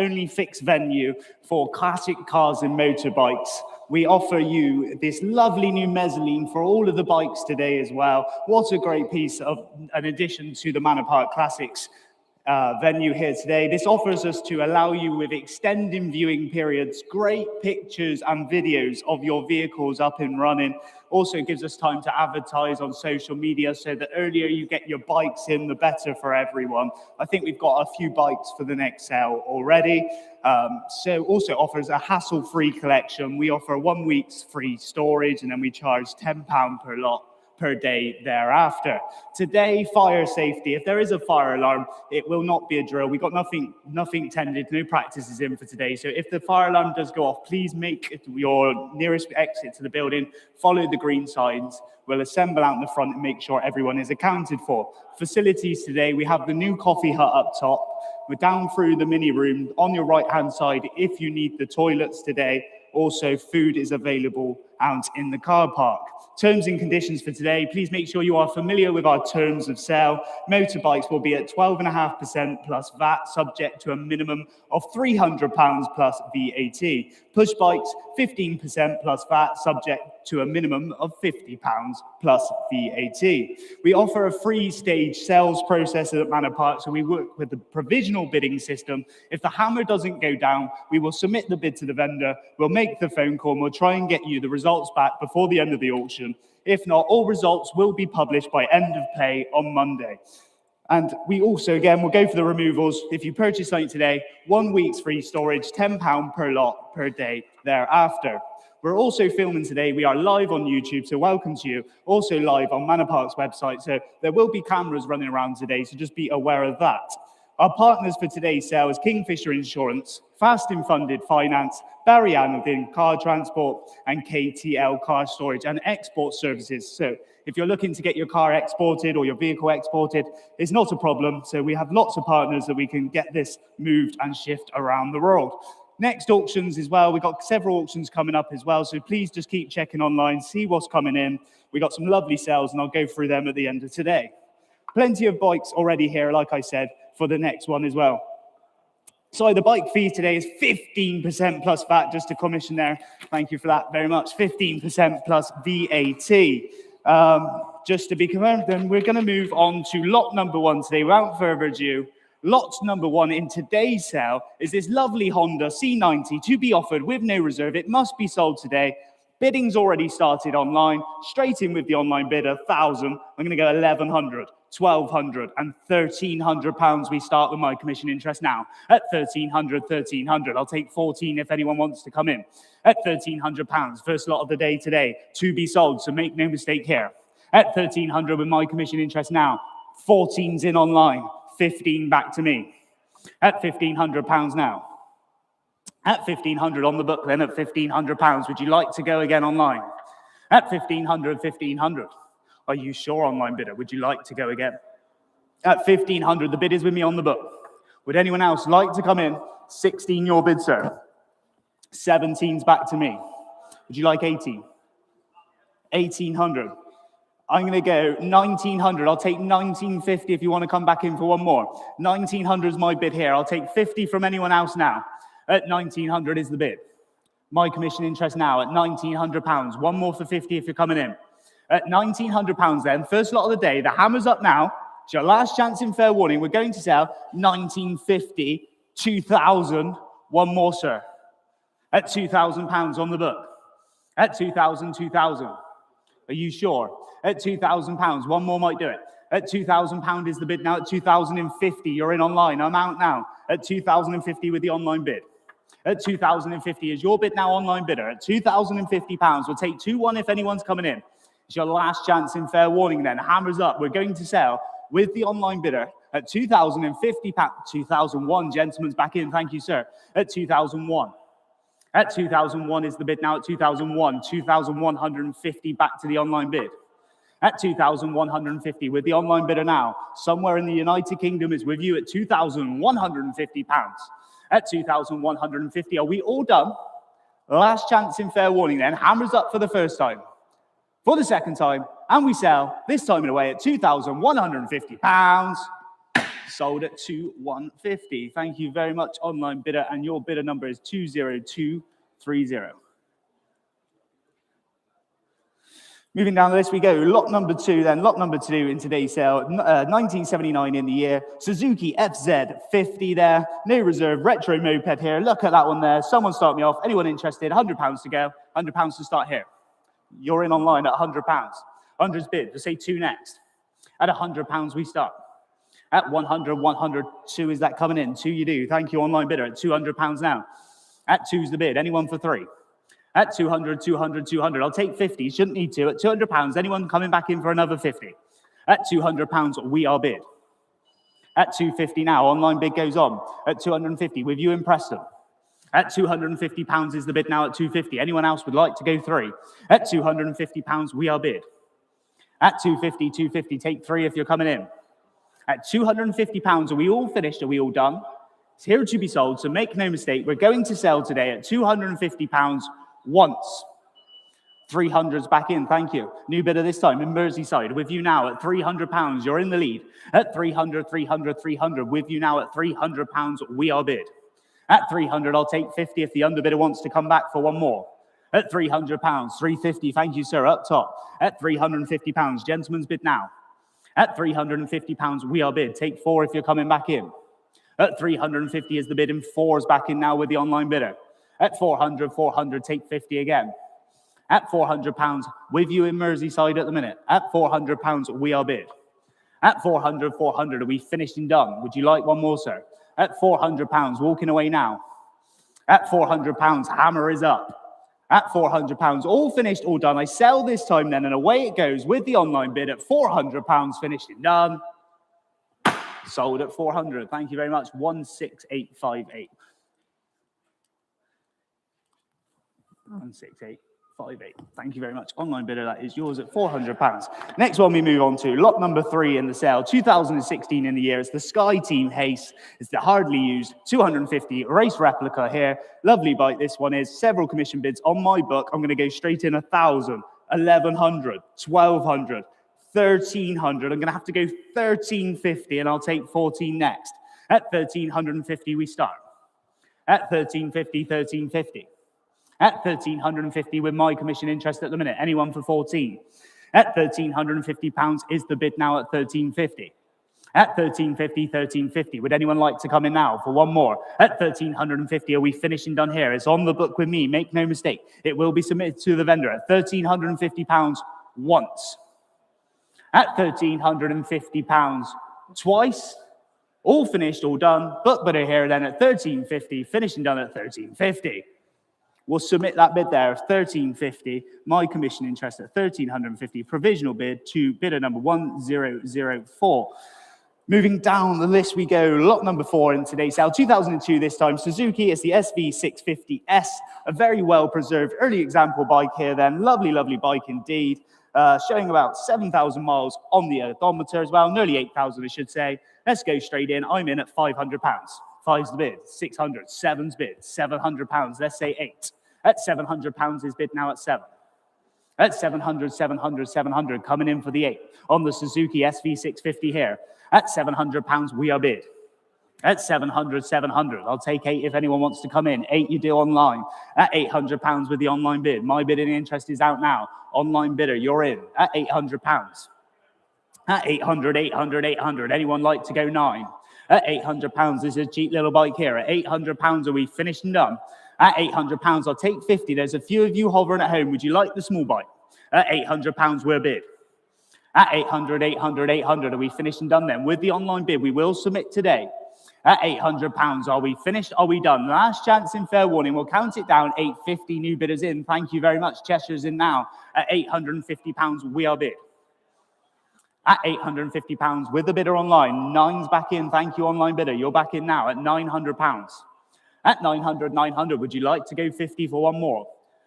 only fixed venue for classic cars and motorbikes. We offer you this lovely new mezzanine for all of the bikes today as well. What a great piece of an addition to the Manor Park Classics venue here today. This offers us to allow you with extending viewing periods, great pictures and videos of your vehicles up and running. Also gives us time to advertise on social media, so the earlier you get your bikes in, the better for everyone. I think we've got a few bikes for the next sale already. So also offers a hassle-free collection. We offer 1 week's free storage, and then we charge £10 per lot per day thereafter. Today, fire safety. If there is a fire alarm, it will not be a drill. We've got nothing tended, no practices in for today. So if the fire alarm does go off, please make your nearest exit to the building, follow the green signs. We'll assemble out in the front and make sure everyone is accounted for. Facilities today, we have the new coffee hut up top. We're down through the mini room on your right-hand side if you need the toilets today. Also, food is available out in the car park. Terms and conditions for today, please make sure you are familiar with our terms of sale. Motorbikes will be at 12.5% plus VAT, subject to a minimum of £300 plus VAT. Push bikes, 15% plus VAT, subject to a minimum of £50 plus VAT. We offer a free-stage sales process at Manor Park, so we work with the provisional bidding system. If the hammer doesn't go down, we will submit the bid to the vendor, we'll make the phone call, and we'll try and get you the results back before the end of the auction. If not, all results will be published by end of play on Monday. And we also, again, will go for the removals. If you purchase something today, 1 week's free storage, £10 per lot per day thereafter. We're also filming today. We are live on YouTube, so welcome to you. Also live on Manor Park's website, so there will be cameras running around today, so just be aware of that. Our partners for today's sale is Kingfisher Insurance, Fast and Funded Finance, Barry Hamilton Car Transport, and KTL Car Storage and Export Services. So if you're looking to get your car exported or your vehicle exported, it's not a problem. So we have lots of partners that we can get this moved and shift around the world. Next auctions as well. We've got several auctions coming up as well. So please just keep checking online, see what's coming in. We got some lovely sales and I'll go through them at the end of today. Plenty of bikes already here, like I said, for the next one as well. So the bike fee today is 15% plus VAT, just to commission there. Thank you for that very much. 15% plus VAT. Just to be confirmed, then we're going to move on to lot number one today. Without further ado, lot number one in today's sale is this lovely Honda C90 to be offered with no reserve. It must be sold today. Bidding's already started online. Straight in with the online bid, 1,000. I'm going to go 1,100. 1,200 and £1,300 we start with my commission interest now. At 1,300. I'll take 14 if anyone wants to come in. At £1,300, first lot of the day today, to be sold, so make no mistake here. At 1,300 with my commission interest now. 14's in online, 15 back to me. At £1,500 now. At 1,500 on the book then, at £1,500, would you like to go again online? At 1,500. Are you sure, online bidder? Would you like to go again? At 1,500, the bid is with me on the book. Would anyone else like to come in? 16, your bid, sir. 17's back to me. Would you like 18? 1,800. I'm going to go 1,900. I'll take 1,950 if you want to come back in for one more. 1,900 is my bid here. I'll take 50 from anyone else now. At 1,900 is the bid. My commission interest now at £1,900. One more for 50 if you're coming in. At £1,900 then, first lot of the day, the hammer's up now. It's your last chance in fair warning. We're going to sell 1,950, 2,000, one more, sir. At £2,000 on the book. At 2,000, 2,000. Are you sure? At £2,000, one more might do it. At £2,000 is the bid now. At 2,050, you're in online. I'm out now. At 2,050 with the online bid. At 2,050 is your bid now, online bidder. At £2,050, we'll take 2-1 if anyone's coming in. It's your last chance in fair warning then. Hammer's up. We're going to sell with the online bidder at £2,050. 2,001, gentlemen's back in. Thank you, sir. At 2,001. At 2,001 is the bid now. At 2,001. 2,150 back to the online bid. At 2,150 with the online bidder now. Somewhere in the United Kingdom is with you at £2,150. At 2,150. Are we all done? Last chance in fair warning then. Hammer's up for the first time. For the second time, and we sell, this time in a way, at £2,150. Sold at 2,150. Thank you very much, online bidder, and your bidder number is 20230. Moving down the list we go. Lot number 2 then. Lot number 2 in today's sale. 1979 in the year. Suzuki FZ50 there. No reserve. Retro moped here. Look at that one there. Someone start me off. Anyone interested? £100 to go. £100 to start here. You're in online at £100. 100's bid. Just say 2 next. At £100 we start. At 100, 102 is that coming in? 2 you do. Thank you, online bidder. At £200 now. At 2's the bid. Anyone for 3? At 200, 200, 200. I'll take 50. Shouldn't need to. At £200, anyone coming back in for another 50? At £200, we are bid. At 250 now, online bid goes on. At 250, with you in Preston. At £250 is the bid now at 250. Anyone else would like to go 3? At £250, we are bid. At 250, 250, take 3 if you're coming in. At £250, are we all finished? Are we all done? It's here to be sold, so make no mistake. We're going to sell today at £250 once. 300's back in, thank you. New bidder this time in Merseyside. With you now at £300. You're in the lead. At 300, 300, 300. With you now at £300. We are bid. At 300, I'll take 50 if the underbidder wants to come back for one more. At £300, 350. Thank you, sir. Up top. At £350. Gentleman's bid now. At £350, we are bid. Take 4 if you're coming back in. At 350 is the bid, and 4's back in now with the online bidder. At 400, 400, take 50 again. At £400, with you in Merseyside at the minute. At £400, we are bid. At 400, 400, are we finished and done? Would you like one more, sir? At £400, walking away now. At £400, hammer is up. At £400, all finished, all done. I sell this time then, and away it goes with the online bid at £400, finished and done. Sold at 400. Thank you very much. 16858. 16858. Thank you very much. Online bidder, that is yours at £400. Next one we move on to, lot number 3 in the sale, 2016 in the year. It's the Sky Team Haste. It's the hardly used 250 race replica here. Lovely bike this one is. Several commission bids on my book. I'm going to go straight in 1,000, 1,100, 1,200, 1,300. I'm going to have to go 1,350, and I'll take 14 next. At 1,350 we start. At 1,350, 1,350. At 1,350 with my commission interest at the minute. Anyone for 14? At £1,350 is the bid now at 1,350. At 1,350, 1,350. Would anyone like to come in now for one more? At 1,350, are we finished and done here? It's on the book with me. Make no mistake. It will be submitted to the vendor at £1,350 once. At £1,350 twice. All finished, all done. Book bidder here then at 1,350. Finished and done at 1,350. We'll submit that bid there of 1,350. My commission interest at 1,350. Provisional bid to bidder number 1004. Moving down the list we go. Lot number 4 in today's sale. 2002 this time. Suzuki is the SV650S. A very well preserved early example bike here then. Lovely, lovely bike indeed. Showing about 7,000 miles on the odometer as well. Nearly 8,000 I should say. Let's go straight in. I'm in at £500. 5's the bid. 600. 7's bid. £700. Let's say 8. At £700 is bid now at 7. At 700, 700, 700, coming in for the 8 on the Suzuki SV650 here. At £700, we are bid. At 700, 700, I'll take 8 if anyone wants to come in. 8 you do online. At £800 with the online bid. My bidding interest is out now. Online bidder, you're in. At £800. At 800, 800, 800, anyone like to go 9? At £800, this is a cheap little bike here. At £800, are we finished and done? At £800, I'll take 50. There's a few of you hovering at home. Would you like the small bike? At £800, we're bid. At 800, 800, 800, are we finished and done then? With the online bid, we will submit today. At £800, are we finished? Are we done? Last chance in fair warning. We'll count it down. 850 new bidders in. Thank you very much. Cheshire's in now. At £850, we are bid. At £850 with the bidder online. 9's back in. Thank you, online bidder. You're back in now at £900. At 900, 900, would you like to go 50 for one more?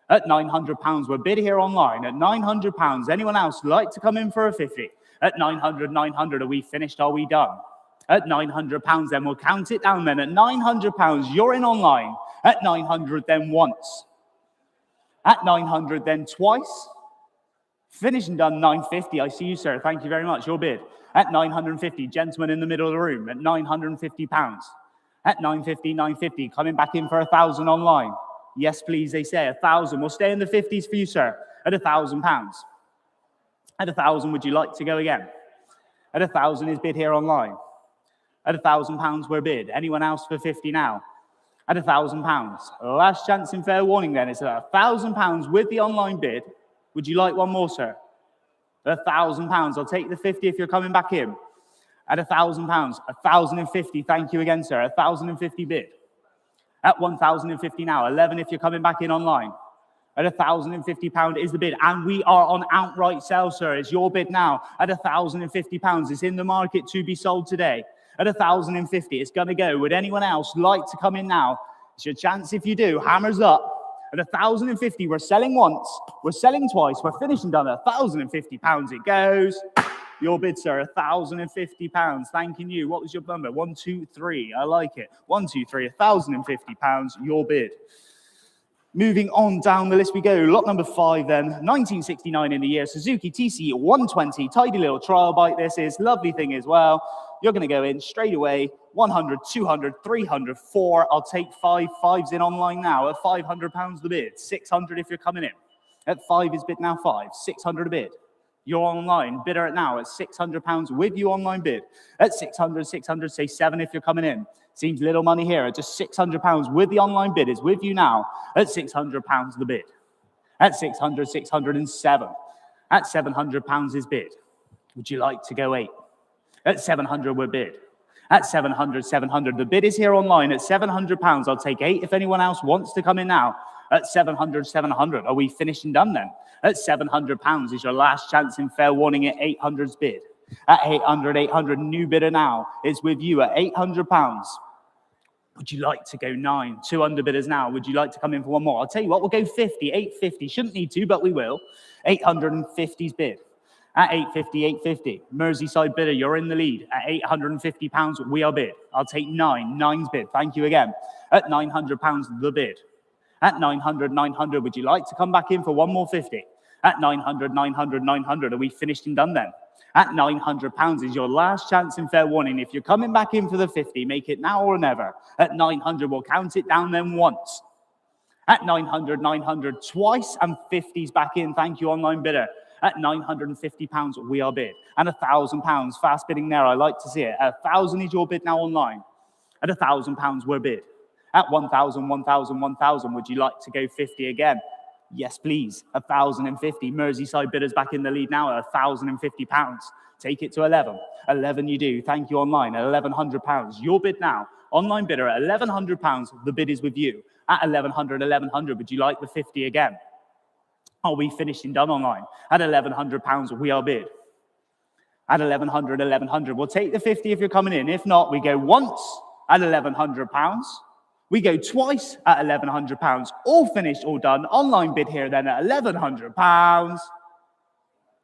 At £900, we're bid here online. At £900, anyone else like to come in for a 50? At 900, 900, are we finished? Are we done? At £900, then we'll count it down then. At £900, you're in online. At 900, then once. At 900, then twice. Finished and done, 950. I see you, sir. Thank you very much. Your bid. At 950, gentleman in the middle of the room, at £950. At 950, coming back in for 1,000 online. Yes, please, they say 1,000. We'll stay in the 50s for you, sir, at £1,000. At 1,000, would you like to go again? At 1,000 is bid here online. At £1,000, we're bid. Anyone else for 50 now? At £1,000. Last chance and fair warning then. It's at £1,000 with the online bid. Would you like one more, sir? At £1,000. I'll take the 50 if you're coming back in. At £1,000. 1,050. Thank you again, sir. 1,050 bid. At 1,050 now. 11 if you're coming back in online. At £1,050 is the bid. And we are on outright sale, sir. It's your bid now. At £1,050. It's in the market to be sold today. At 1,050. It's going to go. Would anyone else like to come in now? It's your chance if you do. Hammers up. At 1,050, we're selling once, we're selling twice, we're finishing done at £1,050 it goes. Your bid, sir, £1,050. Thanking you. What was your number? 1, 2, 3. I like it. 1, 2, 3, £1,050. Your bid. Moving on down the list we go. Lot number 5 then. 1969 in the year. Suzuki TC 120. Tidy little trial bike this is. Lovely thing as well. You're going to go in straight away. 100, 200, 300, 4. I'll take 5. 5's in online now at £500 the bid. 600 if you're coming in. At 5 is bid now 5. 600 a bid. You're online. Bidder at now at £600 with you online bid. At 600, 600, say 7 if you're coming in. Seems little money here at just £600 with the online bid is with you now at £600 the bid. At 600, 607. At £700 is bid. Would you like to go 8? At 700 we're bid. At 700, 700. The bid is here online at £700. I'll take 8 if anyone else wants to come in now. At 700, 700. Are we finished and done then? At £700 is your last chance in fair warning at 800's bid. At 800, 800. New bidder now is with you at £800. Would you like to go 9? 2 underbidders now. Would you like to come in for one more? I'll tell you what, we'll go 50, 850. Shouldn't need to, but we will. 850's bid. At 850, 850. Merseyside bidder, you're in the lead. At £850, we are bid. I'll take 9. 9's bid. Thank you again. At £900, the bid. At 900, 900. Would you like to come back in for one more 50? At 900, 900, 900. Are we finished and done then? At £900 is your last chance in fair warning. If you're coming back in for the 50, make it now or never. At 900, we'll count it down then once. At 900, 900, twice, and 50's back in. Thank you, online bidder. At £950, we are bid. And £1,000, fast bidding there. I like to see it. 1,000 is your bid now online. At £1,000, we're bid. At 1,000, 1,000, 1,000, would you like to go 50 again? Yes, please. 1,050. Merseyside bidders back in the lead now at £1,050. Take it to 11. 11 you do. Thank you online at £1,100. Your bid now. Online bidder at £1,100. The bid is with you. At 1,100, 1,100. Would you like the 50 again? Are we finished and done online? At £1,100, we are bid. At 1,100, 1,100. We'll take the 50 if you're coming in. If not, we go once at £1,100. We go twice at £1,100. All finished, all done. Online bid here then at £1,100.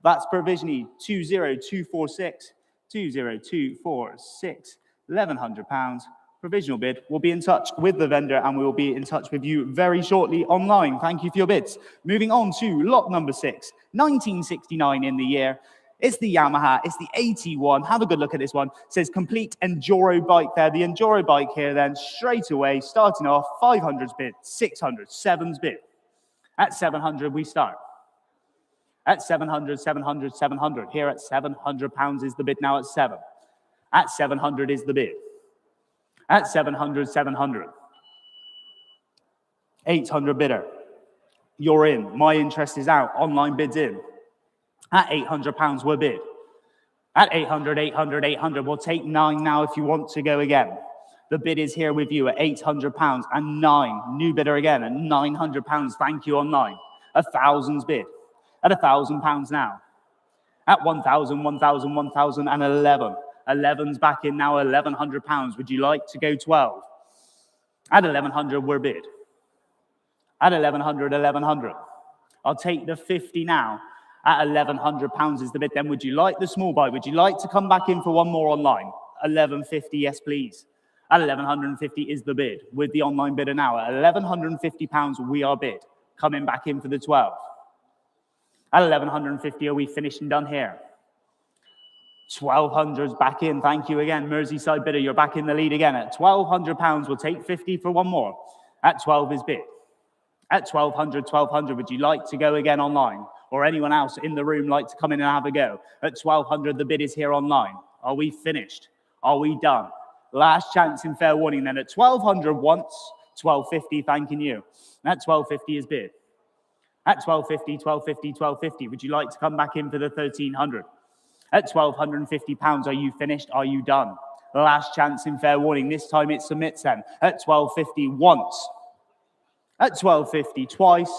That's provisionally 20246. 20246. £1,100. Provisional bid. We'll be in touch with the vendor and we will be in touch with you very shortly online. Thank you for your bids. Moving on to lot number 6. 1969 in the year. It's the Yamaha. It's the 81. Have a good look at this one. It says complete enduro bike there. The enduro bike here then straight away starting off 500's bid, 600, 7's bid. At 700 we start. At 700, 700, 700. Here at £700 is the bid now at 7. At 700 is the bid. At 700, 700. 800 bidder. You're in. My interest is out. Online bids in. At £800, we're bid. At 800, 800, 800. We'll take 9 now if you want to go again. The bid is here with you at £800 and 9. New bidder again at £900. Thank you online. 1,000's bid. At £1,000 now. At 1,000, 1,000, 1,000 and 11. 11's back in now, £1,100. Would you like to go 12? At 1,100, we're bid. At 1,100, 1,100. I'll take the 50 now. At £1,100 is the bid. Then would you like the small bike? Would you like to come back in for one more online? 1,150, yes, please. At 1,150 is the bid. With the online bidder now, at £1,150, we are bid. Coming back in for the 12. At 1,150, are we finished and done here? 1,200's back in. Thank you again. Merseyside bidder, you're back in the lead again. At £1,200, we'll take 50 for one more. At 12 is bid. At 1,200, would you like to go again online? Or anyone else in the room like to come in and have a go? At 1,200, the bid is here online. Are we finished? Are we done? Last chance in fair warning then. At 1,200 once, 1,250, thanking you. At 1,250 is bid. At 1,250, 1,250, 1,250, would you like to come back in for the 1,300? At £1,250, are you finished? Are you done? Last chance in fair warning. This time it submits then. At 1,250 once. At 1,250 twice.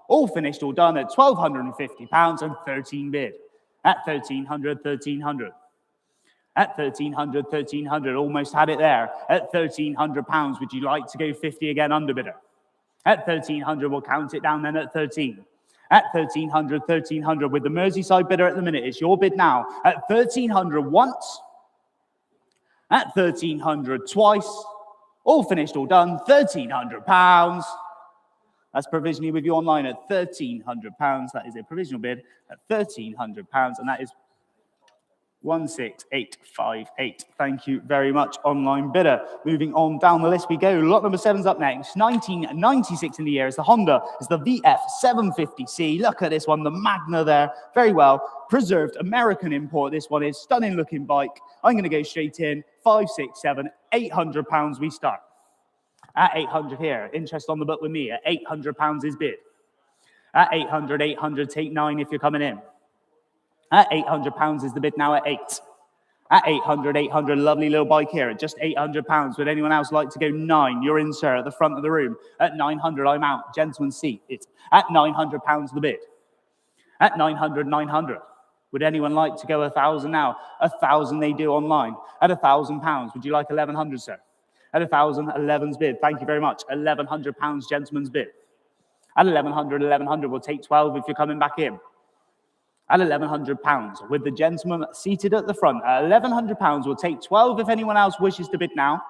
All finished, all done at £1,250 and 13 bid. At 1,300, 1,300. At 1,300, 1,300. Almost had it there. At £1,300, would you like to go 50 again under bidder? At 1,300, we'll count it down then at 13. At 1,300, 1,300 with the Merseyside bidder at the minute. It's your bid now. At 1,300 once. At 1,300 twice. All finished, all done. £1,300. That's provisionally with you online at £1,300. That is a provisional bid at £1,300. And that is 16858. Thank you very much, online bidder. Moving on down the list we go. Lot number 7's up next. 1996 in the year. It's the Honda. It's the VF 750C. Look at this one. The Magna there. Very well preserved. American import. This one is stunning looking bike. I'm going to go straight in. 5, 6, 7, £800 we start. At 800 here. Interest on the book with me. At £800 is bid. At 800, 800. Take 9 if you're coming in. At £800 is the bid now at 8. At 800, 800, lovely little bike here at just £800. Would anyone else like to go 9? You're in, sir, at the front of the room. At 900, I'm out. Gentleman's seat. It's at £900 the bid. At 900, 900. Would anyone like to go 1,000 now? 1,000 they do online. At £1,000, would you like 1,100, sir? At 1,000, 11's bid. Thank you very much. £1,100, gentleman's bid. At 1,100, 1,100, we'll take 12 if you're coming back in. At £1,100, with the gentleman seated at the front. At £1,100, we'll take 12 if anyone else wishes to bid now.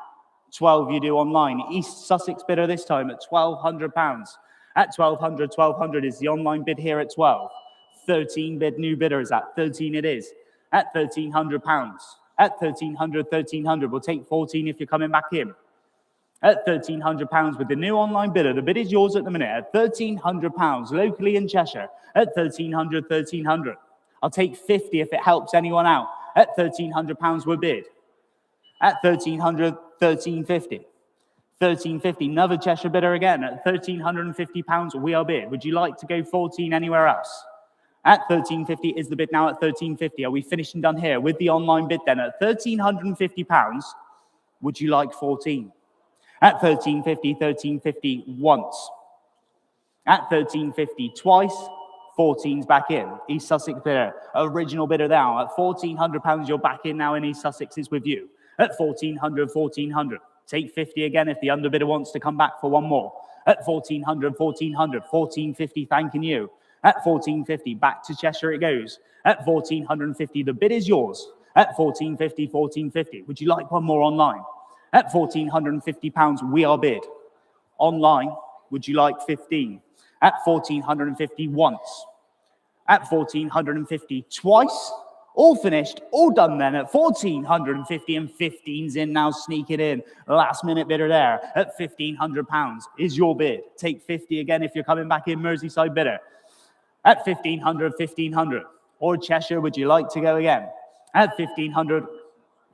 12 you do online. East Sussex bidder this time at £1,200. At 1,200, 1,200 is the online bid here at 12. 13 bid new bidder is at 13 it is. At £1,300. At 1,300, 1,300, we'll take 14 if you're coming back in. At £1,300 with the new online bidder. The bid is yours at the minute at £1,300 locally in Cheshire. At 1,300, 1,300. I'll take 50 if it helps anyone out. At £1,300 we're bid. At 1,300, 1,350. 1,350, another Cheshire bidder again. At £1,350 we are bid. Would you like to go 14 anywhere else? At 1,350 is the bid now at 1,350. Are we finished and done here with the online bid then? At £1,350, would you like 14? At 1,350, 1,350 once. At 1,350 twice, 14's back in. East Sussex bidder, original bidder now. At £1,400, you're back in now in East Sussex is with you. At 1,400, 1,400. Take 50 again if the underbidder wants to come back for one more. At 1,400, 1,400. 1,450, thanking you. At 1,450, back to Cheshire it goes. At 1,450, the bid is yours. At 1,450, 1,450. Would you like one more online? At £1,450, we are bid. Online, would you like 15? At 1,450 once. At 1,450 twice. All finished, all done then at 1,450 and 15's in now, sneak it in. Last minute bidder there at £1,500 is your bid. Take 50 again if you're coming back in, Merseyside bidder. At 1,500, 1,500. Or Cheshire, would you like to go again? At 1,500,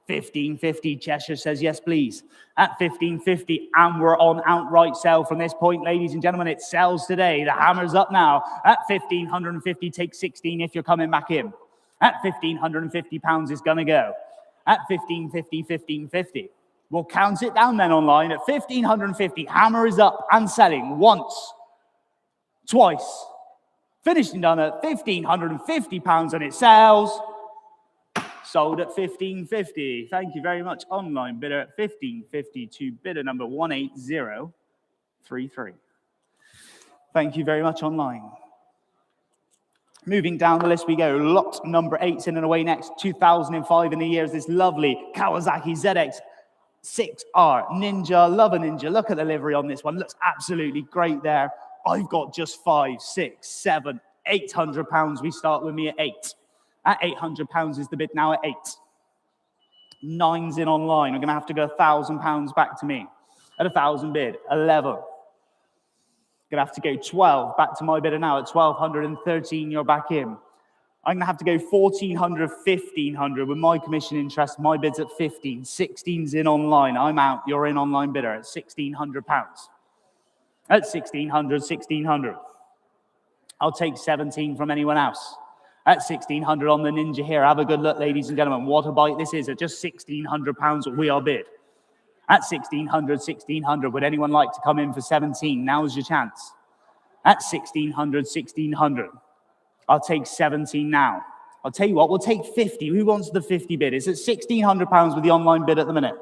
1,550. Cheshire says yes, please. At 1,550, and we're on outright sale from this point, ladies and gentlemen. It sells today. The hammer's up now. At 1,550, take 16 if you're coming back in. At £1,550 is going to go. At 1,550, 1,550. We'll count it down then online. At 1,550, hammer is up and selling once, twice. Finished and done at £1,550 and it sells. Sold at 1,550. Thank you very much. Online bidder at 1,550 to bidder number 18033. Thank you very much online. Moving down the list we go. Lot number 8's in and away next. 2005 in the year is this lovely Kawasaki ZX6R Ninja. Love a Ninja. Look at the livery on this one. Looks absolutely great there. I've got just 5, 6, 7, £800, we start with me at 8. At £800 is the bid now at 8. 9's in online. I'm going to have to go £1,000 back to me. At 1,000 bid, 11. Going to have to go 12 back to my bidder now. At 1,213, you're back in. I'm going to have to go 1,400, 1,500 with my commission interest. My bid's at 15. 16's in online. I'm out. You're in online bidder at £1,600. At 1,600, 1,600. I'll take 17 from anyone else. At 1,600 on the Ninja here. Have a good look, ladies and gentlemen. What a bite this is. At just £1,600, we are bid. At 1,600, 1,600, would anyone like to come in for 17? Now's your chance. At 1,600, 1,600. I'll take 17 now. I'll tell you what, we'll take 50. Who wants the 50 bid? It's at £1,600 with the online bid at the minute.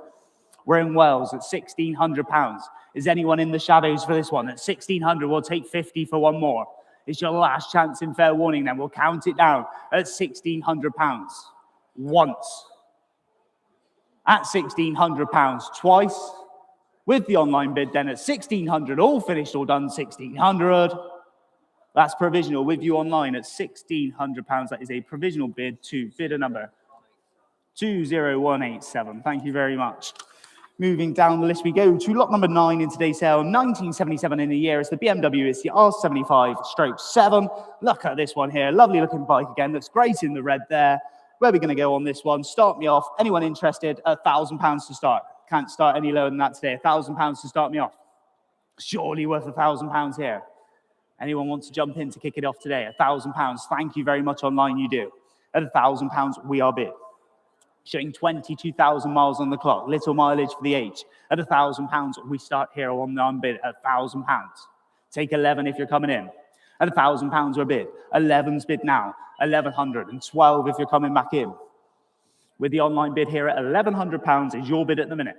We're in Wales at £1,600. Is anyone in the shadows for this one? At 1,600, we'll take 50 for one more. It's your last chance in fair warning then. We'll count it down at £1,600. Once. At £1,600 twice, with the online bid then at 1,600, all finished, all done, 1,600. That's provisional with you online at £1,600. That is a provisional bid to bidder number 20187. Thank you very much. Moving down the list, we go to lot number 9 in today's sale, 1977 in the year. It's the BMW, it's the R75/7. Look at this one here, lovely looking bike again, looks great in the red there. Where are we going to go on this one? Start me off. Anyone interested? £1,000 to start. Can't start any lower than that today. £1,000 to start me off. Surely worth £1,000 here. Anyone wants to jump in to kick it off today? £1,000. Thank you very much online, you do. At £1,000, we are bid. Showing 22,000 miles on the clock. Little mileage for the age. At £1,000, we start here on the bid at £1,000. Take 11 if you're coming in. At £1,000, we're bid. 11's bid now. 1,100 and 12 if you're coming back in. With the online bid here at £1,100 is your bid at the minute.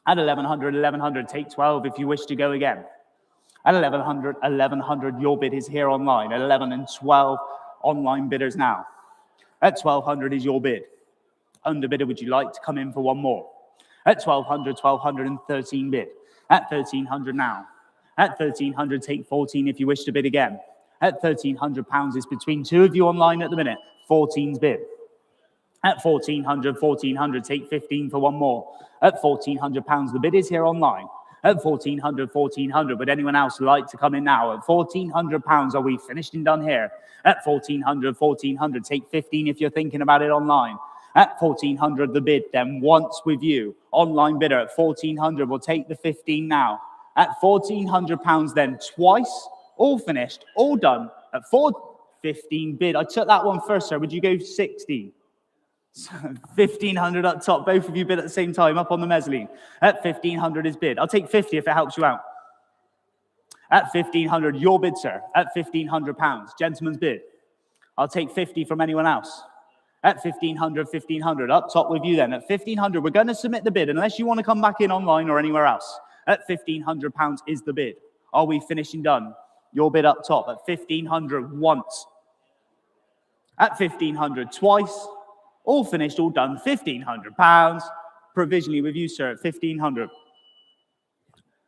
At 1,100, 1,100, take 12 if you wish to go again. At 1,100, 1,100, your bid is here online. At 11 and 12 online bidders now. At 1,200 is your bid. Underbidder, would you like to come in for one more? At 1,200, 1,213 bid. At 1,300 now. At 1,300, take 14 if you wish to bid again. At £1,300 is between two of you online at the minute. 14's bid. At 1,400, 1,400, take 15 for one more. At £1,400, the bid is here online. At 1,400, 1,400, would anyone else like to come in now? At £1,400, are we finished and done here? At 1,400, 1,400, take 15 if you're thinking about it online. At 1,400, the bid then once with you. Online bidder at 1,400, we'll take the 15 now. At £1,400 then twice. All finished, all done at 415 bid. I took that one first, sir. Would you go 16? 1,500 up top. Both of you bid at the same time, up on the mezzanine. At 1,500 is bid. I'll take 50 if it helps you out. At 1,500, your bid, sir. At £1,500, gentleman's bid. I'll take 50 from anyone else. At 1,500, 1,500, up top with you then. At 1,500, we're going to submit the bid unless you want to come back in online or anywhere else. At £1,500 is the bid. Are we finished and done? Your bid up top at 1,500 once. At 1,500 twice. All finished, all done. £1,500. Provisionally with you, sir, at 1,500.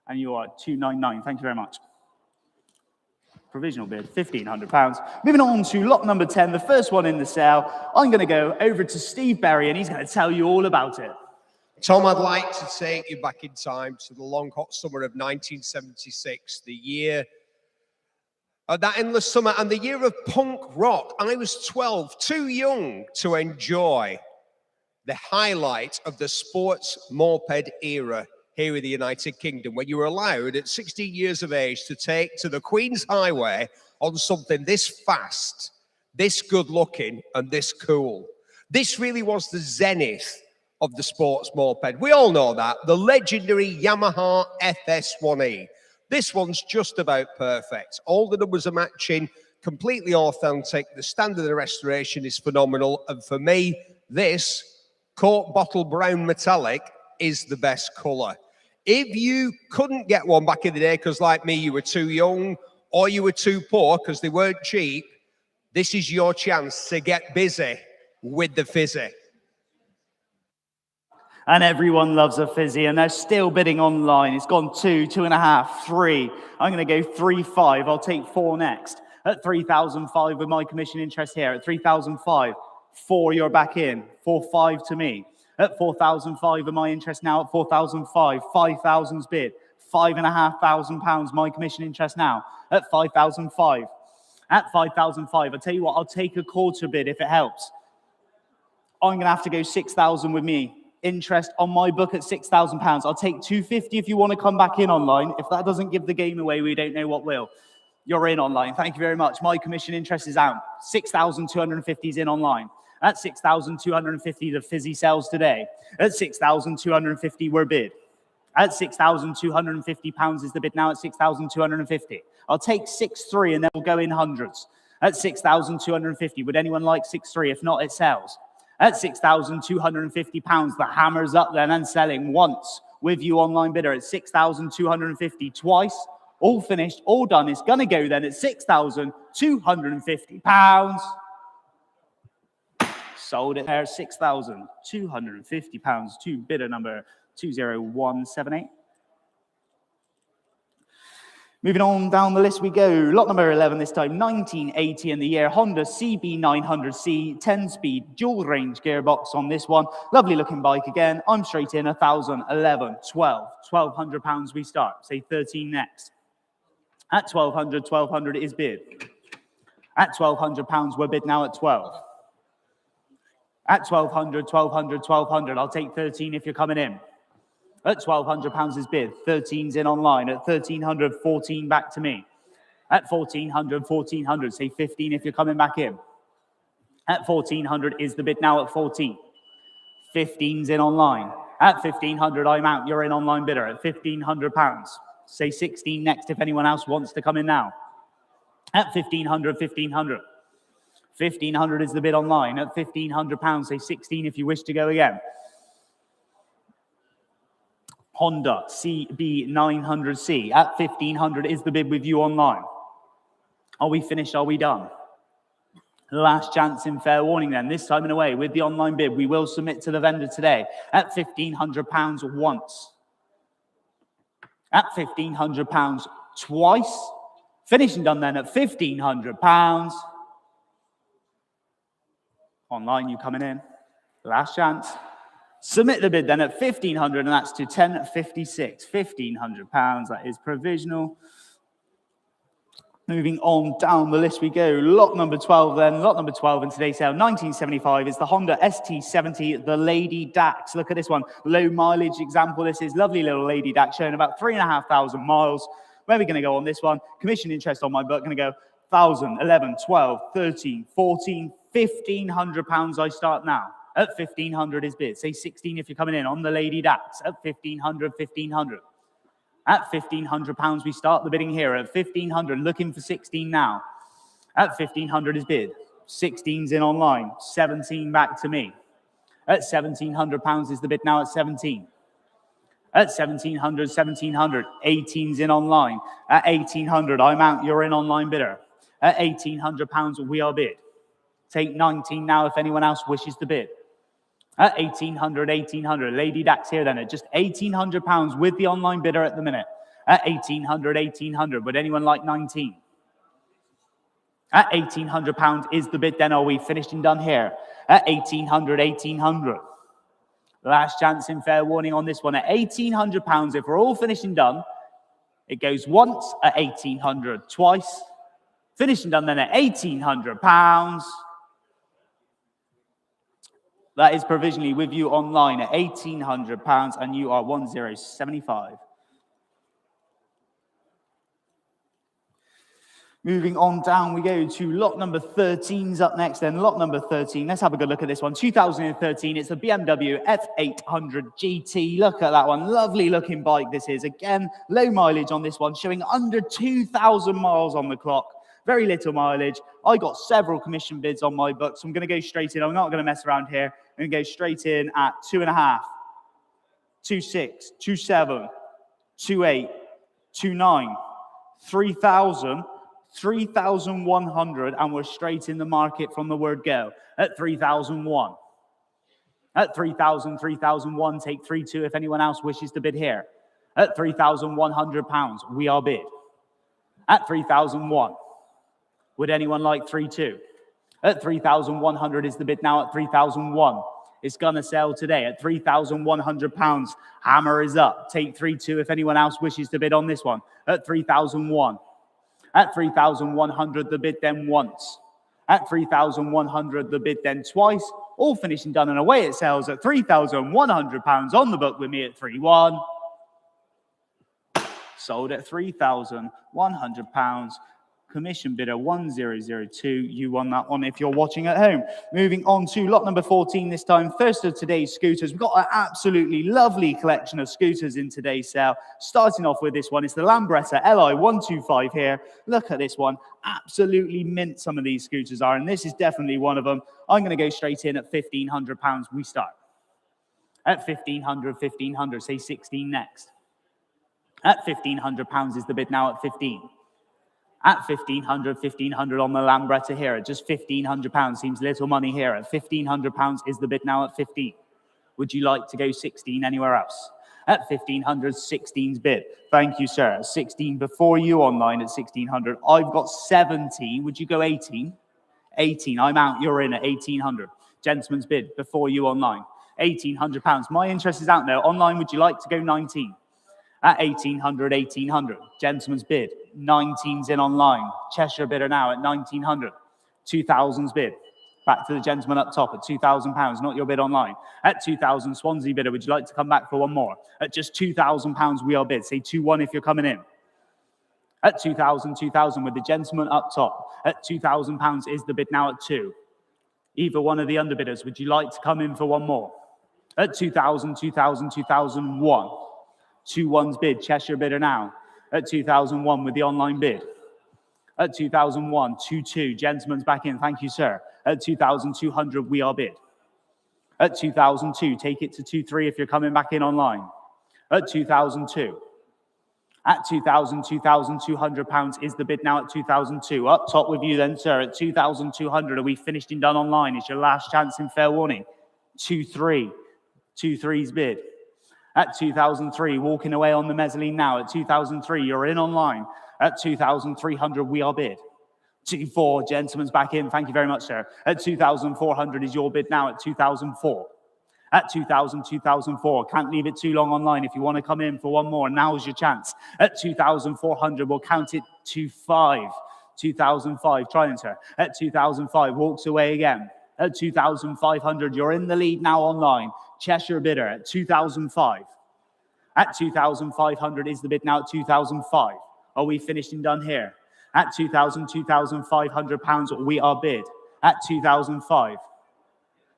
And you are 299. Thank you very much. Provisional bid, £1,500. Moving on to lot number 10, the first one in the sale. I'm going to go over to Steve Berry, and he's going to tell you all about it. Tom, I'd like to take you back in time to the long, hot summer of 1976, the year of that endless summer and the year of punk rock. I was 12, too young to enjoy the highlight of the sports moped era here in the United Kingdom, when you were allowed at 16 years of age to take to the Queen's Highway on something this fast, this good looking, and this cool. This really was the zenith of the sports moped. We all know that. The legendary Yamaha FS1E. This one's just about perfect. All the numbers are matching, completely authentic. The standard of the restoration is phenomenal. And for me, this Coke bottle brown metallic is the best colour. If you couldn't get one back in the day because, like me, you were too young or you were too poor because they weren't cheap, this is your chance to get busy with the fizzy. And everyone loves a fizzy, and they're still bidding online. It's gone 2, 2.5, 3. I'm going to go 3, 5. I'll take 4 next. At 3,005 with my commission interest here. At 3,005, 4 you're back in. 4-5 to me. At 4,005 of my interest now. At 4,005, 5,000's bid. £5,500 my commission interest now. At 5,005. At 5,005, I'll tell you what, I'll take a quarter bid if it helps. I'm going to have to go 6,000 with me. Interest on my book at £6,000. I'll take 250 if you want to come back in online. If that doesn't give the game away, we don't know what will. You're in online. Thank you very much. My commission interest is out. 6,250 is in online. At 6,250, the fizzy sells today. At 6,250, we're bid. At £6,250 is the bid now. At 6,250. I'll take 6.3 and then we'll go in hundreds. At 6,250. Would anyone like 6.3? If not, it sells. At £6,250, the hammer's up then and selling once with you online bidder at 6,250 twice. All finished, all done. It's going to go then at £6,250. Sold it there, £6,250 to bidder number 20178. Moving on down the list we go. Lot number 11 this time, 1980 in the year. Honda CB900C, 10-speed, dual-range gearbox on this one. Lovely looking bike again. I'm straight in, 1,000, 11, 12. £1,200 we start. Say 13 next. At 1,200, 1,200 is bid. At £1,200, we're bid now at 12. At 1,200, 1,200, 1,200. I'll take 13 if you're coming in. At £1,200 is bid. 13's in online. At 1,300, 14 back to me. At 1,400, 1,400. Say 15 if you're coming back in. At 1,400 is the bid now at 14. 15's in online. At 1,500, I'm out. You're in online bidder at £1,500. Say 16 next if anyone else wants to come in now. At 1,500, 1,500. 1,500 is the bid online. At £1,500, say 16 if you wish to go again. Honda CB900C at 1,500 is the bid with you online. Are we finished? Are we done? Last chance in fair warning then. This time and away with the online bid, we will submit to the vendor today at £1,500 once. At £1,500 twice. Finishing done then at £1,500. Online, you coming in. Last chance. Submit the bid then at 1,500, and that's to 1056. £1,500, that is provisional. Moving on down the list we go. Lot number 12 then. Lot number 12 in today's sale, 1975, is the Honda ST70, the Lady Dax. Look at this one. Low mileage example. This is lovely little Lady Dax showing about 3,500 miles. Where are we going to go on this one? Commission interest on my book. Going to go 1,000, 11, 12, 13, 14, £1,500 I start now. At 1,500 is bid. Say 16 if you're coming in on the Lady Dax. At 1,500, 1,500. At £1,500 we start the bidding here. At 1,500, looking for 16 now. At 1,500 is bid. 16's in online. 17 back to me. At £1,700 is the bid now at 17. At 1,700, 1,700. 18's in online. At 1,800, I'm out. You're in online bidder. At £1,800 we are bid. Take 19 now if anyone else wishes to bid. At 1,800, 1,800. Lady Dax here then at just £1,800 with the online bidder at the minute. At 1,800, 1,800. Would anyone like 19? At £1,800 is the bid then. Are we finished and done here? At 1,800, 1,800. Last chance in fair warning on this one. At £1,800, if we're all finished and done, it goes once at 1,800, twice. Finished and done then at £1,800. That is provisionally with you online at £1,800, and you are 1075. Moving on down, we go to lot number 13's up next then. Lot number 13, let's have a good look at this one. 2013, it's a BMW F800 GT. Look at that one, lovely looking bike this is. Again, low mileage on this one, showing under 2,000 miles on the clock. Very little mileage. I got several commission bids on my book, so I'm going to go straight in. I'm not going to mess around here. I'm going to go straight in at 2.5, 2.6, 2.7, 2.8, 2.9, 3,000, 3,100, and we're straight in the market from the word go at 3,001. At 3,000, 3,001, take 3.2 if anyone else wishes to bid here. At £3,100, we are bid. At 3,001. Would anyone like 3-2? At 3,100 is the bid now at 3,001. It's gonna sell today at £3,100. Hammer is up. Take 3-2 if anyone else wishes to bid on this one. At 3,001. At 3,100, the bid then once. At 3,100, the bid then twice. All finished and done and away it sells at £3,100 on the book with me at 3-1. Sold at £3,100. Commission bidder 1002. You won that one if you're watching at home. Moving on to lot number 14 this time. First of today's scooters. We've got an absolutely lovely collection of scooters in today's sale. Starting off with this one. It's the Lambretta LI125 here. Look at this one. Absolutely mint some of these scooters are. And this is definitely one of them. I'm going to go straight in at £1,500. We start. At 1,500, say 16 next. At £1,500 is the bid now at 15. At 1,500 on the Lambretta here at just £1,500. Seems little money here. At £1,500 is the bid now at 15. Would you like to go 16 anywhere else? At 1,500, 16's bid. Thank you, sir. 16 before you online at 1,600. I've got 17. Would you go 18? 18. I'm out. You're in at 1,800. Gentleman's bid before you online. £1,800. My interest is out there. Online, would you like to go 19? At 1,800. Gentleman's bid. 19's in online. Cheshire bidder now at 1,900. 2,000's bid. Back to the gentleman up top at £2,000, not your bid online. At 2,000, Swansea bidder, would you like to come back for one more? At just £2,000, we are bid. Say 2-1 if you're coming in. At 2,000 with the gentleman up top. At £2,000 is the bid now at 2. Either one of the underbidders, would you like to come in for one more? At 2,000, 2001. 2-1's bid, Cheshire bidder now. At 2001 with the online bid. At 2001, 2-2, gentleman's back in, thank you, sir. At 2,200, we are bid. At 2002, take it to 2-3 if you're coming back in online. At 2002. At 2,200 pounds is the bid now at 2002. Up top with you then, sir, at 2,200. Are we finished and done online? It's your last chance in fair warning. 2-3. 2-3's bid. At 2003, walking away on the mezzanine now. At 2003, you're in online. At 2,300, we are bid. 2-4, gentleman's back in. Thank you very much, sir. At 2,400 is your bid now at 2004. At 2004, can't leave it too long online. If you want to come in for one more, now's your chance. At 2,400, we'll count it to 5. 2005, try and sir. At 2005, walks away again. At 2,500, you're in the lead now online. Cheshire bidder at 2005. At 2,500 is the bid now at 2005. Are we finished and done here? At 2,500 pounds, we are bid. At 2005.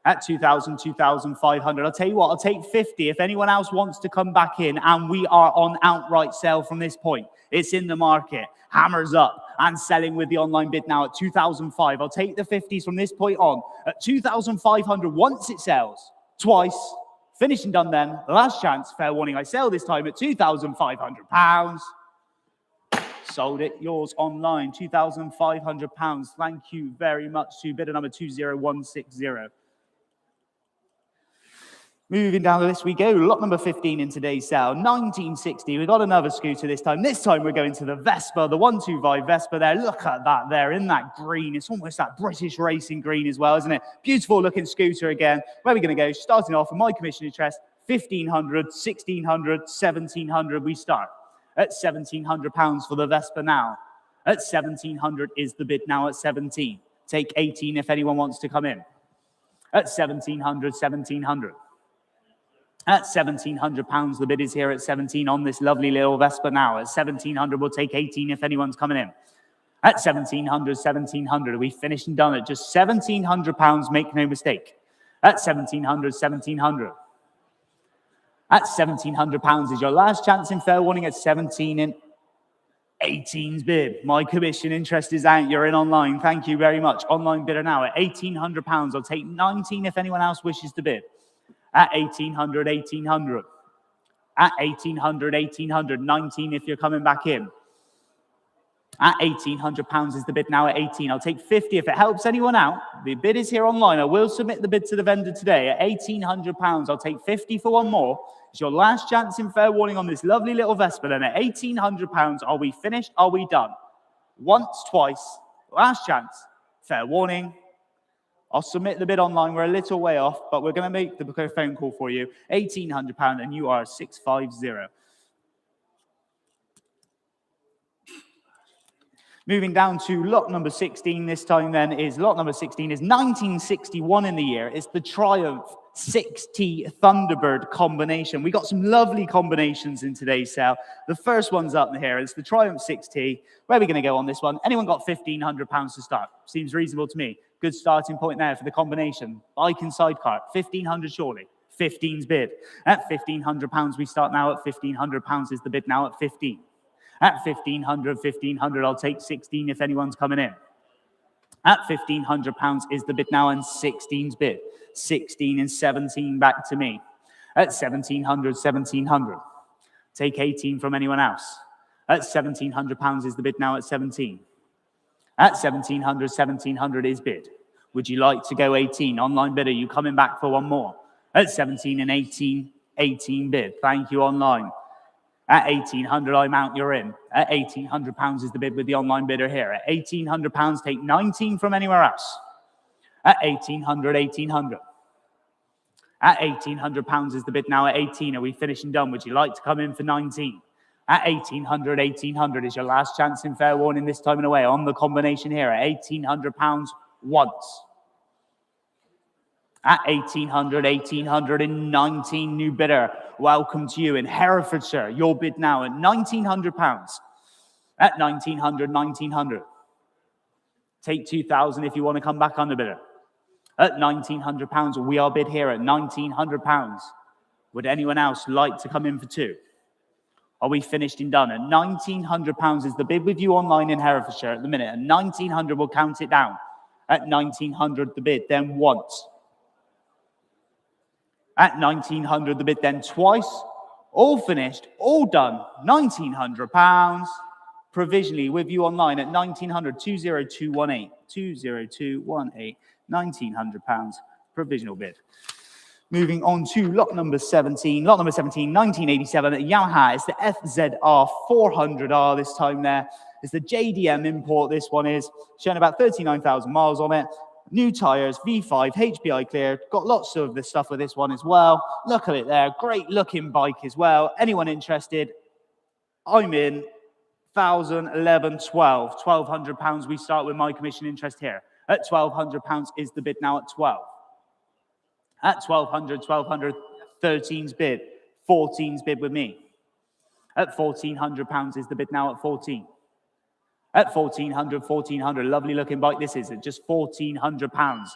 At 2,500. I'll tell you what, I'll take 50 if anyone else wants to come back in, and we are on outright sale from this point. It's in the market. Hammers up and selling with the online bid now at 2005. I'll take the 50s from this point on at 2,500 once it sells. Twice. Finished and done then. Last chance. Fair warning. I sell this time at £2,500. Sold it. Yours online. £2,500. Thank you very much to bidder number 20160. Moving down the list we go. Lot number 15 in today's sale. 1960. We've got another scooter this time. This time we're going to the Vespa, the 125 Vespa there. Look at that there in that green. It's almost that British racing green as well, isn't it? Beautiful looking scooter again. Where are we going to go? Starting off with my commission interest. 1,500, 1,600, 1,700. We start at £1,700 for the Vespa now. At 1,700 is the bid now at 17. Take 18 if anyone wants to come in. At 1,700, 1,700. At £1,700, the bid is here at 17 on this lovely little Vespa now. At 1,700, we'll take 18 if anyone's coming in. At 1,700, 1,700, we finished and done at just £1,700, make no mistake. At 1,700, 1,700. At £1,700 is your last chance in fair warning at 17 and 18's bid. My commission interest is out. You're in online. Thank you very much. Online bidder now at £1,800. I'll take 19 if anyone else wishes to bid. At 1,800, 1,800. At 1,800, 1,800. 19 if you're coming back in. At £1,800 is the bid now at 18. I'll take 50 if it helps anyone out. The bid is here online. I will submit the bid to the vendor today at £1,800. I'll take 50 for one more. It's your last chance in fair warning on this lovely little Vespa. Then at £1,800, are we finished? Are we done? Once, twice. Last chance. Fair warning. I'll submit the bid online. We're a little way off, but we're going to make the phone call for you. £1,800, and you are 650. Moving down to lot number 16 this time then is lot number 16 is 1961 in the year. It's the Triumph 6T Thunderbird combination. We got some lovely combinations in today's sale. The first one's up here. It's the Triumph 6T. Where are we going to go on this one? Anyone got £1,500 to start? Seems reasonable to me. Good starting point there for the combination. Bike and sidecar, 1,500 surely. 15's bid. At £1,500, we start now at £1,500 is the bid now at 15. At 1,500, I'll take 16 if anyone's coming in. At £1,500 is the bid now, and 16's bid. 16 and 17 back to me. At 1,700. Take 18 from anyone else. At £1,700 is the bid now at 17. At 1,700 is bid. Would you like to go 18? Online bidder, you coming back for one more? At 17 and 18 bid. Thank you, online. At 1,800, I'm out, you're in. At £1,800 is the bid with the online bidder here. At £1,800, take 19 from anywhere else. At 1,800. At £1,800 is the bid now at 18. Are we finished and done? Would you like to come in for 19? At 1,800 is your last chance in fair warning this time and away on the combination here. At £1,800 once. At 1,819 new bidder. Welcome to you in Herefordshire. Your bid now at £1,900. At 1,900. Take 2,000 if you want to come back under bidder. At £1,900, we are bid here at £1,900. Would anyone else like to come in for two? Are we finished and done? At £1,900 is the bid with you online in Herefordshire at the minute. At 1,900, we'll count it down. At 1,900, the bid, then once. At 1,900, the bid, then twice. All finished, all done. £1,900. Provisionally with you online at 1,900, 20218. 20218, £1,900. Provisional bid. Moving on to lot number 17. Lot number 17, 1987 at Yamaha. It's the FZR 400R this time there. It's the JDM import. This one is showing about 39,000 miles on it. New tyres, V5, HPI clear. Got lots of the stuff with this one as well. Look at it there. Great looking bike as well. Anyone interested? I'm in. 1,000, 11, 12. £1,200. We start with my commission interest here. At £1,200 is the bid now at 12. At 1,200, 13's bid. 14's bid with me. At £1,400 is the bid now at 14. At 1,400, lovely looking bike this is at just £1,400.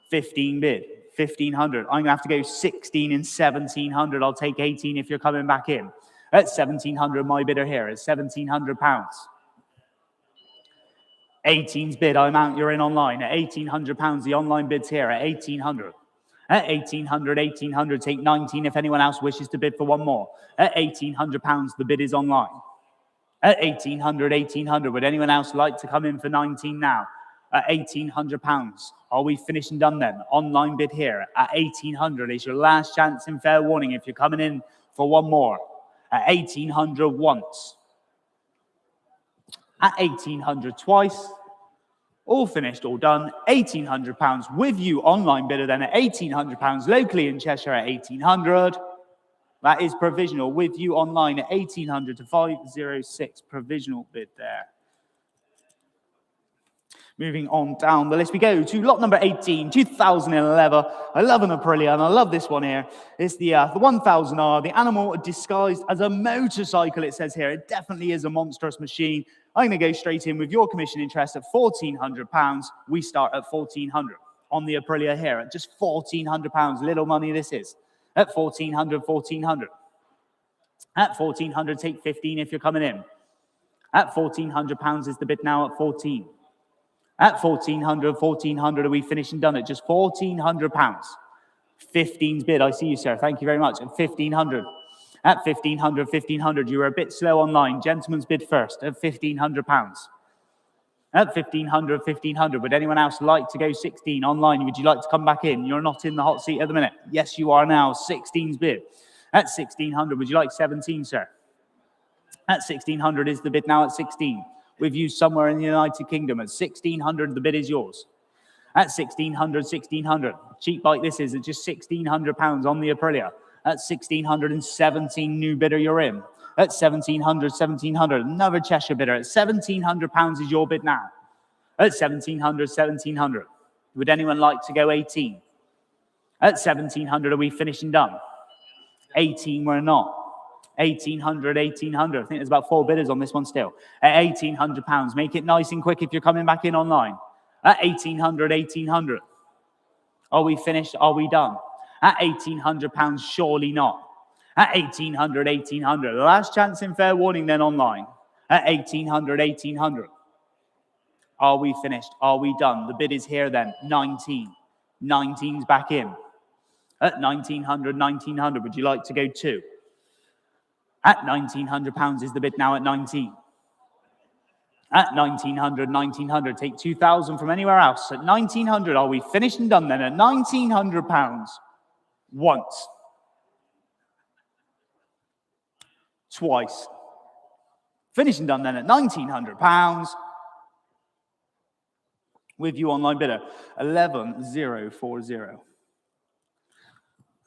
15 bid, 1,500. I'm gonna have to go 16 and 1,700. I'll take 18 if you're coming back in. At 1,700, my bidder here is £1,700. 18's bid, I'm out, you're in online. At £1,800, the online bid's here at 1,800. At 1,800, take 19 if anyone else wishes to bid for one more. At £1,800, the bid is online. At 1,800, would anyone else like to come in for 19 now? At £1,800, are we finished and done then? Online bid here at 1,800 is your last chance in fair warning if you're coming in for one more. At 1,800 once. At 1,800 twice. All finished, all done. £1,800 with you online bidder then at £1,800 locally in Cheshire at 1,800. That is provisional with you online at 1,800 to 506 provisional bid there. Moving on down the list we go to lot number 18, 2011. I love an Aprilia and I love this one here. It's the 1000R, the animal disguised as a motorcycle, it says here. It definitely is a monstrous machine. I'm going to go straight in with your commission interest at £1,400. We start at 1,400 on the Aprilia here at just £1,400. Little money this is. At 1,400, 1,400. At 1,400, take 15 if you're coming in. At £1,400 is the bid now at 14. At 1,400, 1,400, are we finished and done at just £1,400? 15's bid, I see you, sir. Thank you very much. At 1,500. At 1,500, 1,500, you were a bit slow online. Gentleman's bid first at £1,500. At 1,500, 1,500, would anyone else like to go 16 online? Would you like to come back in? You're not in the hot seat at the minute. Yes, you are now. 16's bid. At 1,600, would you like 17, sir? At 1,600 is the bid now at 16. with you somewhere in the United Kingdom at 1,600. The bid is yours. At 1,600, 1,600. Cheap bike this is at just £1,600 on the Aprilia. At 1,617, new bidder, you're in. At 1,700, 1,700, another Cheshire bidder. At £1,700 is your bid now. At 1,700, 1,700. Would anyone like to go 18? At 1,700, are we finished and done? 18, we're not. 1,800, 1,800. I think there's about 4 bidders on this one still. At £1,800, make it nice and quick if you're coming back in online. At 1,800, 1,800. Are we finished? Are we done? At £1,800, surely not. At 1,800, 1,800. The last chance in fair warning then online. At 1,800, 1,800. Are we finished? Are we done? The bid is here then. 19. 19's back in. At 1,900, 1,900. Would you like to go 2? At £1,900 is the bid now at 19. At 1,900, 1,900. Take 2,000 from anywhere else. At 1,900, are we finished and done then? At £1,900. Once. Twice. Finished and done then at £1,900. With you online bidder, 11,040.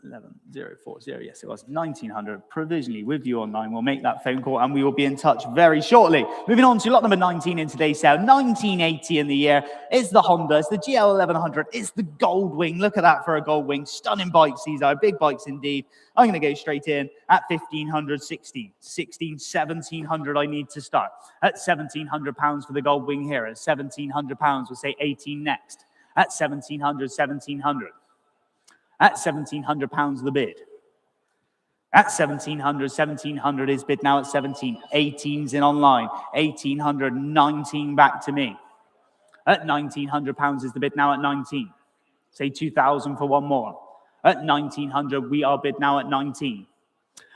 11,040, yes, it was 1,900. Provisionally with you online. We'll make that phone call and we will be in touch very shortly. Moving on to lot number 19 in today's sale. 1980 in the year. It's the Honda, it's the GL1100, it's the Goldwing. Look at that for a Goldwing. Stunning bikes, these are big bikes indeed. I'm going to go straight in at 1,500, 16, 1,700 I need to start. At £1,700 for the Goldwing here. At £1,700, we'll say 18 next. At 1,700, 1,700. At £1,700 the bid. At 1,700, 1,700 is bid now at 17. 18's in online. 1,800, 19 back to me. At £1,900 is the bid now at 19. Say 2,000 for one more. At 1,900, we are bid now at 19.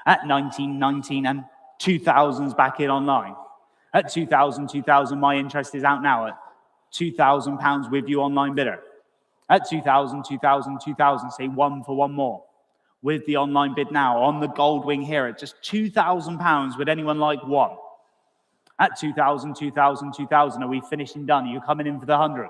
At 19, 19, and 2,000's back in online. At 2,000, 2,000, my interest is out now at £2,000 with you online bidder. At 2,000, 2,000, 2,000, say 1 for one more. With the online bid now on the Goldwing here at just £2,000. Would anyone like 1? At 2,000, 2,000, 2,000, are we finished and done? Are you coming in for the 100?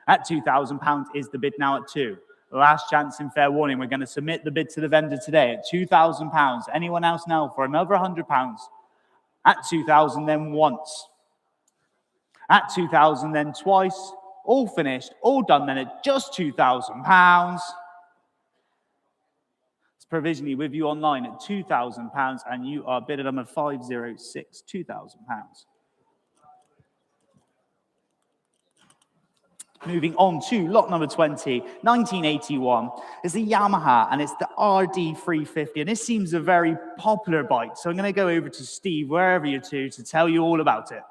At £2,000 is the bid now at 2. Last chance in fair warning. We're going to submit the bid to the vendor today at £2,000. Anyone else now for another £100? At 2,000 then once. At 2,000 then twice. All finished, all done then at just £2,000. It's provisionally with you online at £2,000 and you are bid at number 506, £2,000. Moving on to lot number 20, 1981. It's the Yamaha and it's the RD350. And this seems a very popular bike. So I'm going to go over to Steve, wherever you're to tell you all about it.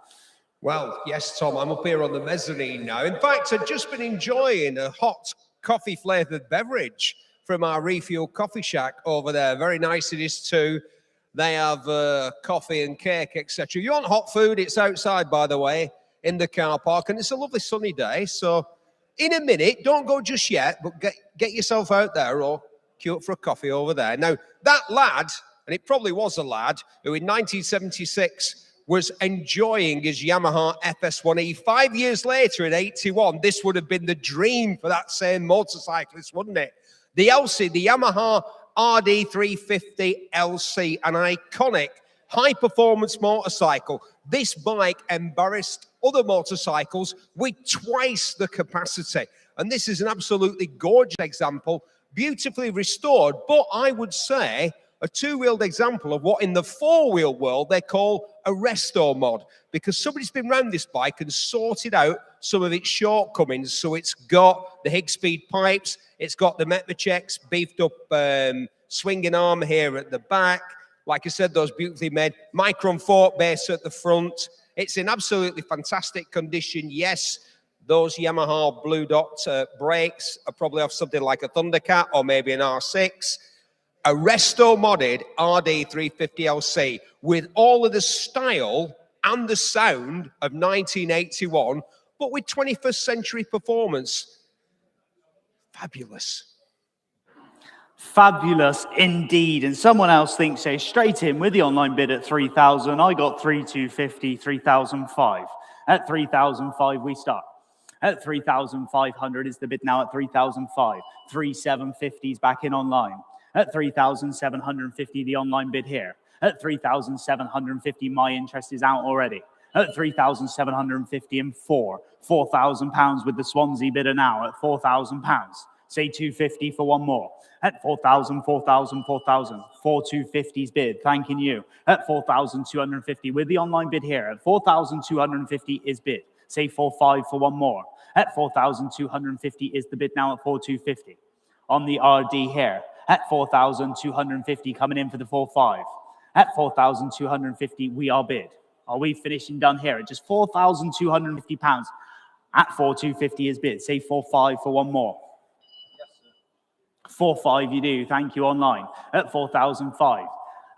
Well, yes, Tom, I'm up here on the mezzanine now. In fact, I've just been enjoying a hot coffee-flavoured beverage from our Refuel Coffee Shack over there. Very nice it is too. They have coffee and cake, etc. You want hot food? It's outside, by the way, in the car park. And it's a lovely sunny day. So in a minute, don't go just yet, but get yourself out there or queue up for a coffee over there. Now, that lad, and it probably was a lad, who in 1976 was enjoying his Yamaha FS1E. 5 years later, in 81, this would have been the dream for that same motorcyclist, wouldn't it? The LC, the Yamaha RD350 LC, an iconic high-performance motorcycle. This bike embarrassed other motorcycles with twice the capacity. And this is an absolutely gorgeous example, beautifully restored, but I would say a two-wheeled example of what in the four-wheel world they call a resto mod, because somebody's been around this bike and sorted out some of its shortcomings. So it's got the Higgspeed pipes, it's got the Metrachecks, beefed up swinging arm here at the back. Like I said, those beautifully made Micron fork base at the front. It's in absolutely fantastic condition. Yes, those Yamaha Blue Dot brakes are probably off something like a Thundercat or maybe an R6. A resto-modded RD350LC with all of the style and the sound of 1981, but with 21st century performance. Fabulous. Fabulous indeed. And someone else thinks so. Straight in with the online bid at 3,000. I got 3,250, 3,005. At 3,005 we start. At 3,500 is the bid now at 3,005. 3,750 is back in online. At 3,750 the online bid here. At 3,750 my interest is out already. At 3,750 and 4,000 pounds with the Swansea bidder now at 4,000 pounds. Say 250 for one more. At 4,000, 4,000, 4,000. 4,250's bid, thanking you. At 4,250 with the online bid here. At 4,250 is bid. Say 4,500 for one more. At 4,250 is the bid now at 4,250. On the RD here. At 4,250 coming in for the 4,500. At 4,250 we are bid. Are we finishing done here at just £4,250? At 4,250 is bid. Say 4,500 for one more. 4,500 you do. Thank you online. At 4,500.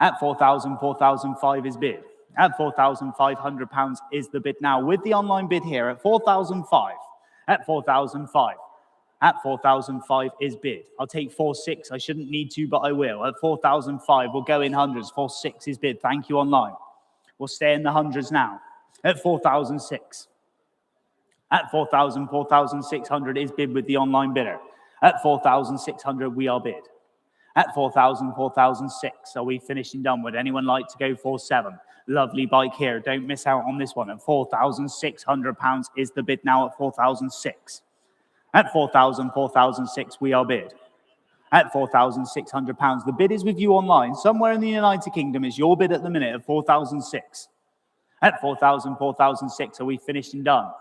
At 4,000, 4,005 is bid. At £4,500 is the bid now with the online bid here at 4,005. At 4,005. At 4,005 is bid. I'll take 4,600. I shouldn't need to, but I will. At 4,005, we'll go in hundreds. 4,600 is bid. Thank you online. We'll stay in the hundreds now. At 4,006. At 4,000, 4,600 is bid with the online bidder. At 4,600, we are bid. At 4,000, 4,006, are we finishing done? Would anyone like to go 4,700? Lovely bike here. Don't miss out on this one. At £4,600 is the bid now at 4,006. At 4,000, 4,006, we are bid. At £4,600, the bid is with you online. Somewhere in the United Kingdom is your bid at the minute at 4,006. At 4,000, 4,006, are we finished and done?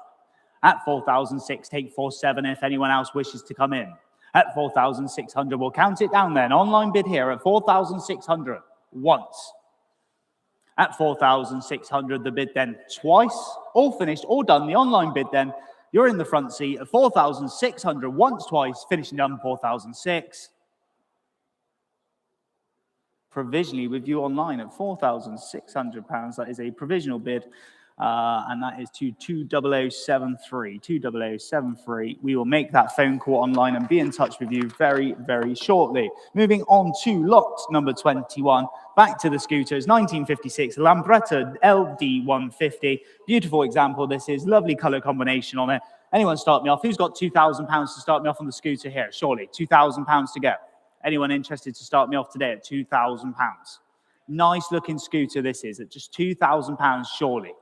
At 4,006, take 4,700 if anyone else wishes to come in. At 4,600, we'll count it down then. Online bid here at 4,600 once. At 4,600, the bid then twice. All finished, all done. The online bid then, you're in the front seat at 4,600 once, twice, finishing done 4,006. Provisionally with you online at £4,600. That is a provisional bid, and that is to 20073. 20073. We will make that phone call online and be in touch with you very, very shortly. Moving on to lot number 21. Back to the scooters. 1956 Lambretta LD150. Beautiful example. This is lovely colour combination on it. Anyone start me off? Who's got £2,000 to start me off on the scooter here? Surely £2,000 to go. Anyone interested to start me off today at £2,000? Nice looking scooter this is at just £2,000 surely.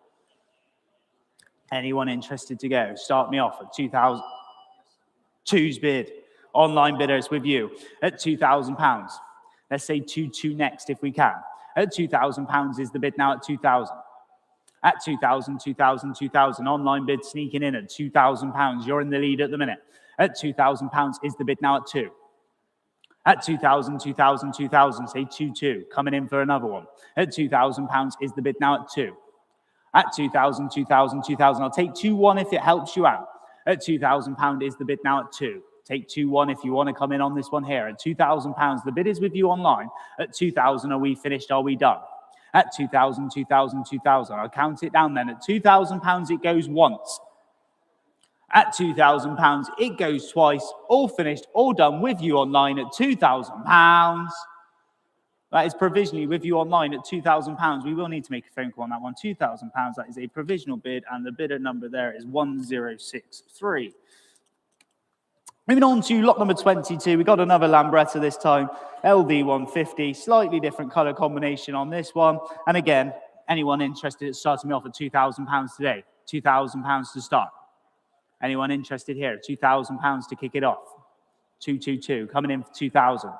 Anyone interested to go? Start me off at 2,000. Two's bid. Online bidders with you at £2,000. Let's say 2,200 next if we can. At £2,000 is the bid now at 2,000. At 2,000, 2,000, 2,000. Online bid sneaking in at £2,000. You're in the lead at the minute. At £2,000 is the bid now at 2. At 2,000, 2,000, 2,000, say 2,200. Coming in for another one. At £2,000 is the bid now at 2. At 2,000, 2,000, 2,000. I'll take 2,100 if it helps you out. At £2,000 is the bid now at 2. Take 2,100 if you want to come in on this one here. At £2,000, the bid is with you online. At 2,000, are we finished? Are we done? At 2,000, 2,000, 2,000. I'll count it down then. At £2,000, it goes once. At £2,000, it goes twice. All finished, all done with you online at £2,000. That is provisionally with you online at £2,000. We will need to make a phone call on that one. £2,000. That is a provisional bid, and the bidder number there is 1063. Moving on to lot number 22. We got another Lambretta this time. LD150. Slightly different colour combination on this one. And again, anyone interested in starting me off at £2,000 today? £2,000 to start. Anyone interested here? £2,000 to kick it off. 222 coming in for 2,000.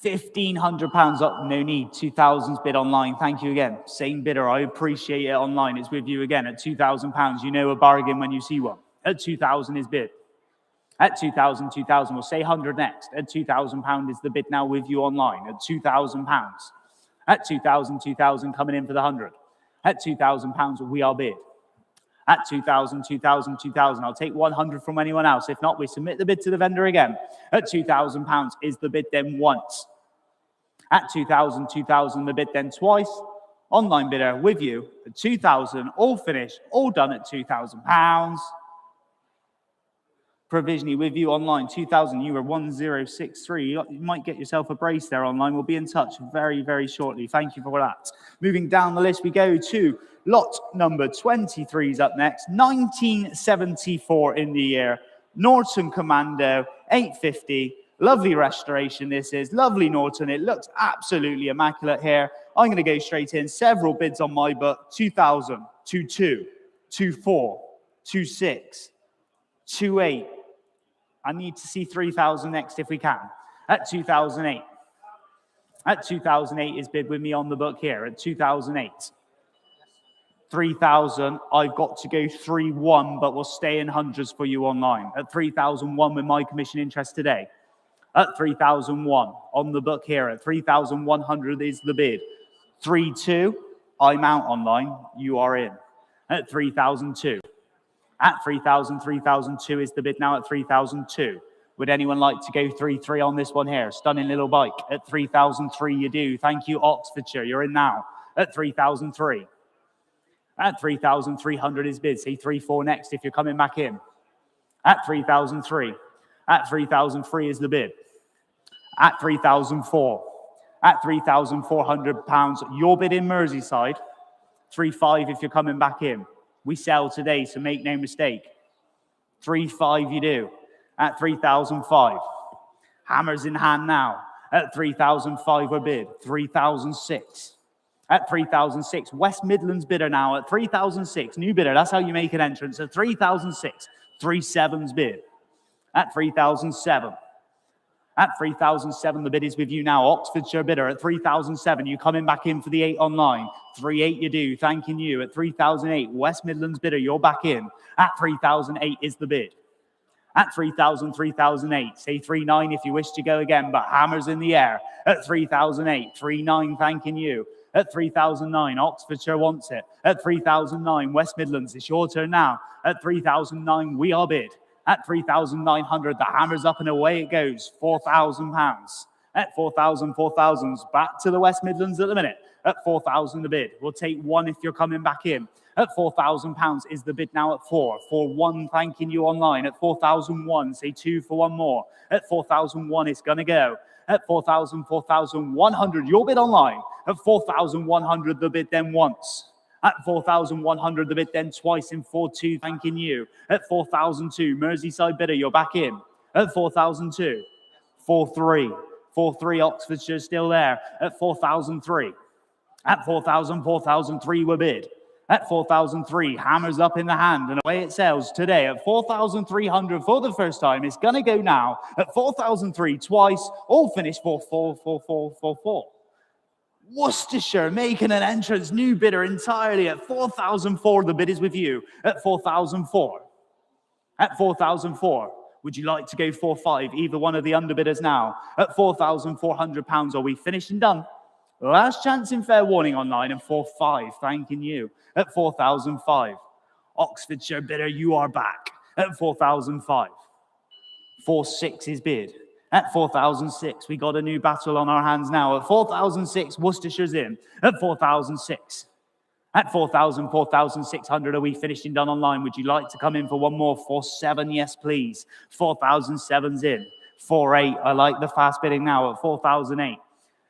£1,500 up, no need. 2,000's bid online. Thank you again. Same bidder. I appreciate it online. It's with you again at £2,000. You know a bargain when you see one. At 2,000 is bid. At 2,000, 2,000. We'll say 100 next. At £2,000 is the bid now with you online. At £2,000. At 2,000, 2,000 coming in for the 100. At £2,000 we are bid. At 2,000, 2,000, 2,000. I'll take 100 from anyone else. If not, we submit the bid to the vendor again. At £2,000 is the bid then once. At 2,000, 2,000, the bid then twice. Online bidder with you at 2,000, all finished, all done at £2,000. provisionally with you online. 2,000, you were 1063. You might get yourself a brace there online. We'll be in touch very, very shortly. Thank you for that. Moving down the list, we go to lot number 23 is up next. 1974 in the year. Norton Commando, 850. Lovely restoration this is. Lovely Norton. It looks absolutely immaculate here. I'm going to go straight in. Several bids on my book. 2,000, 2,2, 2,4, 2,6, 2,8. I need to see 3,000 next if we can. At 2008. At 2008 is bid with me on the book here. At 2008. 3,000. I've got to go 3,1, but we'll stay in hundreds for you online. At 3,001 with my commission interest today. At 3,001 on the book here. At 3,100 is the bid. 3,2. I'm out online. You are in. At 3,002. At 3,000, 3,002 is the bid now at 3,002. Would anyone like to go 3,3 on this one here? Stunning little bike. At 3,003 you do. Thank you, Oxfordshire. You're in now. At 3,003. At 3,300 is bid. Say 3,4 next if you're coming back in. At 3,003. At 3,003 is the bid. At 3,004. At £3,400. Your bid in Merseyside. 3,500 if you're coming back in. We sell today, so make no mistake. 3,500 you do. At 3,005. Hammers in hand now. At 3,005 we're bid. 3,006. At 3,006. West Midlands bidder now at 3,006. New bidder. That's how you make an entrance. At 3,006. 3,7's bid. At 3,007. At 3,007, the bid is with you now. Oxfordshire bidder at 3,007. You coming back in for the 8 online. 3,800 you do. Thanking you. At 3,008, West Midlands bidder, you're back in. At 3,008 is the bid. At 3,000, 3,008. Say 3,900 if you wish to go again, but hammers in the air. At 3,008, 3,900 thanking you. At 3,009, Oxfordshire wants it. At 3,009, West Midlands, it's your turn now. At 3,009, we are bid. At 3,900, the hammer's up and away it goes. £4,000. At 4,000, 4,000's back to the West Midlands at the minute. At 4,000 the bid. We'll take 1 if you're coming back in. At £4,000 is the bid now at 4. For 1, thanking you online. At 4,001, say 2 for 1 more. At 4,001, it's going to go. At 4,000, 4,100, your bid online. At 4,100, the bid then once. At 4,100, the bid then twice in 4,2, thanking you. At 4,002, Merseyside bidder, you're back in. At 4,002, 4,3, 4,3, Oxfordshire still there. At 4,003. At 4,000, 4,003 were bid. At 4,003, hammers up in the hand, and away it sails today. At 4,300 for the first time, it's going to go now. At 4,003 twice, all finished for 4,444. Worcestershire making an entrance, new bidder entirely at 4,004. The bid is with you at 4,004. At 4,004, would you like to go 4,500? Either one of the underbidders now at £4,400. Are we finished and done? Last chance in fair warning online and 4,500. Thanking you at 4,005. Oxfordshire bidder, you are back at 4,005. 4,600 is bid. At 4,006, we got a new battle on our hands now. At 4,006, Worcestershire's in. At 4,006. At 4,000, 4,600, are we finished and done online? Would you like to come in for 1 more? 4,700, yes, please. 4,007's in. 4,800, I like the fast bidding now. At 4,008.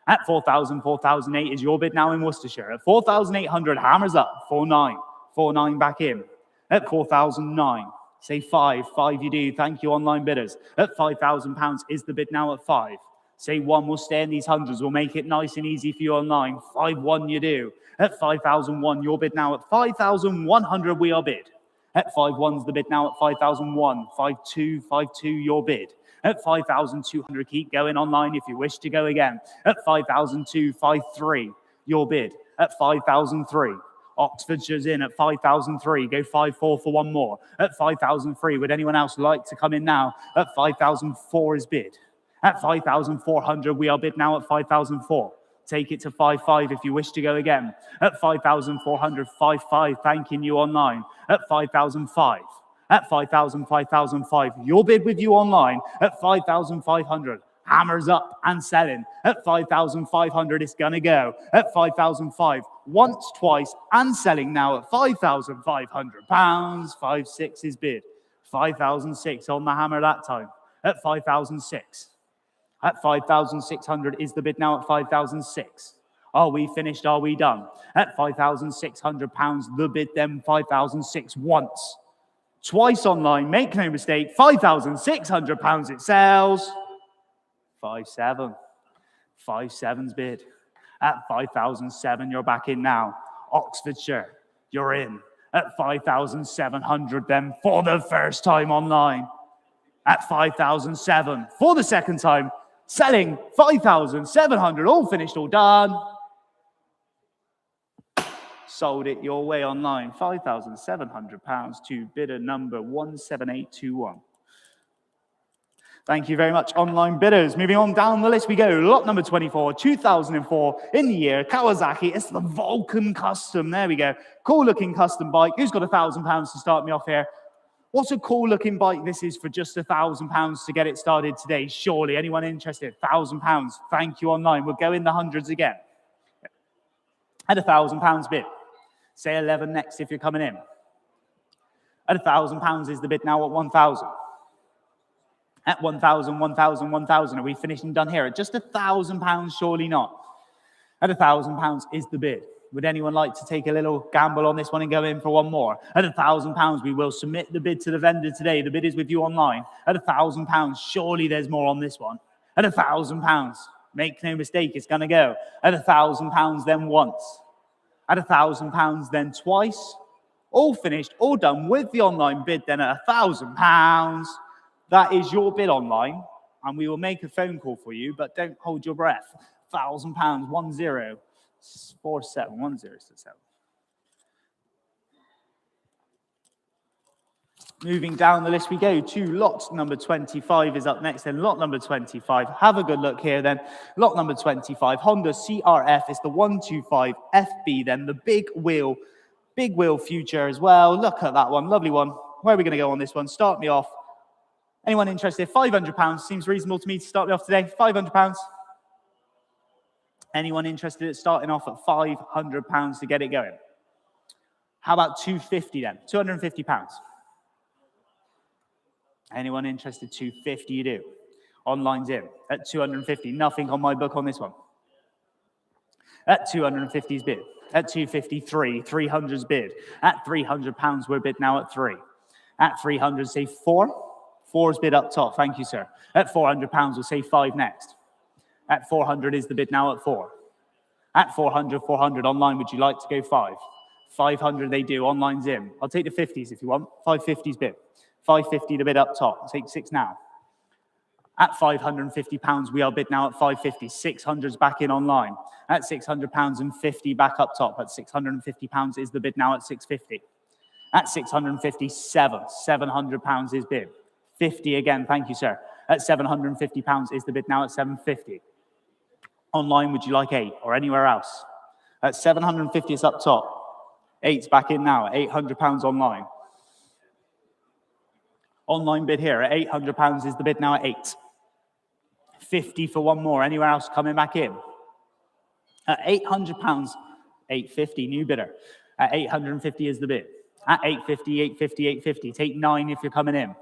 At 4,000, 4,008 is your bid now in Worcestershire. At 4,800, hammers up. 4,900. 4,900 back in. At 4,009. Say 5,500 you do. Thank you, online bidders. At £5,000 is the bid now at 5. Say 1, we'll stay in these hundreds. We'll make it nice and easy for you online. 5,100 you do. At 5,001, your bid now at 5,100, we are bid. At 5,1's the bid now at 5,001. 5,200, 5,200, your bid. At 5,200, keep going online if you wish to go again. At 5,002, 5,300, your bid. At 5,003. Oxfordshire's in at 5,003. Go 5,400 for 1 more. At 5,003, would anyone else like to come in now? At 5,004 is bid. At 5,400, we are bid now at 5,004. Take it to 5,500 if you wish to go again. At 5,400, 5,500, thanking you online. At 5,005. At 5,000, 5,005, your bid with you online. At 5,500. Hammers up and selling. At 5,500, it's going to go. At 5,005, once, twice, and selling now at £5,500. 5,600 is bid. 5,006 on the hammer that time. At 5,006. At 5,600 is the bid now at 5,006. Are we finished? Are we done? At £5,600, the bid then 5,006 once. Twice online, make no mistake, £5,600 it sells. 5,700. 5,700's bid. At 5,700, you're back in now. Oxfordshire, you're in. At 5,700 then for the first time online. At 5,007 for the second time. Selling 5,700, all finished, all done. Sold it your way online. £5,700 to bidder number 17821. Thank you very much, online bidders. Moving on down the list we go. Lot number 24, 2004 in the year. Kawasaki. It's the Vulcan Custom. There we go. Cool looking custom bike. Who's got £1,000 to start me off here? What a cool looking bike this is for just £1,000 to get it started today. Surely, anyone interested? £1,000. Thank you, online. We'll go in the hundreds again. At £1,000 bid. Say 11 next if you're coming in. At £1,000 is the bid now at 1,000. At 1,000, 1,000, 1,000. Are we finished and done here? At just £1,000, surely not. At £1,000 is the bid. Would anyone like to take a little gamble on this one and go in for one more? At £1,000, we will submit the bid to the vendor today. The bid is with you online. At £1,000, surely there's more on this one. At £1,000, make no mistake, it's going to go. At £1,000, then once. At £1,000, then twice. All finished, all done with the online bid then at £1,000. That is your bid online, and we will make a phone call for you, but don't hold your breath. £1,000, 1047, 1067. Moving down the list we go to lot number 25 is up next. Then lot number 25. Have a good look here then. Lot number 25, Honda CRF is the 125 FB then. The big wheel future as well. Look at that one, lovely one. Where are we going to go on this one? Start me off. Anyone interested? £500 seems reasonable to me to start me off today. £500. Anyone interested at starting off at £500 to get it going? How about £250 then? £250. Anyone interested? £250 you do. Online's in at £250. Nothing on my book on this one. At £250's bid. At £253, £300's bid. At £300 we're bid now at 3. At £300, say 4. 4's bid up top. Thank you, sir. At £400, we'll say 5 next. At 400 is the bid now at 4. At 400, online, would you like to go 5? 500 they do. Online's in. I'll take the 50s if you want. 550's bid. 550 the bid up top. I'll take 6 now. At £550, we are bid now at 550. 600's back in online. At £600 and 50 back up top. At £650 is the bid now at 650. At 657, £700 is bid. 50 again, thank you, sir. At £750 is the bid now at 750. Online, would you like 8 or anywhere else? At 750, it's up top. 8's back in now at £800 online. Online bid here at £800 is the bid now at 8. 50 for one more. Anywhere else coming back in? At £800, 850, new bidder. At 850 is the bid. At 850, 850, 850. Take 9 if you're coming in.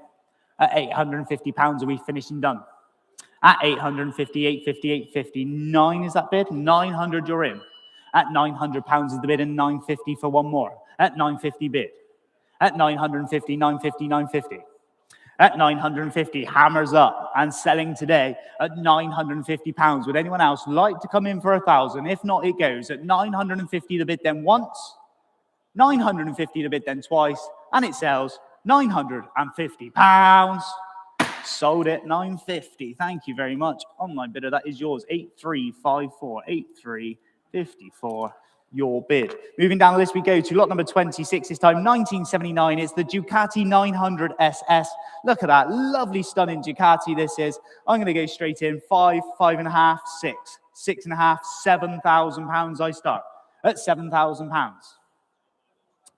At £850, are we finished and done? At 850, 850, 850. 9 is that bid? 900, you're in. At £900 is the bid and 950 for one more. At 950 bid. At 950, 950, 950. At 950, hammers up and selling today at £950. Would anyone else like to come in for 1,000? If not, it goes at 950 the bid then once, 950 the bid then twice, and it sells £950. Sold it, 950. Thank you very much. Online bidder, that is yours. 8354, 8354. Your bid. Moving down the list we go to lot number 26, this time 1979. It's the Ducati 900 SS. Look at that, lovely stunning Ducati this is. I'm going to go straight in, 5, 5.5, 6, 6.5, £7,000 I start. At £7,000.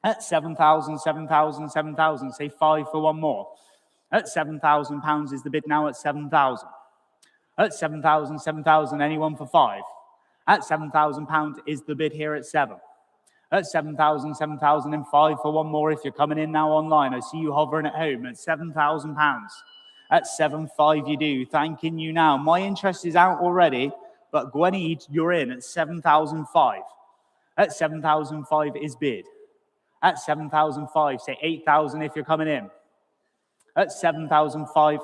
At 7,000, 7,000, 7,000, say 5 for one more. At £7,000 is the bid now at 7,000. At 7,000, 7,000, anyone for 5? At £7,000 is the bid here at 7. At 7,000, 7,005 for one more if you're coming in now online. I see you hovering at home at £7,000. At 7,500 you do. Thanking you now. My interest is out already, but Gwenid, you're in at 7,005. At 7,005 is bid. At 7,005, say 8,000 if you're coming in. At 7,005,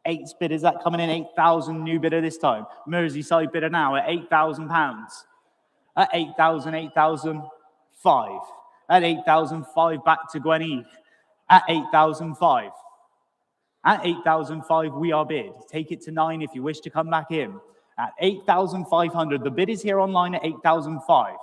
8's bid, is that coming in? 8,000 new bidder this time. Merseyside bidder now at £8,000. At 8,000, 8,005. At 8,005, back to Gwenid. At 8,005. At 8,005, we are bid. Take it to 9 if you wish to come back in. At 8,500, the bid is here online at 8,005.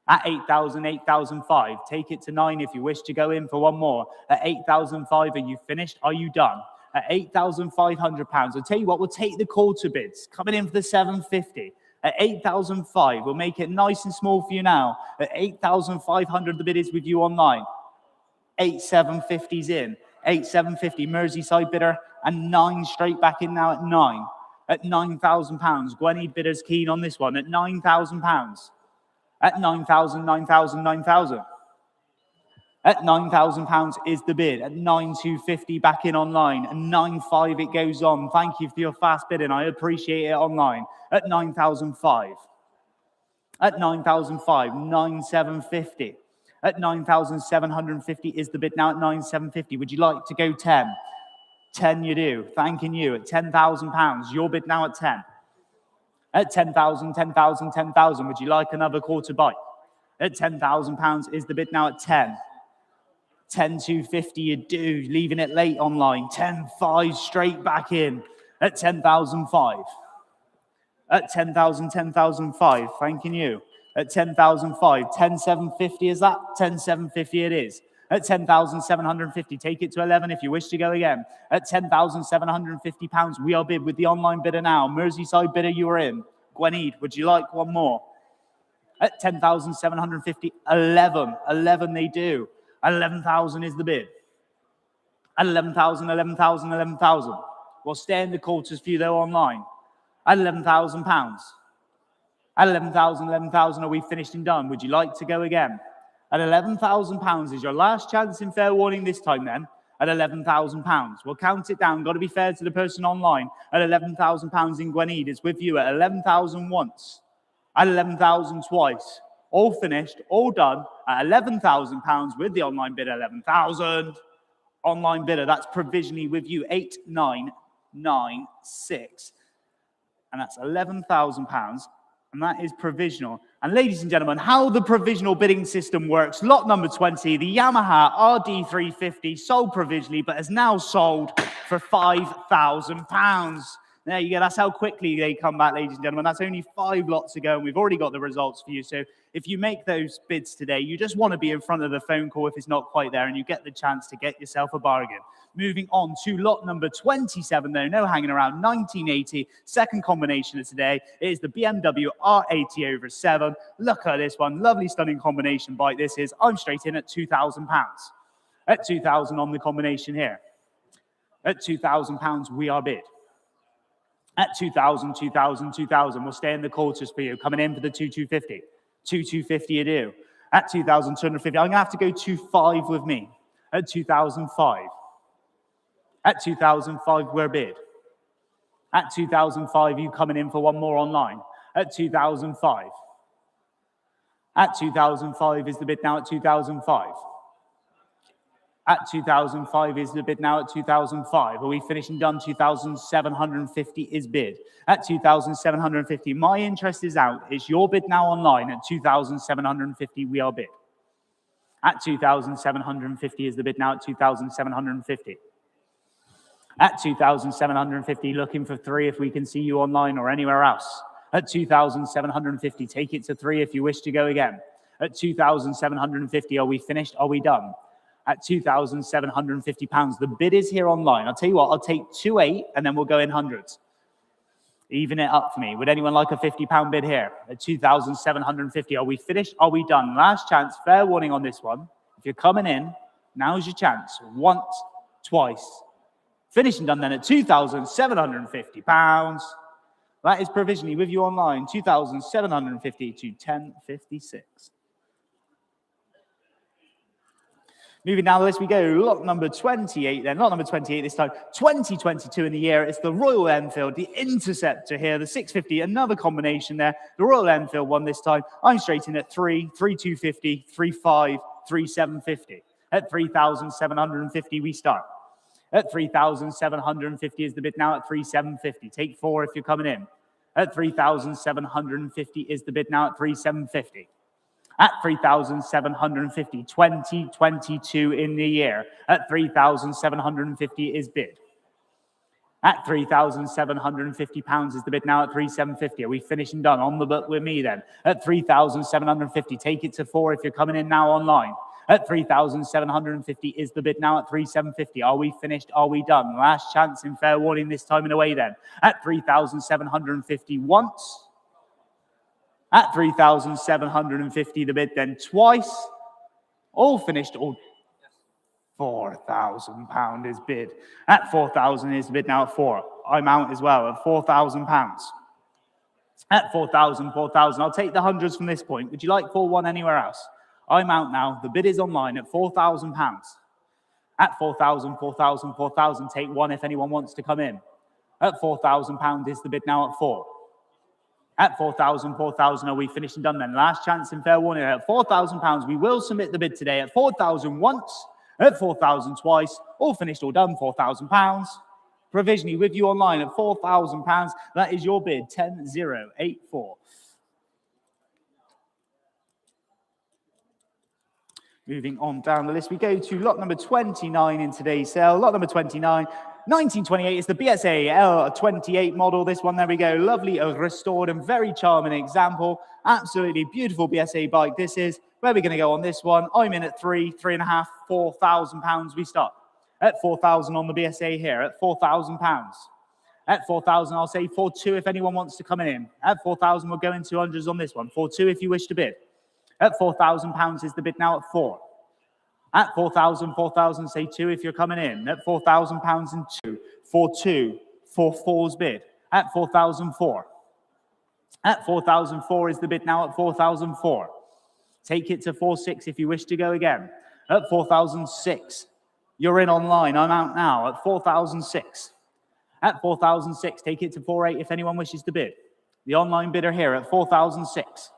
At 8,000, 8,005, take it to 9 if you wish to go in for one more. At 8,005, are you finished? Are you done? At £8,500, I'll tell you what, we'll take the quarter bids. Coming in for the 750. At 8,005, we'll make it nice and small for you now. At 8,500, the bid is with you online. 8,750's in. 8,750, Merseyside bidder, and 9 straight back in now at 9. At £9,000, Gwenid bidder's keen on this one. At £9,000. At 9,000, 9,000, 9,000. At £9,000 is the bid. At 9,250 back in online. At 9,500 it goes on. Thank you for your fast bidding. I appreciate it online. At 9,005. At 9,005, 9,750. At 9,750 is the bid now at 9,750. Would you like to go 10? 10 you do. Thanking you. At £10,000, your bid now at 10. At 10,000, 10,000, 10,000, would you like another quarter bite? At £10,000 is the bid now at 10. 10,250 you do, leaving it late online. 10,500 straight back in at 10,005. At 10,000, 10,005, thanking you. At 10,005, 10,750 is that? 10,750 it is. At 10,750, take it to 11 if you wish to go again. At £10,750, we are bid with the online bidder now. Merseyside bidder, you are in. Gwenid, would you like one more? At 10,750, 11. 11 they do. 11,000 is the bid. At 11,000, 11,000, 11,000. We'll stay in the quarters for you though online. At £11,000. At 11,000, 11,000, are we finished and done? Would you like to go again? At £11,000 is your last chance in fair warning this time then. At £11,000. We'll count it down. Got to be fair to the person online. At £11,000 in Gwenid is with you at 11,000 once. At 11,000 twice. All finished, all done at £11,000 with the online bidder, 11,000. Online bidder, that's provisionally with you, 8,996. And that's £11,000. And that is provisional. And ladies and gentlemen, how the provisional bidding system works, lot number 20, the Yamaha RD350, sold provisionally, but has now sold for £5,000. There you go. That's how quickly they come back, ladies and gentlemen. That's only 5 lots to go, and we've already got the results for you. So if you make those bids today, you just want to be in front of the phone call if it's not quite there, and you get the chance to get yourself a bargain. Moving on to lot number 27, though. No hanging around. 1980. Second combination of today. It is the BMW R80 over 7. Look at this one. Lovely, stunning combination bike this is. I'm straight in at £2,000. At £2,000 on the combination here. At £2,000, we are bid. At 2,000, 2,000, 2,000. We'll stay in the quarters for you. Coming in for the 2,250. 2,250 you do. At 2,250. I'm going to have to go 2,500 with me. At 2,005. At 2,005, we're bid. At 2,005, you coming in for one more online. At 2,005. At 2,005 is the bid now at 2,005. At 2,005 is the bid now at 2,005. Are we finished and done? 2,750 is bid. At 2,750, my interest is out. It's your bid now online. At 2,750, we are bid. At 2,750 is the bid now at 2,750. At 2,750, looking for 3 if we can see you online or anywhere else. At 2,750, take it to 3 if you wish to go again. At 2,750, are we finished? Are we done? At £2,750. The bid is here online. I'll tell you what, I'll take 2,800 and then we'll go in hundreds. Even it up for me. Would anyone like a £50 bid here? At 2,750. Are we finished? Are we done? Last chance. Fair warning on this one. If you're coming in, now's your chance. Once, twice. Finished and done then at £2,750. That is provisionally with you online. 2,750 to 1056. Moving down the list, we go lot number 28 then. Lot number 28 this time, 2022 in the year. It's the Royal Enfield, the Interceptor here, the 650, another combination there. The Royal Enfield one this time. I'm straight in at 3,250, 3,5, 3,750. At 3,750 we start. At 3,750 is the bid now at 3,750. Take 4 if you're coming in. At 3,750 is the bid now at 3,750. At 3,750, 2022 in the year. At 3,750 is bid. At £3,750 is the bid now at 3,750. Are we finished and done? On the book with me then. At 3,750, take it to 4 if you're coming in now online. At 3,750 is the bid now at 3,750. Are we finished? Are we done? Last chance in fair warning this time and away then. At 3,750 once. At 3,750 the bid then twice. All finished. All £4,000 is bid. At 4,000 is the bid now at 4. I'm out as well at £4,000. At 4,000, 4,000. I'll take the hundreds from this point. Would you like 4-1 anywhere else? I'm out now. The bid is online at £4,000. At 4,000, 4,000, 4,000. Take 1 if anyone wants to come in. At £4,000 is the bid now at 4. At 4,000, 4,000. Are we finished and done then? Last chance in fair warning. At £4,000, we will submit the bid today. At 4,000 once. At 4,000 twice. All finished, all done. £4,000. Provisionally with you online at £4,000. That is your bid. 10,084. Moving on down the list, we go to lot number 29 in today's sale. Lot number 29, 1928 is the BSA L28 model. This one, there we go. Lovely, restored and very charming example. Absolutely beautiful BSA bike this is. Where are we going to go on this one? I'm in at 3,500, £4,000 we start. At 4,000 on the BSA here, at £4,000. At 4,000, I'll say 4,2 if anyone wants to come in. At 4,000, we'll go in 200s on this one. 4,2 if you wish to bid. At £4,000 is the bid now at 4. At 4,000, 4,000, say 2 if you're coming in. At £4,000 and 2. 4,2, 4,4's bid. At 4,004. At 4,004 is the bid now at 4,004. Take it to 4,6 if you wish to go again. At 4,006. You're in online. I'm out now at 4,006. At 4,006, take it to 4,8 if anyone wishes to bid. The online bidder here at 4,006.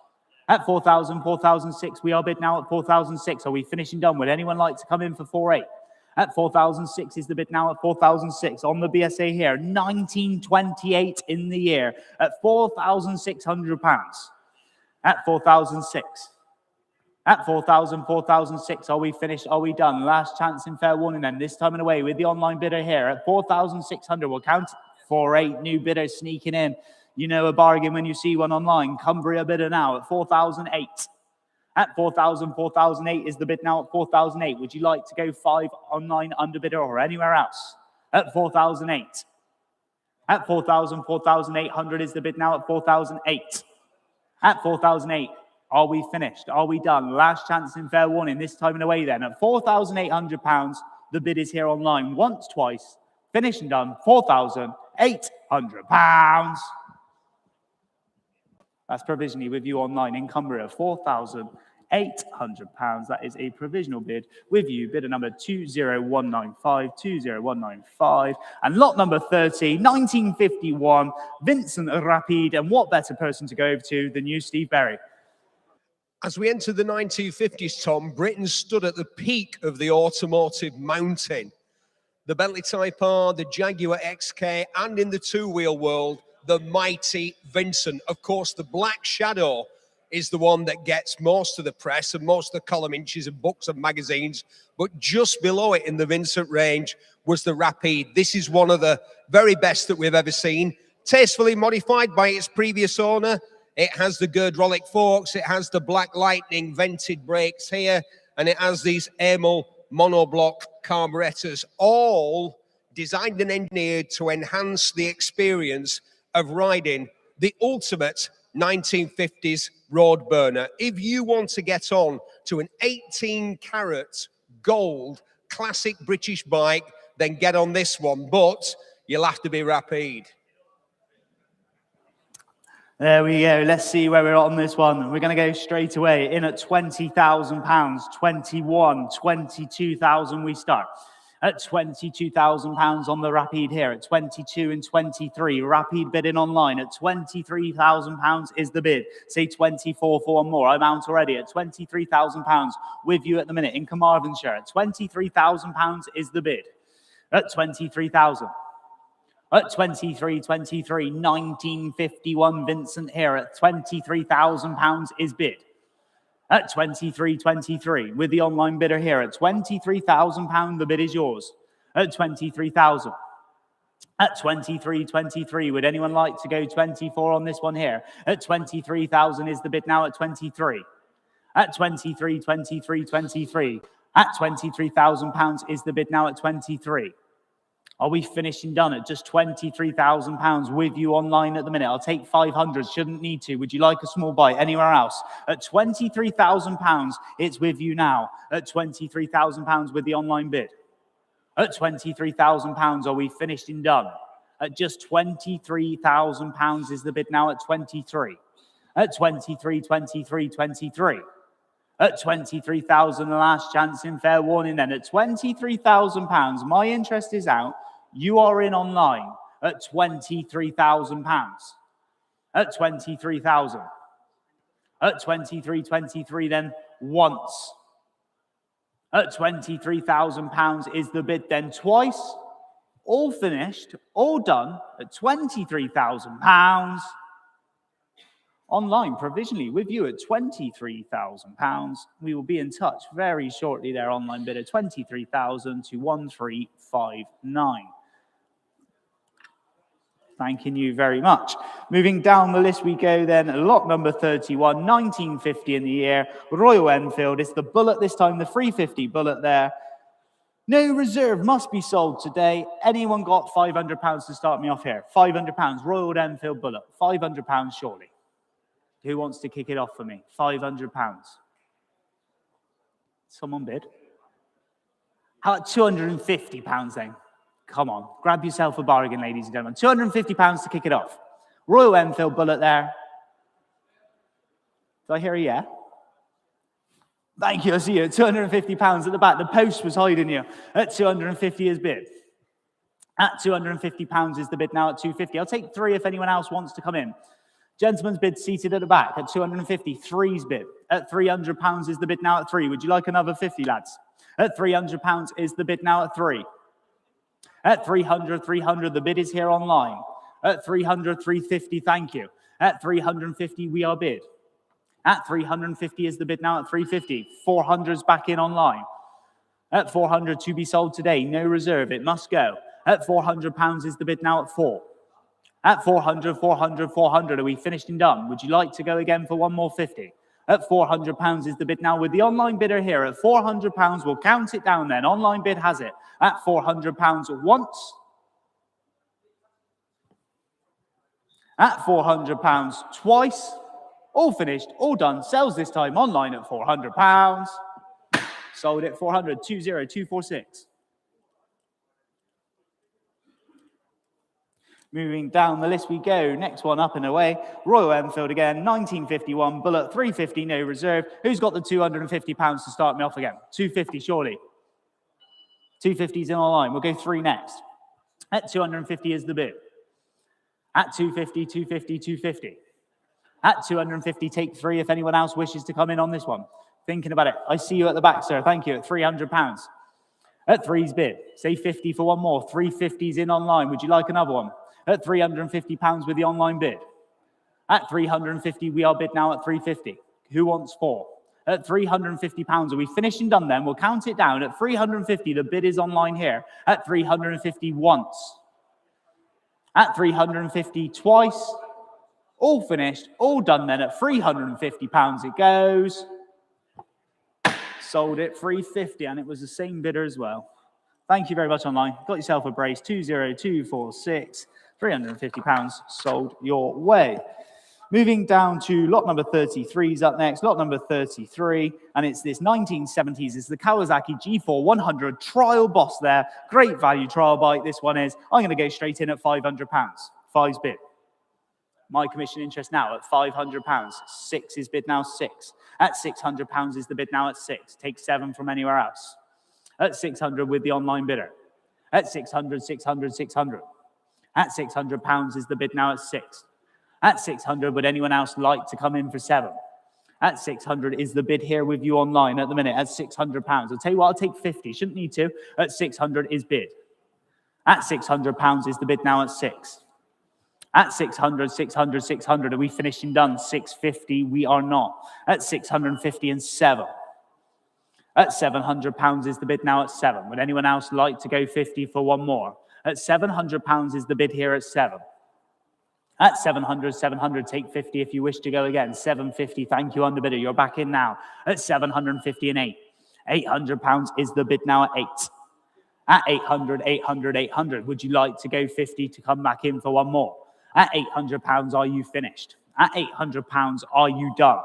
At 4,000, 4,006, we are bid now at 4,006. Are we finishing done? Would anyone like to come in for 4,8? At 4,006 is the bid now at 4,006. On the BSA here, 1928 in the year at £4,600. At 4,006. At 4,000, 4,006, are we finished? Are we done? Last chance in fair warning then. This time and away with the online bidder here at 4,600. We'll count 4,8 new bidders sneaking in. You know a bargain when you see one online. Cumbria bidder now at 4,008. At 4,000, 4,008 is the bid now at 4,008. Would you like to go 5 online under bidder or anywhere else? At 4,008. At 4,000, 4,800 is the bid now at 4,008. At 4,008, are we finished? Are we done? Last chance in fair warning. This time and away then. At £4,800, the bid is here online. Once, twice. Finished and done. £4,800. That's provisionally with you online in Cumbria, £4,800. That is a provisional bid with you, bidder number 20195, 20195. And lot number 30, 1951, Vincent Rapide. And what better person to go over to than you, Steve Berry? As we enter the 1950s, Tom, Britain stood at the peak of the automotive mountain. The Bentley Type R, the Jaguar XK, and in the two-wheel world, the mighty Vincent. Of course, the Black Shadow is the one that gets most of the press and most of the column inches and books and magazines. But just below it in the Vincent range was the Rapide. This is one of the very best that we've ever seen. Tastefully modified by its previous owner. It has the Gerdrolic forks. It has the Black Lightning vented brakes here. And it has these Amel monoblock carburetors, all designed and engineered to enhance the experience of riding the ultimate 1950s road burner. If you want to get on to an 18-carat gold classic British bike, then get on this one, but you'll have to be Rapide. There we go. Let's see where we're on this one. We're going to go straight away in at £20,000. 21, 22,000 we start. At £22,000 on the Rapid here. At 22 and 23. Rapid bidding online. At £23,000 is the bid. Say 24 for one more. I'm out already. At £23,000 with you at the minute in Carmarthenshire. At £23,000 is the bid. At 23,000. At 23, 1951, Vincent here at £23,000 is bid. At 23, with the online bidder here at £23,000, the bid is yours. At 23,000. At 23, would anyone like to go 24 on this one here? At 23,000 is the bid now at 23. At 23. At £23,000 is the bid now at 23. Are we finished and done at just £23,000 with you online at the minute? I'll take 500, shouldn't need to. Would you like a small bite anywhere else? At £23,000, it's with you now. At £23,000 with the online bid. At £23,000, are we finished and done? At just £23,000 is the bid now at 23. At 23. At 23,000, the last chance in fair warning then. At £23,000, my interest is out. You are in online at £23,000. At 23,000. At 23 then once. At £23,000 is the bid then twice. All finished, all done at £23,000. Online provisionally with you at £23,000. We will be in touch very shortly there, online bidder 23,000 to 1359. Thanking you very much. Moving down the list we go then, lot number 31, 1950 in the year, Royal Enfield. It's the Bullet this time, the 350 Bullet there. No reserve must be sold today. Anyone got £500 to start me off here? £500, Royal Enfield Bullet, £500 surely. Who wants to kick it off for me? £500. Someone bid. How about £250 then? Come on, grab yourself a bargain, ladies and gentlemen. £250 to kick it off. Royal Enfield Bullet there. Did I hear a yeah? Thank you, I see you. £250 at the back. The post was hiding you. At 250 is bid. At £250 is the bid now at 250. I'll take three if anyone else wants to come in. Gentleman's bid seated at the back at 250. Three's bid. At £300 is the bid now at 3. Would you like another 50, lads? At £300 is the bid now at 3. At 300, the bid is here online. At 300, 350, thank you. At 350, we are bid. At 350 is the bid now at 350. 400's back in online. At 400 to be sold today, no reserve, it must go. At £400 is the bid now at 4. At 400, are we finished and done? Would you like to go again for one more 50? At £400 is the bid now with the online bidder here. At £400, we'll count it down then. Online bid has it. At £400 once. At £400 twice. All finished, all done. Sells this time online at £400. Sold at 400, 20246. Moving down the list we go. Next one up and away. Royal Enfield again, 1951, Bullet, 350, no reserve. Who's got the £250 to start me off again? 250, surely. 250's in online. We'll go 3 next. At 250 is the bid. At 250, 250. At 250, take 3 if anyone else wishes to come in on this one. Thinking about it. I see you at the back, sir. Thank you. At £300. At 3's bid. Say 50 for one more. 350's in online. Would you like another one? At £350 with the online bid. At 350, we are bid now at 350. Who wants 4? At £350, are we finished and done then? We'll count it down. At 350, the bid is online here. At 350 once. At 350 twice. All finished, all done then. At £350 it goes. Sold it 350, and it was the same bidder as well. Thank you very much online. Got yourself a brace. 20246. £350 sold your way. Moving down to lot number 33 is up next. Lot number 33, and it's this 1970s. It's the Kawasaki G4 100 trial boss there. Great value trial bike this one is. I'm going to go straight in at £500. 5's bid. My commission interest now at £500. 6 is bid now, 6. At £600 is the bid now at 6. Take 7 from anywhere else. At 600 with the online bidder. At 600, 600, 600. At £600 is the bid now at 6. At 600, would anyone else like to come in for 7? At 600 is the bid here with you online at the minute at £600. I'll tell you what, I'll take 50. Shouldn't need to. At 600 is bid. At £600 is the bid now at 6. At 600, 600, 600. Are we finishing done? 650, we are not. At 650 and 7. At £700 is the bid now at 7. Would anyone else like to go 50 for one more? At £700 is the bid here at 7. At 700, 700, take 50 if you wish to go again. 750, thank you, underbidder. You're back in now. At 750 and 8. £800 is the bid now at 8. At 800, 800, 800. Would you like to go 50 to come back in for one more? At £800, are you finished? At £800, are you done?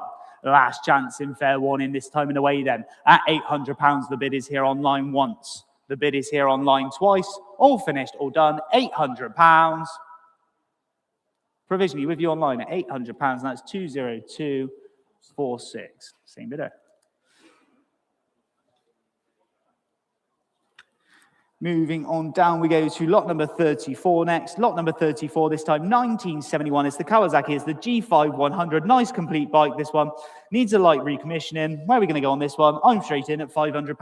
Last chance in fair warning this time and away then. At £800, the bid is here online once. The bid is here online twice. All finished, all done. £800. Provisionally with you online at £800, and that's 20246. Same bidder. Moving on down, we go to lot number 34 next. Lot number 34, this time 1971. It's the Kawasaki. It's the G5 100. Nice complete bike, this one. Needs a light recommissioning. Where are we going to go on this one? I'm straight in at £500.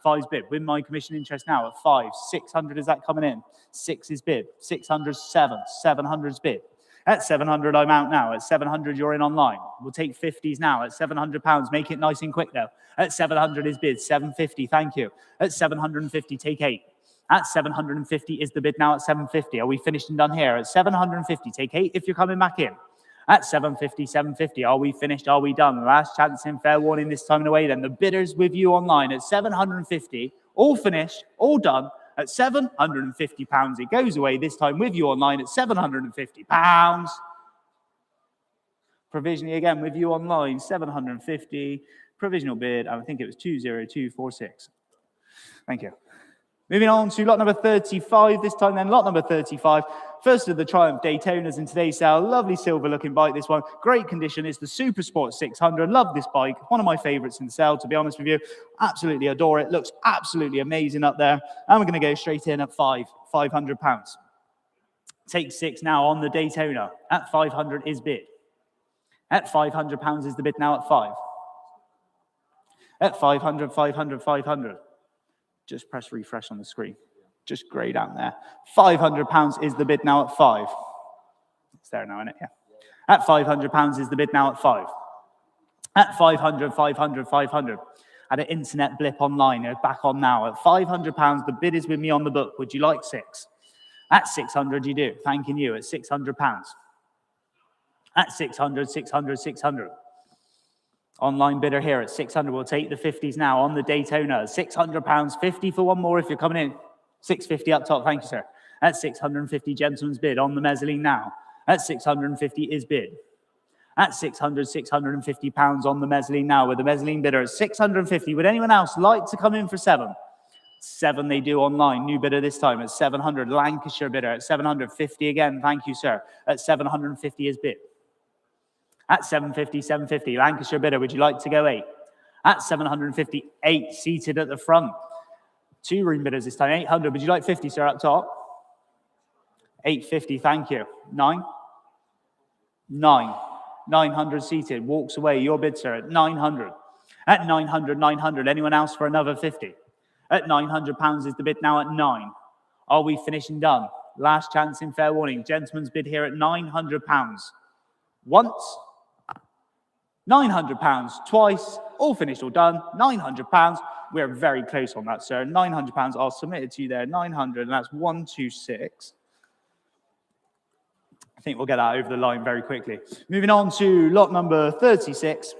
5's bid. Win my commission interest now at 5. 600, is that coming in? 6 is bid. 600, 7. 700's bid. At 700, I'm out now. At 700, you're in online. We'll take 50s now. At £700, make it nice and quick though. At 700 is bid. 750, thank you. At 750, take 8. At 750 is the bid now at 750. Are we finished and done here? At 750, take 8 if you're coming back in. At 750, 750, are we finished? Are we done? Last chance in fair warning this time and away then. The bidders with you online at 750, all finished, all done. At £750, it goes away this time with you online at £750. Provisionally again with you online, 750. Provisional bid, I think it was 20246. Thank you. Moving on to lot number 35 this time then. Lot number 35. First of the Triumph Daytonas in today's sale. Lovely silver looking bike, this one. Great condition. It's the Super Sport 600. Love this bike. One of my favorites in the sale, to be honest with you. Absolutely adore it. Looks absolutely amazing up there. And we're going to go straight in at £500. Take 6 now on the Daytona. At 500 is bid. At £500 is the bid now at 5. At 500, 500, 500. Just press refresh on the screen. Just grey down there. £500 is the bid now at 5. It's there now, isn't it? Yeah. At £500 is the bid now at 5. At 500, 500, 500. Had an internet blip online. It's back on now. At £500, the bid is with me on the book. Would you like 6? At 600, you do. Thanking you. At £600. At 600, 600, 600. Online bidder here at 600. We'll take the 50s now on the Daytona. £600, 50 for one more if you're coming in. 650 up top. Thank you, sir. At 650, gentleman's bid on the mezzanine now. At 650 is bid. At 600, 650 pounds on the mezzanine now with the mezzanine bidder at 650. Would anyone else like to come in for 7? 7 they do online. New bidder this time at 700. Lancashire bidder at 750 again. Thank you, sir. At 750 is bid. At 750, 750. Lancashire bidder, would you like to go 8? At 758, seated at the front. 2 room bidders this time. 800. Would you like 50, sir, up top? 850, thank you. 9? 9. 900 seated. Walks away. Your bid, sir, at 900. At 900, 900. Anyone else for another 50? At £900 is the bid now at 9. Are we finishing done? Last chance in fair warning. Gentleman's bid here at £900. Once. £900 twice, all finished, all done. £900. We're very close on that, sir. £900. I'll submit it to you there. 900, and that's 126. I think we'll get that over the line very quickly. Moving on to lot number 36.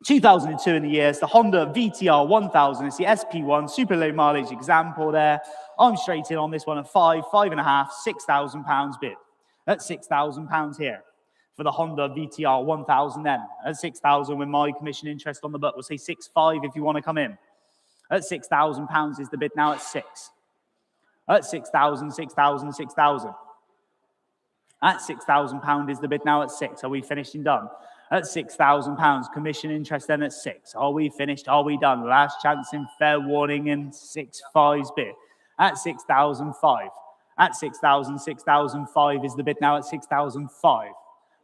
2002 in the year. It's the Honda VTR 1000. It's the SP1 super low mileage example there. I'm straight in on this one at 5, 5.5, £6,000 bid. That's £6,000 here. For the Honda VTR 1000 then. At 6,000 with my commission interest on the book. We'll say 6.5 if you want to come in. At £6,000 is the bid now at 6. At 6,000, 6,000, 6,000. At £6,000 is the bid now at 6. Are we finished and done? At £6,000, commission interest then at 6. Are we finished? Are we done? Last chance in fair warning and 6.5's bid. At 6,005. At 6,000, 6,005 is the bid now at 6,005.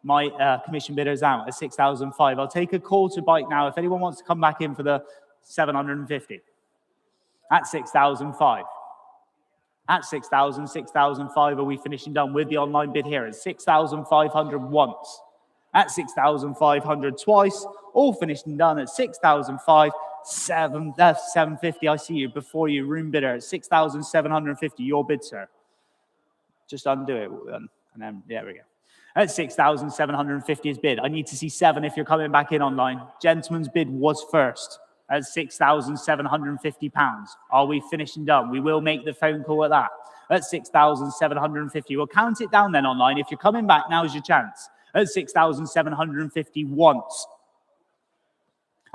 My commission bidder is out at 6,005. I'll take a quarter bite now if anyone wants to come back in for the 750. At 6,005. At 6,000, 6,005, are we finishing done with the online bid here? At 6,500 once. At 6,500 twice. All finished and done at 6,005. 750, I see you before you, room bidder at 6,750. Your bid, sir. Just undo it. And then, there we go. At 6,750 is bid. I need to see 7 if you're coming back in online. Gentleman's bid was first at £6,750. Are we finished and done? We will make the phone call at that. At 6,750. We'll count it down then online. If you're coming back, now's your chance. At 6,750 once.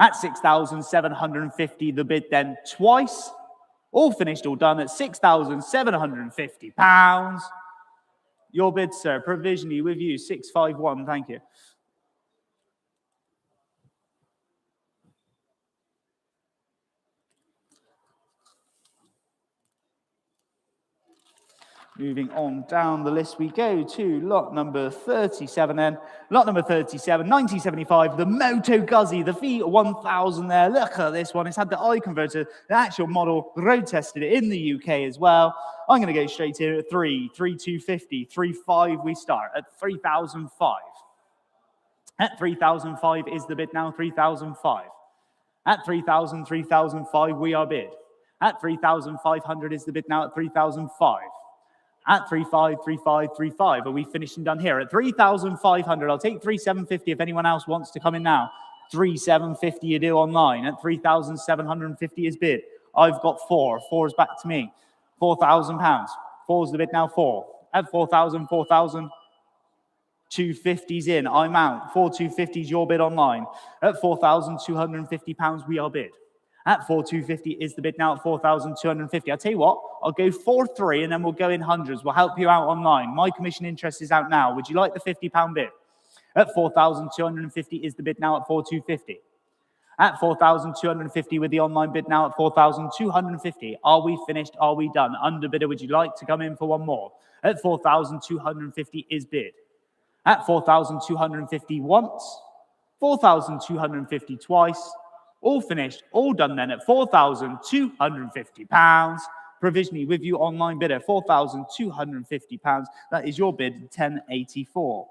At 6,750, the bid then twice. All finished, all done at £6,750. Your bid, sir, provisionally with you, 651. Thank you. Moving on down the list, we go to lot number 37 then. Lot number 37, 1975, the Moto Guzzi, the V1000 there. Look at this one. It's had the eye converter, the actual model, road tested it in the UK as well. I'm going to go straight in at 3,250, 3,500 we start at 3,005. At 3,005 is the bid now, 3,005. At 3,000, 3,005 we are bid. At 3,500 is the bid now at 3,005. At 3,500, 3,500, 3,500. Are we finished and done here? At 3,500, I'll take 3,750 if anyone else wants to come in now. 3,750 you do online. At 3,750 is bid. I've got 4. 4 is back to me. £4,000. 4 is the bid now, 4. At 4,000, 4,000. 250's in. I'm out. 4,250's your bid online. At £4,250 we are bid. At 4,250 is the bid now at 4,250. I'll tell you what, I'll go 4,3 and then we'll go in hundreds. We'll help you out online. My commission interest is out now. Would you like the £50 bid? At 4,250 is the bid now at 4,250. At 4,250 with the online bid now at 4,250. Are we finished? Are we done? Underbidder, would you like to come in for one more? At 4,250 is bid. At 4,250 once. 4,250 twice. All finished, all done then at £4,250. Provisionally with you online bidder, £4,250. That is your bid, 1084.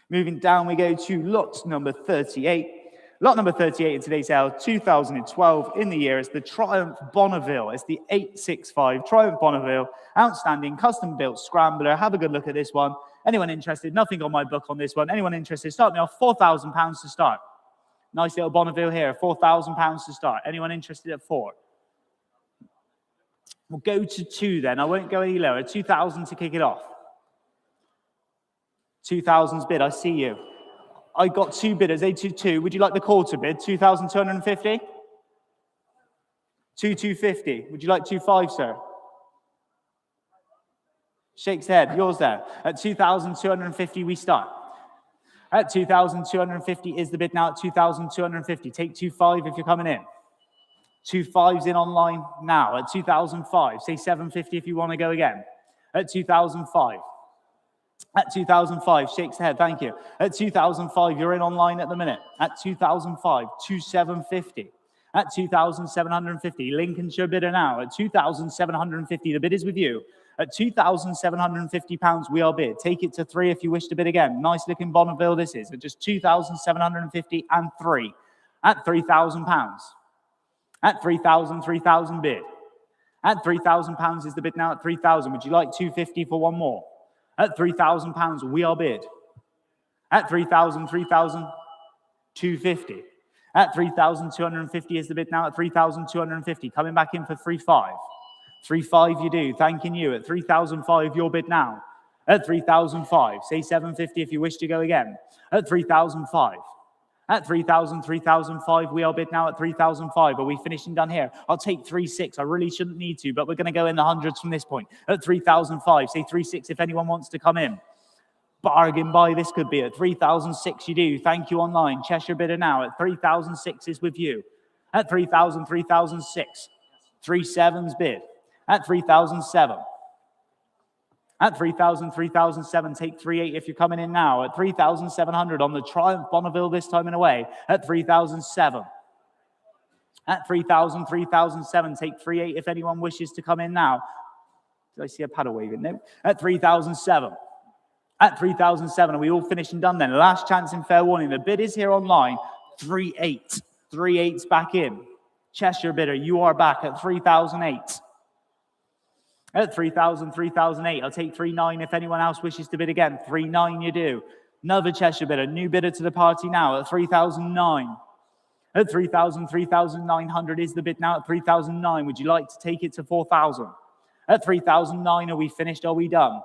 Moving down, we go to lot number 38. Lot number 38 in today's sale, 2012 in the year. It's the Triumph Bonneville. It's the 865 Triumph Bonneville. Outstanding, custom-built scrambler. Have a good look at this one. Anyone interested? Nothing on my book on this one. Anyone interested? Start me off, £4,000 to start. Nice little Bonneville here, £4,000 to start. Anyone interested at 4? We'll go to 2 then. I won't go any lower. 2,000 to kick it off. 2,000's bid. I see you. I got 2 bidders, 822. Would you like the quarter bid? 2,250? 2,250. Would you like 2,500, sir? Shakes head. Yours there. At 2,250, we start. At 2,250 is the bid now at 2,250. Take 2,500 if you're coming in. 2,500's in online now at 2,005. Say 750 if you want to go again. At 2,005. At 2,005, shakes the head, thank you. At 2,005, you're in online at the minute. At 2,005, 2,750. At 2,750, Lincolnshire bidder now. At 2,750, the bid is with you. At £2,750, we are bid. Take it to 3 if you wish to bid again. Nice looking Bonneville this is. At just 2,750 and 3. At £3,000. At 3,000, 3,000 bid. At £3,000 is the bid now at 3,000. Would you like 250 for one more? At £3,000, we are bid. At 3,000, 3,000, 250. At 3,250 is the bid now at 3,250. Coming back in for 3,500. 3,500 you do. Thanking you. At 3,005, your bid now. At 3,005. Say 750 if you wish to go again. At 3,005. At 3,000, 3,005, we are bid now at 3,005. Are we finishing done here? I'll take 3,600. I really shouldn't need to, but we're going to go in the hundreds from this point. At 3,005, say 3,600 if anyone wants to come in. Bargain buy, this could be at 3,006 you do. Thank you online. Cheshire bidder now at 3,006 is with you. At 3,000, 3,006. 3,7's bid. At 3,007. At 3,000, 3,007, take 3,800 if you're coming in now. At 3,700 on the Triumph Bonneville this time and away. At 3,007. At 3,000, 3,007, take 3,800 if anyone wishes to come in now. Did I see a paddle waving? No. At 3,007. At 3,007, are we all finished and done then? Last chance in fair warning. The bid is here online. 3,800. 3,800's back in. Cheshire bidder, you are back at 3,008. At 3,000, 3,008, I'll take 3,900 if anyone else wishes to bid again. 3,900 you do. Another Cheshire bidder, new bidder to the party now at 3,009. At 3,000, 3,900 is the bid now at 3,009. Would you like to take it to 4,000? At 3,009, are we finished? Are we done?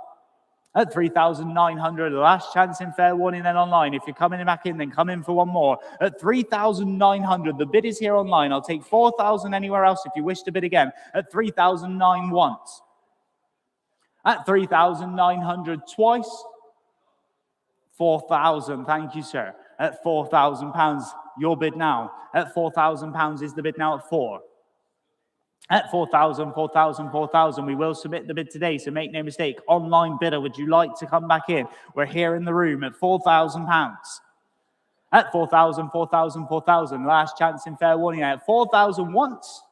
At 3,900, the last chance in fair warning then online. If you're coming back in, then come in for one more. At 3,900, the bid is here online. I'll take 4,000 anywhere else if you wish to bid again. At 3,009 once. At 3,900 twice. 4,000, thank you, sir. At £4,000, your bid now. At £4,000 is the bid now at 4. At 4,000, 4,000, 4,000, we will submit the bid today, so make no mistake. Online bidder, would you like to come back in? We're here in the room at £4,000. At 4,000, 4,000, 4,000, last chance in fair warning. At 4,000 once.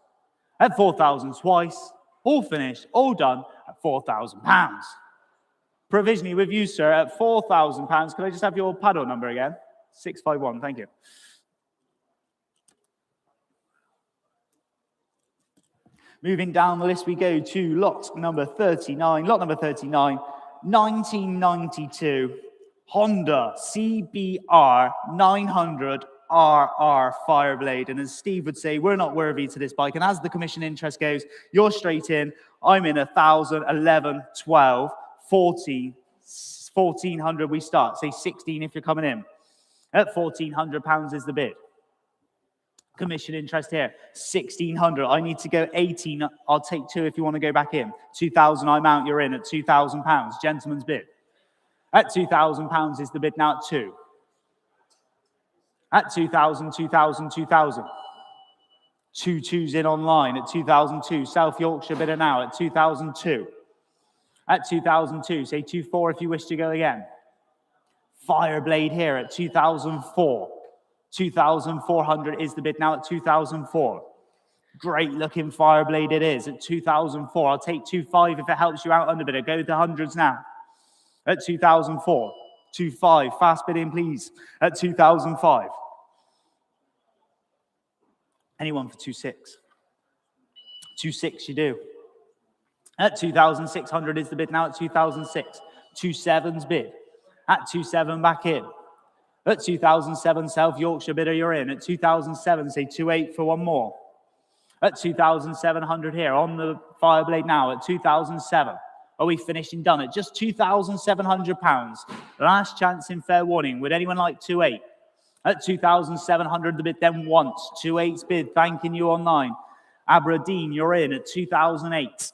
At 4,000 twice. All finished, all done at £4,000. Provisionally with you, sir, at £4,000. Could I just have your paddle number again? 651, thank you. Moving down the list, we go to lot number 39. Lot number 39, 1992 Honda CBR 900 RR Fireblade. And as Steve would say, we're not worthy to this bike. And as the commission interest goes, you're straight in. I'm in 1,000, 11, 12, 14, 1,400 we start. Say 16 if you're coming in. At £1,400 is the bid. Commission interest here, 1,600. I need to go 18. I'll take 2 if you want to go back in. 2,000, I'm out, you're in at £2,000. Gentleman's bid. At £2,000 is the bid now at 2. At 2,000, 2,000, 2,000. 2 2s in online at 2,002. South Yorkshire bidder now at 2,002. At 2,002, say 2,400 if you wish to go again. Fireblade here at 2,004. 2,400 is the bid now at 2,004. Great looking Fireblade it is at 2,004. I'll take 2,500 if it helps you out under bidder. Go to hundreds now. At 2,004. 2,500. Fast bidding, please. At 2,005. Anyone for 2,600? 2,600 you do. At 2,600 is the bid now at 2,006. 2,700's bid. At 2,700 back in. At 2,007, South Yorkshire bidder, you're in. At 2,007, say 2,800 for one more. At 2,700 here on the Fireblade now at 2,007. Are we finishing done at just £2,700? Last chance in fair warning. Would anyone like 2,800? At 2,700, the bid then once. 2,800's bid, thanking you online. Aberdeen, you're in at 2,008.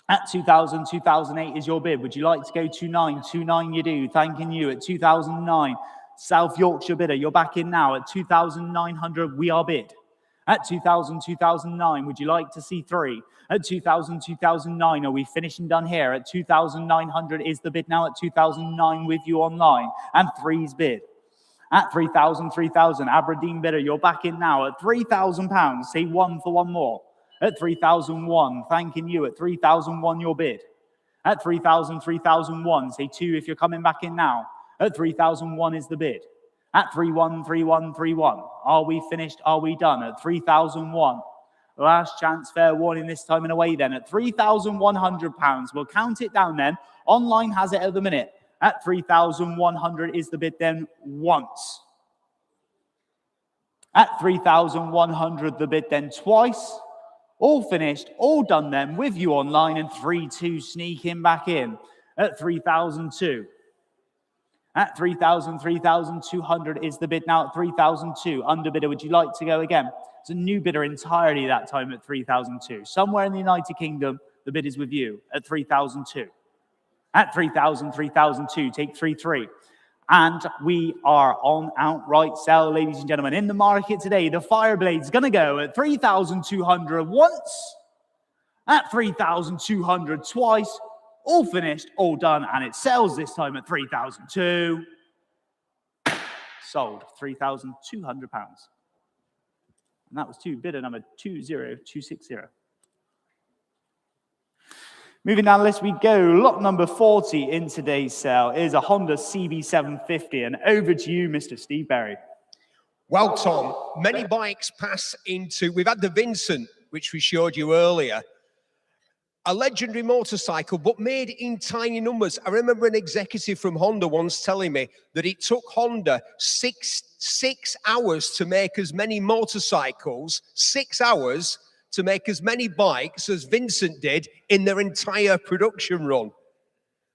At 2,000, 2,008 is your bid. Would you like to go 2,900? 2,900 you do, thanking you at 2,009. South Yorkshire bidder, you're back in now at 2,900, we are bid. At 2,000, 2,009, would you like to see 3? At 2,000, 2,009, are we finishing done here? At 2,900 is the bid now at 2,009 with you online. And 3's bid. At 3,000, 3,000, Aberdeen bidder, you're back in now at £3,000. Say 1 for one more. At 3,001, thanking you at 3,001 your bid. At 3,000, 3,001, say 2 if you're coming back in now. At 3,001 is the bid. At 3,1, 3,1, 3,1. Are we finished? Are we done? At 3,001. Last chance, fair warning this time and away then. At £3,100. We'll count it down then. Online has it at the minute. At 3,100 is the bid then once. At 3,100, the bid then twice. All finished, all done then with you online, and 3-2 sneaking back in at 3,002. At 3,000, 3,200 is the bid now at 3,002. Underbidder, would you like to go again? It's a new bidder entirely that time at 3,002. Somewhere in the United Kingdom, the bid is with you at 3,002. At 3,000, 3,002, take 3,300. And we are on outright sell, ladies and gentlemen. In the market today, the Fireblade's going to go at 3,200 once, at 3,200 twice, all finished, all done, and it sells this time at 3,002. Sold, £3,200. And that was bidder number 20260. Moving down the list we go. Lot number 40 in today's sale is a Honda CB750. And over to you, Mr. Steve Berry. Well, Tom, many bikes pass into... We've had the Vincent, which we showed you earlier. A legendary motorcycle, but made in tiny numbers. I remember an executive from Honda once telling me that it took Honda six hours to make as many motorcycles, 6 hours to make as many bikes as Vincent did in their entire production run.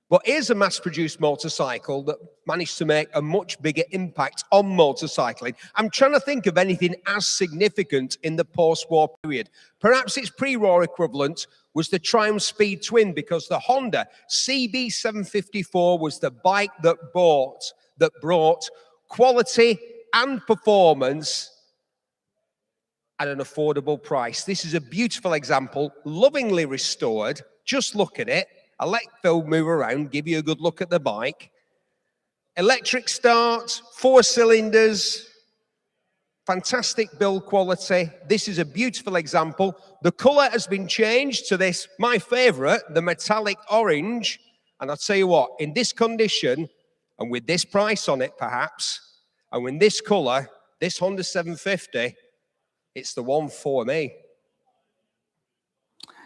But here's a mass-produced motorcycle that managed to make a much bigger impact on motorcycling. I'm trying to think of anything as significant in the post-war period. Perhaps its pre-war equivalent was the Triumph Speed Twin, because the Honda CB754 was the bike that brought quality and performance at an affordable price. This is a beautiful example, lovingly restored. Just look at it. I'll let Phil move around, give you a good look at the bike. Electric start, 4 cylinders, fantastic build quality. This is a beautiful example. The colour has been changed to this, my favourite, the metallic orange. And I'll tell you what, in this condition, and with this price on it perhaps, and with this colour, this Honda 750, it's the one for me.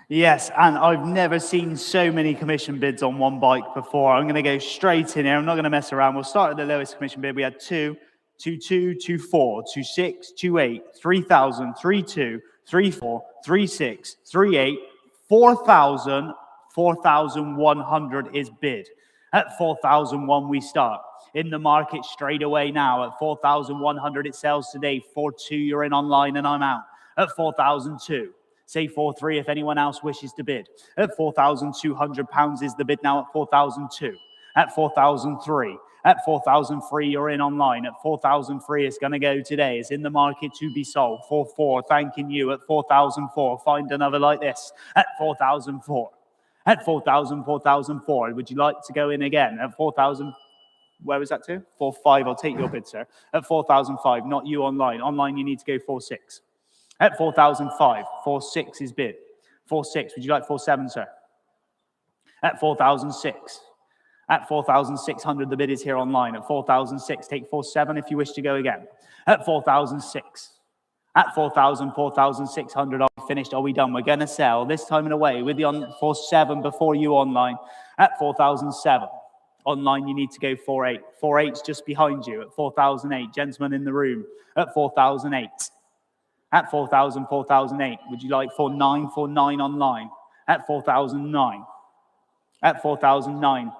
Yes, and I've never seen so many commission bids on one bike before. I'm going to go straight in here. I'm not going to mess around. We'll start at the lowest commission bid. We had 2, 2,2, 2,4, 2,6, 2,8, 3,000, 3,2, 3,4, 3,6, 3,8, 4,000, 4,100 is bid. At 4,001 we start. In the market straight away now at 4,100 it sells today. 4,200 you're in online and I'm out. At 4,002. Say 4,300 if anyone else wishes to bid. At £4,200 is the bid now at 4,002. At 4,003. At 4,003 you're in online. At 4,003 it's going to go today. It's in the market to be sold. 4,400 thanking you. At 4,004 find another like this. At 4,004. At 4,000, 4,004 would you like to go in again? At 4,000, where was that to? 4,500 I'll take your bid, sir. At 4,005 not you online. Online you need to go 4,600. At 4,005, 4,600 is bid. 4,600, would you like 4,700, sir? At 4,006. At 4,600, the bid is here online. At 4,006, take 4,700 if you wish to go again. At 4,006. At 4,000, 4,600, are we finished? Are we done? We're going to sell this time and away with the on 4,700 before you online. At 4,007. Online, you need to go 4,800. 4,800's just behind you. At 4,008, gentlemen in the room. At 4,008. At 4,000, 4,008, would you like 4,900, 4,900 online? At 4,009. At 4,009.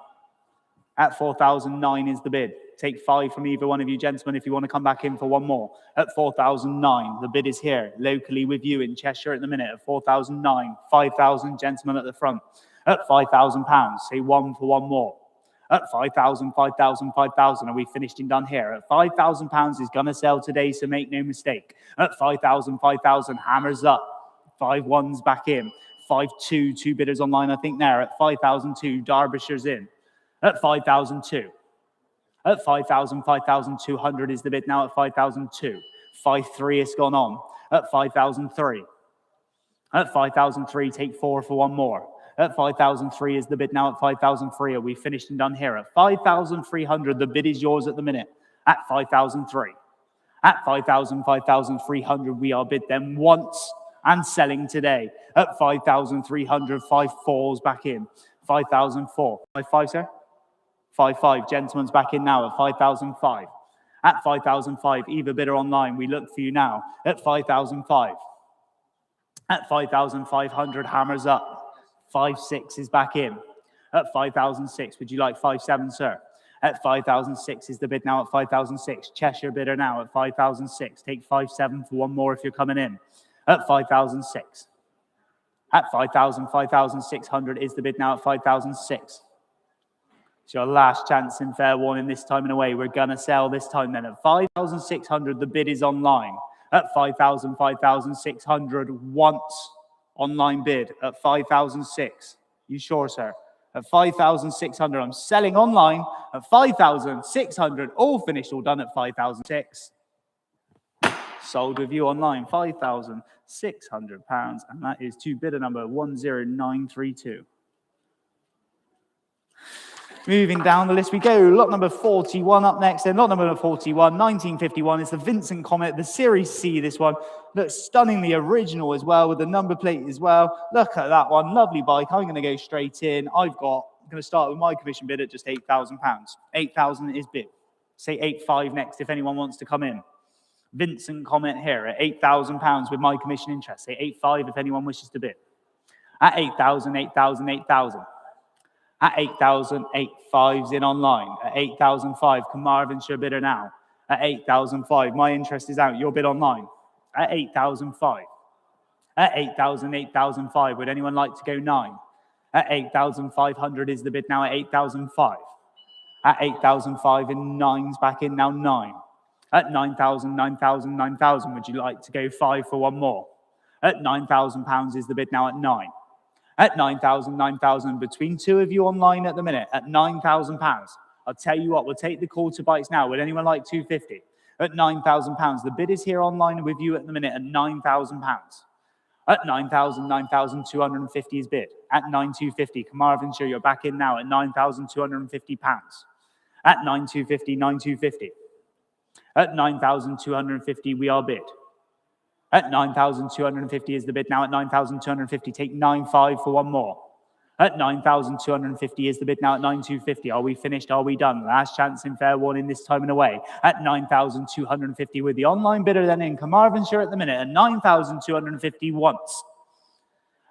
At 4,009 is the bid. Take 5 from either one of you gentlemen if you want to come back in for one more. At 4,009, the bid is here, locally with you in Cheshire at the minute. At 4,009, 5,000 gentlemen at the front. At £5,000, say 1 for one more. At 5,000, 5,000, 5,000, are we finished and done here? At £5,000 is going to sell today, so make no mistake. At 5,000, 5,000, hammers up. 5,100's back in. 5,200, 2 bidders online, I think there. At 5,002, Derbyshire's in. At 5,002. At 5,000, 5,200 is the bid now at 5,002. 5,300 has gone on. At 5,003. At 5,003, take 4 for one more. At 5,003 is the bid now at 5,003. Are we finished and done here? At 5,300, the bid is yours at the minute. At 5,003. At 5,000, 5,300, we are bid then once and selling today. At 5,300, 5,400's back in. 5,004. 5,500, sir? 5,500. Gentleman's back in now at 5,005. At 5,005, either bidder online, we look for you now. At 5,005. At 5,500, hammers up. 5,600 is back in. At 5,006, would you like 5,700, sir? At 5,006 is the bid now at 5,006. Cheshire bidder now at 5,006. Take 5,700 for one more if you're coming in. At 5,006. At 5,600 is the bid now at 5,006. It's your last chance in fair warning this time and away. We're going to sell this time then. At 5,600, the bid is online. At 5,600, once online bid. At 5,006. You sure, sir? At 5,600, I'm selling online. At 5,600, all finished, all done at 5,006. Sold with you online, £5,600. And that is to bidder number 10932. Moving down the list we go. Lot number 41 up next. Then lot number 41, 1951. It's the Vincent Comet, the Series C, this one. Looks stunningly original as well, with the number plate as well. Look at that one. Lovely bike. I'm going to go straight in. I'm going to start with my commission bid at just £8,000. 8,000 is bid. Say 8,500 next if anyone wants to come in. Vincent Comet here at £8,000 with my commission interest. Say 8,500 if anyone wishes to bid. At 8,000, 8,000, 8,000. At 8,000, 8,500's in online. At 8,005, Carmarthenshire bidder now. At 8,005, my interest is out. Your bid online. At 8,005. At 8,000, 8,005, would anyone like to go 9? At 8,500 is the bid now at 8,005. At 8,005 and 9's back in now 9. At 9,000, 9,000, 9,000, would you like to go 5 for one more? At £9,000 is the bid now at 9. At 9,000, 9,000, between two of you online at the minute, at £9,000. I'll tell you what, we'll take the call to bikes now. Would anyone like 250? At £9,000. The bid is here online with you at the minute at £9,000. At 9,000, 9,250 is bid. At 9,250, Carmarthenshire, you're back in now at £9,250. At 9,250, 9,250. At 9,250, we are bid. At 9,250 is the bid now. At 9,250, take 9,500 for one more. At 9,250 is the bid now. At 9,250, are we finished? Are we done? Last chance in fair warning this time and away. At 9,250 with the online bidder then in Carmarthenshire at the minute. At 9,250 once.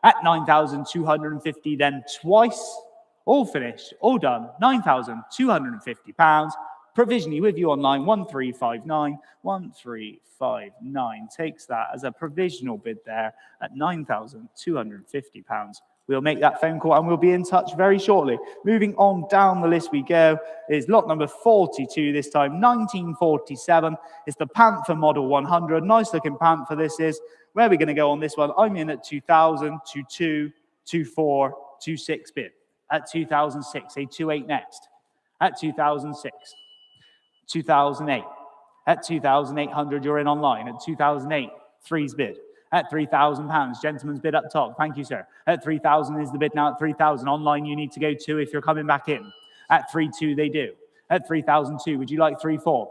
At 9,250 then twice. All finished, all done. £9,250. Provisionally with you online, 1359, 1359 takes that as a provisional bid there at £9,250. We'll make that phone call and we'll be in touch very shortly. Moving on down the list we go is lot number 42 this time, 1947. It's the Panther Model 100. Nice looking Panther this is. Where are we going to go on this one? I'm in at 2,000, 22, 24, 26 bid. At 2006, say 28 next. At 2006. 2008. At 2,800, you're in online. At 2008, 3's bid. At £3,000, gentleman's bid up top. Thank you, sir. At 3,000 is the bid now. At 3,000, online you need to go to if you're coming back in. At 3,200, they do. At 3,002, would you like 3,400?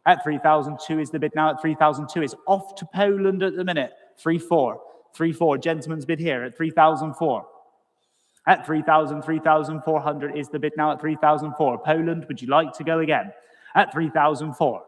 At 3,002 is the bid now. At 3,002, it's off to Poland at the minute. 3,400. 3,400, gentleman's bid here at 3,004. At 3,000, 3,400 is the bid now. At 3,004. Poland, would you like to go again? At 3,004.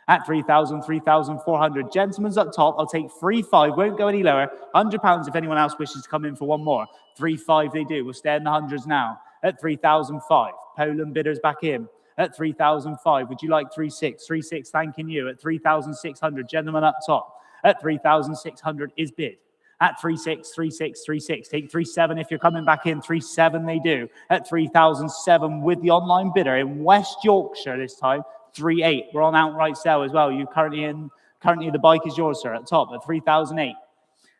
At 3,000, 3,400. Gentlemen's up top. I'll take 3,500. Won't go any lower. £100 if anyone else wishes to come in for one more. 3,500 they do. We'll stay in the hundreds now. At 3,005. Poland bidders back in. At 3,005. Would you like 3,600? 3,600 thanking you. At 3,600. Gentlemen up top. At 3,600 is bid. At 3,600, 3,600, 3,600. Take 3,700 if you're coming back in. 3,700 they do. At 3,007 with the online bidder in West Yorkshire this time. 3,800. We're on outright sale as well. You currently the bike is yours, sir. At top at 3,008.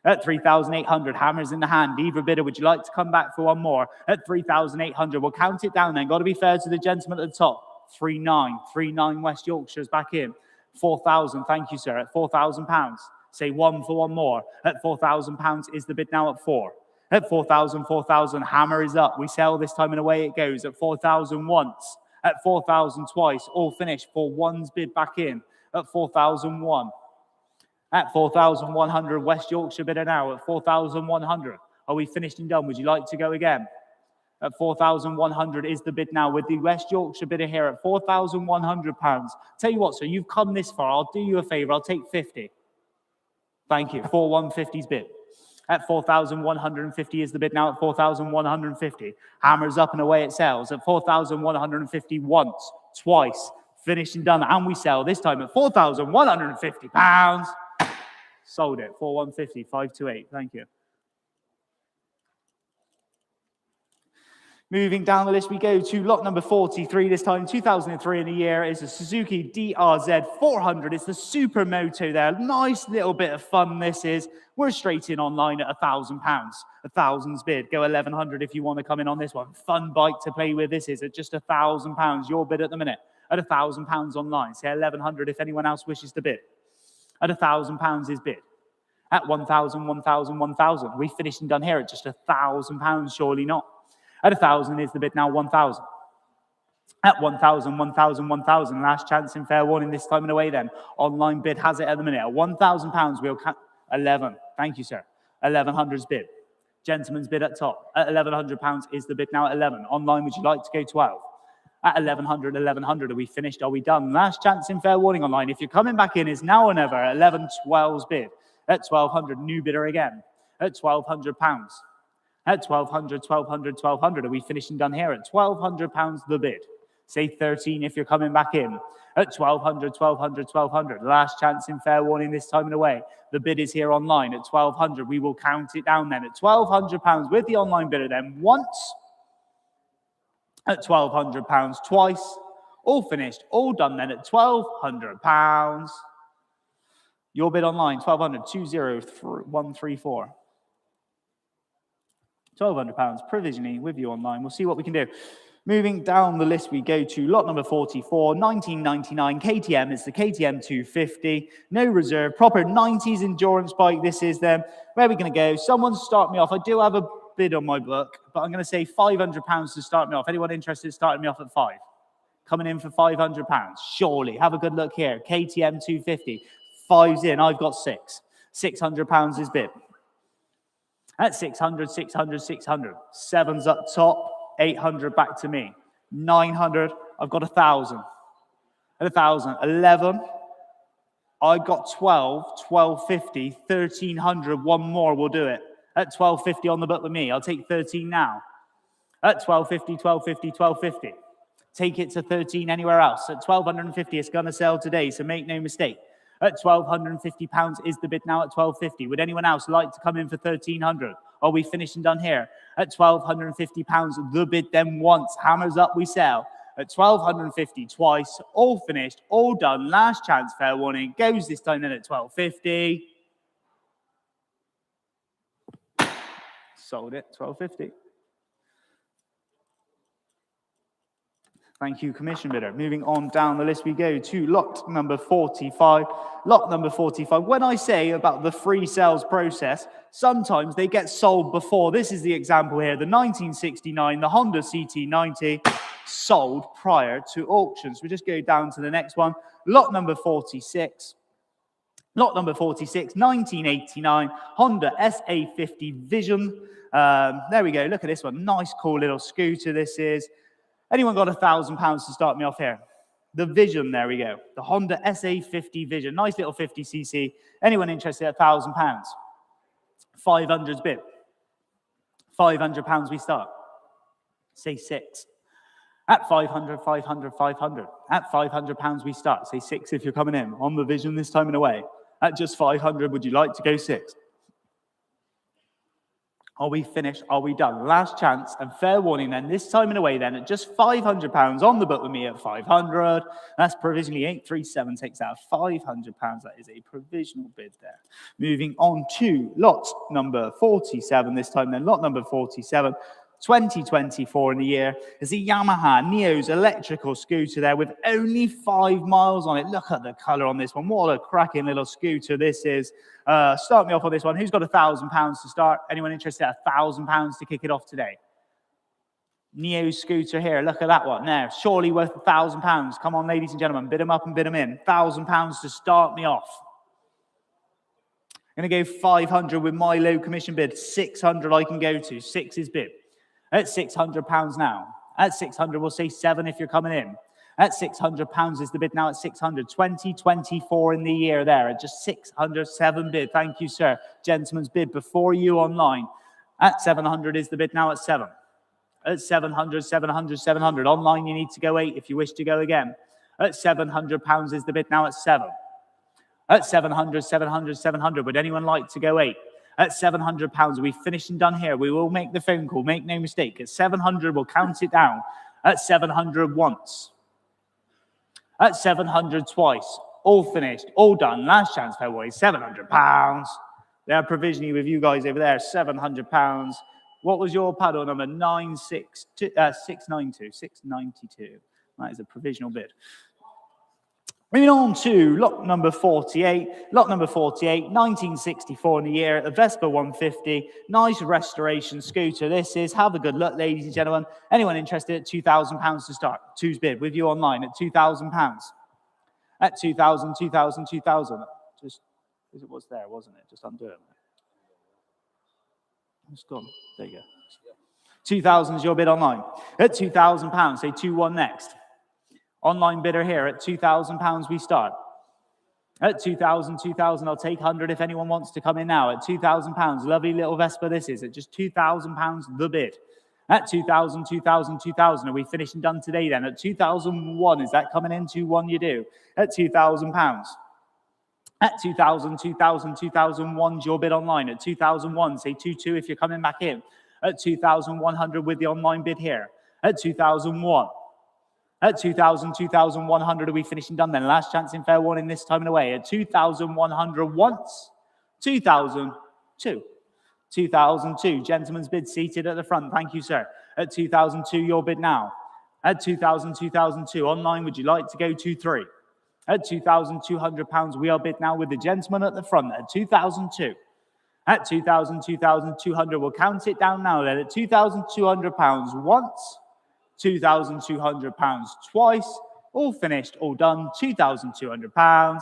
At 3,800, hammers in the hand. Either bidder, would you like to come back for one more? At 3,800, we'll count it down then. Got to be fair to the gentleman at the top. 3,900. 3,900 West Yorkshire's back in. 4,000. Thank you, sir. At £4,000. Say one for one more. At £4,000 is the bid now at 4. At 4,000, 4,000, hammer is up. We sell this time and away it goes. At 4,000 once. At 4,000 twice. All finished for one's bid back in. At 4,001. At 4,100, West Yorkshire bidder now. At 4,100. Are we finished and done? Would you like to go again? At 4,100 is the bid now with the West Yorkshire bidder here at £4,100. Tell you what, sir, you've come this far. I'll do you a favour. I'll take 50. Thank you. 4,150's bid. At 4,150 is the bid now at 4,150. Hammers up and away it sells at 4,150 once, twice, finished and done. And we sell this time at £4,150. Sold it, 4,150, 528. Thank you. Moving down the list, we go to lot number 43 this time, 2003 in a year. It's a Suzuki DRZ 400. It's the Supermoto there. Nice little bit of fun this is. We're straight in online at £1,000. £1,000's bid. Go 1,100 if you want to come in on this one. Fun bike to play with. This is at just £1,000. Your bid at the minute at £1,000 online. Say 1,100 if anyone else wishes to bid. At £1,000 is bid. At 1,000, 1,000, 1,000. We finished and done here at just £1,000. Surely not. At 1,000 is the bid now 1,000. At 1,000, 1,000, 1,000. Last chance in fair warning this time and away then. Online bid has it at the minute. At £1,000 we'll count 11. Thank you, sir. 1,100's bid. Gentleman's bid at top. At £1,100 is the bid now at 11. Online, would you like to go 12? At 1,100, 1,100. Are we finished? Are we done? Last chance in fair warning online. If you're coming back in, is now or never. 11, 12's bid. At 1,200, new bidder again. At £1,200. At 1,200, 1,200, 1,200. Are we finished and done here? At £1,200 the bid. Say 13 if you're coming back in. At 1,200, 1,200, 1,200. Last chance in fair warning this time and away. The bid is here online at 1,200. We will count it down then at £1,200 with the online bidder then once. At £1,200 twice. All finished, all done then at £1,200. Your bid online, 1,200, 20134. £1,200 provisionally with you online. We'll see what we can do. Moving down the list, we go to lot number 44, 1999 KTM. It's the KTM 250. No reserve, proper 90s endurance bike. This is them. Where are we going to go? Someone start me off. I do have a bid on my book, but I'm going to say £500 to start me off. Anyone interested in starting me off at 5? Coming in for £500. Surely. Have a good look here. KTM 250. 5's in. I've got 6. £600 is bid. At 600, 600, 600. 7's up top. 800 back to me. 900. I've got 1,000. At 1,000. 11. I got 12. 1,250. 1,300. One more will do it. At 1,250 on the book with me. I'll take 13 now. At 1,250, 1,250, 1,250. Take it to 13 anywhere else. At 1,250, it's going to sell today, so make no mistake. At £1,250 is the bid now at 1,250. Would anyone else like to come in for 1,300? Are we finished and done here? At £1,250, the bid then once. Hammers up, we sell. At £1,250 twice. All finished, all done. Last chance, fair warning. Goes this time then at £1,250. Sold it, £1,250. Thank you, commission bidder. Moving on down the list, we go to lot number 45. Lot number 45. When I say about the free sales process, sometimes they get sold before. This is the example here. The 1969, the Honda CT90, sold prior to auctions. We just go down to the next one. Lot number 46. Lot number 46, 1989, Honda SA50 Vision. There we go. Look at this one. Nice, cool little scooter this is. Anyone got £1,000 to start me off here? The Vision, there we go. The Honda SA50 Vision. Nice little 50cc. Anyone interested at £1,000? 500's bid. £500 we start. Say 6. At 500, 500, 500. At £500 we start. Say 6 if you're coming in. On the Vision this time and away. At just 500, would you like to go 6? Are we finished? Are we done? Last chance and fair warning then. This time and away then at just £500 on the book with me at 500. That's provisionally 837 takes out £500. That is a provisional bid there. Moving on to lot number 47 this time then. Lot number 47. 2024 in the year is a Yamaha Neos electrical scooter there with only 5 miles on it. Look at the color on this one. What a cracking little scooter this is. Start me off on this one. Who's got £1,000 to start? Anyone interested at £1,000 to kick it off today? Neo scooter here. Look at that one there. Surely worth £1,000. Come on, ladies and gentlemen. Bid them up and bid them in. £1,000 to start me off. I'm going to go 500 with my low commission bid. 600 I can go to. 6 is bid. At £600 now. At 600, we'll say 7 if you're coming in. At £600 is the bid now at 600. 2024 in the year there at just 607 bid. Thank you, sir. Gentleman's bid before you online. At 700 is the bid now at 7. At 700, 700, 700. Online, you need to go 8 if you wish to go again. At £700 is the bid now at 7. At 700, 700, 700. Would anyone like to go 8? At £700, we finished and done here. We will make the phone call. Make no mistake. At 700, we'll count it down. At 700 once. At 700 twice. All finished. All done. Last chance, fair boys. £700. They are provisionally with you guys over there. £700. What was your paddle number? 692. 692. That is a provisional bid. Moving on to lot number 48. Lot number 48, 1964 in the year, a Vespa 150. Nice restoration scooter. This is, have a good look, ladies and gentlemen. Anyone interested at £2,000 to start? Two's bid with you online at £2,000. At 2,000, 2,000, 2,000. Just as it was there, wasn't it? Just undo it. It's gone. There you go. 2,000 is your bid online. At £2,000, say 2-1 next. Online bidder here at £2,000 we start. At 2,000, 2,000, I'll take 100 if anyone wants to come in now. At £2,000, lovely little Vespa this is. At just £2,000 the bid. At 2,000, 2,000, 2,000. Are we finished and done today then? At 2,001, is that coming in? 2-1 you do. At £2,000. At 2,000, 2,000, 2,001's your bid online. At 2,001, say 2-2 if you're coming back in. At 2,100 with the online bid here. At 2,001. At 2,000, 2,100, are we finished and done then? Last chance in fair warning this time and away. At 2,100 once. 2,002. 2,002. Gentleman's bid seated at the front. Thank you, sir. At 2,002, your bid now. At 2,000, 2,002. Online, would you like to go 2-3? At £2,200, we are bid now with the gentleman at the front at 2,002. At 2,000, 2,200, we'll count it down now then. At £2,200 once. £2,200 twice, all finished, all done, £2,200.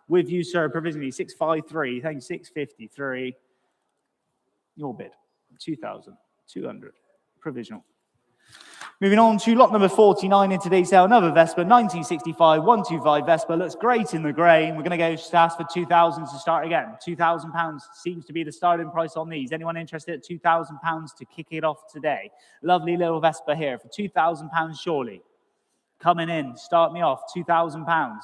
With you, sir, provisionally 653, thank you, 653. Your bid, 2,200, provisional. Moving on to lot number 49 in today's sale, another Vespa, 1965, 125 Vespa, looks great in the grey. We're going to go just ask for 2,000 to start again. £2,000 seems to be the starting price on these. Anyone interested at £2,000 to kick it off today? Lovely little Vespa here for £2,000 surely. Coming in, start me off, £2,000.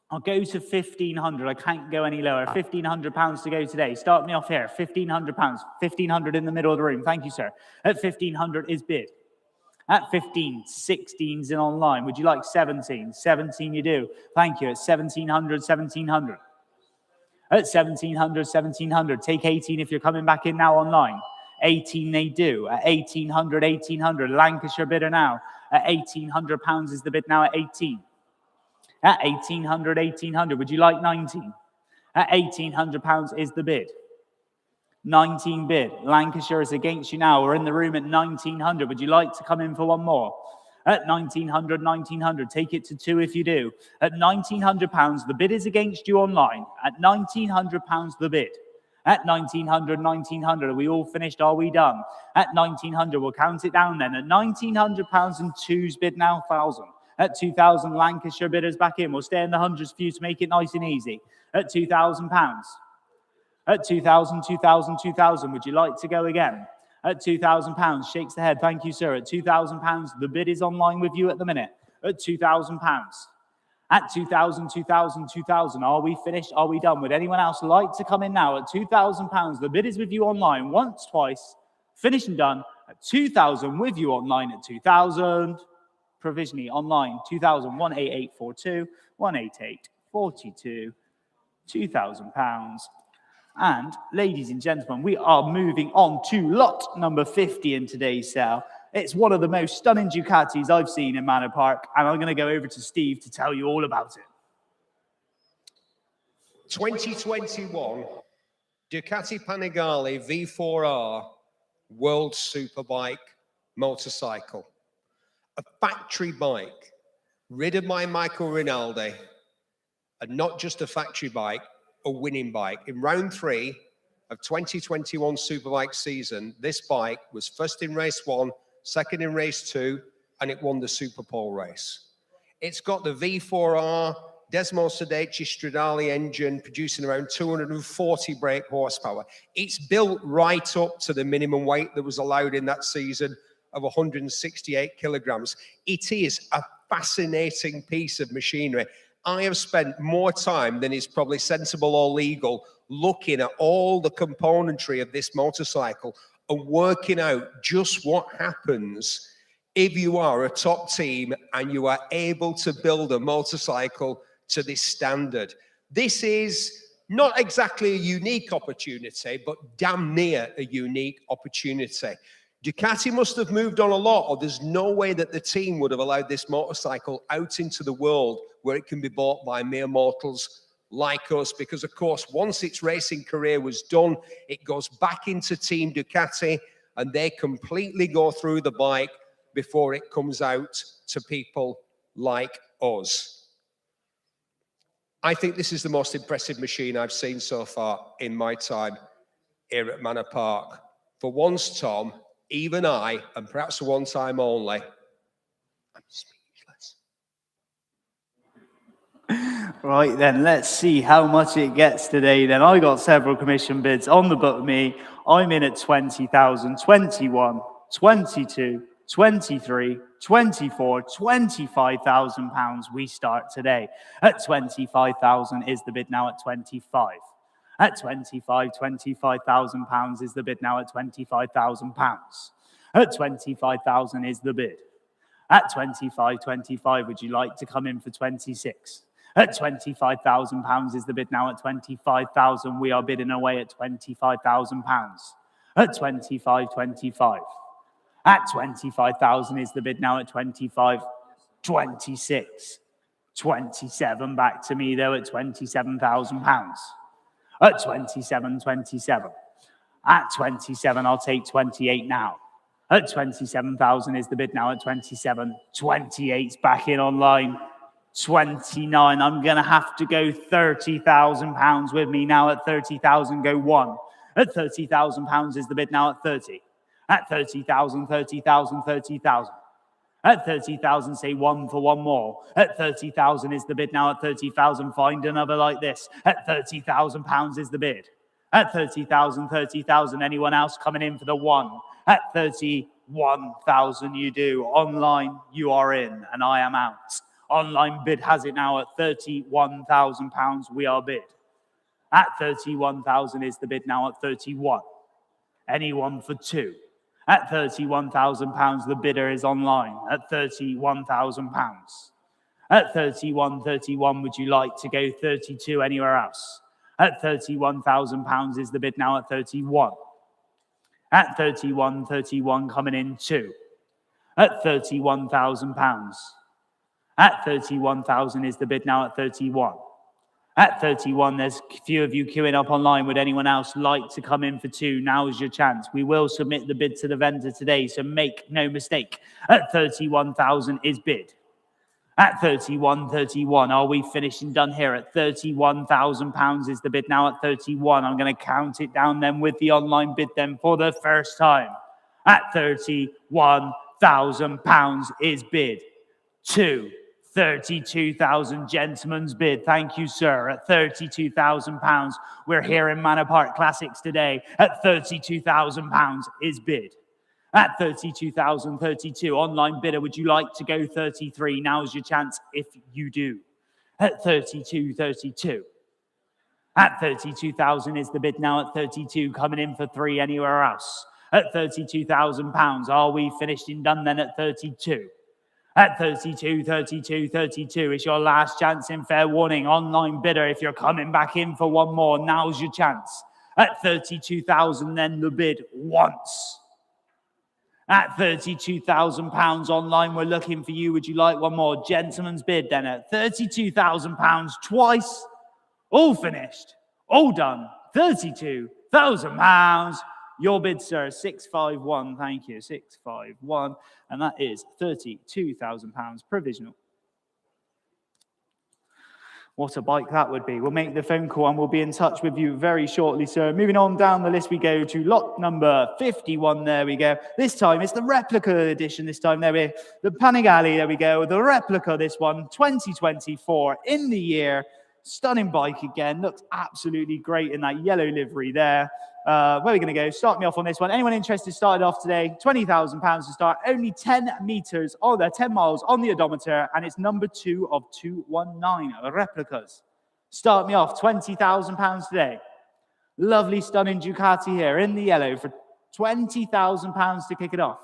I'll go to 1,500. I can't go any lower. £1,500 to go today. Start me off here. £1,500. 1,500 in the middle of the room. Thank you, sir. At 1,500 is bid. At 15, 16's in online. Would you like 17? 17 you do. Thank you. At 1,700, 1,700. At 1,700, 1,700. Take 18 if you're coming back in now online. 18 they do. At 1,800, 1,800. Lancashire bidder now. At £1,800 is the bid now at 18. At 1,800, 1,800, would you like 19? At £1,800 is the bid. 19 bid. Lancashire is against you now. We're in the room at 1,900. Would you like to come in for one more? At 1,900, 1,900, take it to 2 if you do. At £1,900, the bid is against you online. At £1,900, the bid. At 1,900, 1,900, are we all finished? Are we done? At 1,900, we'll count it down then. At £1,900 and 2's bid now, 1,000. At 2,000, Lancashire bidders back in. We'll stay in the hundreds for you to make it nice and easy. At £2,000. At 2,000, 2,000, 2,000. Would you like to go again? At £2,000. Shakes the head. Thank you, sir. At £2,000. The bid is online with you at the minute. At £2,000. At 2,000, 2,000, 2,000. Are we finished? Are we done? Would anyone else like to come in now? At £2,000. The bid is with you online once, twice. Finished and done. At 2,000 with you online at 2,000. Provisionally online, 2,000, 18842, 18842, £2,000. And ladies and gentlemen, we are moving on to lot number 50 in today's sale. It's one of the most stunning Ducatis I've seen in Manor Park, and I'm going to go over to Steve to tell you all about it. 2021 Ducati Panigale V4R World Superbike motorcycle. A factory bike, ridden by Michael Rinaldi, and not just a factory bike, a winning bike. In round 3 of 2021 Superbike season, this bike was first in race 1, second in race 2, and it won the Super Pole race. It's got the V4R Desmo Sedici Stradale engine producing around 240 brake horsepower. It's built right up to the minimum weight that was allowed in that season of 168 kilograms. It is a fascinating piece of machinery. I have spent more time than is probably sensible or legal looking at all the componentry of this motorcycle and working out just what happens if you are a top team and you are able to build a motorcycle to this standard. This is not exactly a unique opportunity, but damn near a unique opportunity. Ducati must have moved on a lot, or there's no way that the team would have allowed this motorcycle out into the world where it can be bought by mere mortals like us, because of course, once its racing career was done, it goes back into Team Ducati and they completely go through the bike before it comes out to people like us. I think this is the most impressive machine I've seen so far in my time here at Manor Park. For once, Tom, even I, and perhaps one time only, I'm speechless. Right then, let's see how much it gets today then. I got several commission bids on the book with me. I'm in at 20,000, 21, 22, 23, 24, 25,000 pounds. We start today at 25,000 is the bid now at 25. At 25,000 pounds is the bid now at 25,000 pounds. At 25,000 is the bid. At 25, would you like to come in for 26? At 25,000 pounds is the bid now at 25,000. We are bidding away at 25,000 pounds. At 25. At 25,000 is the bid now at 25, 26, 27. Back to me though at 27,000 pounds. At 27. At 27, I'll take 28 now. At 27,000 is the bid now at 27. 28's back in online. 29, I'm going to have to go 30,000 pounds with me now. At 30,000, go one. At 30,000 pounds is the bid now at 30. At 30,000, 30,000, 30,000. At 30,000, say one for one more. At 30,000 is the bid now. At 30,000, find another like this. At 30,000 pounds is the bid. At 30,000, 30,000, anyone else coming in for the one? At 31,000 you do. Online, you are in and I am out. Online bid has it now at 31,000 pounds. We are bid. At 31,000 is the bid now at 31. Anyone for two? At 31,000 pounds, the bidder is online at 31,000 pounds. At 31, would you like to go 32 anywhere else? At 31,000 pounds is the bid now at 31. At 31, coming in two. At 31,000 pounds. At 31,000 is the bid now at 31. At 31, there's a few of you queuing up online. Would anyone else like to come in for two? Now is your chance. We will submit the bid to the vendor today, so make no mistake. At 31,000 is bid. At 31, are we finished and done here? At 31,000 pounds is the bid now at 31. I'm going to count it down then with the online bid then for the first time. At 31,000 pounds is bid. Two. 32,000 gentlemen's bid. Thank you, sir. At 32,000 pounds, we're here in Manor Park Classics today. At 32,000 pounds is bid. At 32,000, 32. Online bidder, would you like to go 33? Now's your chance if you do. At 32. At 32,000 is the bid now at 32. Coming in for three anywhere else. At 32,000 pounds, are we finished and done then at 32? At 32. It's your last chance in fair warning. Online bidder, if you're coming back in for one more, now's your chance. At 32,000, then the bid once. At 32,000 pounds online, we're looking for you. Would you like one more? Gentleman's bid then at 32,000 pounds twice. All finished. All done. 32,000 pounds. Your bid, sir, 651. Thank you, 651. And that is 32,000 pounds provisional. What a bike that would be. We'll make the phone call and we'll be in touch with you very shortly, sir. Moving on down the list, we go to lot number 51. There we go. This time it's the replica edition. This time there we go. The Panigale, there we go. The replica, this one, 2024 in the year. Stunning bike again. Looks absolutely great in that yellow livery there. Where are we going to go? Start me off on this one. Anyone interested started off today? £20,000 to start. Only 10 meters, 10 miles on the odometer, and it's number 2 of 219 replicas. Start me off, £20,000 today. Lovely, stunning Ducati here in the yellow for £20,000 to kick it off.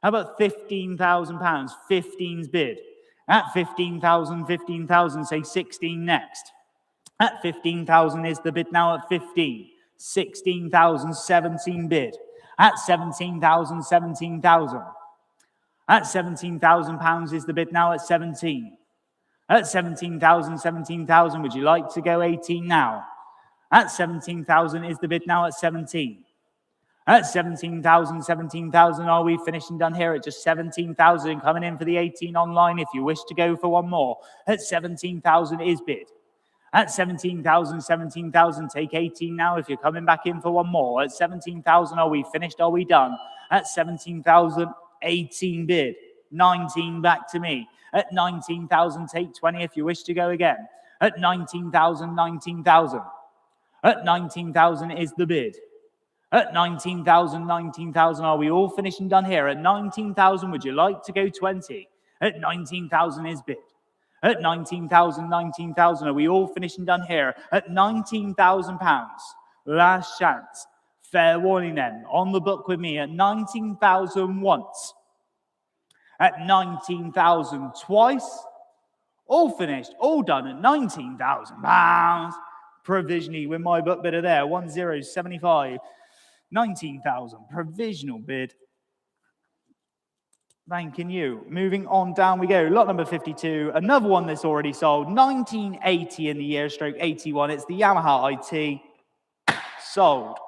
How about £15,000? 15's bid. At 15,000, say 16 next. At 15,000 is the bid now at 15. 16,000, 17 bid. At 17,000, 17,000. At £17,000 is the bid now at 17. At 17,000, 17,000, would you like to go 18 now? At 17,000 is the bid now at 17. At 17,000, 17,000, are we finished and done here at just 17,000? Coming in for the 18 online if you wish to go for one more. At 17,000 is bid. At 17,000, 17,000, take 18 now if you're coming back in for one more. At 17,000, are we finished? Are we done? At 17,000, 18 bid. 19 back to me. At 19,000, take 20 if you wish to go again. At 19,000, 19,000. At 19,000 is the bid. At 19,000, 19,000, are we all finished and done here? At 19,000, would you like to go 20? At 19,000 is bid. At 19,000, 19,000, are we all finished and done here? At £19,000, last chance. Fair warning then, on the book with me at 19,000 once. At 19,000 twice. All finished, all done at £19,000. Provisionally with my book bidder there, 1075. 19,000, provisional bid. Thanking you. Moving on down we go. Lot number 52. Another one that's already sold. 1980 in the year, stroke 81. It's the Yamaha IT. Sold.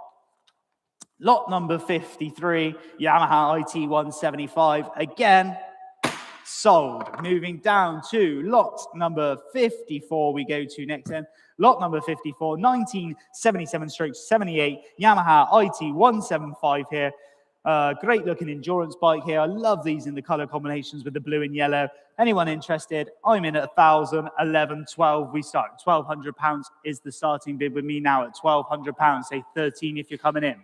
Lot number 53. Yamaha IT 175. Again, sold. Moving down to lot number 54. We go to next end. Lot number 54. 1977 stroke 78. Yamaha IT 175 here. Great looking endurance bike here. I love these in the color combinations with the blue and yellow. Anyone interested? I'm in at 1,000, 11, 12. We start. £1,200 is the starting bid with me now at £1,200. Say 13 if you're coming in.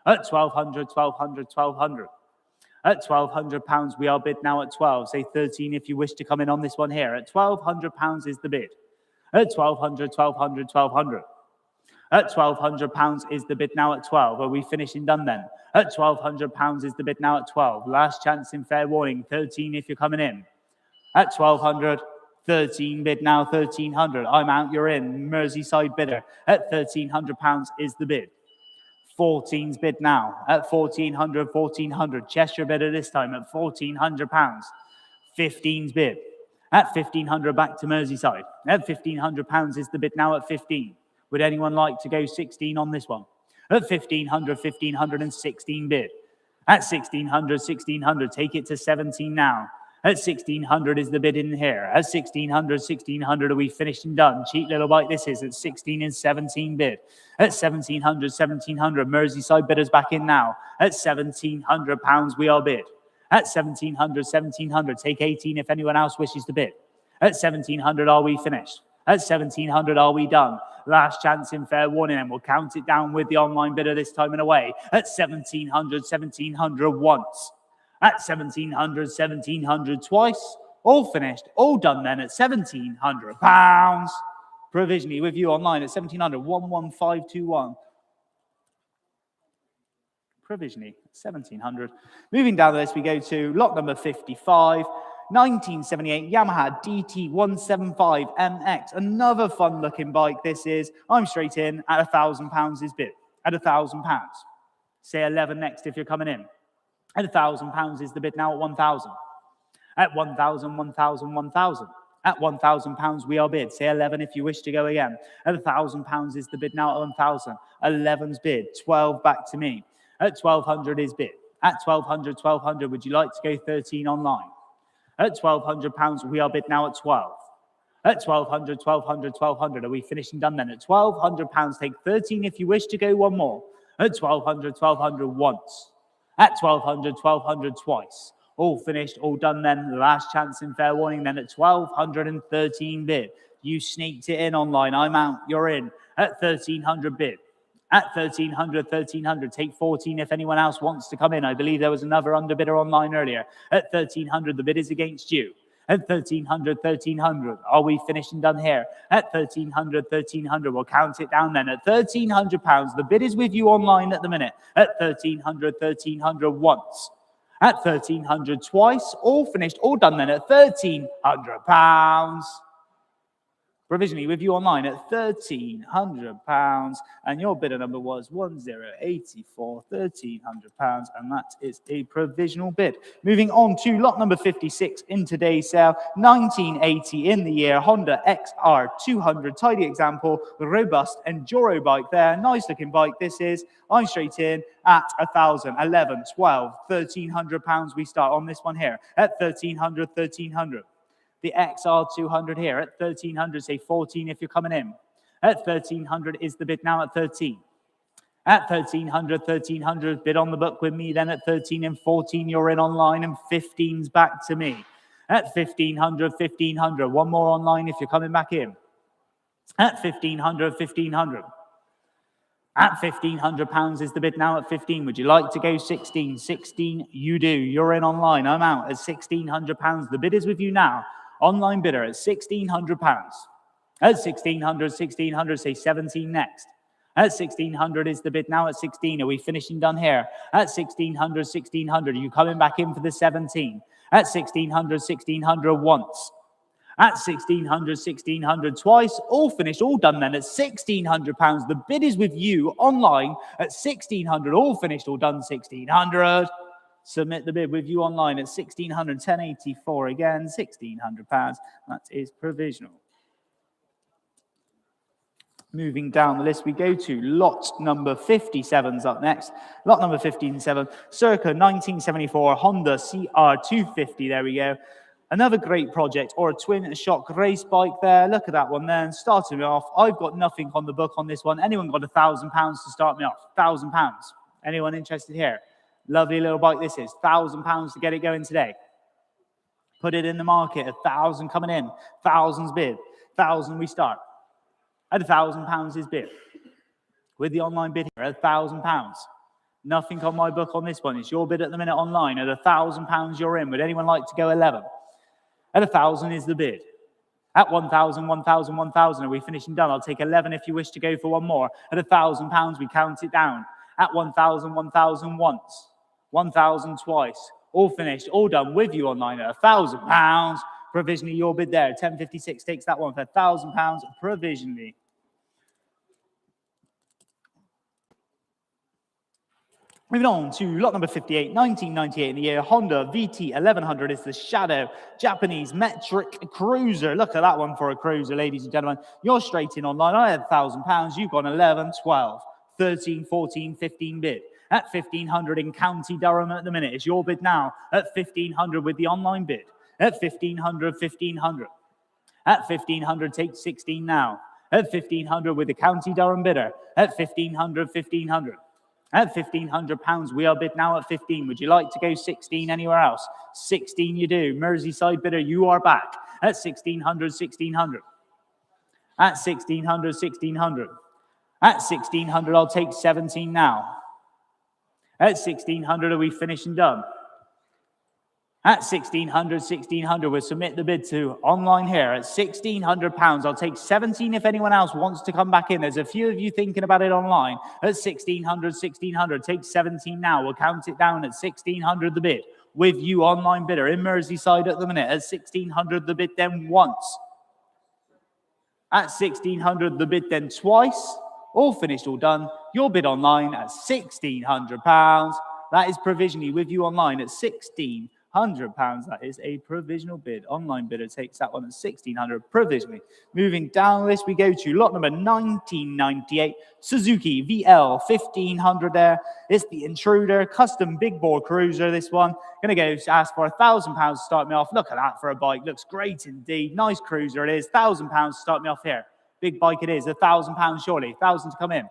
At 1,200, 1,200, 1,200. At £1,200 we are bid now at 12. Say 13 if you wish to come in on this one here. At £1,200 is the bid. At 1,200, 1,200, 1,200. At £1,200 is the bid now at 12. Are we finished and done then? At £1,200 is the bid now at 12. Last chance in fair warning. 13 if you're coming in. At 1,200, 13 bid now, 1,300. I'm out, you're in. Merseyside bidder. At £1,300 is the bid. 14's bid now. At 1,400, 1,400. Cheshire bidder this time at £1,400. 15's bid. At 1,500 back to Merseyside. At £1,500 is the bid now at 15. Would anyone like to go 16 on this one? At 1,500, 1,500 and 16 bid. At 1,600, 1,600, take it to 17 now. At 1,600 is the bid in here. At 1,600, 1,600, are we finished and done? Cheap little bike this is at 16 and 17 bid. At 1,700, 1,700, Merseyside bidders back in now. At £1,700 we are bid. At 1,700, 1,700, take 18 if anyone else wishes to bid. At 1,700, are we finished? At 1,700, are we done? Last chance in fair warning, and we'll count it down with the online bidder this time and away. At 1,700, 1,700 once. At 1,700, 1,700 twice. All finished, all done then at £1,700. Provisionally with you online at 1,700, 11521. Provisionally 1,700. Moving down the list, we go to lot number 55. 1978 Yamaha DT175 MX. Another fun looking bike this is. I'm straight in at £1,000 is bid. At £1,000. Say 11 next if you're coming in. At £1,000 is the bid now at 1,000. At 1,000, 1,000, 1,000. At £1,000 we are bid. Say 11 if you wish to go again. At £1,000 is the bid now at 1,000. 11's bid. 12 back to me. At 1,200 is bid. At 1,200, 1,200, would you like to go 13 online? At £1,200 we are bid now at 12. At 1,200, 1,200, 1,200. Are we finished and done then? At £1,200, take 13 if you wish to go one more. At 1,200, 1,200 once. At 1,200, 1,200 twice. All finished, all done then. The last chance in fair warning then at 1,213 bid. You sneaked it in online. I'm out, you're in. At 1,300 bid. At 1,300, 1,300. Take 14 if anyone else wants to come in. I believe there was another underbidder online earlier. At 1,300, the bid is against you. At 1,300, 1,300. Are we finished and done here? At 1,300, 1,300. We'll count it down then. At £1,300, the bid is with you online at the minute. At 1,300, 1,300 once. At 1,300 twice. All finished, all done then at £1,300. Provisionally with you online at £1,300, and your bidder number was 1084, £1,300, and that is a provisional bid. Moving on to lot number 56 in today's sale, 1980 in the year, Honda XR 200, tidy example, robust enduro bike there, nice looking bike this is. I'm straight in at 1,000, 11, 12, £1,300 we start on this one here at 1,300, 1,300. The XR 200 here at 1,300, say 14 if you're coming in. At 1,300 is the bid now at 13. At 1,300, 1,300, bid on the book with me then at 13 and 14, you're in online and 15's back to me. At 1,500, 1,500, one more online if you're coming back in. At 1,500, 1,500. At £1,500 is the bid now at 15. Would you like to go 16? 16 you do. You're in online. I'm out at £1,600. The bid is with you now. Online bidder at £1,600. At 1,600, 1,600, say 17 next. At 1,600 is the bid now at 16. Are we finishing done here? At 1,600, 1,600. Are you coming back in for the 17? At 1,600, 1,600 once. At 1,600, 1,600 twice. All finished, all done then at £1,600. The bid is with you online at 1,600. All finished, all done 1,600. Submit the bid with you online at 1,600, 1084 again, £1,600. That is provisional. Moving down the list, we go to lot number 57's up next. Lot number 57, circa 1974 Honda CR250. There we go. Another great project, or a twin shock race bike there. Look at that one there. And starting me off, I've got nothing on the book on this one. Anyone got £1,000 to start me off? £1,000. Anyone interested here? Lovely little bike this is. £1,000 to get it going today. Put it in the market. 1,000 coming in. Thousands bid. 1,000 we start. At £1,000 is bid. With the online bid here, at £1,000. Nothing on my book on this one. It's your bid at the minute online. At £1,000 you're in. Would anyone like to go 11? At 1,000 is the bid. At 1,000, 1,000, 1,000. Are we finishing done? I'll take 11 if you wish to go for one more. At £1,000 we count it down. At 1,000, 1,000 once. 1,000 twice. All finished, all done with you online at £1,000. Provisionally your bid there. 1056 takes that one for £1,000 provisionally. Moving on to lot number 58, 1998 in the year, Honda VT 1100 is the Shadow Japanese metric cruiser. Look at that one for a cruiser, ladies and gentlemen. You're straight in online. I had £1,000. You've got 11, 12, 13, 14, 15 bid. At 1,500 in County Durham at the minute. It's your bid now. At 1,500 with the online bid. At 1,500, 1,500. At 1,500, take 16 now. At 1,500 with the County Durham bidder. At 1,500, 1,500. At £1,500, we are bid now at 15. Would you like to go 16 anywhere else? 16 you do. Merseyside bidder, you are back. At 1,600, 1,600. At 1,600, 1,600. At 1,600, I'll take 17 now. At 1,600, are we finished and done? At 1,600, 1,600, we'll submit the bid to online here at £1,600. I'll take 17 if anyone else wants to come back in. There's a few of you thinking about it online. At 1,600, 1,600, take 17 now. We'll count it down at 1,600 the bid. With you online bidder in Merseyside at the minute. At 1,600 the bid then once. At 1,600 the bid then twice. All finished, all done. Your bid online at £1,600. That is provisionally with you online at £1,600. £1,600. That is a provisional bid. Online bidder takes that one at 1,600 provisionally. Moving down the list, we go to lot number 1998, Suzuki VL 1500 there. It's the Intruder, custom big bore cruiser, this one. Going to go to ask for £1,000 to start me off. Look at that for a bike. Looks great indeed. Nice cruiser it is. £1,000 to start me off here. Big bike it is. £1,000 surely. 1,000 to come in.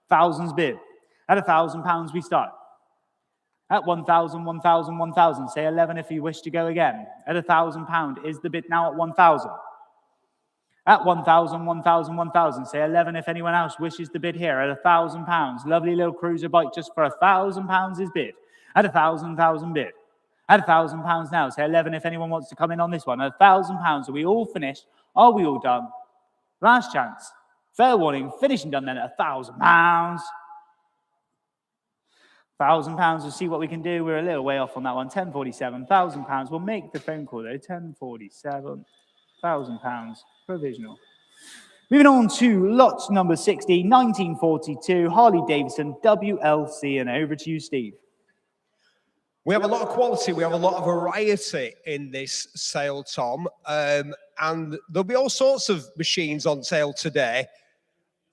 Thousands bid. At £1,000 we start. At 1,000, 1,000, 1,000. Say 11 if you wish to go again. At £1,000 is the bid now at 1,000. At 1,000, 1,000, 1,000. Say 11 if anyone else wishes to bid here. At £1,000. Lovely little cruiser bike just for £1,000 is bid. At 1,000, 1,000 bid. At £1,000 now. Say 11 if anyone wants to come in on this one. At £1,000. Are we all finished? Are we all done? Last chance. Fair warning. Finishing done then at £1,000. £1,000, we'll see what we can do. We're a little way off on that one. 10.47, £1,000. We'll make the phone call though. 10.47, £1,000 provisional. Moving on to lot number 60, 1942, Harley Davidson WLC, and over to you, Steve. We have a lot of quality. We have a lot of variety in this sale, Tom. And there'll be all sorts of machines on sale today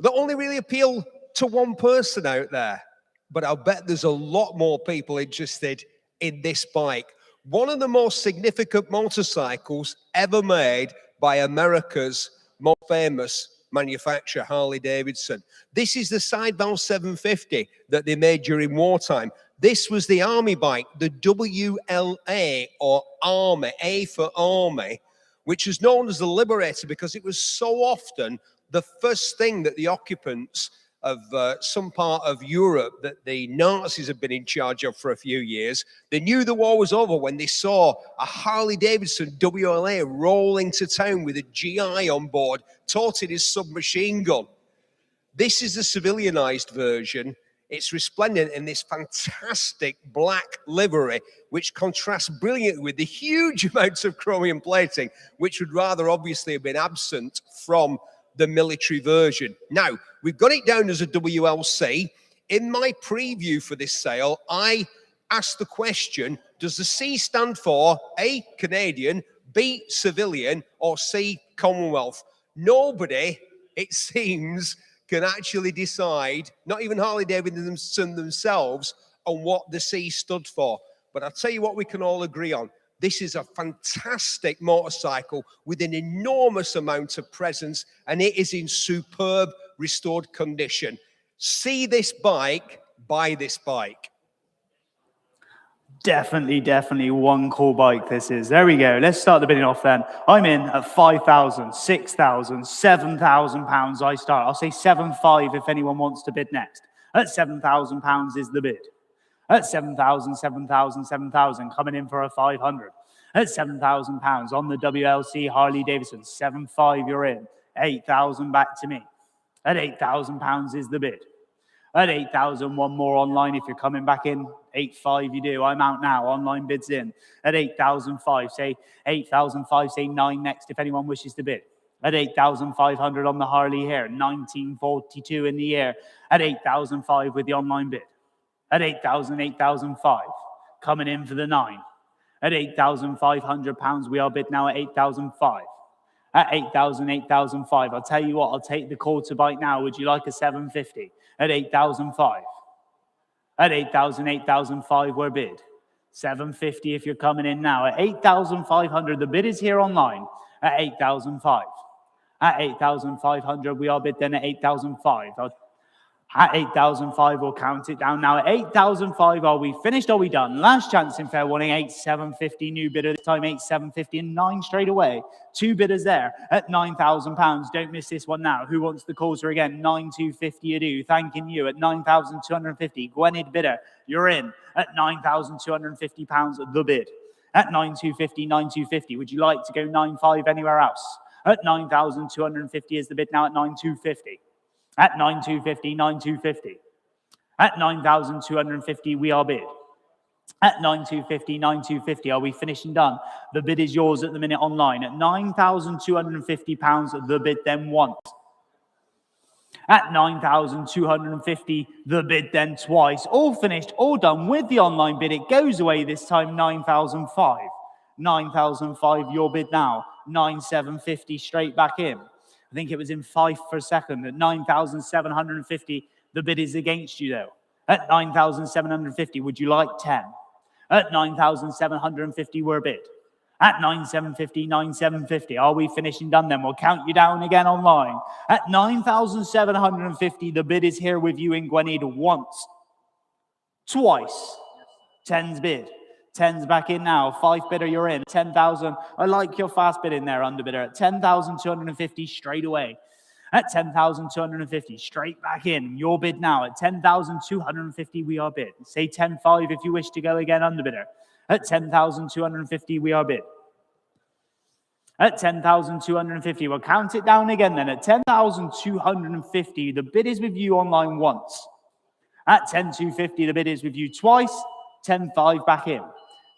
that only really appeal to one person out there. But I'll bet there's a lot more people interested in this bike. One of the most significant motorcycles ever made by America's most famous manufacturer, Harley Davidson. This is the side valve 750 that they made during wartime. This was the army bike, the WLA, or Army, A for Army, which was known as the Liberator because it was so often the first thing that the occupants of some part of Europe that the Nazis had been in charge of for a few years. They knew the war was over when they saw a Harley Davidson WLA roll into town with a GI on board, toting his submachine gun. This is the civilianized version. It's resplendent in this fantastic black livery, which contrasts brilliantly with the huge amounts of chromium plating, which would rather obviously have been absent from the military version. Now, we've got it down as a WLC. In my preview for this sale, I asked the question, does the C stand for A, Canadian, B, civilian, or C, Commonwealth? Nobody, it seems, can actually decide, not even Harley Davidson themselves, on what the C stood for. But I'll tell you what we can all agree on. This is a fantastic motorcycle with an enormous amount of presence, and it is in superb restored condition. See this bike, buy this bike. Definitely one cool bike this is. There we go. Let's start the bidding off then. I'm in at £5,000, £6,000, £7,000 I start. I'll say 7,500 if anyone wants to bid next. At £7,000 is the bid. At 7,000, 7,000, 7,000, coming in for a 500. At £7,000 on the WLC Harley Davidson, 7,500 you're in. 8,000 back to me. At £8,000 is the bid. At 8,000, one more online if you're coming back in. 8,500 you do. I'm out now. Online bids in. At 8,005, say 8,005, say 9 next if anyone wishes to bid. At 8,500 on the Harley here. 1942 in the air. At 8,005 with the online bid. At 8,000, 8,005, coming in for the 9. At £8,500, we are bid now at 8,005. At 8,000, 8,005, I'll tell you what, I'll take the quarter bike now. Would you like a 750? At 8,005. At 8,000, 8,005, we're bid. 750 if you're coming in now. At 8,500, the bid is here online. At 8,005. At 8,500, we are bid then at 8,005. At 8,005, we'll count it down now. At 8,005, are we finished? Are we done? Last chance in fair warning. 8,750, new bidder this time. 8,750 and 9 straight away. 2 bidders there at £9,000. Don't miss this one now. Who wants the quarter again? 9,250 ado. Thanking you at 9,250. Gwynedd bidder, you're in at £9,250 the bid. At 9,250, 9,250. Would you like to go 9,500 anywhere else? At 9,250 is the bid now at 9,250. At 9,250, 9,250. At 9,250, we are bid. At 9,250, 9,250, are we finished and done? The bid is yours at the minute online. At £9,250, the bid then once. At 9,250, the bid then twice. All finished, all done with the online bid. It goes away this time, 9,005. 9,005, your bid now. 9,750 straight back in. I think it was in Fife for a second. At 9,750, the bid is against you though. At 9,750, would you like 10? At 9,750, we're bid. At 9,750, 9,750. Are we finishing done then? We'll count you down again online. At 9,750, the bid is here with you in Gwenid once. Twice. 10's bid. 10's back in now. 5 bidder, you're in. 10,000. I like your fast bid in there, underbidder. At 10,250, straight away. At 10,250, straight back in. Your bid now. At 10,250, we are bid. Say 10.5 if you wish to go again, underbidder. At 10,250, we are bid. At 10,250, we'll count it down again then. At 10,250, the bid is with you online once. At 10,250, the bid is with you twice. 10.5 back in.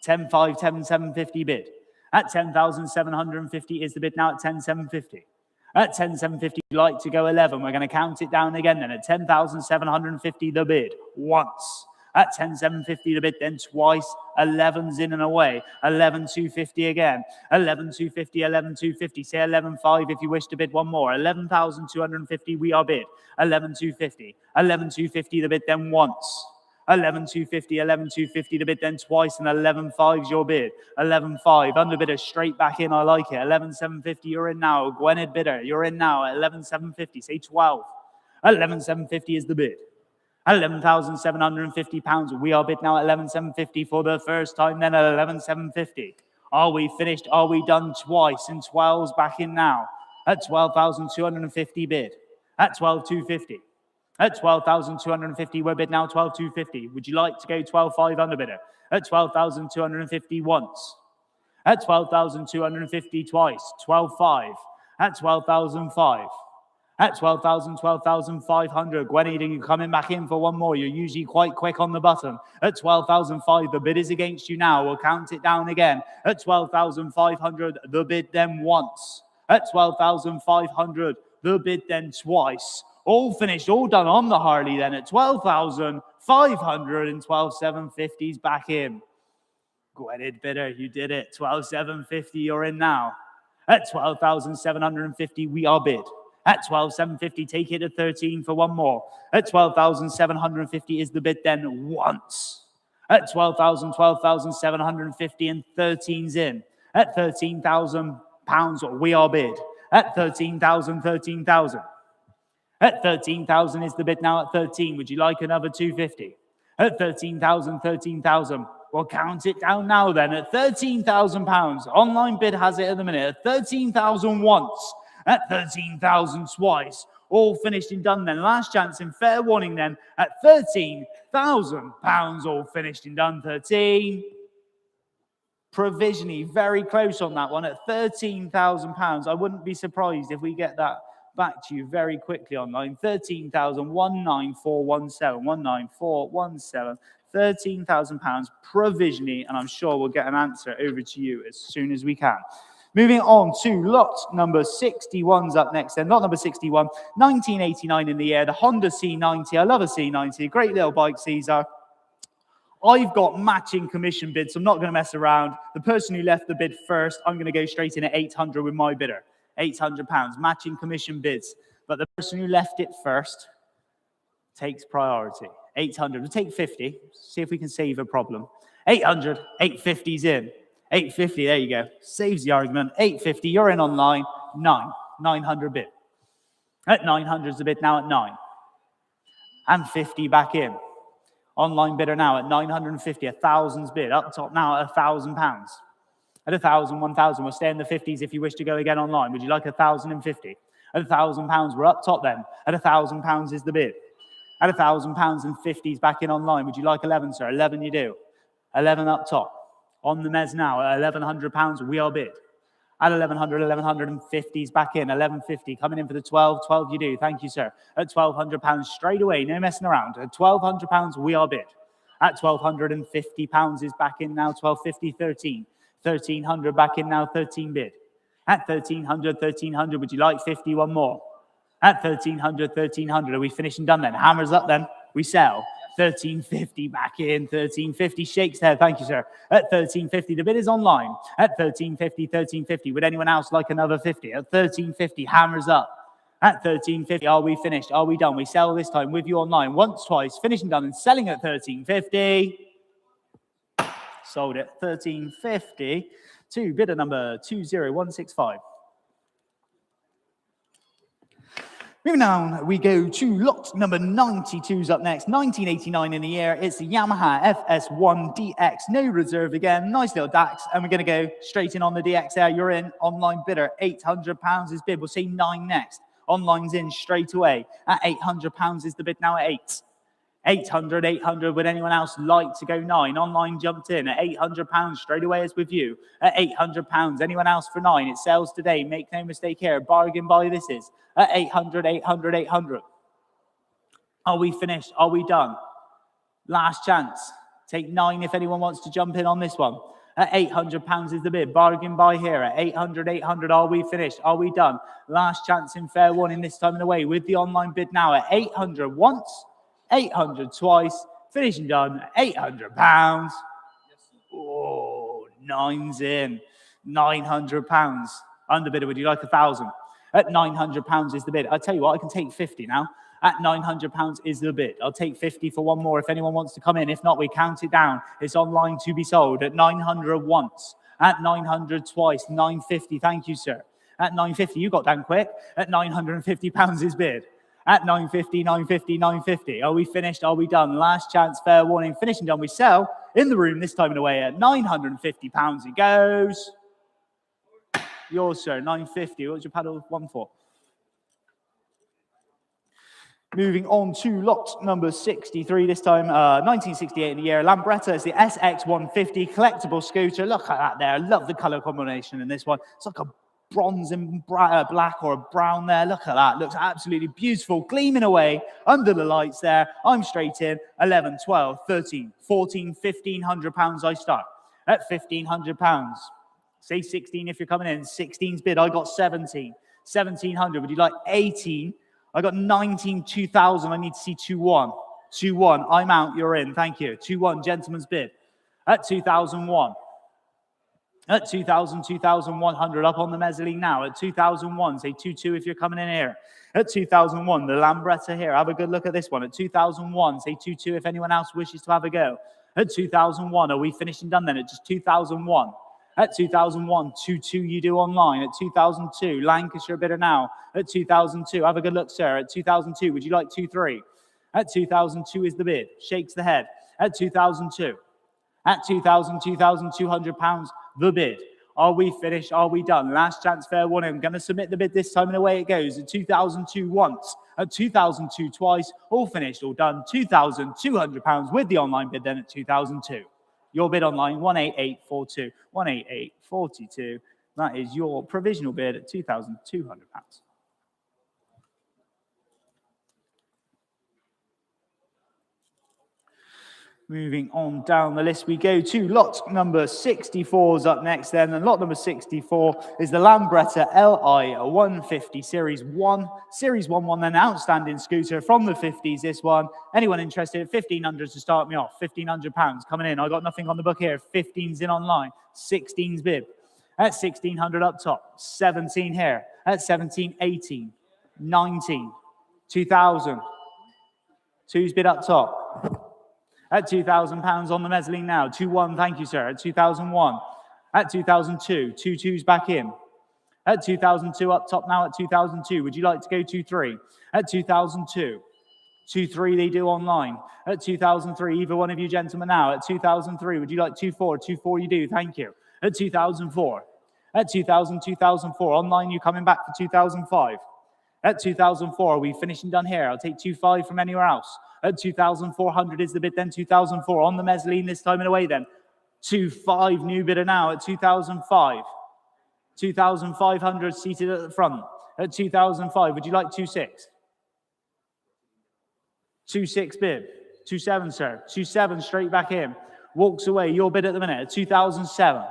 10.5, 10,750 bid. At 10,750 is the bid now at 10,750. At 10,750, you'd like to go 11. We're going to count it down again then. At 10,750, the bid once. At 10,750, the bid then twice. 11's in and away. 11,250 again. 11,250, 11,250. Say 11.5 if you wish to bid one more. 11,250, we are bid. 11,250. 11,250, the bid then once. 11,250, 11,250, the bid then twice, and 11.5's your bid. 11.5, underbidder straight back in, I like it. 11,750, you're in now. Gwenid bidder, you're in now at 11,750, say 12. 11,750 is the bid. £11,750, we are bid now at 11,750 for the first time, then at 11,750. Are we finished? Are we done twice? And 12's back in now at 12,250 bid. At 12,250. At 12,250, we're bid now 12,250. Would you like to go 12.5 underbidder? At 12,250 once. At 12,250 twice. 12.5. At 12,005. At 12,000, 12,500. Gwenny, are you coming back in for one more? You're usually quite quick on the button. At 12,005, the bid is against you now. We'll count it down again. At 12,500, the bid then once. At 12,500, the bid then twice. All finished, all done on the Harley then at 12,500 and 12,750's back in. Gwenid bidder, you did it. 12,750, you're in now. At 12,750, we are bid. At 12,750, take it to 13 for one more. At 12,750 is the bid then once. At 12,000, 12,750 and 13's in. At £13,000, we are bid. At 13,000, 13,000. At 13,000 is the bid now at 13. Would you like another 250? At 13,000, 13,000. We'll count it down now then at £13,000. Online bid has it at the minute at 13,000 once. At 13,000 twice. All finished and done then. Last chance and fair warning then at £13,000. All finished and done. 13. Provisionally very close on that one at £13,000. I wouldn't be surprised if we get that back to you very quickly online. 13,000, 19417, 19417, £13,000 provisionally, and I'm sure we'll get an answer over to you as soon as we can. Moving on to lot number 61's up next then. Lot number 61, 1989 in the air, the Honda C90. I love a C90, great little bike, Caesar. I've got matching commission bids, so I'm not going to mess around. The person who left the bid first, I'm going to go straight in at 800 with my bidder. £800, matching commission bids. But the person who left it first takes priority. 800, we'll take 50, see if we can save a problem. 800, 850's in. 850, there you go. Saves the argument. 850, you're in online. 900 bid. At 900 is the bid now at 9. And 50 back in. Online bidder now at 950, 1,000's bid. Up top now at £1,000. At 1,000, 1,000, we'll stay in the 50s if you wish to go again online. Would you like 1,050? At £1,000, we're up top then. At £1,000 is the bid. At £1,000 and 50s back in online. Would you like 11, sir? 11 you do. 11 up top. On the mez now at £1,100, we are bid. At 1,100, 1,150s back in. 1,150 coming in for the 12. 12 you do. Thank you, sir. At £1,200 straight away. No messing around. At £1,200, we are bid. At £1,250 is back in now. 1,250, 13. 1,300 back in now, 13 bid. At 1,300, 1,300, would you like 50? One more. At 1300, 1300. Are we finished and done then? Hammers up then. We sell. 1350 back in. 1350 shakes there. Thank you, sir. At 1350, the bid is online. At 1350, 1350. Would anyone else like another 50? At 1350, hammers up. At 1350, are we finished? Are we done? We sell this time with you online. Once, twice, finished and done and selling at 1350. Sold at 1350 to bidder number 20165. Moving down, we go to lot number 92's up next. 1989 in the year. It's the Yamaha FS1 DX. No reserve again. Nice little DAX. And we're going to go straight in on the DX there. You're in. Online bidder. £800 is bid. We'll say 9 next. Online's in straight away. At £800 is the bid now at 8. 800, 800. Would anyone else like to go 9? Online jumped in at £800 straight away is with you. At £800. Anyone else for 9? It sells today. Make no mistake here. Bargain buy this is. At 800, 800, 800. Are we finished? Are we done? Last chance. Take 9 if anyone wants to jump in on this one. At £800 is the bid. Bargain buy here at 800, 800. Are we finished? Are we done? Last chance in fair warning this time in the way with the online bid now at 800 once, 800 twice. Finishing done at £800. Oh, 9's in. £900. Underbidder, would you like 1,000? At £900 is the bid. I'll tell you what, I can take 50 now. At £900 is the bid. I'll take 50 for one more if anyone wants to come in. If not, we count it down. It's online to be sold at 900 once. At 900 twice. 950. Thank you, sir. At 950, you got down quick. At £950 is bid. At 950, 950, 950. Are we finished? Are we done? Last chance, fair warning. Finishing done. We sell in the room this time in the way at £950 it goes. Yours, sir, 950. What's your paddle one for? Moving on to lot number 63 this time, 1968 in the year. Lambretta is the SX150 collectible scooter. Look at that there. I love the color combination in this one. It's like a bronze and black or a brown there. Look at that. Looks absolutely beautiful. Gleaming away under the lights there. I'm straight in. 11, 12, 13, 14, £1,500 I start. At £1,500. Say 16 if you're coming in. 16's bid. I got 17. 1,700. Would you like 18? I got 19, 2,000. I need to see 2-1. 2-1. I'm out. You're in. Thank you. 2-1. Gentleman's bid. At 2,001. At 2,000, 2,100. Up on the mezzanine now. At 2,001. Say 2-2 if you're coming in here. At 2,001. The Lambretta here. Have a good look at this one. At 2,001. Say 2-2 if anyone else wishes to have a go. At 2,001. Are we finished and done then? At just 2,001. At 2001, 2-2 you do online. At 2002, Lancashire bidder now. At 2002, have a good look, sir. At 2002, would you like 2-3? At 2002 is the bid. Shakes the head. At 2002. At 2,000, £2,200, the bid. Are we finished? Are we done? Last chance, fair warning. I'm going to submit the bid this time and away it goes. At 2002 once. At 2002 twice. All finished, all done. £2,200 with the online bid then at 2002. Your bid online, 18842. 18842. That is your provisional bid at £2,200. Moving on down the list, we go to lot number 64's up next then. And lot number 64 is the Lambretta LI 150 Series 1. Series 1 then, outstanding scooter from the 50s, this one. Anyone interested? 1,500 to start me off. £1,500 coming in. I got nothing on the book here. 15's in online. 16's bid. At 1,600 up top. 17 here. At 17, 18, 19, 2,000. 2's bid up top. At £2,000 on the mezzanine now. 2-1, thank you, sir. At 2001. At 2002. 2-2's back in. At 2002 up top now at 2002. Would you like to go 2-3? At 2002. 2-3 they do online. At 2003, either one of you gentlemen now. At 2003, would you like 2-4? 2-4 you do, thank you. At 2004. At 2000, 2004. Online, you coming back for 2005. At 2004, are we finishing done here? I'll take 2-5 from anywhere else. At 2,400 is the bid then, 2004. On the mezzanine this time and away then. 2-5, new bidder now at 2005. 2,500 seated at the front. At 2005, would you like 2-6? 2-6 bid. 2-7, sir. 2-7 straight back in. Walks away, your bid at the minute at 2007.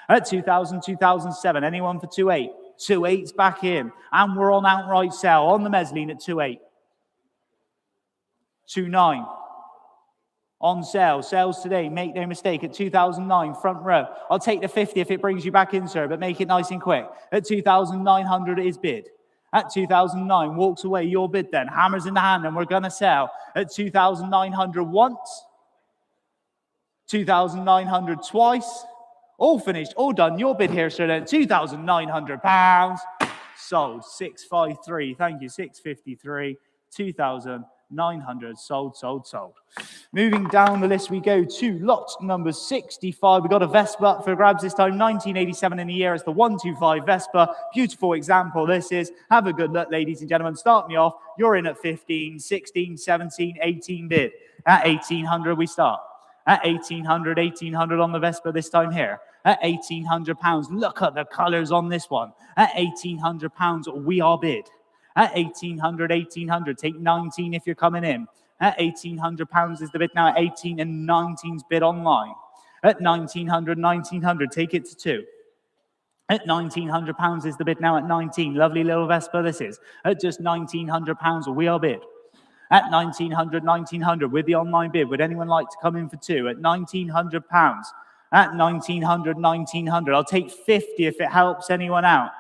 At 2000, 2007, anyone for 2-8? 2.8's back in. And we're on outright sale on the mezzanine at 2.8. 2.9. On sale. Sales today. Make no mistake. At 2009, front row. I'll take the 50 if it brings you back in, sir, but make it nice and quick. At 2,900 is bid. At 2009, walks away. Your bid then. Hammers in the hand, and we're going to sell. At 2,900 once. 2,900 twice. All finished, all done. Your bid here, sir, then. £2,900. Sold. 653. Thank you. 653. 2,900. Sold. Moving down the list we go to lot number 65. We got a Vespa up for grabs this time. 1987 in the year. It's the 125 Vespa. Beautiful example this is. Have a good look, ladies and gentlemen. Start me off. You're in at 15, 16, 17, 18 bid. At 1,800 we start. At 1,800 on the Vespa this time here. At £1,800. Look at the colours on this one. At £1,800 we are bid. At 1,800, take 19 if you're coming in. At £1,800 is the bid now. At 18 and 19's bid online. At 1,900, take it to 2. At £1,900 is the bid now. At 19, lovely little Vespa this is. At just £1,900 we are bid. At 1,900 with the online bid. Would anyone like to come in for 2? At £1,900. At 1,900, I'll take 50 if it helps anyone out.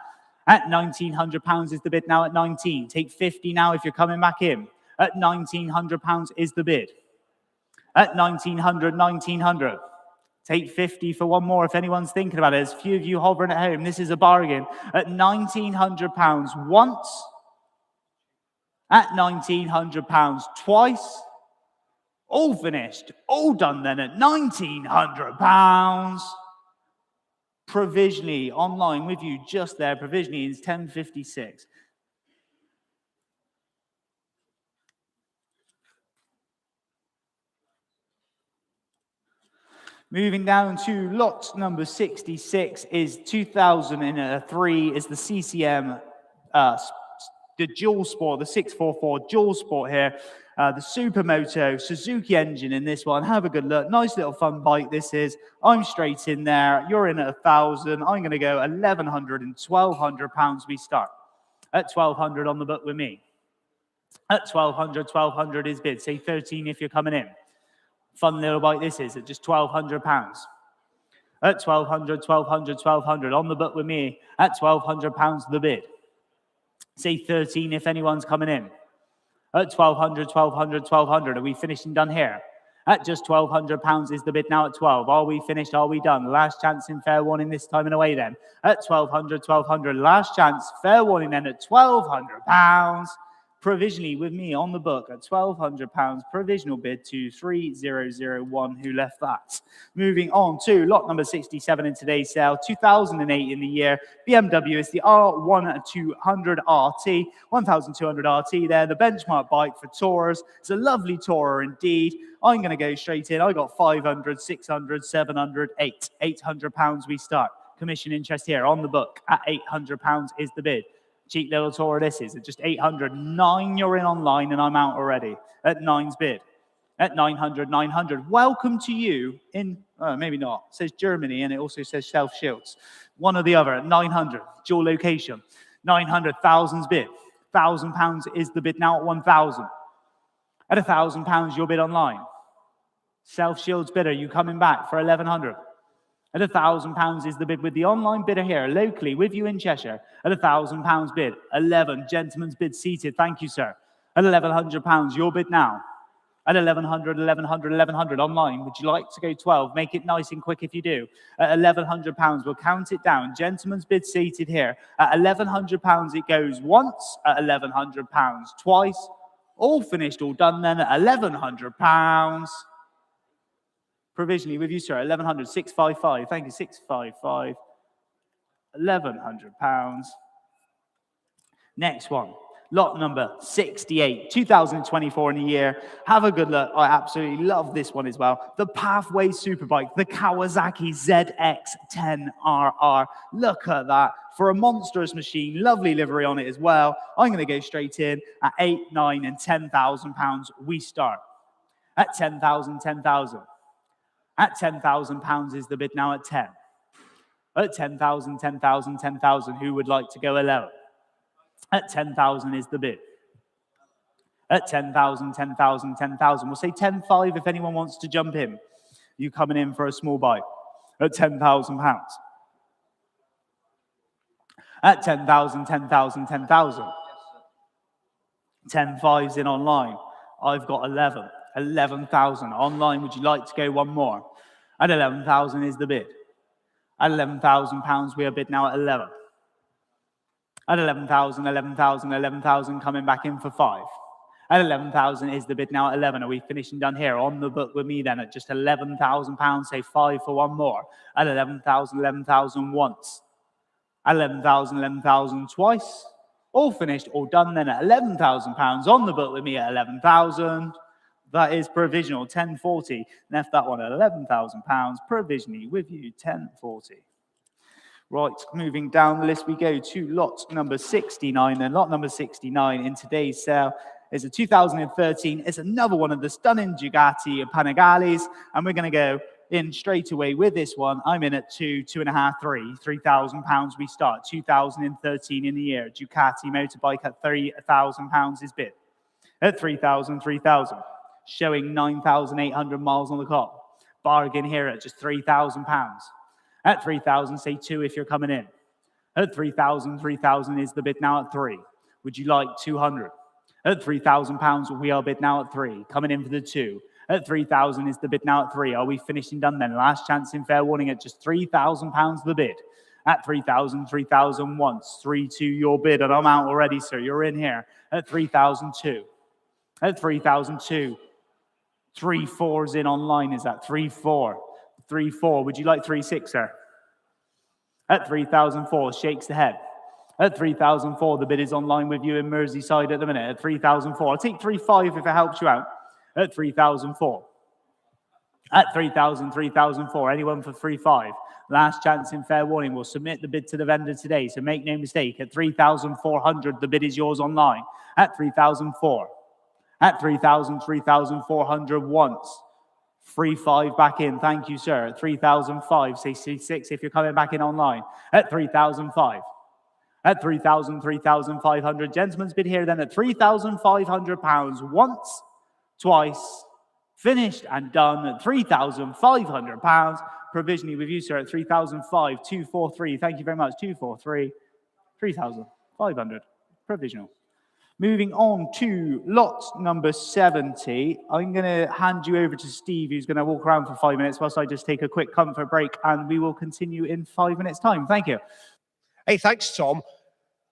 At £1,900 is the bid now. At 19, take 50 now if you're coming back in. At £1,900 is the bid. At 1,900, take 50 for one more if anyone's thinking about it. There's a few of you hovering at home. This is a bargain. At £1,900 once. At £1,900 twice. All finished, all done then at £1,900. Provisionally online with you just there. Provisionally is 10.56. Moving down to lot number 66 is 2003 is the CCM, the Dual Sport, the 644 Dual Sport here. The Supermoto Suzuki engine in this one. Have a good look. Nice little fun bike this is. I'm straight in there. You're in at 1,000. I'm going to go 1,100 and £1,200 we start. At 1,200 on the book with me. At 1,200 is bid. Say 13 if you're coming in. Fun little bike this is at just £1,200. At 1,200 on the book with me. At £1,200 the bid. Say 13 if anyone's coming in. At 1,200. Are we finished and done here? At just £1,200 is the bid now at 12. Are we finished? Are we done? Last chance in fair warning this time and away then. At 1,200. Last chance, fair warning then at £1,200. Provisionally with me on the book at £1,200. Provisional bid to 3001 who left that. Moving on to lot number 67 in today's sale. 2008 in the year. BMW is the R1200 RT. 1200 RT there. The benchmark bike for tourers. It's a lovely tourer indeed. I'm going to go straight in. I got 500, 600, 700, 800 we start. Commission interest here on the book at £800 is the bid. Cheap little tour this is at just 800. 9 you're in online and I'm out already. At 9's bid. At 900. Welcome to you in, maybe not. It says Germany and it also says South Shields. One or the other at 900. Dual location. 900. 1,000's bid. £1,000 is the bid now at 1,000. At £1,000 your bid online. South Shields bidder, you coming back for 1,100. At £1,000 is the bid with the online bidder here, locally with you in Cheshire. At £1,000 bid, 11. Gentleman's bid seated. Thank you, sir. At £1,100, your bid now. At 1,100 online. Would you like to go 12? Make it nice and quick if you do. At £1,100, we'll count it down. Gentleman's bid seated here. At £1,100, it goes once. At £1,100, twice. All finished, all done then at £1,100. Provisionally with you, sir, 1,100, 655. Thank you, 655. £1,100. Next one, lot number 68, 2024 in a year. Have a good look. I absolutely love this one as well. The Pathway Superbike, the Kawasaki ZX-10RR. Look at that. For a monstrous machine, lovely livery on it as well. I'm going to go straight in at 8, 9, and £10,000. We start at 10,000. At £10,000 is the bid now at 10. At 10,000, 10,000, 10,000, who would like to go 11? At 10,000 is the bid. At 10,000, 10,000, 10,000. We'll say 10,500 if anyone wants to jump in. You coming in for a small bite. At £10,000. At 10,000, 10,000, 10,000. 10,500's in online. I've got 11. 11,000. Online, would you like to go one more? At 11,000 is the bid. At £11,000, we are bid now at 11. At 11,000, 11,000, 11,000, coming back in for 5. At 11,000 is the bid now at 11. Are we finishing done here? On the book with me then at just £11,000, say 5 for one more. At 11,000, 11,000 once. At 11,000, 11,000 twice. All finished, all done then at £11,000. On the book with me at 11,000. That is provisional, 1040. Left that one at £11,000. Provisionally with you, 1040. Right, moving down the list we go to lot number 69. And lot number 69 in today's sale is a 2013. It's another one of the stunning Ducati Panigales. And we're going to go in straight away with this one. I'm in at 2.5, 3. £3,000 we start. 2013 in the year. Ducati motorbike at £3,000 is bid. At 3,000, 3,000. Showing 9,800 miles on the clock. Bargain here at just £3,000. At 3,000, say 2 if you're coming in. At 3,000, 3,000 is the bid now at 3. Would you like 200? At £3,000, we are bid now at 3. Coming in for the 2. At 3,000 is the bid now at 3. Are we finishing done then? Last chance in fair warning at just £3,000 the bid. At 3,000, 3,000 once. 3-2 your bid, and I'm out already, sir. You're in here. At 3,002. At 3,002. 3-4's in online, is that 3-4? 3-4. Would you like 3-6, sir? At 3,004, shakes the head. At 3,004, the bid is online with you in Merseyside at the minute. At 3,004, I'll take 3-5 if it helps you out. At 3,004. At 3,000, 3,004, anyone for 3-5? Last chance in fair warning. We'll submit the bid to the vendor today, so make no mistake. At 3,400, the bid is yours online. At 3,004. At 3,000, 3,400 once. 3-5 back in. Thank you, sir. At 3,005, say 6 if you're coming back in online. At 3,005. At 3,000, 3,500. Gentleman's bid here then at £3,500. Once, twice, finished and done at £3,500. Provisionally with you, sir, at 3,005. 243. Thank you very much. 243. 3,500. Provisional. Moving on to lot number 70, I'm going to hand you over to Steve, who's going to walk around for 5 minutes whilst I just take a quick comfort break, and we will continue in 5 minutes' time. Thank you. Hey, thanks, Tom.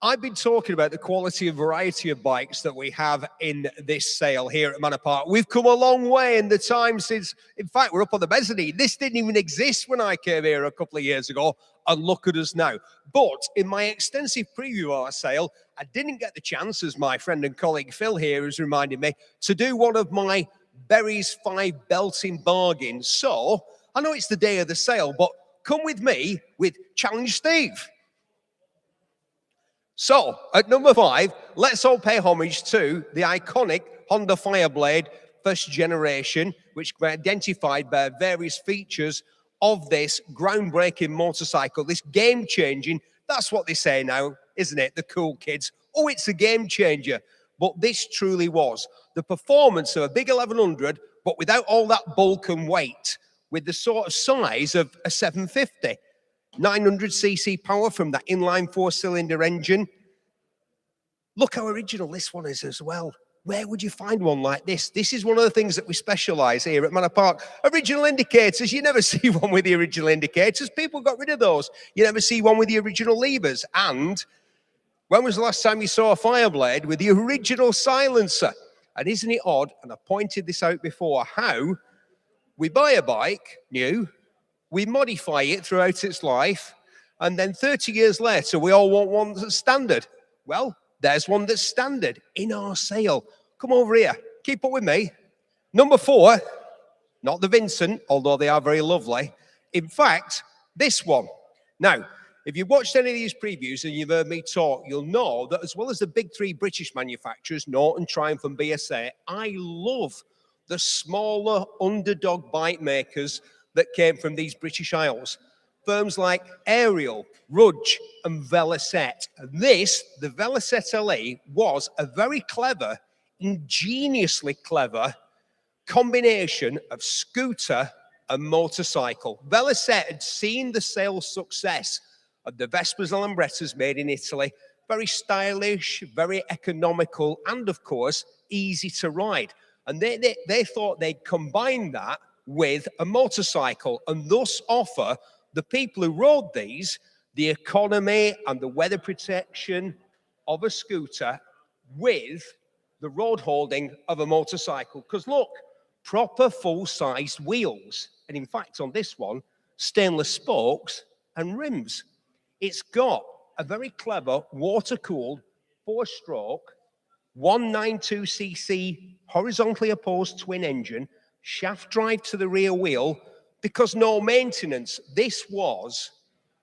I've been talking about the quality and variety of bikes that we have in this sale here at Manor Park. We've come a long way in the time since, in fact, we're up on the mezzanine. This didn't even exist when I came here a couple of years ago, and look at us now. But in my extensive preview of our sale, I didn't get the chance, as my friend and colleague Phil here has reminded me, to do one of my Berries 5 belting bargains. So, I know it's the day of the sale, but come with me with Challenge Steve. So, at number 5, let's all pay homage to the iconic Honda Fireblade first generation, which can be identified by various features of this groundbreaking motorcycle, this game-changing, that's what they say now, isn't it? The cool kids. Oh, it's a game changer. But this truly was. The performance of a big 1100, but without all that bulk and weight, with the sort of size of a 750. 900cc power from that inline 4-cylinder engine. Look how original this one is as well. Where would you find one like this? This is one of the things that we specialise here at Manor Park. Original indicators, you never see one with the original indicators. People got rid of those. You never see one with the original levers. And when was the last time you saw a Fireblade with the original silencer? And isn't it odd, and I pointed this out before, how we buy a bike new, we modify it throughout its life, and then 30 years later, we all want one that's standard. Well, there's one that's standard in our sale. Come over here. Keep up with me. Number 4, not the Vincent, although they are very lovely. In fact, this one. Now, if you've watched any of these previews and you've heard me talk, you'll know that as well as the big 3 British manufacturers, Norton, Triumph and BSA, I love the smaller underdog bike makers that came from these British Isles. firms like Ariel, Rudge, and Velocette. And this, the Velocette LE, was a very clever, ingeniously clever combination of scooter and motorcycle. Velocette had seen the sales success of the Vespas and Lambrettas made in Italy. Very stylish, very economical, and of course, easy to ride. And they thought they'd combine that with a motorcycle and thus offer the people who rode these the economy and the weather protection of a scooter with the road holding of a motorcycle. Because look, proper full-sized wheels. And in fact, on this one, stainless spokes and rims. It's got a very clever water-cooled 4-stroke 192cc horizontally opposed twin engine, shaft drive to the rear wheel, because no maintenance. This was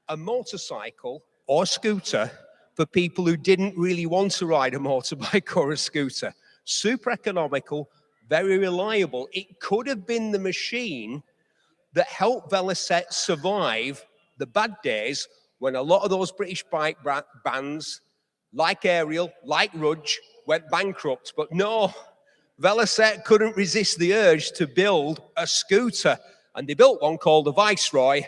a motorcycle or scooter for people who didn't really want to ride a motorbike or a scooter. Super economical, very reliable. It could have been the machine that helped Velocette survive the bad days when a lot of those British bike brands, like Ariel, like Rudge, went bankrupt. But no, Velocette couldn't resist the urge to build a scooter. And they built one called the Viceroy,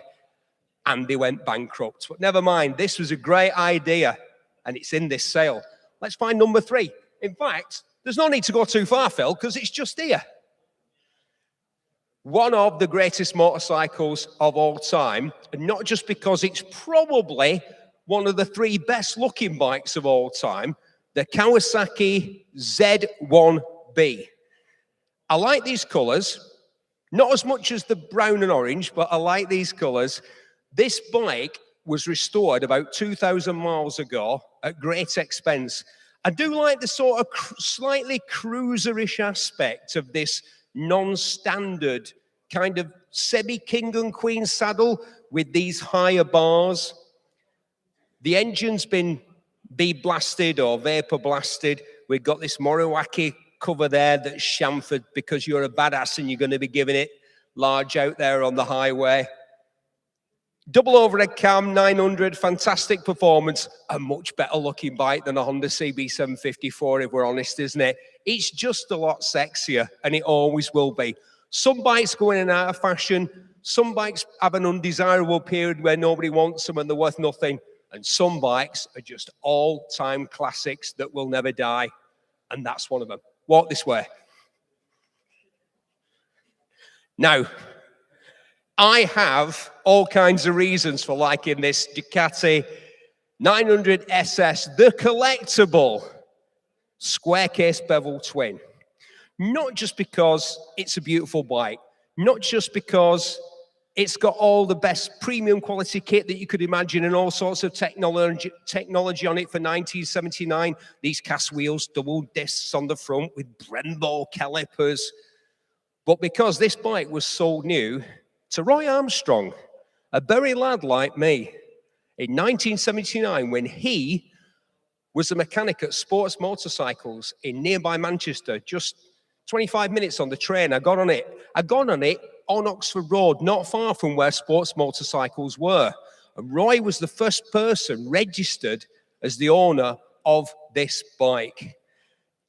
and they went bankrupt. But never mind, this was a great idea, and it's in this sale. Let's find number 3. In fact, there's no need to go too far, Phil, because it's just here. One of the greatest motorcycles of all time, and not just because it's probably one of the 3 best-looking bikes of all time, the Kawasaki Z1B. I like these colours, not as much as the brown and orange, but I like these colours. This bike was restored about 2,000 miles ago at great expense. I do like the sort of slightly cruiserish aspect of this non-standard kind of semi-king and queen saddle with these higher bars. The engine's been bead blasted or vapor blasted. We've got this Moriwaki cover there that's chamfered because you're a badass and you're going to be giving it large out there on the highway. Double overhead cam, 900, fantastic performance. A much better looking bike than a Honda CB754, if we're honest, isn't it? It's just a lot sexier, and it always will be. Some bikes go in and out of fashion. Some bikes have an undesirable period where nobody wants them and they're worth nothing. And some bikes are just all-time classics that will never die. And that's one of them. Walk this way. Now, I have all kinds of reasons for liking this Ducati 900 SS, the collectible square case bevel twin. Not just because it's a beautiful bike, not just because it's got all the best premium quality kit that you could imagine and all sorts of technology on it for 1979. These cast wheels, double discs on the front with Brembo calipers. But because this bike was sold new to Roy Armstrong, a Bury lad like me, in 1979, when he was a mechanic at Sports Motorcycles in nearby Manchester, just 25 minutes on the train. I got on it on Oxford Road, not far from where Sports Motorcycles were. And Roy was the first person registered as the owner of this bike.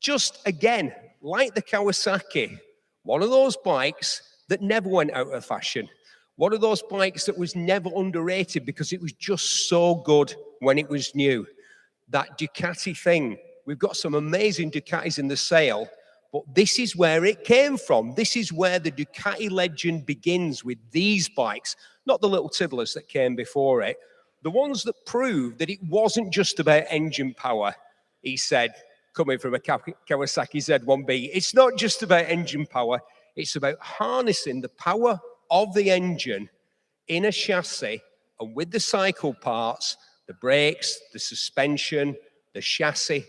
Just again, like the Kawasaki, one of those bikes that never went out of fashion. One of those bikes that was never underrated because it was just so good when it was new. That Ducati thing. We've got some amazing Ducatis in the sale, but this is where it came from. This is where the Ducati legend begins, with these bikes, not the little tiddlers that came before it. The ones that proved that it wasn't just about engine power, he said, coming from a Kawasaki Z1B. It's not just about engine power. It's about harnessing the power of the engine in a chassis, and with the cycle parts, the brakes, the suspension, the chassis,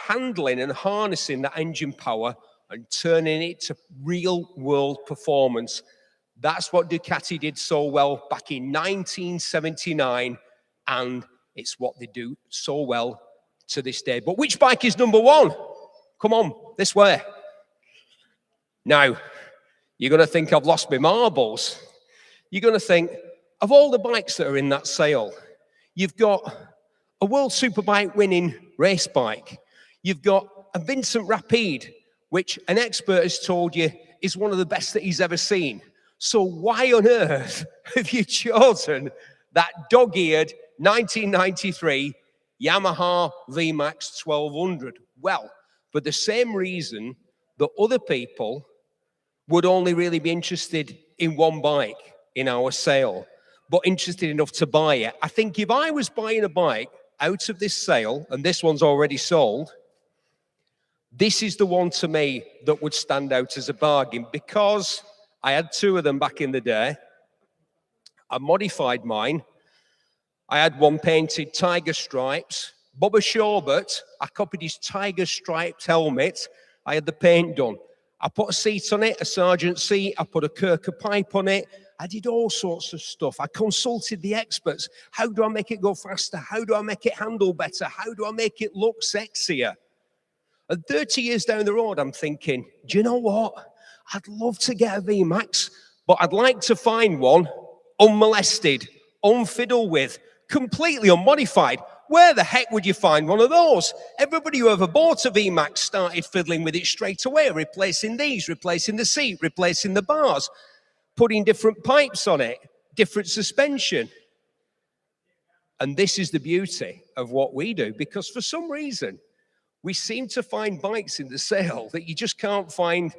handling and harnessing that engine power and turning it to real world performance. That's what Ducati did so well back in 1979, and it's what they do so well to this day. But which bike is number 1? Come on, this way. Now, you're going to think I've lost my marbles. You're going to think, of all the bikes that are in that sale, you've got a World Superbike winning race bike. You've got a Vincent Rapide, which an expert has told you is one of the best that he's ever seen. So why on earth have you chosen that dog-eared 1993 Yamaha VMAX 1200? Well, for the same reason that other people would only really be interested in one bike in our sale, but interested enough to buy it. I think if I was buying a bike out of this sale, and this one's already sold, this is the one to me that would stand out as a bargain, because I had two of them back in the day. I modified mine. I had one painted tiger stripes. Bubba Shawbert, I copied his tiger striped helmet. I had the paint done. I put a seat on it, a sergeant seat. I put a Kirker pipe on it. I did all sorts of stuff. I consulted the experts. How do I make it go faster? How do I make it handle better? How do I make it look sexier? And 30 years down the road, I'm thinking, do you know what? I'd love to get a VMAX, but I'd like to find one unmolested, unfiddled with, completely unmodified. Where the heck would you find one of those? Everybody who ever bought a VMAX started fiddling with it straight away, replacing these, replacing the seat, replacing the bars, putting different pipes on it, different suspension. And this is the beauty of what we do, because for some reason, we seem to find bikes in the sale that you just can't find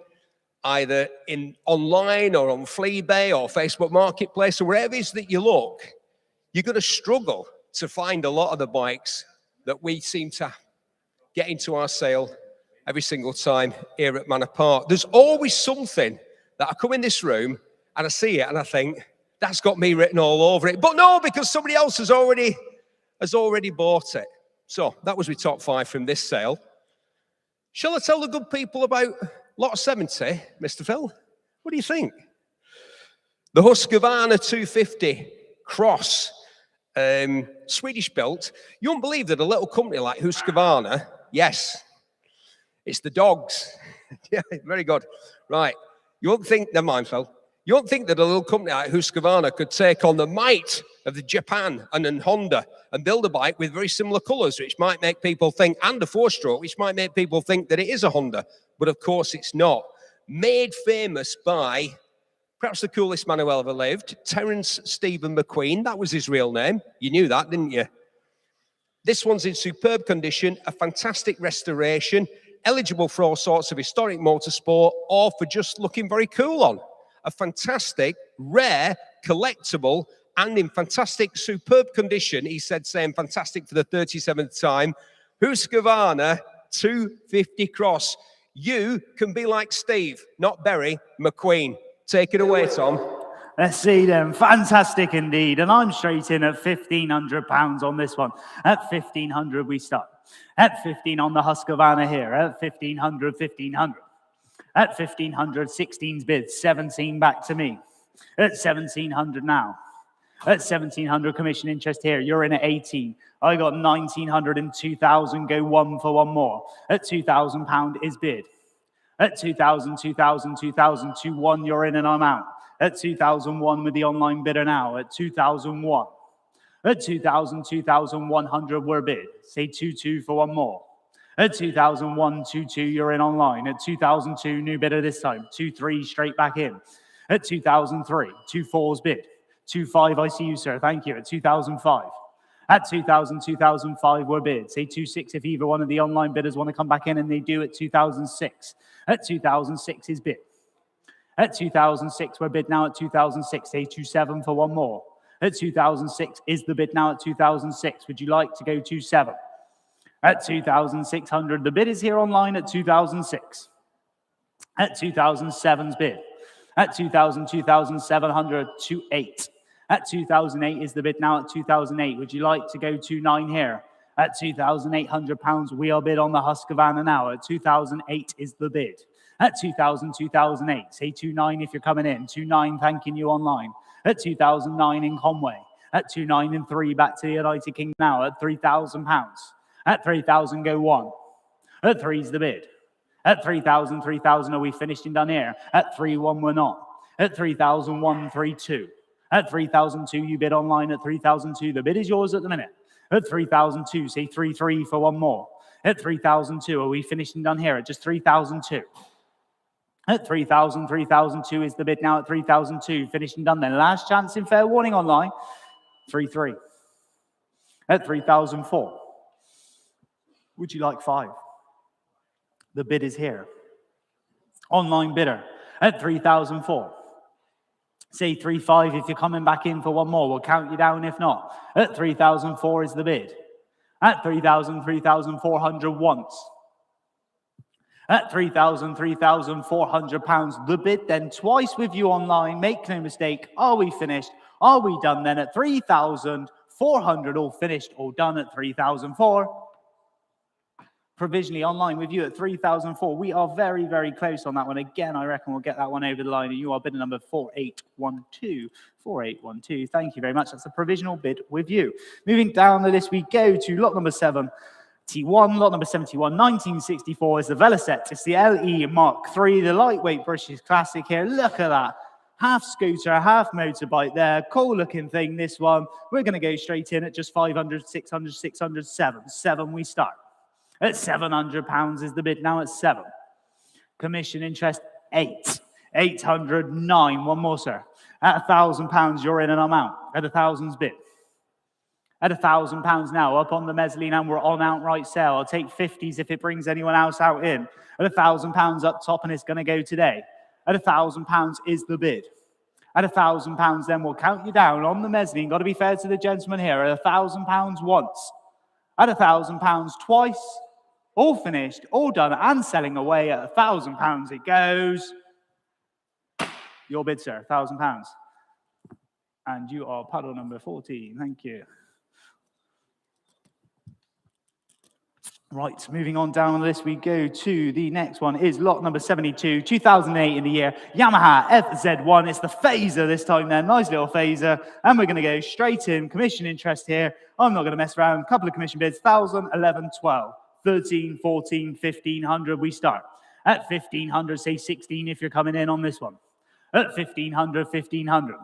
either in online or on Fleabay or Facebook Marketplace or wherever it is that you look. You're going to struggle to find a lot of the bikes that we seem to get into our sale every single time here at Manor Park. There's always something that I come in this room and I see it and I think, that's got me written all over it. But no, because somebody else has already bought it. So that was my top 5 from this sale. Shall I tell the good people about lot 70, Mr. Phil? What do you think? The Husqvarna 250 Cross, Swedish built. You won't believe that a little company like Husqvarna, yes, it's the dogs. Yeah, very good. Right. You won't think, never mind, Phil. You won't think that a little company like Husqvarna could take on the might of the Japan and then Honda and build a bike with very similar colors, which might make people think, and a 4-stroke, which might make people think that it is a Honda. But of course it's not. Made famous by perhaps the coolest man who ever lived, Terence Stephen McQueen. That was his real name. You knew that, didn't you? This one's in superb condition, a fantastic restoration, eligible for all sorts of historic motorsport or for just looking very cool on. A fantastic, rare, collectible, and in fantastic, superb condition, he said, saying fantastic for the 37th time, Husqvarna 250 Cross. You can be like Steve, not Berry, McQueen. Take it away, Tom. Let's see them. Fantastic indeed. And I'm straight in at £1,500 on this one. At 1,500 we start. At 15 on the Husqvarna here. At 1,500, 1,500. At 1,500, 16's bid. 17 back to me. At 1,700 now. At 1,700 commission interest here. You're in at 18. I got 1,900 and 2,000. Go one for one more. At £2,000 is bid. At 2,000, 2,000, 2,000, 2,1, you're in and I'm out. At 2,001 with the online bidder now. At 2,001. At 2,000, 2,100 we're bid. Say 2,2 for one more. At 2,001, 2,2 you're in online. At 2,002 new bidder this time. 2,3 straight back in. At 2,003, 2,4's bid. 2,5 I see you sir, thank you. At 2,005. At 2,000, 2,005 we're bid. Say 2,6 if either one of the online bidders want to come back in, and they do at 2,006. At 2,006 is bid. At 2,006 we're bid now at 2,006. Say 2,7 for one more. At 2,006 is the bid now at 2,006. Would you like to go 2,7? At 2,600, the bid is here online at 2,006. At 2,007's bid. At 2,000, 2,700, 2,8. At 2,008 is the bid now at 2,008. Would you like to go 2,9 here? At £2,800, we are bid on the Husqvarna now. At 2,008 is the bid. At 2,000, 2,008, say 2,9 if you're coming in. 2,9 thanking you online. At 2,009 in Conway. At 2,9 and 3 back to the United Kingdom now. At £3,000. At 3,000 go 1. At 3's the bid. At 3,000, 3,000 are we finished and done here? At 3,1 we're not. At 3,001, 3,2. At 3,002, you bid online at 3,002. The bid is yours at the minute. At 3,002, say 3,300 for one more. At 3,002, are we finished and done here at just 3,002? At 3,000, 3,002 is the bid now at 3,002. Finished and done then. Last chance in fair warning online. 3,300. At 3,004. Would you like 5? The bid is here. Online bidder at 3,004. Say 3,500 if you're coming back in for one more. We'll count you down if not. At 3,004 is the bid. At 3,000, 3,400 once. At 3,000, 3,400 pounds, the bid then twice with you online. Make no mistake. Are we finished? Are we done then at 3,400? All finished, all done at 3,004. Provisionally online with you at 3,004. We are very, very close on that one. Again, I reckon we'll get that one over the line. And you are bidder number 4812. 4812. Thank you very much. That's a provisional bid with you. Moving down the list, we go to lot number 7. T1, lot number 71, 1964 is the Velocette. It's the LE Mark III, the lightweight British classic here. Look at that. Half scooter, half motorbike there. Cool looking thing, this one. We're going to go straight in at just 500, 600, 600, 7. 7 we start. At £700 is the bid now at 7. Commission interest 8. 809. One more, sir. At £1,000, you're in and I'm out. At 1,000's bid. At £1,000 now, up on the mezzanine, and we're on outright sale. I'll take 50s if it brings anyone else out in. At £1,000 up top, and it's going to go today. At £1,000 is the bid. At £1,000, then we'll count you down on the mezzanine. Got to be fair to the gentleman here. At £1,000 once. At £1,000 twice. All finished, all done, and selling away at £1,000 it goes. Your bid, sir, £1,000. And you are puddle number 14. Thank you. Right, moving on down the list, we go to the next one is lot number 72, 2008 in the year, Yamaha FZ1. It's the phaser this time then, nice little phaser. And we're going to go straight in, commission interest here. I'm not going to mess around, couple of commission bids, 1,000, 11, 12. 13, 14, 1,500, we start. At 1,500, say 16 if you're coming in on this one. At 1,500, 1,500.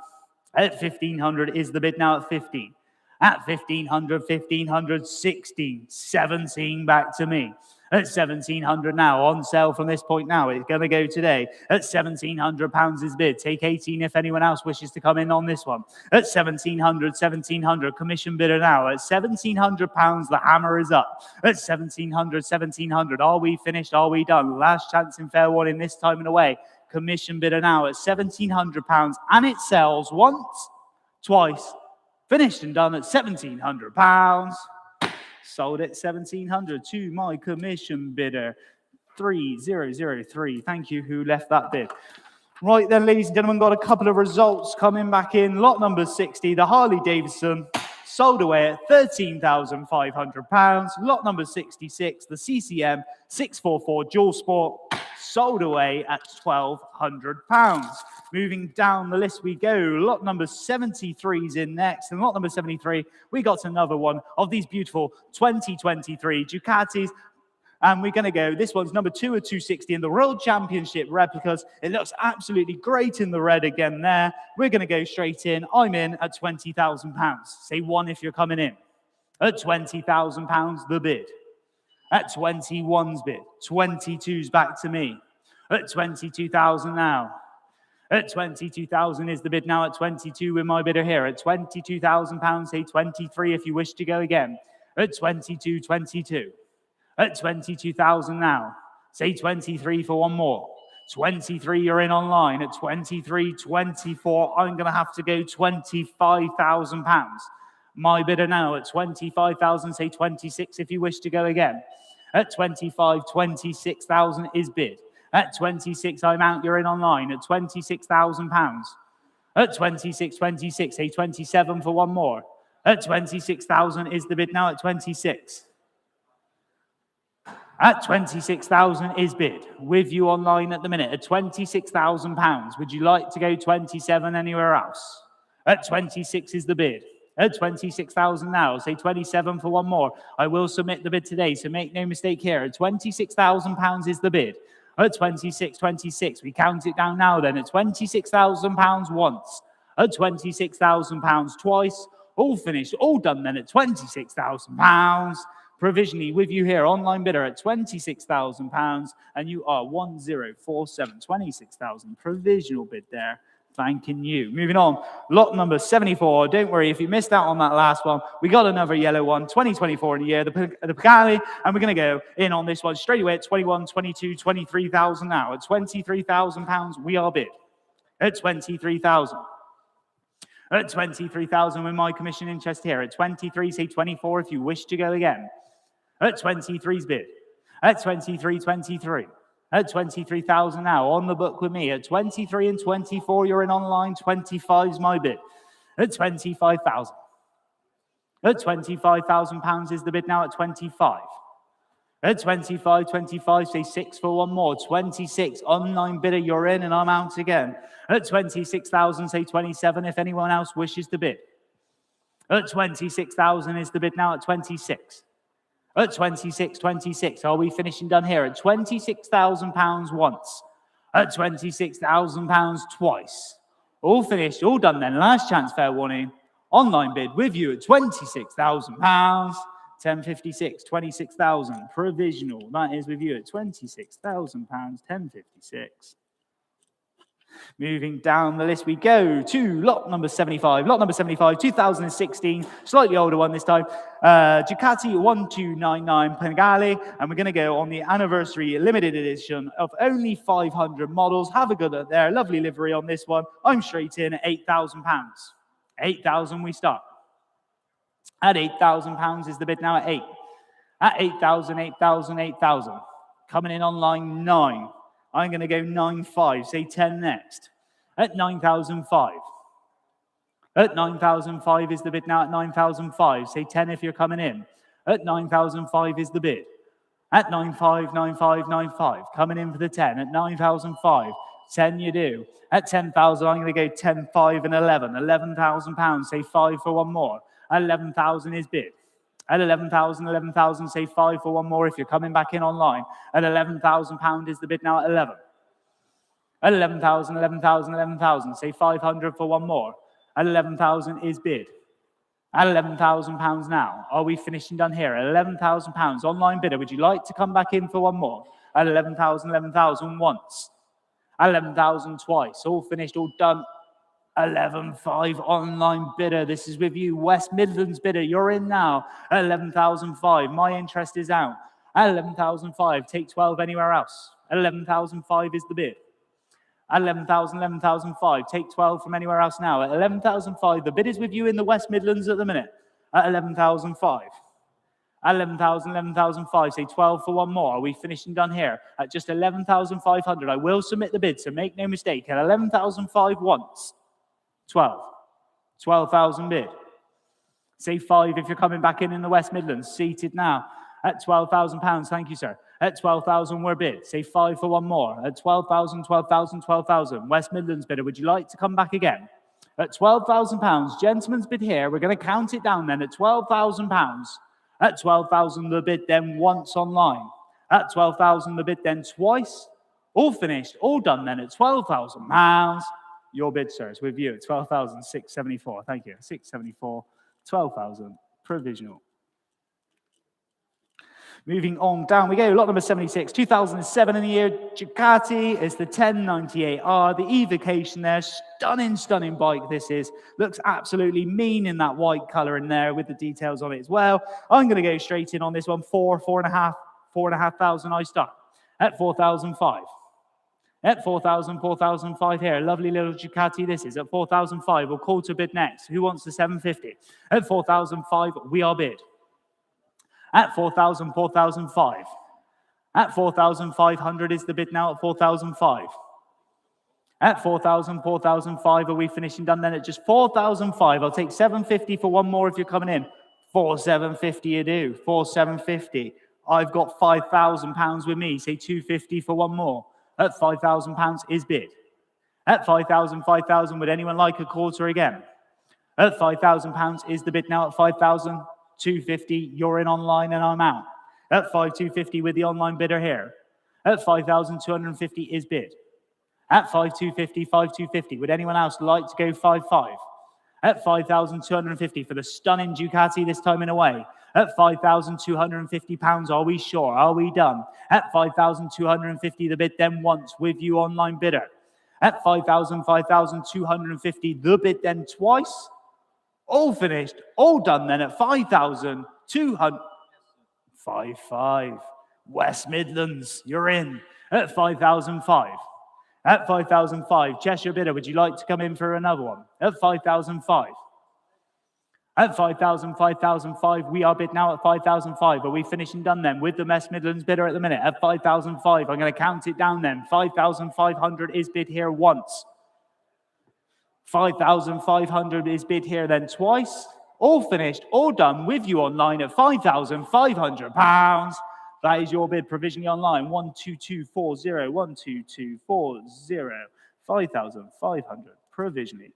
At 1,500 is the bid now at 15. At 1,500, 1,500, 16, 17 back to me. At 1,700 now, on sale from this point now. It's going to go today. At £1,700 is bid. Take 18 if anyone else wishes to come in on this one. At 1,700, 1,700, commission bidder now. At £1,700, the hammer is up. At 1,700, 1,700, are we finished? Are we done? Last chance in fair warning this time and away. Commission bidder now at £1,700, and it sells once, twice, finished and done at £1,700. Sold at 1,700 to my commission bidder, 3003. Thank you, who left that bid. Right then, ladies and gentlemen, got a couple of results coming back in. Lot number 60, the Harley Davidson, sold away at £13,500. Lot number 66, the CCM 644 Dual Sport, sold away at £1,200. Moving down the list we go. Lot number 73 is in next. And lot number 73, we got another one of these beautiful 2023 Ducatis. And we're going to go, this one's number 2 at 260 in the World Championship replicas. It looks absolutely great in the red again there. We're going to go straight in. I'm in at £20,000. Say 1 if you're coming in. At £20,000, the bid. At 21's bid. 22's back to me. At 22,000 now. At 22,000 is the bid now. At 22 with my bidder here. At £22,000, say 23 if you wish to go again. At 22, 22. At 22,000 now. Say 23 for one more. 23, you're in online. At 23, 24, I'm going to have to go £25,000. My bidder now at 25,000, say 26 if you wish to go again. At 25, 26,000 is bid. At 26, I'm out, you're in online. At £26,000. At 26, 26, say 27 for one more. At 26,000 is the bid now at 26. At 26,000 is bid. With you online at the minute at £26,000. Would you like to go 27 anywhere else? At 26 is the bid. At 26,000 now, say 27 for one more. I will submit the bid today, so make no mistake here. At £26,000 is the bid. At 26, 26, we count it down now then. At £26,000 once. At £26,000 twice. All finished, all done then at £26,000. Provisionally with you here, online bidder at £26,000, and you are 1047, 26,000. Provisional bid there. Thanking you. Moving on, lot number 74. Don't worry if you missed out on that last one. We got another yellow one, 2024 in the year, the Pagani, and we're going to go in on this one straight away at 21, 22, 23,000 now. At £23,000, we are bid. At 23,000. At 23,000 with my commission interest here. At 23, say 24 if you wish to go again. At 23's bid. At 23, 23. At 23,000 now, on the book with me. At 23 and 24, you're in online. 25's my bid. At 25,000. At £25,000 is the bid now at 25. At 25, 25, say 6 for one more. 26, online bidder, you're in and I'm out again. At 26,000, say 27 if anyone else wishes to bid. At 26,000 is the bid now at 26. At 26, 26, are we finishing done here? At £26,000 once. At £26,000 twice. All finished, all done then. Last chance, fair warning. Online bid with you at £26,000. 1056, 26,000. Provisional, that is with you at £26,000, 1056. Moving down the list we go to lot number 75. Lot number 75, 2016, slightly older one this time. Ducati 1299 Panigale, and we're going to go on the anniversary limited edition of only 500 models. Have a good look there. Lovely livery on this one. I'm straight in at £8,000. 8,000 we start. At £8,000 is the bid now at 8. At 8,000, 8,000, 8,000. Coming in online 9. I'm going to go 9,500, say 10 next. At 9,005. At 9,005 is the bid now at 9,005. Say 10 if you're coming in. At 9,005 is the bid. At 9,500, 9,500, 9,500. Coming in for the 10. At 9,005. 10 you do. At 10,000, I'm going to go 10, 5 and 11. £11,000. Say 5 for one more. At 11,000 is bid. At 11,000, 11,000, say 5 for one more if you're coming back in online. At £11,000 is the bid now at 11. At 11,000, 11,000, 11,000, say 500 for one more. At 11,000 is bid. At £11,000 now. Are we finishing done here? At £11,000, online bidder, would you like to come back in for one more? At 11,000, 11,000 once. At 11,000 twice. All finished, all done. 11,500 online bidder. This is with you, West Midlands bidder. You're in now at 11,500. My interest is out at 11,500. Take 12 anywhere else. At 11,500 is the bid. At 11,000, 11,500. Take 12 from anywhere else now. At 11,500, the bid is with you in the West Midlands at the minute. At 11,500. At 11,000, 11,500. Say 12 for one more. Are we finishing done here? At just 11,500. I will submit the bid, so make no mistake. At 11,500 once. 12. 12,000 bid. Say 5 if you're coming back in the West Midlands. Seated now at £12,000. Thank you, sir. At 12,000 we're bid. Say 5 for one more. At 12,000, 12,000, 12,000. West Midlands bidder, would you like to come back again? At £12,000. Gentleman's bid here. We're going to count it down then at £12,000. At 12,000 the bid then once online. At 12,000 the bid then twice. All finished. All done then at £12,000. Your bid, sir, is with you at 12,674. Thank you. 674, 12,000, provisional. Moving on down we go. Lot number 76, 2007 in the year. Ducati is the 1098R, the evocation there. Stunning, stunning bike this is. Looks absolutely mean in that white color in there with the details on it as well. I'm going to go straight in on this one. 4,500 I start at 4,005. At 4,000, 4,005 here. Lovely little Ducati this is. At 4,005, we'll call to bid next. Who wants the 750? At 4,005, we are bid. At 4,000, 4,005. At 4,500 is the bid now at 4,005. At 4,000, 4,005, are we finishing done then at just 4,005? I'll take 750 for one more if you're coming in. 4,750 you do. 4,750. I've got £5,000 with me. Say 250 for one more. At £5,000 is bid. At 5,000, 5,000, would anyone like a quarter again? At £5,000 is the bid now at 5,000, 250, you're in online and I'm out. At 5,250 with the online bidder here. At 5,250 is bid. At 5,250, 5,250. Would anyone else like to go 5,500? At 5,250 for the stunning Ducati this time in away. At £5,250, are we sure? Are we done? At 5,250, the bid then once with you online bidder. At 5,000, 5,250, the bid then twice. All finished, all done then at 5,200. 5,500. West Midlands, you're in. At 5,005. At 5,005, Cheshire bidder, would you like to come in for another one? At 5,005. At 5,000, 5,005, we are bid now at 5,005. Are we finished and done then with the West Midlands bidder at the minute? At 5,005, I'm going to count it down then. 5,500 is bid here once. 5,500 is bid here then twice. All finished, all done with you online at £5,500. That is your bid provisionally online. 12240, 12240, 5,500 provisionally.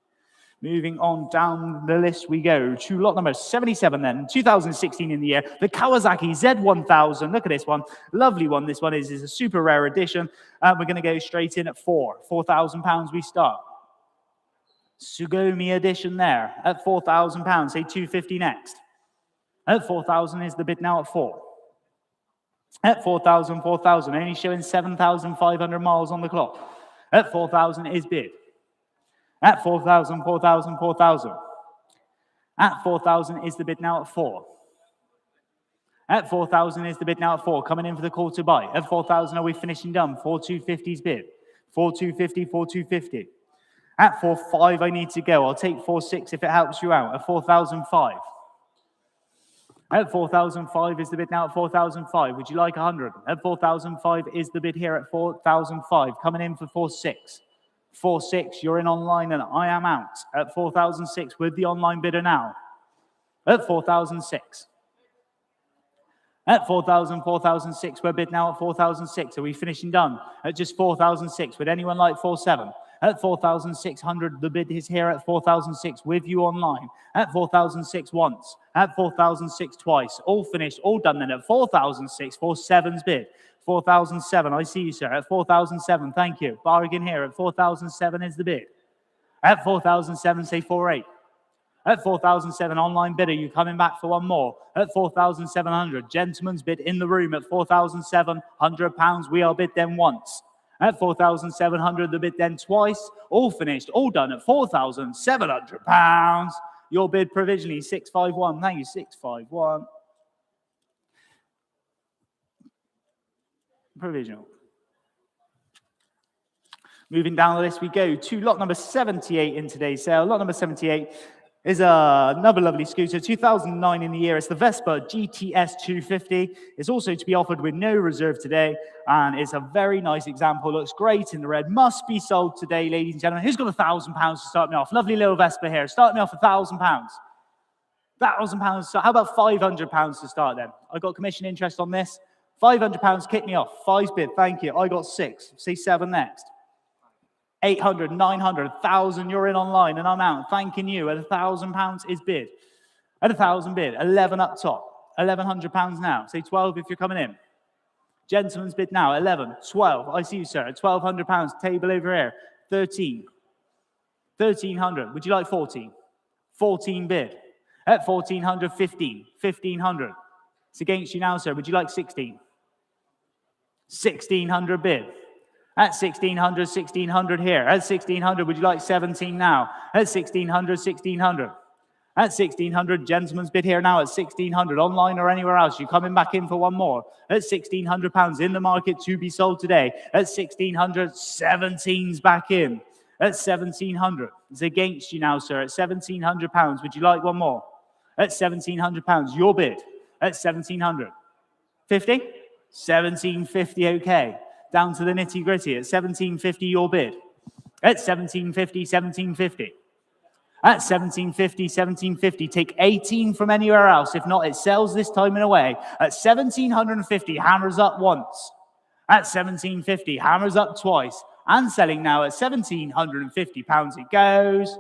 Moving on down the list we go to lot number 77 then, 2016 in the year. The Kawasaki Z1000. Look at this one. Lovely one. This one is a super rare edition. We're going to go straight in at £4,000 we start. Sugomi edition there at £4,000. Say 250 next. At 4,000 is the bid now at 4. At 4,000, 4,000. Only showing 7,500 miles on the clock. At 4,000 is bid. At 4,000, 4,000, 4,000. At 4,000 is the bid now at 4. At 4,000 is the bid now at 4. Coming in for the call to buy. At 4,000, are we finishing done? 4,250's bid. 4,250, 4,250. At 4,500, I need to go. I'll take 4,600 if it helps you out. At 4,005. At 4,005 is the bid now at 4,005. Would you like 100? At 4,005 is the bid here at 4,005. Coming in for 4,600. 4,600, you're in online and I am out. At 4,006 with the online bidder now. At 4,006. At 4,000, 4,006, we're bid now at 4,006. Are we finishing done? At just 4,006. Would anyone like 4,700? At 4,600, the bid is here at 4,006 with you online. At 4,006 once. At 4,006 twice. All finished, all done then at 4,006. 4,700's bid. 4,007, I see you, sir. At 4,007, thank you. Bargain here. At 4,007 is the bid. At 4,007, say 4,800. At 4,007, online bidder, you coming back for one more. At 4,700, gentleman's bid in the room at 4,700 pounds. We are bid then once. At 4,700, the bid then twice. All finished, all done at 4,700 pounds. Your bid provisionally 651. Thank you, 651. Provisional. Moving down the list we go to lot number 78 in today's sale. Lot number 78 is another lovely scooter, 2009 in the year. It's the Vespa GTS 250. It's also to be offered with no reserve today, and it's a very nice example. Looks great in the red. Must be sold today, ladies and gentlemen. Who's got £1,000 to start me off? Lovely little Vespa here. Start me off £1,000. £1,000. So how about £500 to start then? I got commission interest on this. £500, kick me off. 5's bid, thank you. I got 6. Say 7 next. 800, 900, 1,000, you're in online and I'm out. Thanking you. At £1,000 is bid. At 1,000 bid, 11 up top. £1,100 now. Say 12 if you're coming in. Gentleman's bid now, 11, 12. I see you, sir. At £1,200, table over here. 13. 1,300. Would you like 14? 14 bid. At 1,400, 15. 1,500. It's against you now, sir. Would you like 16? 1,600 bid. At 1,600, 1,600 here. At 1,600, would you like 17 now? At 1,600, 1,600. At 1,600, gentleman's bid here now at 1,600, online or anywhere else. You coming back in for one more. At £1,600 in the market to be sold today. At 1,600, 17's back in. At 1,700, it's against you now, sir. At £1,700, would you like one more? At £1,700, your bid. At 1,700. 50? 1,750, okay. Down to the nitty gritty. At 1,750, your bid. At 1,750, 1,750. At 1,750, 1,750. Take 18 from anywhere else. If not, it sells this time in a way. At 1,750, hammers up once. At 1,750, hammers up twice. And selling now at £1,750 it goes.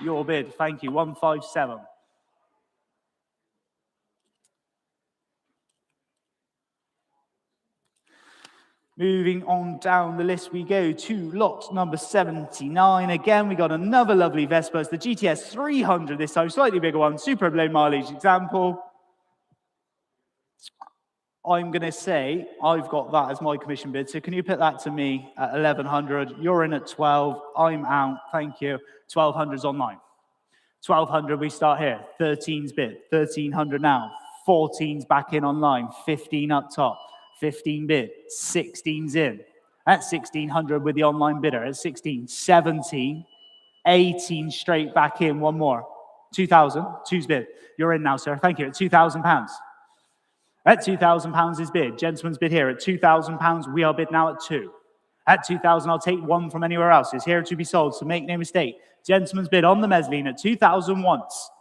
Your bid. Thank you. 157. Moving on down the list we go to lot number 79. Again, we got another lovely Vespa. It's the GTS 300 this time, slightly bigger one, super low mileage example. I'm going to say I've got that as my commission bid. So can you put that to me at 1100? You're in at 12. I'm out. Thank you. 1200's online. 1200, we start here. 13's bid. 1300 now. 14's back in online. 15 up top. 15 bid. 16's in. At 1600 with the online bidder. At 16, 17, 18 straight back in. One more. 2000. 2's bid. You're in now, sir. Thank you. At £2,000. At £2,000 is bid. Gentleman's bid here. At £2,000, we are bid now at 2. At 2,000, I'll take one from anywhere else. It's here to be sold, so make no mistake. Gentleman's bid on the mezzanine at 2,000 once.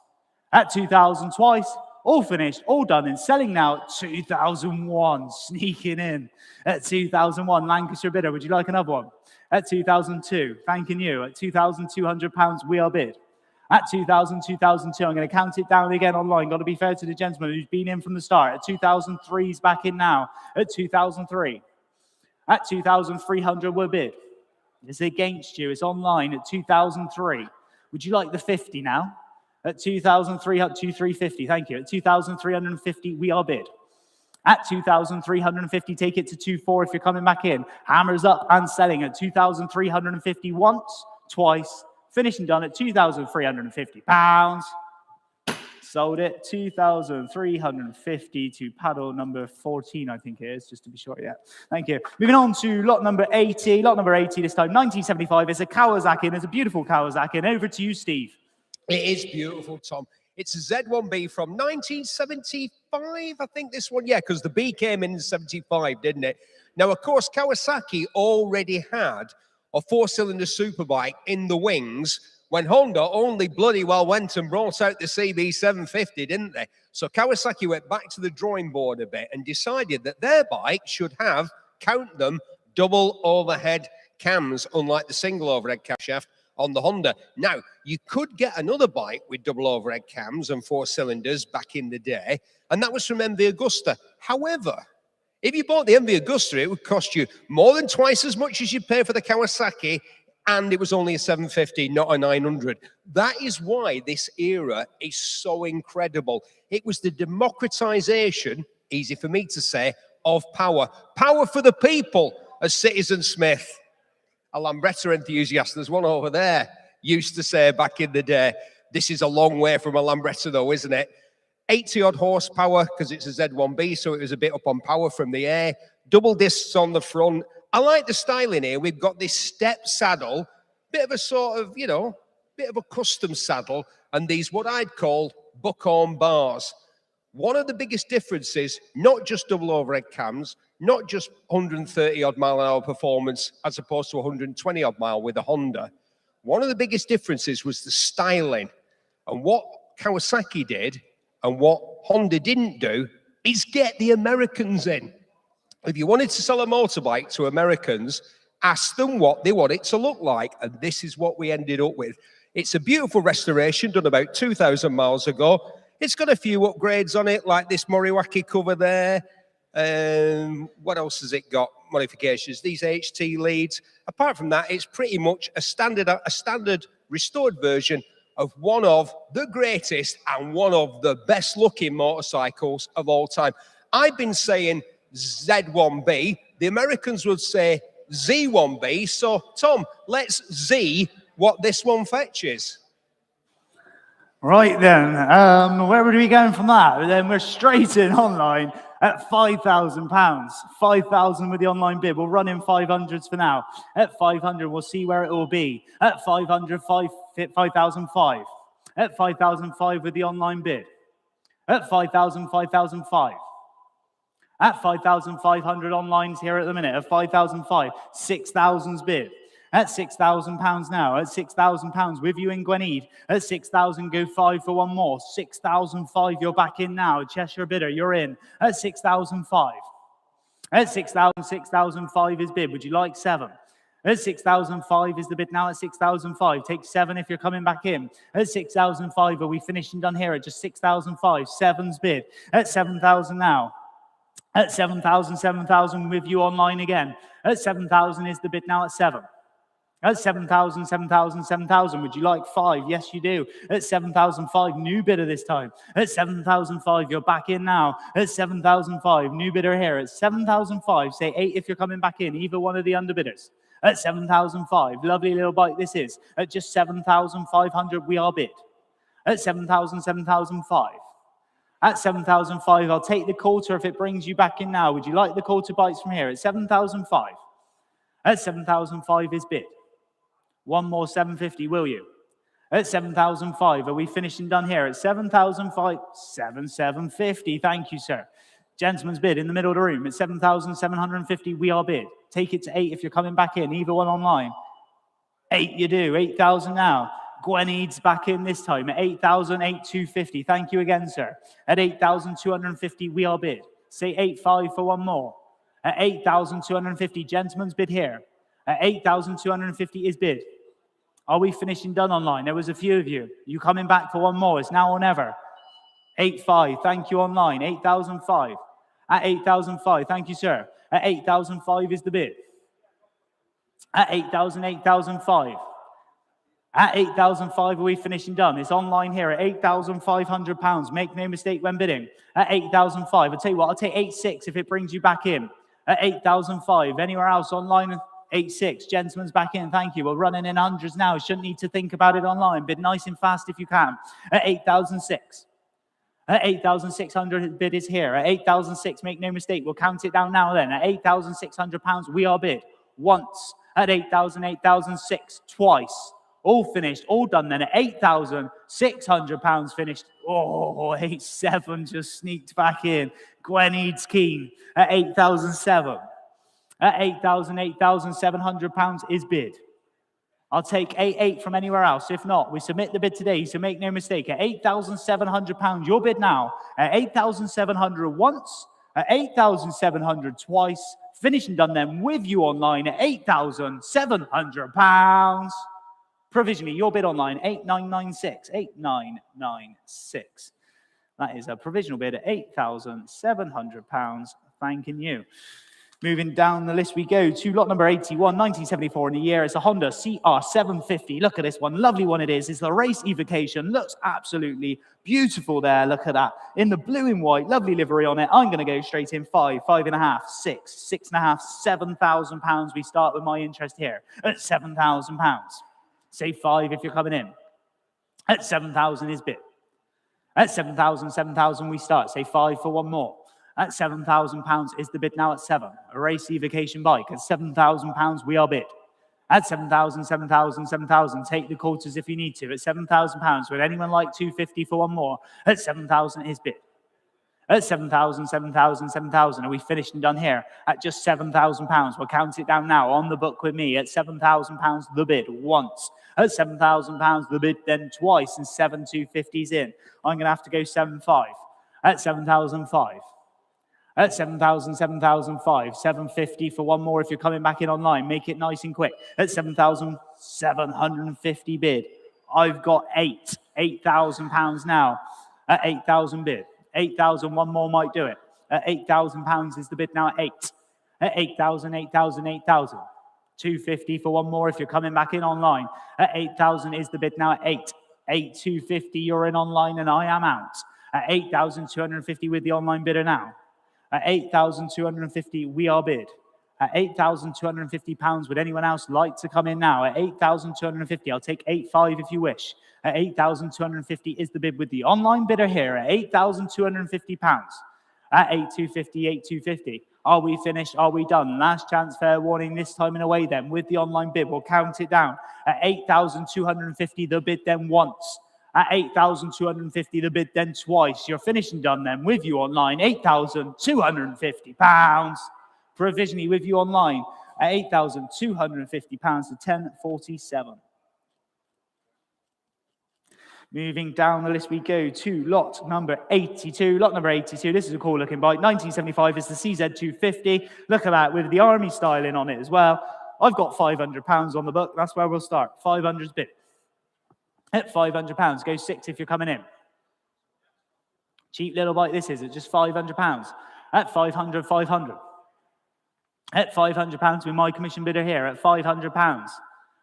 At 2,000 twice. All finished, all done, and selling now at 2001. Sneaking in at 2001. Lancashire bidder, would you like another one? At 2002, thanking you. At £2,200, we are bid. At 2000, 2002, I'm going to count it down again online. Got to be fair to the gentleman who's been in from the start. At 2003, he's back in now. At 2003. At 2,300, we're bid. It's against you. It's online at 2003. Would you like the 50 now? At 2,350, thank you. At 2,350, we are bid. At 2,350, take it to 2,400 if you're coming back in. Hammers up and selling at 2,350 once, twice, finishing done at £2,350. Sold it, 2,350 to paddle number 14, I think it is, just to be sure, yeah. Thank you. Moving on to lot number 80. Lot number 80 this time, 1975. It's a Kawasaki, and it's a beautiful Kawasaki. And over to you, Steve. It is beautiful, Tom. It's a Z1B from 1975, I think this one. Yeah, because the B came in 75, didn't it? Now, of course, Kawasaki already had a four-cylinder superbike in the wings when Honda only bloody well went and brought out the CB750, didn't they? So Kawasaki went back to the drawing board a bit and decided that their bike should have, count them, double overhead cams, unlike the single overhead camshaft on the Honda. Now, you could get another bike with double overhead cams and four cylinders back in the day, and that was from MV Agusta. However, if you bought the MV Agusta, it would cost you more than twice as much as you'd pay for the Kawasaki, and it was only a 750, not a 900. That is why this era is so incredible. It was the democratization, easy for me to say, of power. Power for the people, as Citizen Smith, a Lambretta enthusiast, there's one over there, used to say back in the day. This is a long way from a Lambretta though, isn't it? 80-odd horsepower, because it's a Z1B, so it was a bit up on power from the air. Double discs on the front. I like the styling here. We've got this step saddle, bit of a sort of, you know, bit of a custom saddle, and these what I'd call buck-horn bars. One of the biggest differences, not just double overhead cams, not just 130-odd mile an hour performance as opposed to 120-odd mile with a Honda. One of the biggest differences was the styling. And what Kawasaki did and what Honda didn't do is get the Americans in. If you wanted to sell a motorbike to Americans, ask them what they want it to look like. And this is what we ended up with. It's a beautiful restoration done about 2,000 miles ago. It's got a few upgrades on it, like this Moriwaki cover there. What else has it got? Modifications. These HT leads. Apart from that, it's pretty much a standard restored version of one of the greatest and one of the best looking motorcycles of all time. I've been saying Z1B. The Americans would say Z1B. So, Tom, let's Z what this one fetches. Right then, where would we go from that? Then we're straight in online at £5,000. 5,000 with the online bid. We'll run in 500s for now. At 500, we'll see where it will be. At 500, 5,005. At 5,005 with the online bid. At 5,000, 5,005. At 5,500 online's here at the minute. At 5,005, 6,000's bid. At £6,000 now. At £6,000 with you in Gweneid. At 6,000, go 5 for one more. 6,005, you're back in now. Cheshire bidder, you're in. At 6,005. At 6,000, 6,005 is bid. Would you like 7? At 6,005 is the bid now. At 6,005, take 7 if you're coming back in. At 6,005, are we finished and done here? At just 6,005, 7's bid. At 7,000 now. At 7,000, 7,000 with you online again. At 7,000 is the bid now at 7. At 7,000, 7,000, 7,000. Would you like 5? Yes, you do. At 7,005, new bidder this time. At 7,005, you're back in now. At 7,005, new bidder here. At 7,005, say 8 if you're coming back in, either one of the underbidders. At 7,005, lovely little bike this is. At just 7,500, we are bid. At 7,000, 7,005. At 7,005, I'll take the quarter if it brings you back in now. Would you like the quarter bites from here? At 7,005. At 7,005 is bid. One more 750, will you? At 7,005, are we finished and done here? At 7,005, 7,750. Thank you, sir. Gentleman's bid in the middle of the room. At 7,750, we are bid. Take it to 8 if you're coming back in, either one online. 8 you do. 8,000 now. Gwenede's back in this time at 8,000, 8,250. Thank you again, sir. At 8,250, we are bid. Say 8,500 for one more. At 8,250, gentleman's bid here. At 8,250 is bid. Are we finished and done online? There was a few of you. You coming back for one more? It's now or never. 8,500. Thank you online. 8,005. At 8,005. Thank you, sir. At 8,005 is the bid. At 8,000, 8,005. At 8,005, are we finished and done? It's online here at £8,500. Make no mistake when bidding. At 8,005, I'll tell you what, I'll take 8,600 if it brings you back in. At 8,005, anywhere else online, 8,600. Gentleman's back in, thank you. We're running in hundreds now. Shouldn't need to think about it online. Bid nice and fast if you can. At 8,006. At 8,600, bid is here. At 8,006, make no mistake, we'll count it down now then. At £8,600, we are bid. Once. At 8,000, 8,006, twice. All finished, all done then at £8,600 finished. Oh, 8,700 just sneaked back in. Gwenede's keen at 8,007. At 8,000, 8,700 is bid. I'll take 8,800 from anywhere else. If not, we submit the bid today, so make no mistake. At 8,700, your bid now. At 8,700 once, at 8,700 twice. Finished and done then with you online at £8,700. Provisionally, your bid online, 8,996. 8,996. That is a provisional bid at £8,700. Thanking you. Moving down the list we go to lot number 81, 1974 in the year. It's a Honda CR750. Look at this one. Lovely one it is. It's the race evocation. Looks absolutely beautiful there. Look at that. In the blue and white. Lovely livery on it. I'm going to go straight in 5, 5.5, 6, 6.5, £7,000. We start with my interest here at £7,000. Say 5 if you're coming in. At 7,000 is bid. At 7,000, 7,000 we start. Say 5 for one more. At £7,000 is the bid now at 7. A race evocation bike. At £7,000 we are bid. At 7,000, 7,000, 7,000. Take the quarters if you need to. At £7,000. Would anyone like 250 for one more? At 7,000 is bid. At 7,000, 7,000, 7,000. Are we finished and done here? At just £7,000. We'll count it down now on the book with me. At £7,000 the bid once. At £7,000 the bid then twice, and 7,250's in. I'm going to have to go 7,500. At 7,005. At 7,000, 7,005. 750 for one more if you're coming back in online. Make it nice and quick. At 7,750 bid. I've got 8. £8,000 now. At 8,000 bid. 8,000, one more might do it. At £8,000 is the bid now at 8. At 8,000, 8,000, 8,000. 250 for one more if you're coming back in online. At 8,000 is the bid now at 8. 8,250, you're in online and I am out. At 8,250 with the online bidder now. At 8,250, we are bid. At £8,250, would anyone else like to come in now? At 8,250, I'll take 8,500 if you wish. At 8,250 is the bid with the online bidder here at £8,250. At 8,250, 8,250. Are we finished? Are we done? Last chance, fair warning this time and away then with the online bid. We'll count it down. At 8,250, the bid then once. At 8,250, the bid then twice. You're finished and done then with you online. £8,250. Provisionally with you online at £8,250 to 10.47. Moving down the list we go to lot number 82. Lot number 82, this is a cool looking bike. 1975 is the CZ250. Look at that with the army styling on it as well. I've got £500 on the book. That's where we'll start. 500's bid. At £500, go 6 if you're coming in. Cheap little bike this is at just £500. At 500, 500. At £500 with my commission bidder here at £500.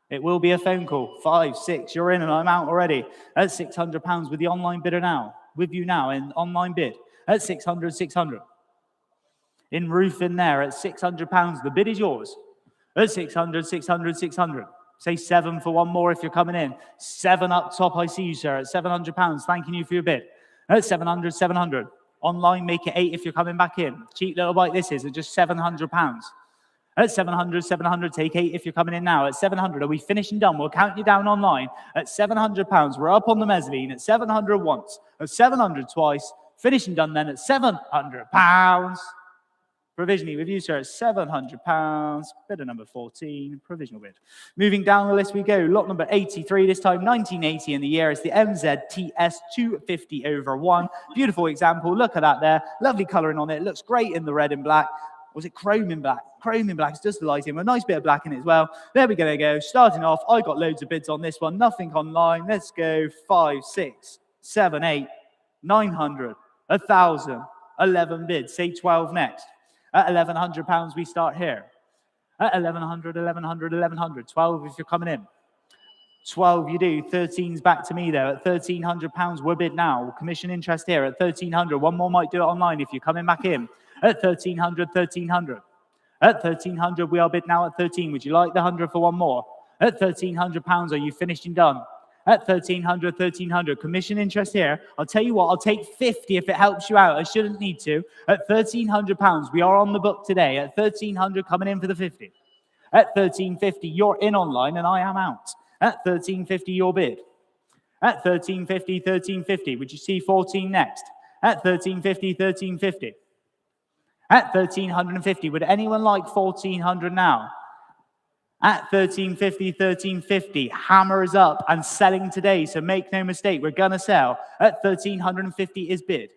It will be a phone call. 5, 6, you're in and I'm out already. At £600 with the online bidder now. With you now in online bid. At 600, 600. In roof in there at £600. The bid is yours. At 600, 600, 600. Say 7 for one more if you're coming in. 7 up top, I see you, sir, at £700. Thanking you for your bid. At 700, 700. Online, make it 8 if you're coming back in. Cheap little bite this is at just £700. At 700, 700, take 8 if you're coming in now. At 700, are we finished and done? We'll count you down online. At £700, we're up on the mezzanine. At 700 once. At 700 twice. Finished and done then at £700. Provisionally with you, sir, at £700. Bidder number 14, provisional bid. Moving down the list we go. Lot number 83, this time 1980 in the year. It's the MZTS 250/1. Beautiful example. Look at that there. Lovely colouring on it. Looks great in the red and black. Was it chrome in black? Chrome in black. It's just the lighting with a nice bit of black in it as well. There we're going to go. Starting off, I got loads of bids on this one. Nothing online. Let's go 5, 6, 7, 8, 900, 1,000, 11 bids. Say 12 next. At £1,100, we start here. At 1,100, 1,100, 1,100. 12 if you're coming in. 12 you do. 13's back to me there. At £1,300, we're bid now. Commission interest here at 1,300. One more might do it online if you're coming back in. At 1,300, 1,300. At 1,300, we are bid now at 13. Would you like the 100 for one more? At £1,300, are you finished and done? At 1,300, 1,300. Commission interest here. I'll tell you what, I'll take 50 if it helps you out. I shouldn't need to. At £1,300, we are on the book today. At 1,300, coming in for the 50. At 1,350, you're in online and I am out. At 1,350, your bid. At 1,350, 1,350. Would you see 14 next? At 1,350, 1,350. At 1,350, would anyone like 1,400 now? At 1,350, 1,350, hammer is up and selling today, so make no mistake, we're going to sell. At 1,350 is bid.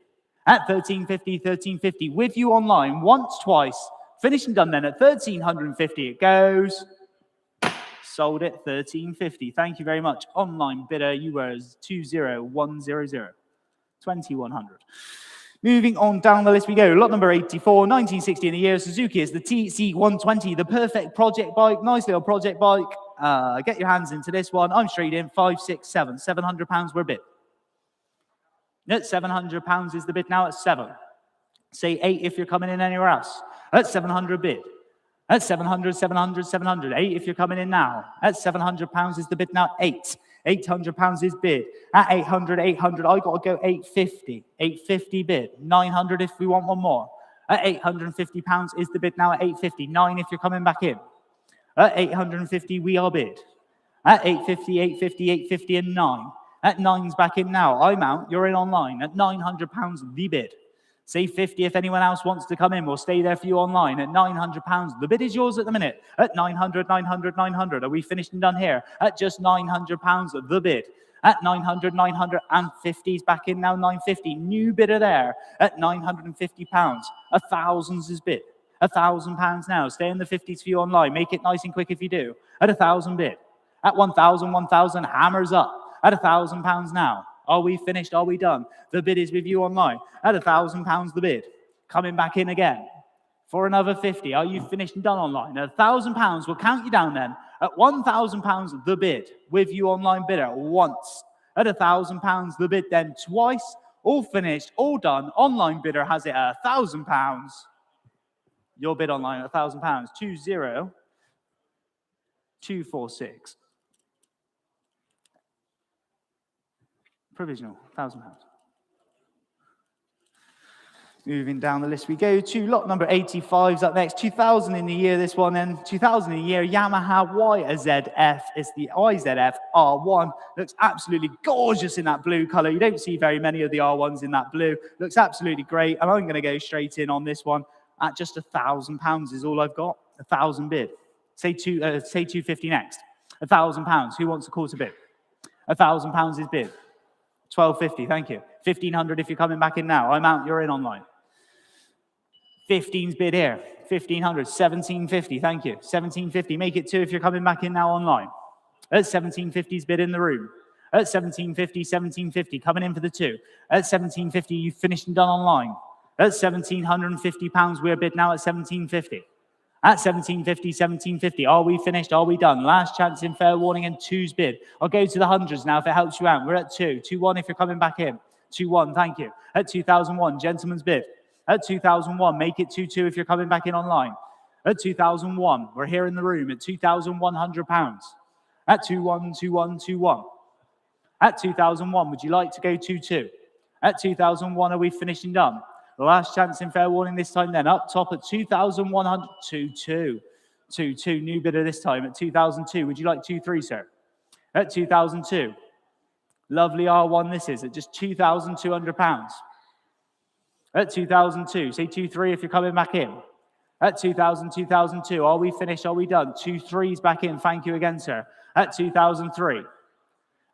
At 1,350, 1,350, with you online, once, twice, finished and done then. At 1,350 it goes. Sold it, 1,350. Thank you very much. Online bidder, you were 20100, 2,100. Moving on down the list we go. Lot number 84, 1960 in the year. Suzuki is the TC120, the perfect project bike. Nice little project bike. Get your hands into this one. I'm straight in. 5, 6, 7. £700 we're bid. At £700 is the bid now at 7. Say 8 if you're coming in anywhere else. At 700 bid. At 700, 700, 700. 8 if you're coming in now. At £700 is the bid now 8. £800 is bid. At 800, 800, I got to go 850. 850 bid. 900 if we want one more. At £850 is the bid now at 850. 9 if you're coming back in. At 850, we are bid. At 850, 850, 850, and 9. At 9's back in now. I'm out. You're in online. At £900, the bid. Say 50 if anyone else wants to come in. We'll stay there for you online. At £900, the bid is yours at the minute. At 900, 900, 900. Are we finished and done here? At just £900, the bid. At 900, 900, and 50's back in now. 950. New bidder there. At £950. £1,000's is bid. £1,000 now. Stay in the 50s for you online. Make it nice and quick if you do. At 1,000 bid. At 1,000, 1,000. Hammers up. At £1,000 now. Are we finished? Are we done? The bid is with you online. At £1,000, the bid. Coming back in again for another 50. Are you finished and done online? At £1,000, we'll count you down then. At £1,000, the bid. With you online bidder once. At £1,000, the bid then twice. All finished, all done. Online bidder has it at £1,000. Your bid online at £1,000. 20246. Provisional, £1,000. Moving down the list we go to lot number 85's up next. 2000 in the year, this one, and 2000 in the year. Yamaha YZF. It's the IZF R1. Looks absolutely gorgeous in that blue color. You don't see very many of the R1s in that blue. Looks absolutely great. And I'm going to go straight in on this one at just £1,000 is all I've got. 1,000 bid. Say 250 next. £1,000. Who wants a quarter bid? £1,000 is bid. 1,250, thank you. 1,500 if you're coming back in now. I'm out, you're in online. 15's bid here. 1,500, 1,750, thank you. 1,750, make it 2 if you're coming back in now online. At 1,750's bid in the room. At 1,750, 1,750, coming in for the 2. At 1,750, you've finished and done online. At £1,750, we're bid now at 1750. At 1750, 1750. Are we finished? Are we done? Last chance in fair warning and two's bid. I'll go to the hundreds now if it helps you out. We're at 2. 2-1 if you're coming back in. 2-1, thank you. At 2001, gentleman's bid. At 2001, make it 2-2 if you're coming back in online. At 2001, we're here in the room at £2,100. At 2-1, 2-1, 2-1. At 2001, would you like to go 2-2? At 2001, are we finished and done? The last chance in fair warning this time then. Up top at 2,100, 2-2. 2-2, new bidder this time at 2002. Would you like 2-3, sir? At 2002. Lovely R1 this is at just £2,200. At 2002, say 2-3 if you're coming back in. At 2000, 2002, are we finished? Are we done? 2-3s back in. Thank you again, sir. At 2003.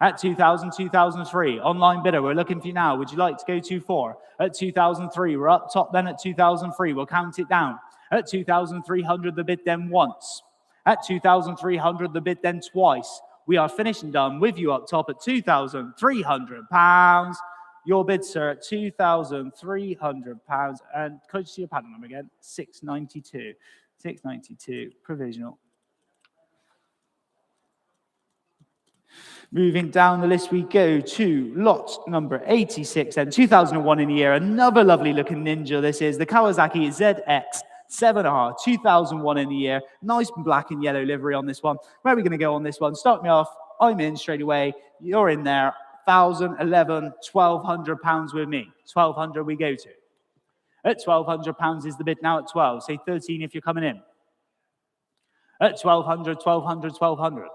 At 2000, 2003, online bidder, we're looking for you now. Would you like to go 2-4? At 2003, we're up top then at 2003. We'll count it down. At 2,300, the bid then once. At 2,300, the bid then twice. We are finished and done with you up top at £2,300. Your bid, sir, at £2,300. And could you see your pattern number again? 692. 692, provisional. Moving down the list, we go to lot number 86 and 2001 in the year. Another lovely looking Ninja. This is the Kawasaki ZX 7R, 2001 in the year. Nice black and yellow livery on this one. Where are we going to go on this one? Start me off. I'm in straight away. You're in there. 1,000, 11, 1,200 pounds with me. 1,200 we go to. At 1,200 pounds is the bid now at 12. Say 13 if you're coming in. At 1,200, 1,200, 1,200.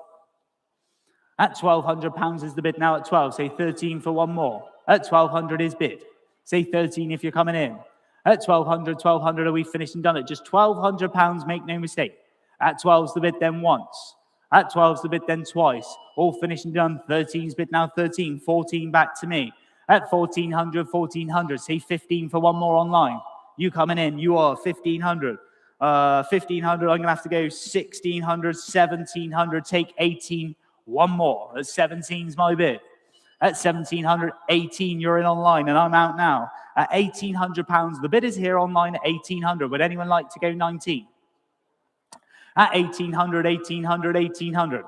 At £1,200 is the bid now at 12. Say 13 for one more. At 1,200 is bid. Say 13 if you're coming in. At 1,200, 1,200 are we finished and done at just £1,200, make no mistake. At 12's the bid then once. At 12's the bid then twice. All finished and done. 13's bid now 13. 14 back to me. At 1,400, 1,400. Say 15 for one more online. You coming in. You are 1,500. 1,500. I'm going to have to go 1,600, 1,700. Take 18. One more. At 17's my bid. At 1,700, 18, you're in online, and I'm out now. At £1,800, the bid is here online at 1,800. Would anyone like to go 19? At 1,800, 1,800, 1,800.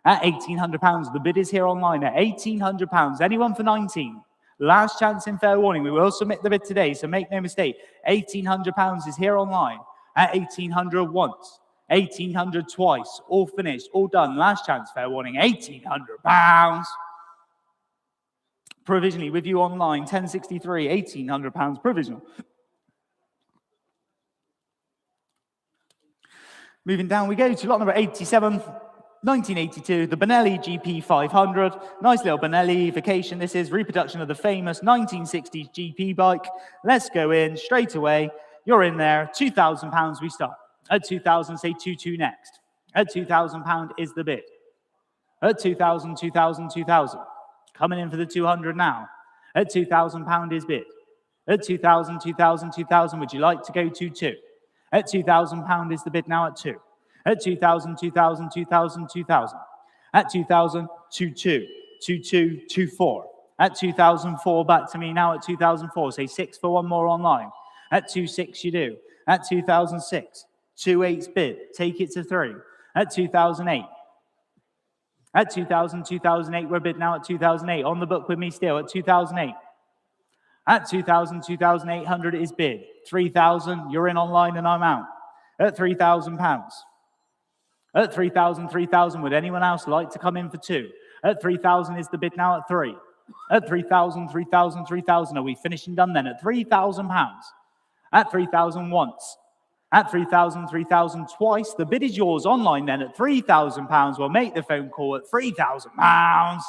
At £1,800, the bid is here online at £1,800. Anyone for 19? Last chance in fair warning. We will submit the bid today, so make no mistake. £1,800 is here online at 1,800 once. 1,800 twice, all finished, all done. Last chance, fair warning, £1,800. Provisionally with you online, 1063, £1,800 provisional. Moving down, we go to lot number 87, 1982, the Benelli GP 500. Nice little Benelli vacation. This is reproduction of the famous 1960s GP bike. Let's go in straight away. You're in there, £2,000 we start. At 2,000, say 2-2 next. At £2,000 is the bid. At 2,000, 2,000, 2,000. Coming in for the 200 now. At £2,000 is bid. At 2,000, 2,000, 2,000. Would you like to go 2-2? At £2,000 is the bid now at 2. At 2,000, 2,000, 2,000, 2,000. At 2,000, 2-2, 2-2, 2-4. At 2,004, back to me now at 2,004. Say 6 for one more online. At 2,6 you do. At 2,006. 2-8's bid, take it to 3. At 2008. At 2000, 2008, we're bid now at 2008. On the book with me still at 2008. At 2000, 2,800 is bid. 3,000, you're in online and I'm out. At £3,000. At 3,000, 3,000, would anyone else like to come in for 2? At 3,000 is the bid now at 3. At 3,000, 3,000, 3,000, are we finished and done then? At £3,000. At 3,000 once. At 3,000, 3,000 twice. The bid is yours online then at £3,000. We'll make the phone call at £3,000.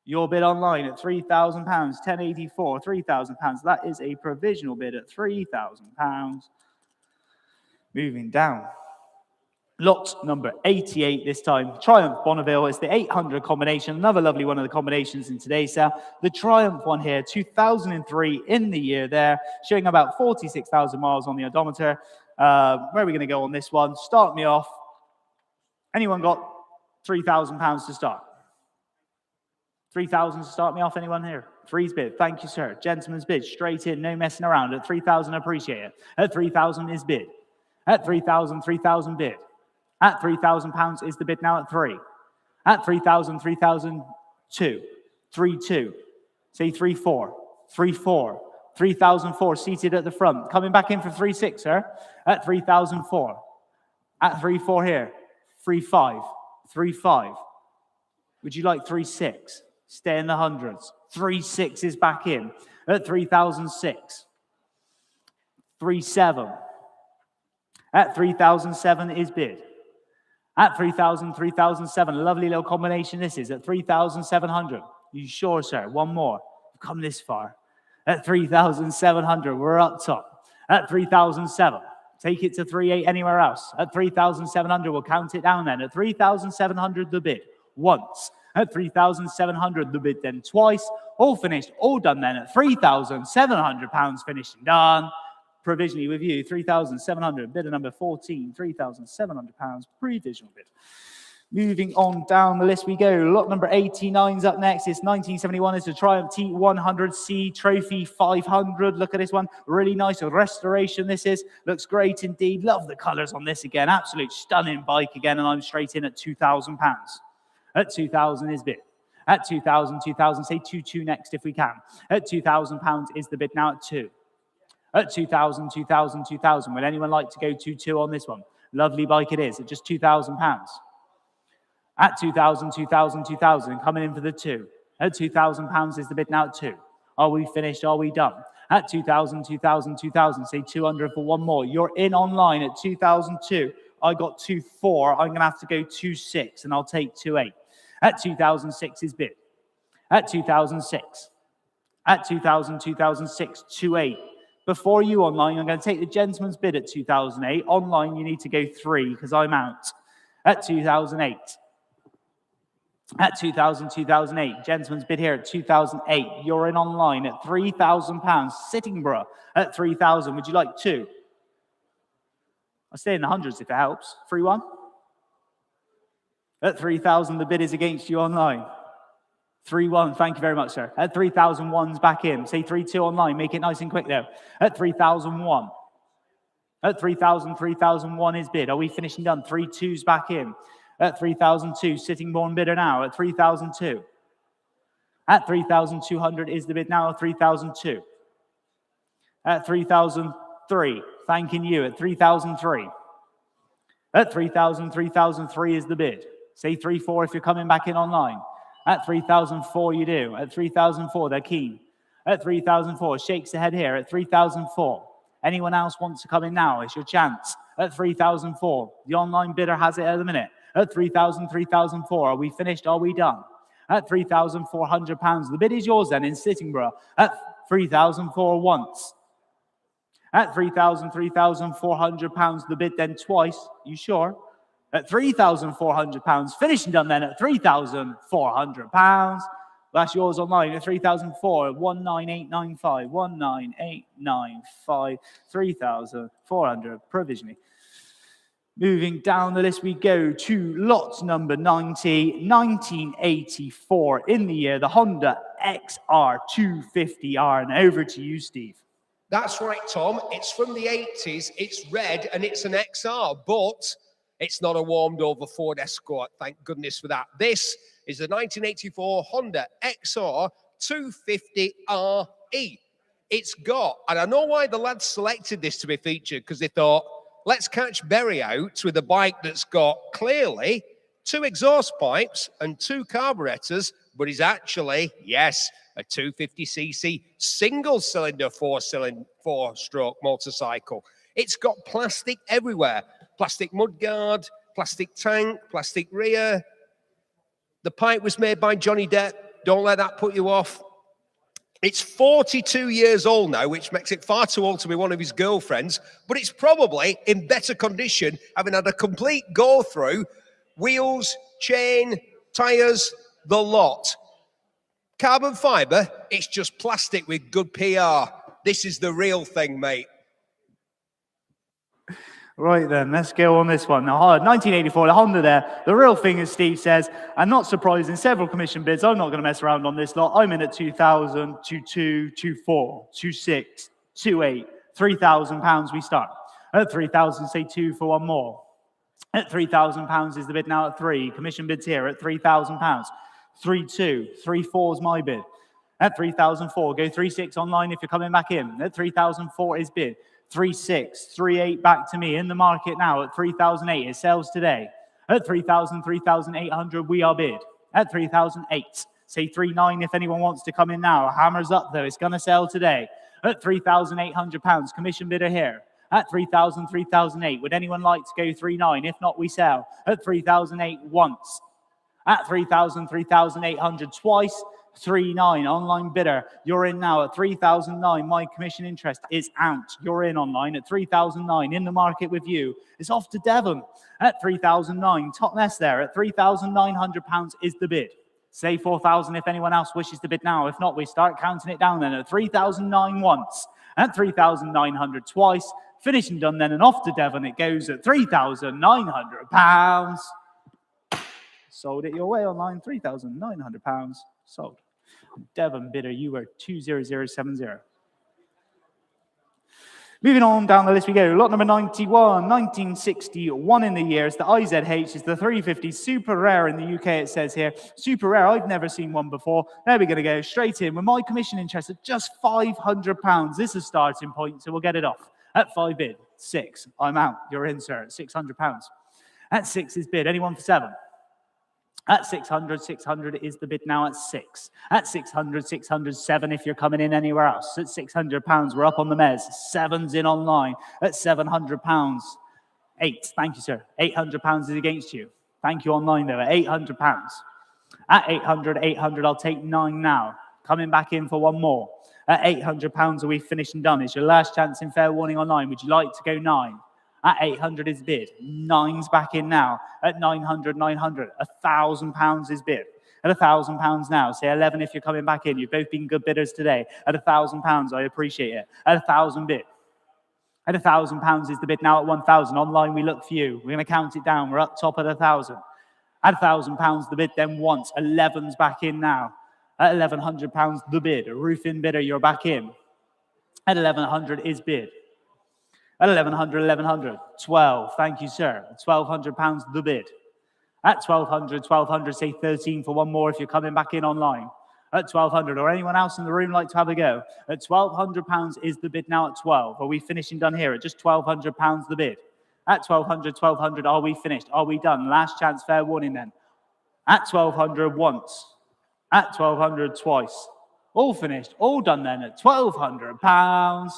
Your bid online at £3,000. 1084, £3,000. That is a provisional bid at £3,000. Moving down. Lot number 88 this time. Triumph Bonneville is the 800 combination. Another lovely one of the combinations in today's sale. The Triumph one here, 2003 in the year there, showing about 46,000 miles on the odometer. Where are we going to go on this one? Start me off. Anyone got £3,000 to start? 3,000 to start me off? Anyone here? Three's bid. Thank you, sir. Gentleman's bid. Straight in. No messing around. At 3,000, appreciate it. At 3,000 is bid. At 3,000, 3,000 bid. At £3,000 is the bid now at 3. At 3,000, 3,002. 3,2. Say 3,4. 3,4. 3,004 seated at the front. Coming back in for 3,6, sir. At 3,004. At 3,4 here. 3,5. 3,5. Would you like 3,6? Stay in the hundreds. 3,6 is back in. At 3,006. 3,7. At 3,007 is bid. At 3,000, 3,007. Lovely little combination this is. At 3,700. You sure, sir? One more. We've come this far. At 3,700. We're up top. At 3,007. Take it to 3,8 anywhere else. At 3,700. We'll count it down then. At 3,700 the bid. Once. At 3,700 the bid then twice. All finished. All done then. At £3,700 finished and done. Provisionally with you, 3,700, bidder number 14, £3,700, provisional bid. Moving on down the list we go. Lot number 89's up next. It's 1971. It's a Triumph T100C Trophy 500. Look at this one. Really nice restoration this is. Looks great indeed. Love the colours on this again. Absolute stunning bike again. And I'm straight in at £2,000. At 2,000 is bid. At 2,000, 2,000. Say 2,2 next if we can. At £2,000 is the bid now at 2. At 2,000, 2,000, 2,000. Would anyone like to go 2,2 on this one? Lovely bike it is at just £2,000. At 2,000, 2,000, 2,000. Coming in for the 2. At £2,000 is the bid now at 2. Are we finished? Are we done? At 2,000, 2,000, 2,000. Say 200 for one more. You're in online at 2,002. I got 2,4. I'm going to have to go 2,6 and I'll take 2,8. At 2,006 is bid. At 2,006. At 2,000, 2,006, 2,8. Before you online, I'm going to take the gentleman's bid at 2,008. Online, you need to go 3 because I'm out. At 2,008. At 2,000, 2,008. Gentleman's bid here at 2,008. You're in online at £3,000. Sittingborough at 3,000. Would you like 2? I'll stay in the hundreds if it helps. 3-1. At 3,000, the bid is against you online. 3-1, thank you very much, sir. At 3,001's back in. Say 3-2 online. Make it nice and quick, though. At 3,001. At 3,000, 3,001 is bid. Are we finishing done? 3-2's back in. At 3,002, Sittingbourne bidder now. At 3,002. At 3,200 is the bid now. At 3,002. At 3,003, thanking you. At 3,003. At 3,000, 3,003 is the bid. Say 3-4 if you're coming back in online. At 3,004, you do. At 3,004, they're keen. At 3,004, shakes the head here. At 3,004. Anyone else wants to come in now? It's your chance. At 3,004. The online bidder has it at the minute. At 3,000, 3,004. Are we finished? Are we done? At £3,400. The bid is yours then in Sittingborough. At 3,004 once. At 3,000, 3,400 pounds. The bid then twice. You sure? At £3,400. Finished and done then at £3,400. That's yours online at 3,004, 19895, 19895, 3,400 provisionally. Moving down the list we go to lot number 90, 1984 in the year, the Honda XR 250R. And over to you, Steve. That's right, Tom. It's from the 80s. It's red and it's an XR, but it's not a warmed over Ford Escort. Thank goodness for that. This is the 1984 Honda XR 250RE. It's got, and I know why the lads selected this to be featured, because they thought, let's catch Berry out with a bike that's got clearly 2 exhaust pipes and 2 carburetors, but is actually, yes, a 250cc single-cylinder 4-stroke motorcycle. It's got plastic everywhere. Plastic mudguard, plastic tank, plastic rear. The pipe was made by Johnny Depp. Don't let that put you off. It's 42 years old now, which makes it far too old to be one of his girlfriends, but it's probably in better condition, having had a complete go-through. Wheels, chain, tyres, the lot. Carbon fibre, it's just plastic with good PR. This is the real thing, mate. Right then, let's go on this one. Now, 1984, the Honda there. The real thing, as Steve says, and not surprising, several commission bids. I'm not going to mess around on this lot. I'm in at 2,000, 2,2, 2,4, 2,6, 2,8, £3,000 we start. At 3,000, say 2 for one more. At £3,000 is the bid now at 3. Commission bids here at £3,000. 3,2, 3,4 is my bid. At 3,004, go 3,6 online if you're coming back in. At 3,004 is bid. 3,6, 3,8 back to me in the market now at 3,008. It sells today. At 3,000, 3,800, we are bid. At 3,008, say 3,9 if anyone wants to come in now. Hammer's up though, it's going to sell today. At £3,800, commission bidder here. At 3,000, 3,008, would anyone like to go 3,9? If not, we sell. At 3,008 once. At 3,000, 3,800 twice. 3,9 online bidder, you're in now at 3,009. My commission interest is out. You're in online at 3,009. In the market with you. It's off to Devon at 3,009. Top mess there at £3,900 is the bid. Say 4,000 if anyone else wishes to bid now. If not, we start counting it down then at 3,009 once, at 3,900 twice. Finishing done then and off to Devon it goes at £3,900. Sold it your way online, £3,900 sold. Devon bidder, you were 20070. Moving on down the list we go. Lot number 91, 1961 in the year. It's the IZH. It's the 350 super rare in the UK, it says here. Super rare. I've never seen one before. There we're going to go straight in with my commission interest at just £500. This is a starting point, so we'll get it off. At 5 bid. 6. I'm out. You're in, sir, at £600. At 6 is bid. Anyone for 7? At 600, 600 is the bid now at 6. At 600, 607 if you're coming in anywhere else. At £600, we're up on the mez. 7's in online. At £700, 8. Thank you, sir. £800 is against you. Thank you online, though, at £800. At 800, 800, I'll take 9 now. Coming back in for one more. At £800, are we finished and done? It's your last chance in fair warning online. Would you like to go 9? At 800 is bid. 9's back in now. At 900, 900. £1,000 is bid. At £1,000 now. Say 11 if you're coming back in. You've both been good bidders today. At £1,000, I appreciate it. At 1,000 bid. At £1,000 is the bid now at 1,000. Online, we look for you. We're going to count it down. We're up top at 1,000. At £1,000, the bid then once. 11's back in now. At £1,100, the bid. A roof-in bidder, you're back in. At 1,100 is bid. At 1,100, 1,100, 12. Thank you, sir. At £1,200, the bid. At 1,200, 1,200, say 13 for one more if you're coming back in online. At 1,200, or anyone else in the room like to have a go. At £1,200 is the bid now at 12. Are we finishing done here? At just £1,200, the bid. At 1,200, 1,200, are we finished? Are we done? Last chance, fair warning then. At 1,200 once. At 1,200 twice. All finished, all done then at £1,200.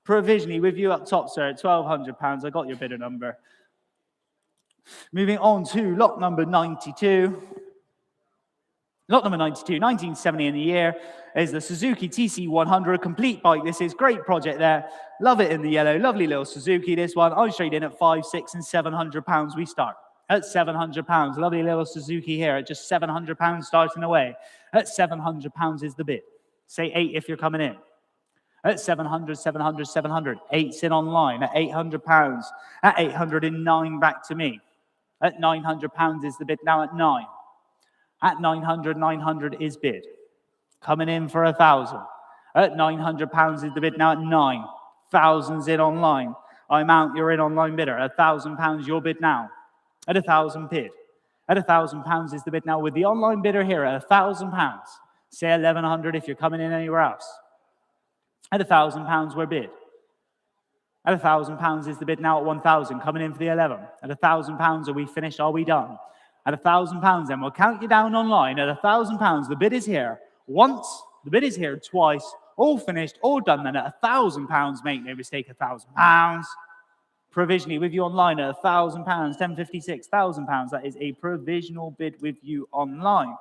Provisionally with you up top, sir, at £1,200. I got your bidder number. Moving on to lot number 92. Lot number 92, 1970 in the year, is the Suzuki TC100, complete bike. This is great project there. Love it in the yellow. Lovely little Suzuki, this one. I straight in at 5, 6, and £700 we start. At £700, lovely little Suzuki here at just £700 starting away. At £700 is the bid. Say 8 if you're coming in. At 700, 700, 700. 8's in online at £800. At 809 back to me. At £900 is the bid now at 9. At 900, 900 is bid. Coming in for 1,000. At £900 is the bid now at 9. Thousands in online. I'm out, you're in online bidder. At £1,000, your bid now. At 1,000 bid. At £1,000 is the bid now with the online bidder here at £1,000. Say 1,100 if you're coming in anywhere else. At £1,000, we're bid. At £1,000 is the bid now at 1,000, coming in for the 11. At £1,000, are we finished? Are we done? At £1,000, then we'll count you down online. At £1,000, the bid is here once, the bid is here twice, all finished, all done. Then at £1,000, make no mistake, £1,000. Provisionally with you online at £1,000, 1056, £1,000. That is a provisional bid with you online.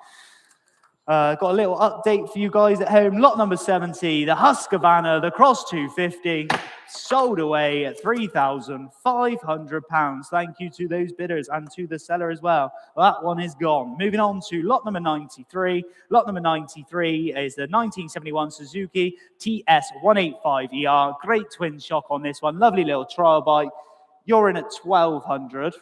Got a little update for you guys at home. Lot number 70, the Husqvarna, the Cross 250, sold away at £3,500. Thank you to those bidders and to the seller as well. That one is gone. Moving on to lot number 93. Lot number 93 is the 1971 Suzuki TS185ER. Great twin shock on this one. Lovely little trial bike. You're in at 1,200.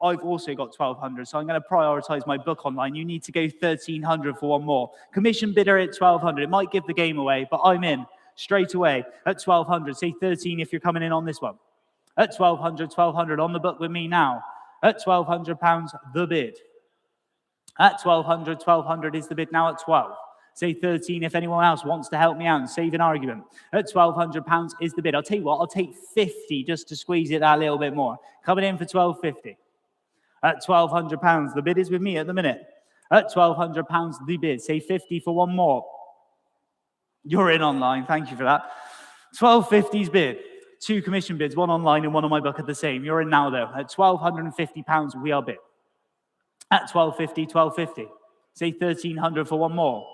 I've also got 1,200, so I'm going to prioritize my book online. You need to go 1,300 for one more. Commission bidder at 1,200. It might give the game away, but I'm in straight away at 1,200. Say 13 if you're coming in on this one. At 1,200, 1,200 on the book with me now. At £1,200, the bid. At 1,200, 1,200 is the bid now at 12. Say 13 if anyone else wants to help me out and save an argument. At £1,200 is the bid. I'll tell you what, I'll take 50 just to squeeze it that little bit more. Coming in for 1,250. At £1,200, the bid is with me at the minute. At £1,200, the bid. Say 50 for one more. You're in online. Thank you for that. 1,250's bid. 2 commission bids, one online and one on my book are the same. You're in now, though. At £1,250, we are bid. At 1,250, 1,250. Say 1,300 for one more.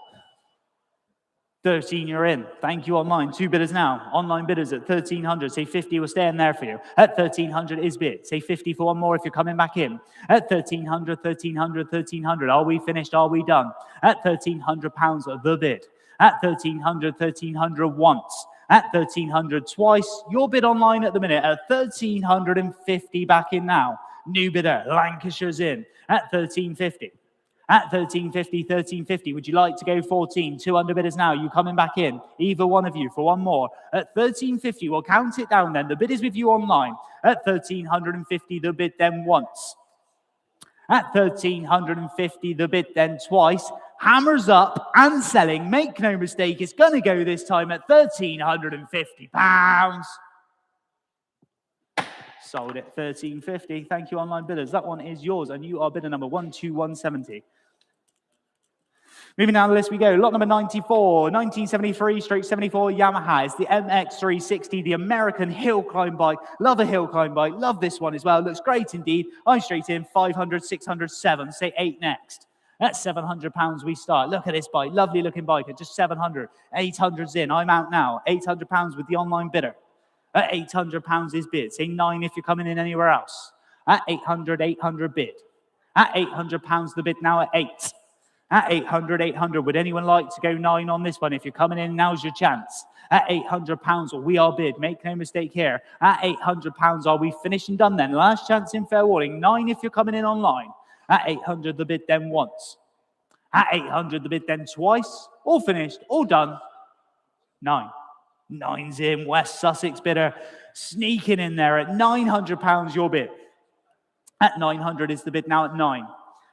13, you're in. Thank you, online. 2 bidders now. Online bidders at 1,300. Say 50, we're staying there for you. At 1,300 is bid. Say 50 for one more if you're coming back in. At 1,300, 1,300, 1,300. Are we finished? Are we done? At £1,300, the bid. At 1,300, 1,300 once. At 1,300 twice. Your bid online at the minute at 1,350 back in now. New bidder, Lancashire's in at 1,350. At 1,350, 1,350. Would you like to go 14? 2 underbidders now. You coming back in? Either one of you for one more. At 1,350, we'll count it down then. The bid is with you online. At 1,350, the bid then once. At 1,350, the bid then twice. Hammers up and selling. Make no mistake, it's going to go this time at £1,350. Sold it, 1,350. Thank you, online bidders. That one is yours, and you are bidder number 12170. Moving down the list we go. Lot number 94, 1973/74 Yamaha. It's the MX360, the American hill climb bike. Love a hill climb bike. Love this one as well. Looks great indeed. I'm straight in, 500, 600, 7. Say 8 next. At £700 we start. Look at this bike. Lovely looking bike at just 700. 800's in. I'm out now. £800 with the online bidder. At £800 is bid. Say 9 if you're coming in anywhere else. At 800, 800 bid. At £800 the bid now at 8. At 800, 800. Would anyone like to go 9 on this one? If you're coming in, now's your chance. At £800 we are bid. Make no mistake here. At £800 are we finished and done then? Last chance in fair warning. 9 if you're coming in online. At 800 the bid then once. At 800 the bid then twice. All finished. All done. 9. 9's in. West Sussex bidder sneaking in there at £900 your bid. At 900 is the bid now at 9.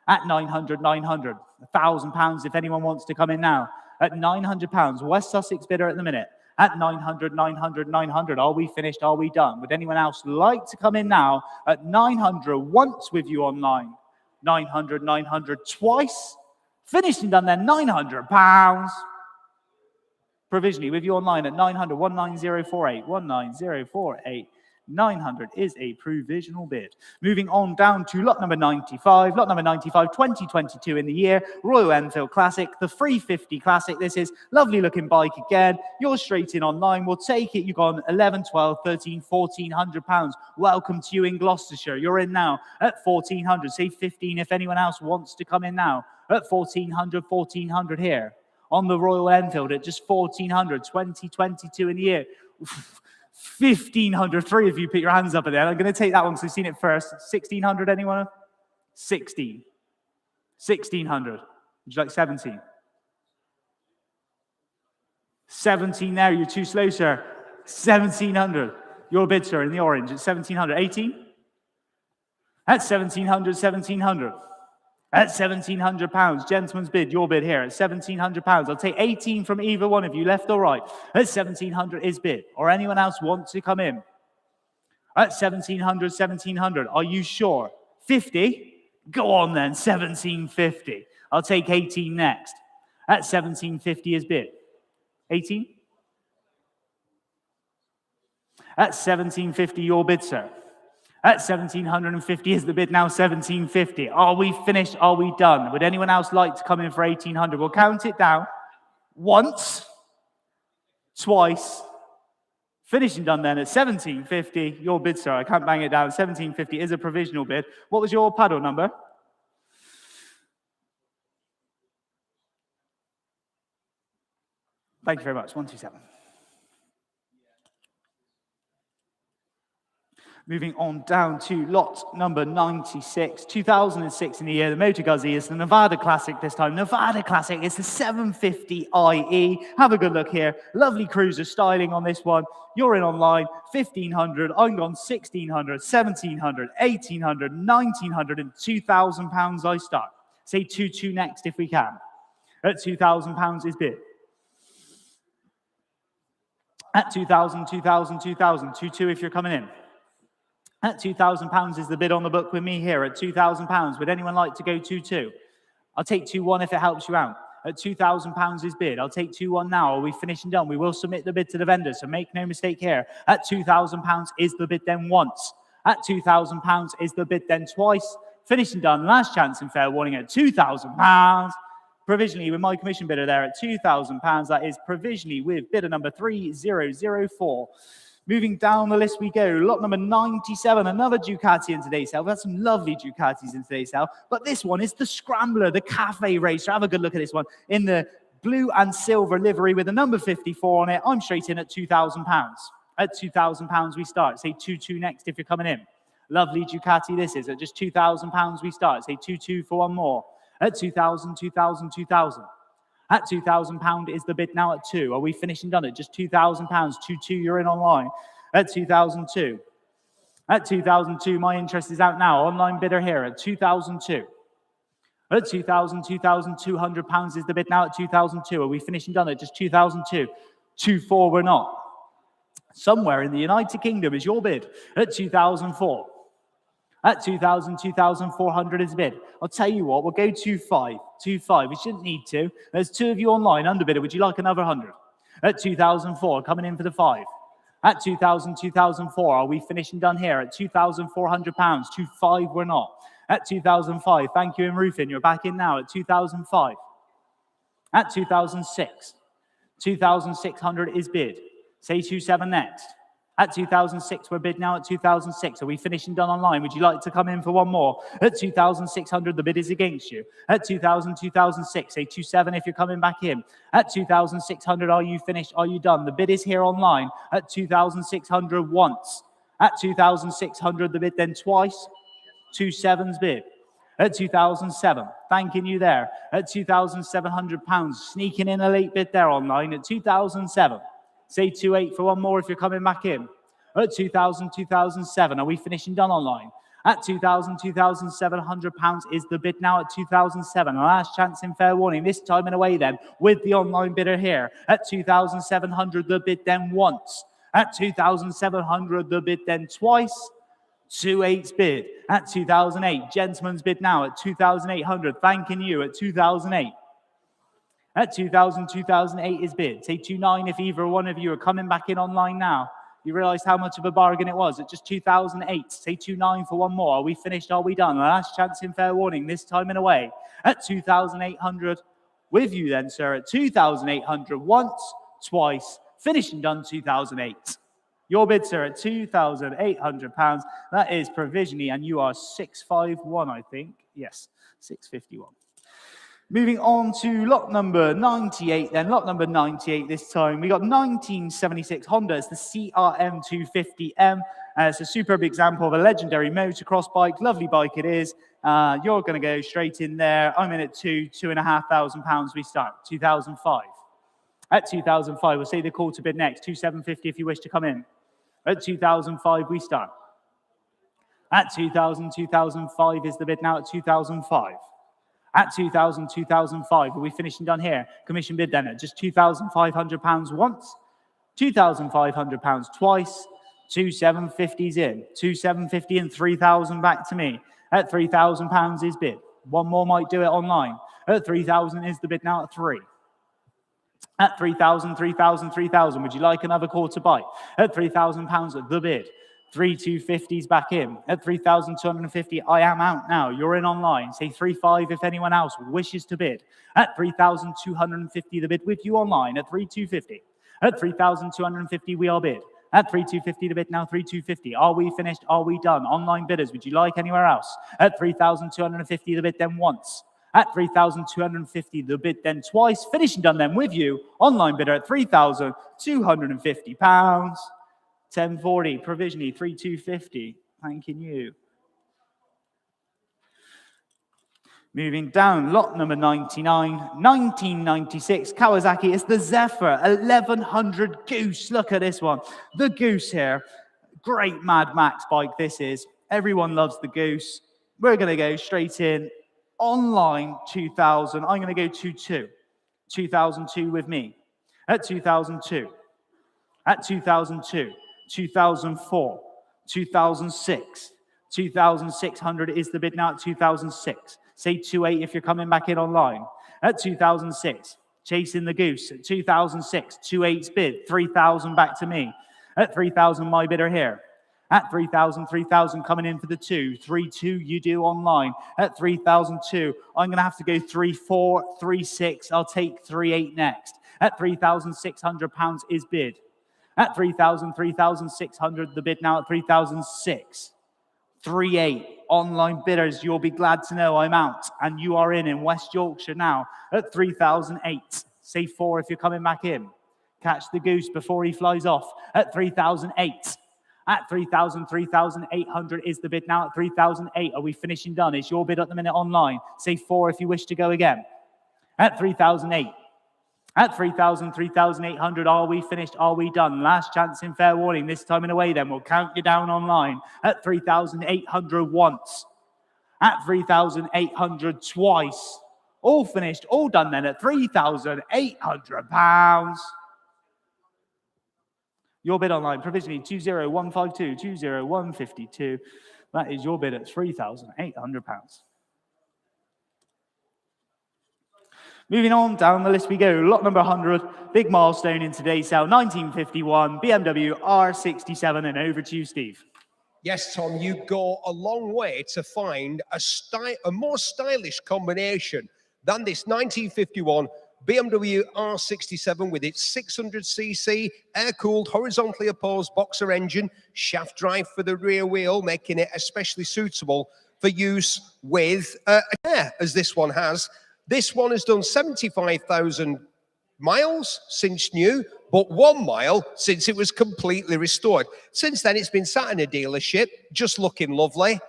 At 900, 900. £1,000 if anyone wants to come in now. At £900, West Sussex bidder at the minute. At 900, 900, 900. Are we finished? Are we done? Would anyone else like to come in now? At 900 once with you online. 900, 900 twice. Finished and done then. £900. Provisionally with you online at 900, 19048, 19048. 900 is a provisional bid. Moving on down to lot number 95. Lot number 95, 2022 in the year. Royal Enfield Classic, the 350 Classic. This is lovely looking bike again. You're straight in online. We'll take it. You've gone 11, 12, 13, £1,400. Welcome to you in Gloucestershire. You're in now at 1,400. Say 15 if anyone else wants to come in now. At 1,400, 1,400 here. On the Royal Enfield at just 1,400, 2022 in the year. 1,500, 3 of you put your hands up there. I'm going to take that one because I've seen it first. 1,600, anyone? 16. 1,600. Would you like 17? 17 there. You're too slow, sir. 1,700. Your bid, sir, in the orange. It's 1,700. 18? That's 1,700, 1,700. At £1,700, gentleman's bid, your bid here at £1,700. I'll take 18 from either one of you, left or right. At 1,700 is bid. Or anyone else want to come in? At 1,700, 1,700. Are you sure? 50? Go on then, 1,750. I'll take 18 next. At 1,750 is bid. 18? At 1,750, your bid, sir. At 1,750 is the bid now, 1,750. Are we finished? Are we done? Would anyone else like to come in for 1,800? We'll count it down. Once, twice, finished and done then at 1,750. Your bid, sir. I can't bang it down. 1,750 is a provisional bid. What was your paddle number? Thank you very much. 127. Moving on down to lot number 96, 2006 in the year. The Motor Guzzi is the Nevada Classic this time. Nevada Classic is the 750 IE. Have a good look here. Lovely cruiser styling on this one. You're in online, 1,500. I'm gone 1,600, 1,700, 1,800, 1,900 and £2,000 I start. Say 2-2 next if we can. At £2,000 is bid. At 2,000, 2,000, 2,000, 2-2 if you're coming in. At £2,000 is the bid on the book with me here at £2,000. Would anyone like to go 2-2? I'll take 2-1 if it helps you out. At £2,000 is bid. I'll take 2-1 now. Are we finished and done? We will submit the bid to the vendor, so make no mistake here. At £2,000 is the bid then once. At £2,000 is the bid then twice. Finished and done. Last chance and fair warning at £2,000. Provisionally with my commission bidder there at £2,000. That is provisionally with bidder number 3004. Moving down the list we go. Lot number 97, another Ducati in today's sale. We've had some lovely Ducatis in today's sale, but this one is the Scrambler, the Cafe Racer. Have a good look at this one in the blue and silver livery with the number 54 on it. I'm straight in at £2,000. At £2,000 we start. Say 2-2 next if you're coming in. Lovely Ducati this is. At just £2,000 we start. Say 2-2 for one more. At 2,000, 2,000, 2,000. At £2,000 is the bid now at 2. Are we finishing done at just £2,000? 2-2, you're in online. At 2002. At 2002, my interest is out now. Online bidder here at 2002. At 2,000, £2,200 is the bid now at 2002. Are we finishing done at just 2002? 2-4, we're not. Somewhere in the United Kingdom is your bid at 2004. At 2,000, 2,400 is bid. I'll tell you what, we'll go 2-5. 2-5, we shouldn't need to. There's 2 of you online, underbidder. Would you like another 100? At 2004, coming in for the 5. At 2,000, 2004, are we finishing done here? At £2,400, 2-5, we're not. At 2005, thank you in roofing, you're back in now at 2005. At 2006, 2,600 is bid. Say 2-7 next. At 2006, we're bid now at 2006. Are we finishing done online? Would you like to come in for one more? At 2,600, the bid is against you. At 2,000, 2006, say 2-7 if you're coming back in. At 2,600, are you finished? Are you done? The bid is here online at 2,600 once. At 2,600, the bid then twice. 2-7's bid. At 2007, thanking you there. At £2,700, sneaking in a late bid there online at 2007. Say 2-8 for one more if you're coming back in. At 2,000, 2007, are we finishing done online? At £2,000, £2,700 is the bid now at 2007. Last chance in fair warning, this time and away then, with the online bidder here. At 2,700, the bid then once. At 2,700, the bid then twice. 2-8's bid. At 2008, gentleman's bid now at 2,800, thanking you at 2008. At 2,000, 2008 is bid. Say 2-9 if either one of you are coming back in online now. You realize how much of a bargain it was at just 2008. Say 2-9 for one more. Are we finished? Are we done? Last chance in fair warning, this time and away. At 2,800 with you then, sir. At 2,800 once, twice, finished and done 2008. Your bid, sir, at £2,800. That is provisionally, and you are 651, I think. Yes, 651. Moving on to lot number 98 then. Lot number 98 this time. We got 1976 Honda. It's the CRM 250M. It's a superb example of a legendary motocross bike. Lovely bike it is. You're going to go straight in there. I'm in at £2,500 we start. 2005. At 2005, we'll say the call to bid next. 2,750 if you wish to come in. At 2005 we start. At 2,000, 2005 is the bid now at 2005. At 2,000, 2005, are we finishing done here? Commission bid then at just £2,500 once, £2,500 twice, 2,750's in, 2,750 and 3,000 back to me. At £3,000 is bid. One more might do it online. At 3,000 is the bid now at 3. At 3,000, 3,000, 3,000, would you like another quarter bite? At £3,000 at the bid. 3,250's back in. At 3,250, I am out now. You're in online. Say 3,500 if anyone else wishes to bid. At 3,250, the bid with you online. At 3,250. At 3,250, we are bid. At 3,250, the bid now 3,250. Are we finished? Are we done? Online bidders, would you like anywhere else? At 3,250, the bid then once. At 3,250, the bid then twice. Finishing done then with you. Online bidder at £3,250. 1040, provisionally, 3250. Thanking you. Moving down, lot number 99, 1996, Kawasaki. It's the Zephyr 1100 Goose. Look at this one. The Goose here. Great Mad Max bike this is. Everyone loves the Goose. We're going to go straight in. Online, 2000. I'm going to go 22. 2002 with me. At 2002. At 2002. 2004. 2006. 2600 is the bid now at 2006. Say 28 if you're coming back in online. At 2006. Chasing the Goose. At 2006. 28's bid. 3000 back to me. At 3000, my bidder here. At 3,000, 3,000 coming in for the 2. 3-2 you do online. At 3,002, I'm going to have to go 3-4, 3-6. I'll take 3-8 next. At £3,600 is bid. At 3,000, 3,600, the bid now at 3,006. 3-8 online bidders, you'll be glad to know I'm out. And you are in West Yorkshire now at 3,008. Say 4 if you're coming back in. Catch the Goose before he flies off at 3,008. At 3,000, 3,800 is the bid now at 3,008. Are we finishing done? It's your bid at the minute online. Say 4 if you wish to go again. At 3,008. At 3,000, 3,800, are we finished? Are we done? Last chance in fair warning. This time and away then. We'll count you down online. At 3,800 once. At 3,800 twice. All finished, all done then at £3,800. Your bid online, provisionally 20152, 20152. That is your bid at £3,800. Moving on, down the list we go. Lot number 100, big milestone in today's sale, 1951, BMW R67, and over to you, Steve. Yes, Tom, you go a long way to find a more stylish combination than this 1951 BMW R67 with its 600cc air-cooled, horizontally opposed boxer engine, shaft drive for the rear wheel, making it especially suitable for use with a chair, as this one has. This one has done 75,000 miles since new, but 1 mile since it was completely restored. Since then, it's been sat in a dealership, just looking lovely.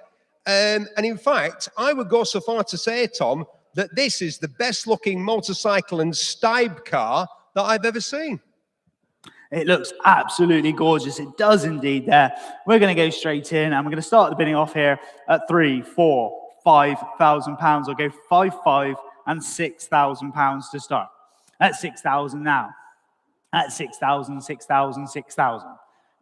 And in fact, I would go so far to say, Tom, that this is the best looking motorcycle and Stibe car that I've ever seen. It looks absolutely gorgeous. It does indeed there. We're going to go straight in and we're going to start the bidding off here at £3,000, £4,000, £5,000. I'll go 5,500 and £6,000 to start. At 6,000 now. At 6,000, 6,000, 6,000.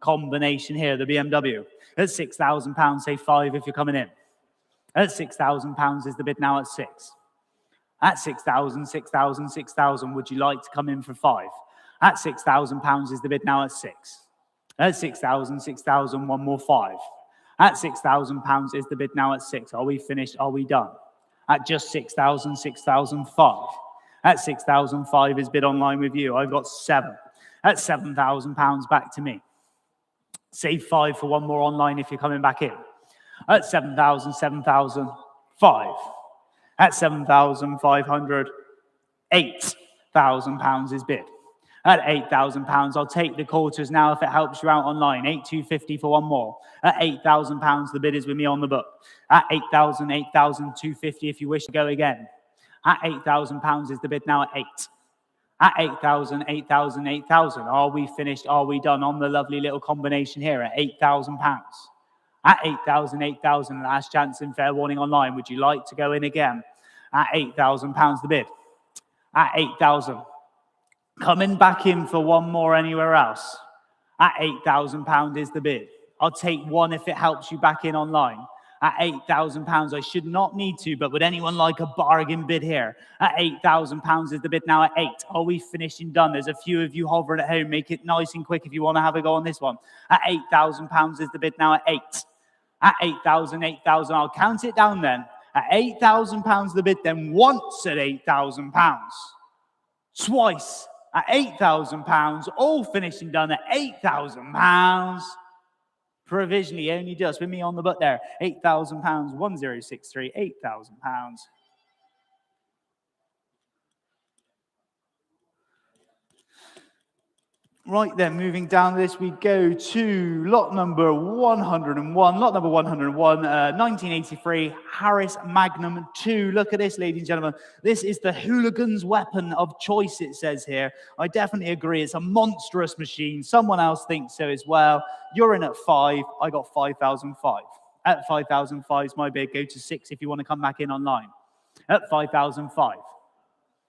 Combination here, the BMW. At £6,000, say 5 if you're coming in. At £6,000 is the bid now at 6. At 6,000, 6,000, 6,000, would you like to come in for 5? At £6,000 is the bid now at 6. At 6,000, 6,000, one more 5. At £6,000 is the bid now at 6. Are we finished? Are we done? At just 6,000, 6,005. At 6,005 is bid online with you. I've got 7. At £7,000 back to me. Save 5 for one more online if you're coming back in. At 7,000, 7,005. At 7,500, £8,000 is bid. At £8,000, I'll take the quarters now if it helps you out online. 8,250 for one more. At £8,000, the bid is with me on the book. At 8,000, 8,250 if you wish to go again. At £8,000 is the bid now at 8. At 8,000, 8,000, 8,000. Are we finished? Are we done on the lovely little combination here at £8,000? At 8,000, 8,000, last chance in fair warning online. Would you like to go in again? At £8,000 the bid. At 8,000. Coming back in for one more anywhere else. At £8,000 is the bid. I'll take 1 if it helps you back in online. At £8,000, I should not need to, but would anyone like a bargain bid here? At £8,000 is the bid now at 8. Are we finished and done? There's a few of you hovering at home. Make it nice and quick if you want to have a go on this one. At £8,000 is the bid now at 8. At 8,000, 8,000, I'll count it down then. At £8,000 the bid, then once at £8,000. Twice at £8,000, all finished and done at £8,000. Provisionally, only just with me on the book there. £8,000, 1063, £8,000. Right then, moving down this, we go to lot number 101. Lot number 101, 1983, Harris Magnum 2. Look at this, ladies and gentlemen. This is the hooligan's weapon of choice, it says here. I definitely agree. It's a monstrous machine. Someone else thinks so as well. You're in at 5. I got 5,005. At 5,005 is my bid. Go to 6 if you want to come back in online. At 5,005.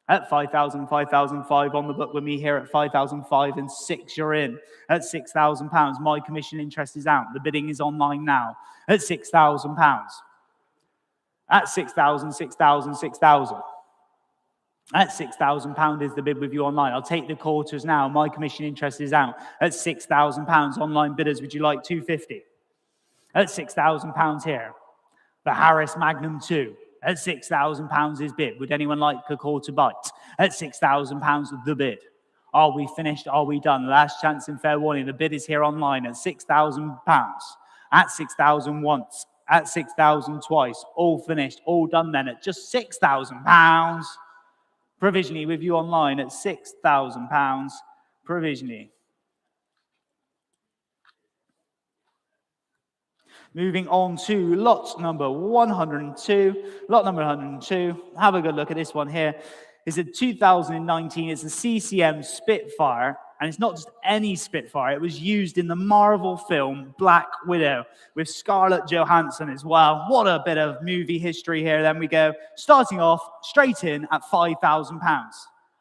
At 5,000, 5,005 on the book with me here at 5,005 and 6, you're in. At £6,000, my commission interest is out. The bidding is online now. At £6,000. At 6,000, 6,000, 6,000. At £6,000 is the bid with you online. I'll take the quarters now. My commission interest is out. At £6,000, online bidders, would you like 250? At £6,000 here. The Harris Magnum 2. At £6,000 is bid. Would anyone like a quarter bite? At £6,000 the bid. Are we finished? Are we done? Last chance and fair warning. The bid is here online at £6,000. At 6,000 once. At 6,000 twice. All finished. All done then at just £6,000. Provisionally with you online at £6,000. Provisionally. Moving on to lot number 102. Lot number 102. Have a good look at this one here. It's a 2019. It's a CCM Spitfire. And it's not just any Spitfire. It was used in the Marvel film Black Widow with Scarlett Johansson as well. What a bit of movie history here. Then we go. Starting off straight in at £5,000.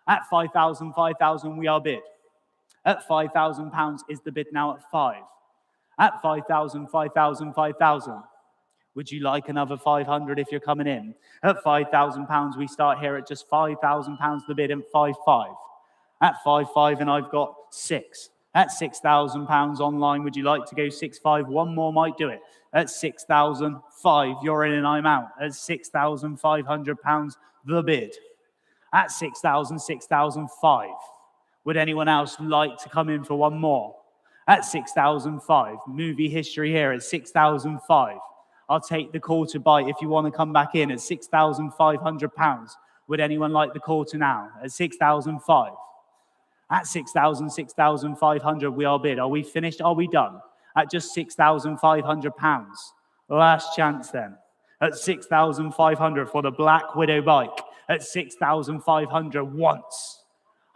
At 5,000, 5,000 we are bid. At £5,000 is the bid now at 5. At 5,000, 5,000, 5,000. Would you like another 500 if you're coming in? At £5,000, we start here at just £5,000 the bid and 5,500. At 5,500 and I've got 6. At £6,000 online, would you like to go 6,500? One more might do it. At 6,005, you're in and I'm out. At £6,500 the bid. At 6,000, 6,005. Would anyone else like to come in for one more? At 6,005, movie history here at 6,005. I'll take the quarter bite if you want to come back in at £6,500. Would anyone like the quarter now? At 6,005. At 6,000, 6,500, we are bid. Are we finished? Are we done? At just £6,500. Last chance then. At 6,500 for the Black Widow bike. At 6,500 once.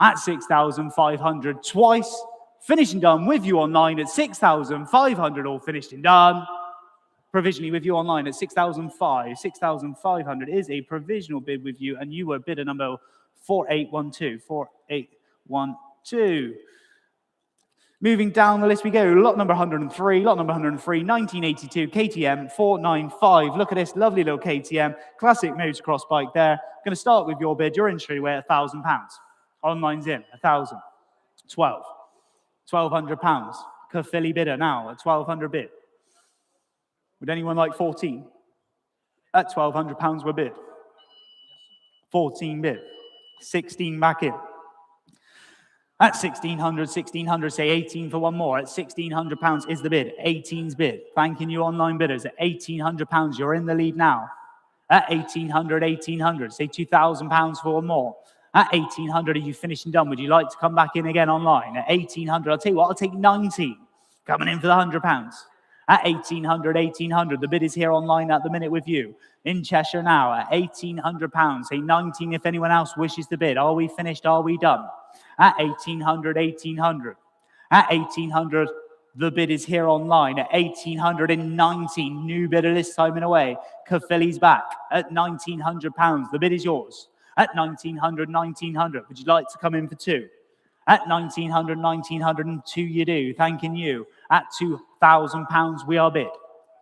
At 6,500 twice. Finished and done with you online at 6,500, all finished and done. Provisionally with you online at 6,500. 6,500 is a provisional bid with you, and you were bidder number 4812. 4812. Moving down the list we go. Lot number 103. Lot number 103, 1982 KTM 495. Look at this lovely little KTM. Classic motocross bike there. Going to start with your bid. You're in straight away at £1,000. Online's in. 1,000. 12. £1,200. Caerphilly bidder now at 1,200 bid. Would anyone like 14? At £1,200 we're bid. 14 bid. 16 back in. At 1,600, say 18 for one more. At £1,600 is the bid. 18's bid. Thanking you online bidders. At £1,800, you're in the lead now. At 1,800, say £2,000 for one more. At 1,800, are you finished and done? Would you like to come back in again online? At 1,800, I'll tell you what, I'll take 19. Coming in for the £100. At 1,800, the bid is here online at the minute with you. In Cheshire now, at £1,800. Say 19 if anyone else wishes to bid. Are we finished? Are we done? At 1,800. At 1,800, the bid is here online. At 1,819, new bidder this time in a way. Caerphilly's back. At £1,900, the bid is yours. At 1,900, would you like to come in for 2? At 1,902 you do, thanking you. At £2,000 we are bid.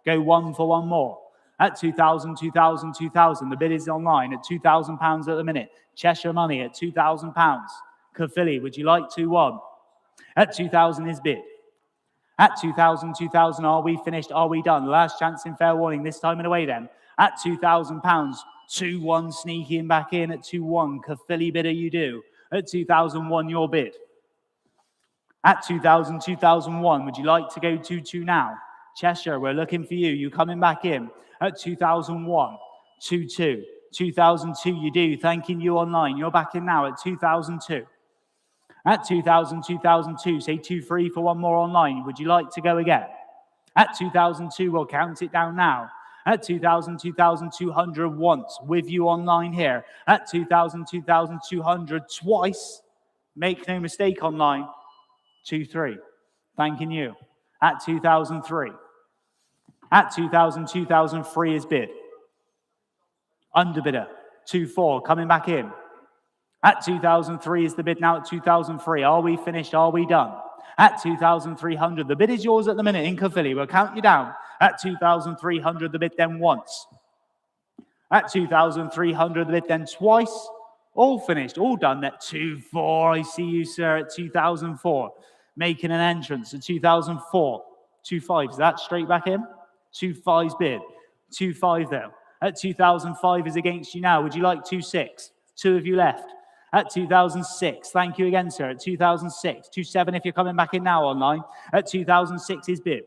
Go one for one more. At 2,000, the bid is online at £2,000 at the minute. Cheshire money at £2,000. Caerphilly, would you like 2-1? At 2,000 is bid. At 2,000, are we finished? Are we done? Last chance in fair warning, this time and away then. At £2,000, 2-1 sneaking back in at 2-1. Caerphilly bidder you do. At 2,001, your bid. At 2,000, 2,001, would you like to go 2-2 now? Cheshire, we're looking for you. You coming back in. At 2,001, 2-2. 2,002, you do. Thanking you online. You're back in now at 2,002. At 2,000, 2,002, say 2-3 for one more online. Would you like to go again? At 2,002, we'll count it down now. At 2,000, 2,200 once, with you online here. At 2,000, 2,200 twice. Make no mistake online. 2-3. Thanking you. At 2,003. At 2,000, 2,003 is bid. Underbidder. 2-4, coming back in. At 2,003 is the bid now at 2,003. Are we finished? Are we done? At 2,300, the bid is yours at the minute in Caerphilly. We'll count you down. At 2,300, the bid then once. At 2,300, the bid then twice. All finished, all done. At 2-4, I see you, sir, at 2,004. Making an entrance at 2,004. 2-5, is that straight back in? 2-5's bid. 2-5 though. At 2,005 is against you now. Would you like 2-6? 2 of you left. At 2,006, thank you again, sir. At 2,006, 2-7 if you're coming back in now online. At 2,006 is bid.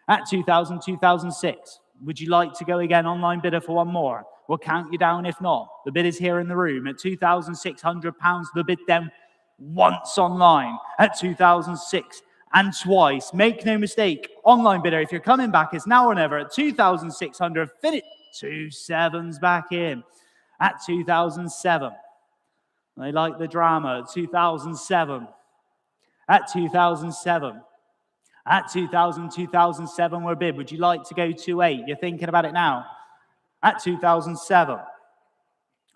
At 2,000, 2,006, would you like to go again online bidder for one more? We'll count you down if not. The bid is here in the room. At £2,600, the bid then once online. At 2,006 and twice. Make no mistake, online bidder, if you're coming back, it's now or never. At 2,600, finish. 2 sevens back in. At 2,007. They like the drama. At 2,007. At 2,007. At 2,000, 2,007 we're bid. Would you like to go 2-8? You're thinking about it now. At 2,007.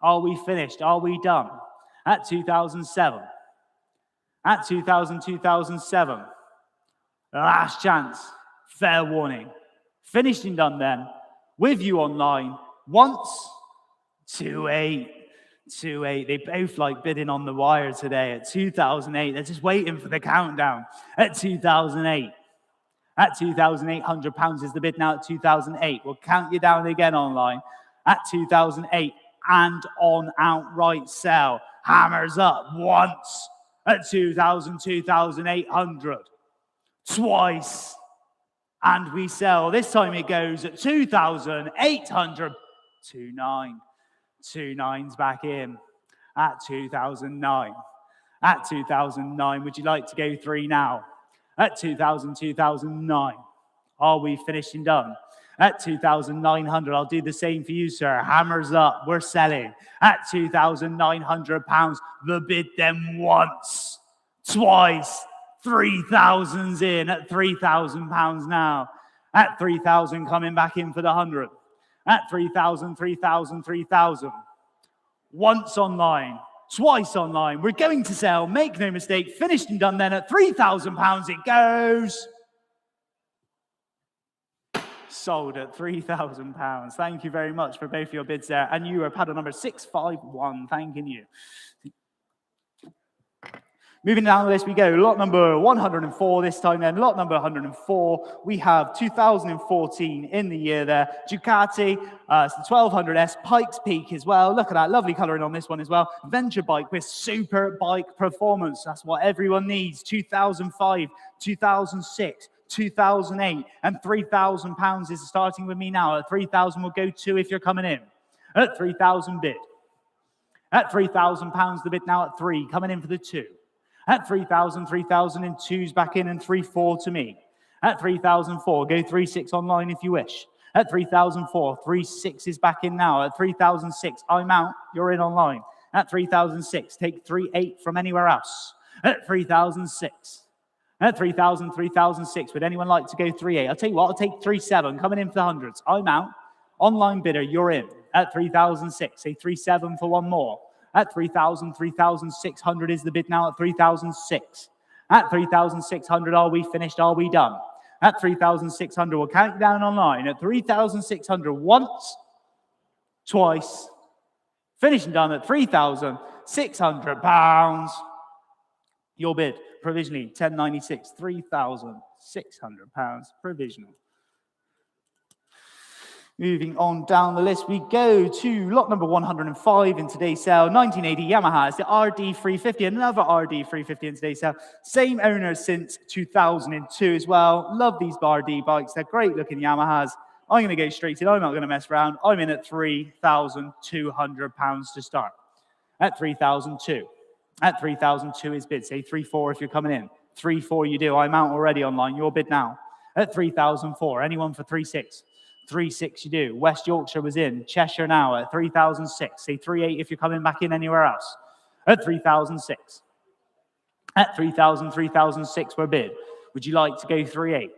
Are we finished? Are we done? At 2,007. At 2,000, 2,007. Last chance. Fair warning. Finished and done then. With you online. Once. 2-8. 2-8. They both like bidding on the wire today at 2,008. They're just waiting for the countdown at 2,008. At £2,800 is the bid now at 2,008. We'll count you down again online at 2,008 and on outright sell. Hammers up once at 2,000, 2,800. Twice. And we sell. This time it goes at 2,800. 2-9. 2-9's back in at 2,009. At 2,009, would you like to go 3 now? At 2,000, 2,009. Are we finished and done? At 2,900, I'll do the same for you, sir. Hammers up, we're selling. At £2,900, the bid then once, twice, 3,000's in at £3,000 now. At 3,000, coming back in for the 100. At 3,000, 3,000, 3,000. Once online, twice online. We're going to sell. Make no mistake. Finished and done then at £3,000. It goes. Sold at £3,000. Thank you very much for both your bids there. And you are paddle number 651. Thanking you. Moving down the list we go. Lot number 104 this time then. Lot number 104. We have 2014 in the year there. Ducati, it's the 1200S, Pikes Peak as well. Look at that. Lovely colouring on this one as well. Venture bike with super bike performance. That's what everyone needs. 2005, 2006, 2008, and £3,000 is starting with me now. At 3,000 we'll go 2 if you're coming in. At 3,000 bid. At £3,000 the bid now at 3. Coming in for the 2. At 3,000, 3,000 and 2's back in and 3-4 to me. At 3,004, go 3-6 online if you wish. At 3,004, 3-6 is back in now. At 3,006, I'm out, you're in online. At 3,006, take 3-8 from anywhere else. At 3,006. At 3,000, 3,006, would anyone like to go 3-8? I'll tell you what, I'll take 3-7, coming in for the hundreds. I'm out. Online bidder, you're in. At 3,006, say 3-7 for one more. At 3,000, 3,600 is the bid now at 3,006. At 3,600, are we finished? Are we done? At 3,600, we'll count you down online. At 3,600, once, twice, finished and done at £3,600. Your bid, provisionally, 1096, £3,600, provisional. Moving on down the list, we go to lot number 105 in today's sale. 1980 Yamaha. It's the RD350, another RD350 in today's sale. Same owner since 2002 as well. Love these RD bikes. They're great looking Yamahas. I'm going to go straight in. I'm not going to mess around. I'm in at £3,200 to start. At 3,002. At 3,002 is bid. Say 3,400 if you're coming in. 3,400 you do. I'm out already online. Your bid now. At 3,004. Anyone for 3,600? 3,600 you do. West Yorkshire was in. Cheshire now at 3,006. Say 3,800 if you're coming back in anywhere else. At 3,006. At 3,000, 3,006 were bid. Would you like to go 3,800?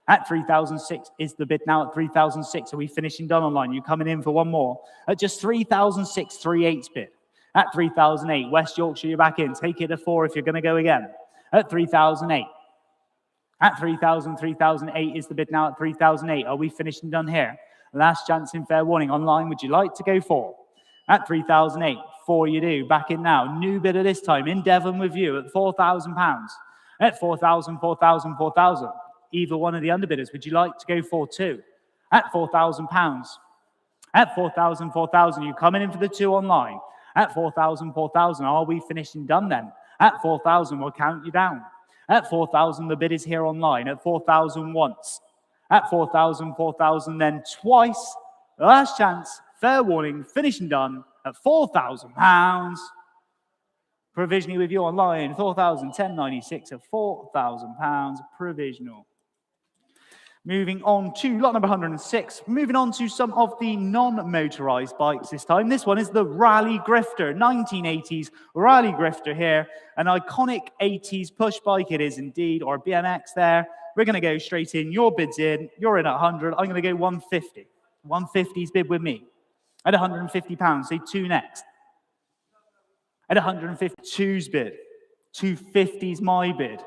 At 3,006 is the bid now. At 3,006, are we finishing done online? You coming in for one more? At just 3,006, 3,800's bid. At 3,008, West Yorkshire, you're back in. Take it to 4 if you're going to go again. At 3,008. At 3,000, 3,008 is the bid now. At 3,008, are we finishing done here? Last chance in fair warning. Online, would you like to go 4? At 3,008, 4 you do. Back in now. New bidder this time. In Devon with you at £4,000. At 4,000, 4,000, 4,000. Either one of the underbidders, would you like to go 4-2? At £4,000. At 4,000, 4,000, you coming in for the 2 online. At 4,000, 4,000, are we finishing done then? At 4,000, we'll count you down. At 4,000, the bid is here online. At 4,000 once. At 4,000, 4,000, then twice. Last chance, fair warning, finishing done at £4,000. Provisionally with you online, 4,1096 at £4,000 provisional. Moving on to lot number 106. Moving on to some of the non-motorized bikes this time. This one is the Rally Grifter, 1980s Rally Grifter here. An iconic 80s push bike it is indeed, or BMX there. We're going to go straight in. Your bid's in. You're in at 100. I'm going to go 150. 150's bid with me. At £150, say 2 next. At 152's bid. 250's my bid.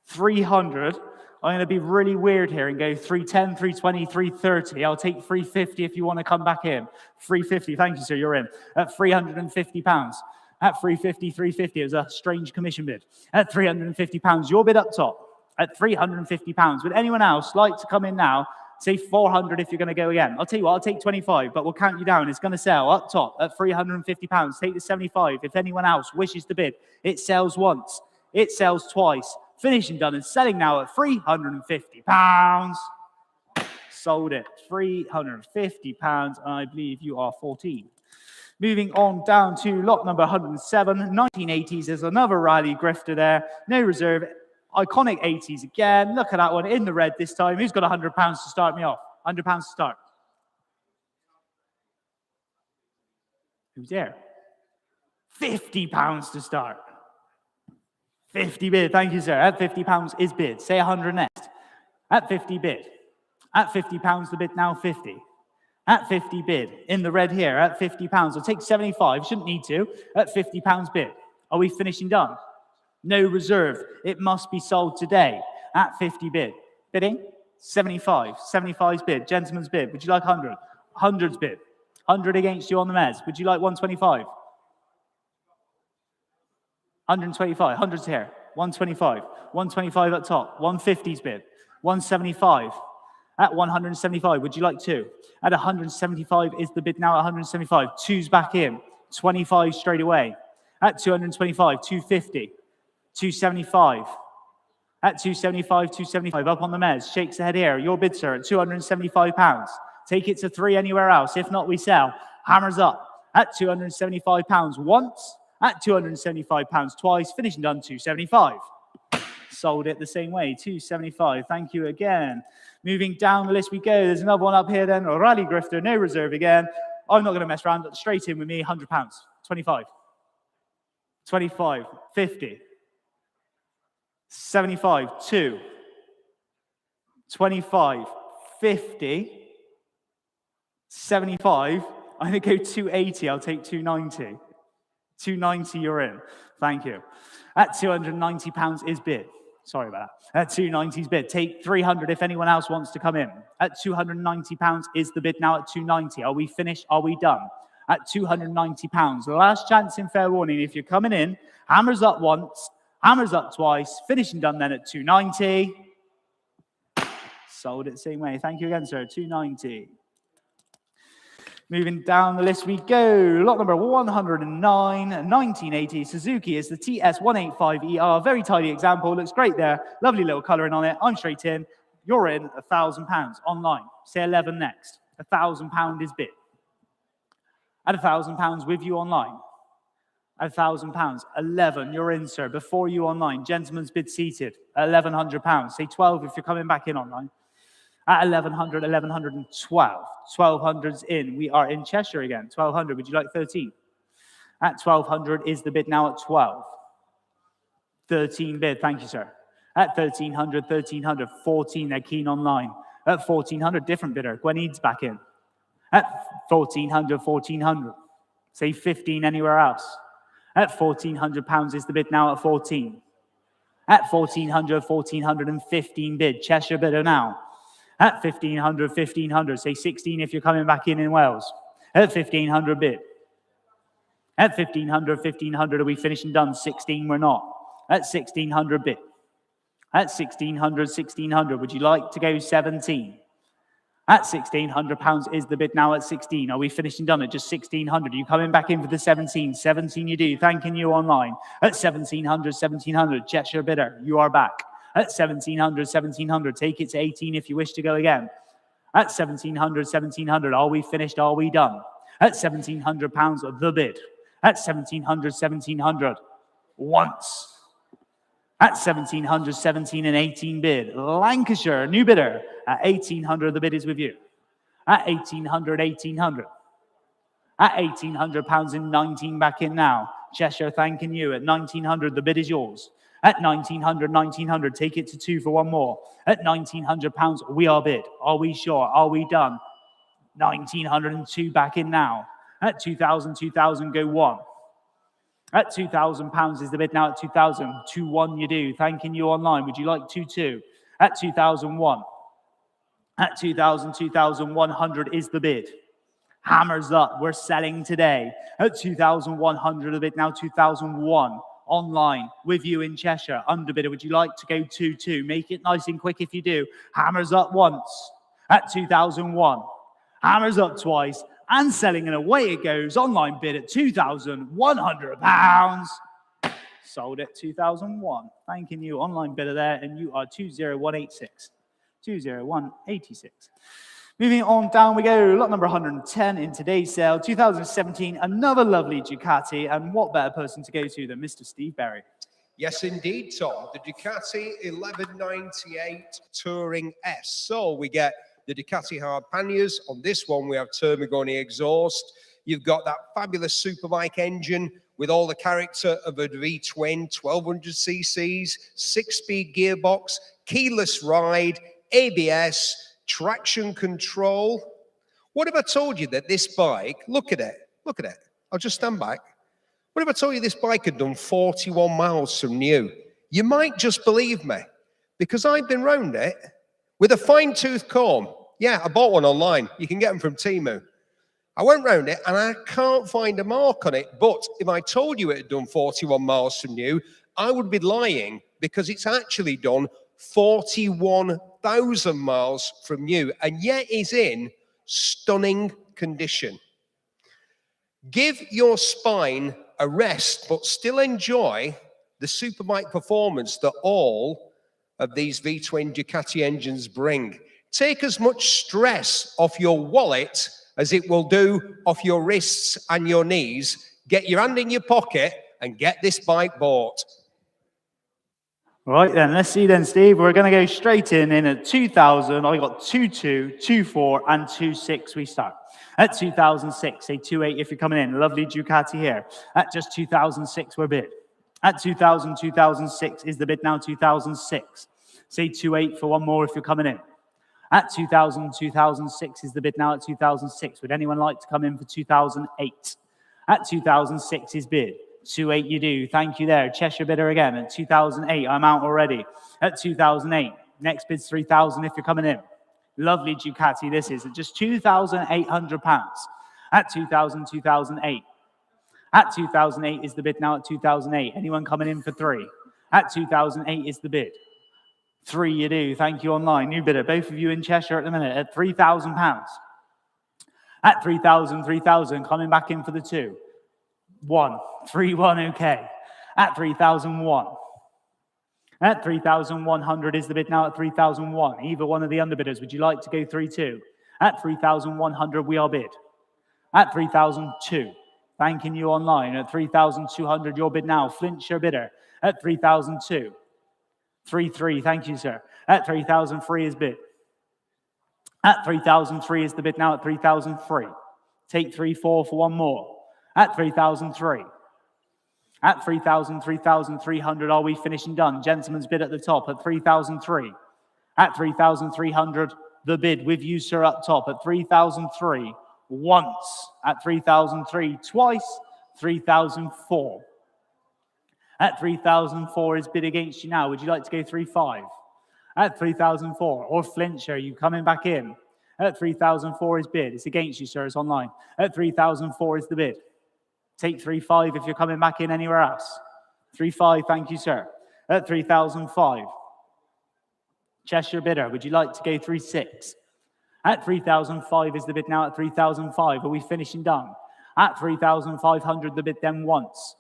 300. I'm going to be really weird here and go 310, 320, 330. I'll take 350 if you want to come back in. 350, thank you, sir, you're in. At £350. At 350, 350, it was a strange commission bid. At £350, your bid up top. At £350. Would anyone else like to come in now? Say 400 if you're going to go again. I'll tell you what, I'll take 25, but we'll count you down. It's going to sell up top at £350. Take the 75. If anyone else wishes to bid, it sells once. It sells twice. Finishing done and selling now at £350. Sold it. £350. And I believe you are 14. Moving on down to lot number 107. 1980s. There's another Rally Grifter there. No reserve. Iconic 80s again. Look at that one in the red this time. Who's got £100 to start me off? £100 to start. Who's there? £50 to start. 50 bid, thank you, sir. At £50 is bid. Say 100 next. At 50 bid. At £50, the bid now 50. At 50 bid. In the red here, at £50. I'll take 75, shouldn't need to. At £50 bid. Are we finishing done? No reserve. It must be sold today. At 50 bid. Bidding? 75. 75's bid. Gentleman's bid. Would you like 100? 100's bid. 100 against you on the mez. Would you like 125? 125, 100's here, 125, 125 at top, 150's bid, 175, at 175, would you like 2? At 175 is the bid now at 175, 2's back in, 25 straight away, at 225, 250, 275, at 275, 275, up on the mez, shakes the head here, your bid, sir, at £275, take it to 3 anywhere else, if not we sell, hammers up, at £275 once, at £275 twice, finishing done £275. Sold it the same way, £275. Thank you again. Moving down the list we go. There's another one up here then, a Rally Grifter, no reserve again. I'm not going to mess around, straight in with me, £100. 25. 25, 50. 75, 2. 25, 50. 75. I'm going to go 280, I'll take 290. 290 you're in. Thank you. At £290 is bid. Sorry about that. At 290's bid. Take 300 if anyone else wants to come in. At £290 is the bid now at 290. Are we finished? Are we done? At £290. Last chance in fair warning. If you're coming in, hammers up once, hammers up twice, finishing done then at 290. Sold it the same way. Thank you again, sir. 290. Moving down the list we go. Lot number 109, 1980. Suzuki is the TS185ER. Very tidy example. Looks great there. Lovely little colouring on it. I'm straight in. You're in £1,000 online. Say 11 next. £1,000 is bid. At £1,000 with you online. £1,000. 11, you're in, sir. Before you online. Gentleman's bid seated at £1,100. Say 12 if you're coming back in online. At 1100, 1112. 1200's in. We are in Cheshire again. 1200. Would you like 13? At 1200 is the bid now at 12. 13 bid. Thank you, sir. At 1300, 1300. 14. They're keen online. At 1400, different bidder. Gweneed's back in. At 1400, 1400. Say 15 anywhere else. At £1,400 is the bid now at 14. At 1400, 1415 bid. Cheshire bidder now. At 1500, 1500. Say 16 if you're coming back in Wales. At 1500 bid. At 1500, 1500. Are we finished and done? 16, we're not. At 1600 bid. At 1600, 1600. Would you like to go 17? At £1,600 is the bid now at 16. Are we finished and done at just 1,600? Are you coming back in for the 17? 17 you do. Thanking you online. At 1,700, 1,700. Cheshire bidder, you are back. At 1,700, 1,700. Take it to 18 if you wish to go again. At 1,700, 1,700. Are we finished? Are we done? At £1,700 of the bid. At 1,700, 1,700. Once. At 1,700, 17 and 18 bid. Lancashire, new bidder. At 1,800, the bid is with you. At 1,800, 1,800. At £1,800 and 19 back in now. Cheshire thanking you. At 1,900, the bid is yours. At 1,900, 1,900, take it to 2 for one more. At £1,900, we are bid. Are we sure? Are we done? 1,902 back in now. At 2,000, 2,000, go 1. At £2,000 is the bid now at 2,000. 2-1 you do. Thanking you online. Would you like 2-2? At 2,001. At 2,000, 2,100 is the bid. Hammers up. We're selling today. At 2,100 the bid now 2,001. Online with you in Cheshire. Underbidder, would you like to go 2-2? Make it nice and quick if you do. Hammers up once. At 2,001. Hammers up twice. And selling, and away it goes. Online bid at £2,100. Sold at 2001. Thanking you, online bidder there, and you are 20186. 20186. Moving on down we go. Lot number 110 in today's sale. 2017, another lovely Ducati, and what better person to go to than Mr. Steve Berry? Yes, indeed, Tom. The Ducati 1198 Touring S. So we get the Ducati hard panniers. On this one, we have Termagoni exhaust. You've got that fabulous Superbike engine with all the character of a V-twin, 1200 cc's, 6-speed gearbox, keyless ride, ABS, traction control. What if I told you that this bike, look at it, I'll just stand back. What if I told you this bike had done 41 miles from new? You might just believe me, because I've been round it with a fine-tooth comb. Yeah, I bought one online. You can get them from Temu. I went round it and I can't find a mark on it. But if I told you it had done 41 miles from new, I would be lying, because it's actually done 41,000 miles from new and yet is in stunning condition. Give your spine a rest, but still enjoy the Superbike performance that all of these V-twin Ducati engines bring. Take as much stress off your wallet as it will do off your wrists and your knees. Get your hand in your pocket and get this bike bought. Right then, let's see then, Steve. We're going to go straight in at 2,000. I got 2-2, 2-4, and 2-6 we start. At 2006, say 2-8 if you're coming in. Lovely Ducati here. At just 2006, we're bid. At 2000, 2006 is the bid now, 2006. Say 2-8 for one more if you're coming in. At 2000, 2006 is the bid now at 2006. Would anyone like to come in for 2008? At 2006 is bid. 2-8 you do. Thank you there. Cheshire bidder again. At 2008, I'm out already. At 2008, next bid's 3,000 if you're coming in. Lovely Ducati this is at just £2,800. At 2000, 2008. At 2008 is the bid now at 2008. Anyone coming in for 3? At 2008 is the bid. 3 you do. Thank you online. New bidder. Both of you in Cheshire at the minute at £3,000. At 3,000, 3,000. Coming back in for the 2. 1. 3-1. Okay. At 3,001. At 3,100 is the bid now at 3,001. Either one of the underbidders. Would you like to go 3-2? At 3,100 we are bid. At 3,002. Thanking you online at 3,200. Your bid now. Flintshire bidder at 3,002. 3,300. Thank you, sir. At 3,003 is bid. At 3,003 is the bid now at 3,003. Take 3,400 for one more. At 3,003. At 3,000, 3,300. Are we finishing done? Gentleman's bid at the top at 3,003. At 3,300. The bid with you, sir, up top at 3,003. Once. At 3,003. Twice. 3,004. At 3,004 is bid against you now. Would you like to go 3,500? At 3,004. Or Flintshire, you coming back in. At 3,004 is bid. It's against you, sir. It's online. At 3,004 is the bid. Take 3,500 if you're coming back in anywhere else. 3,500. Thank you, sir. At 3,005. Cheshire bidder, would you like to go 3,600? At 3,005 is the bid now at 3,005. Are we finishing done? At 3,500, the bid then once.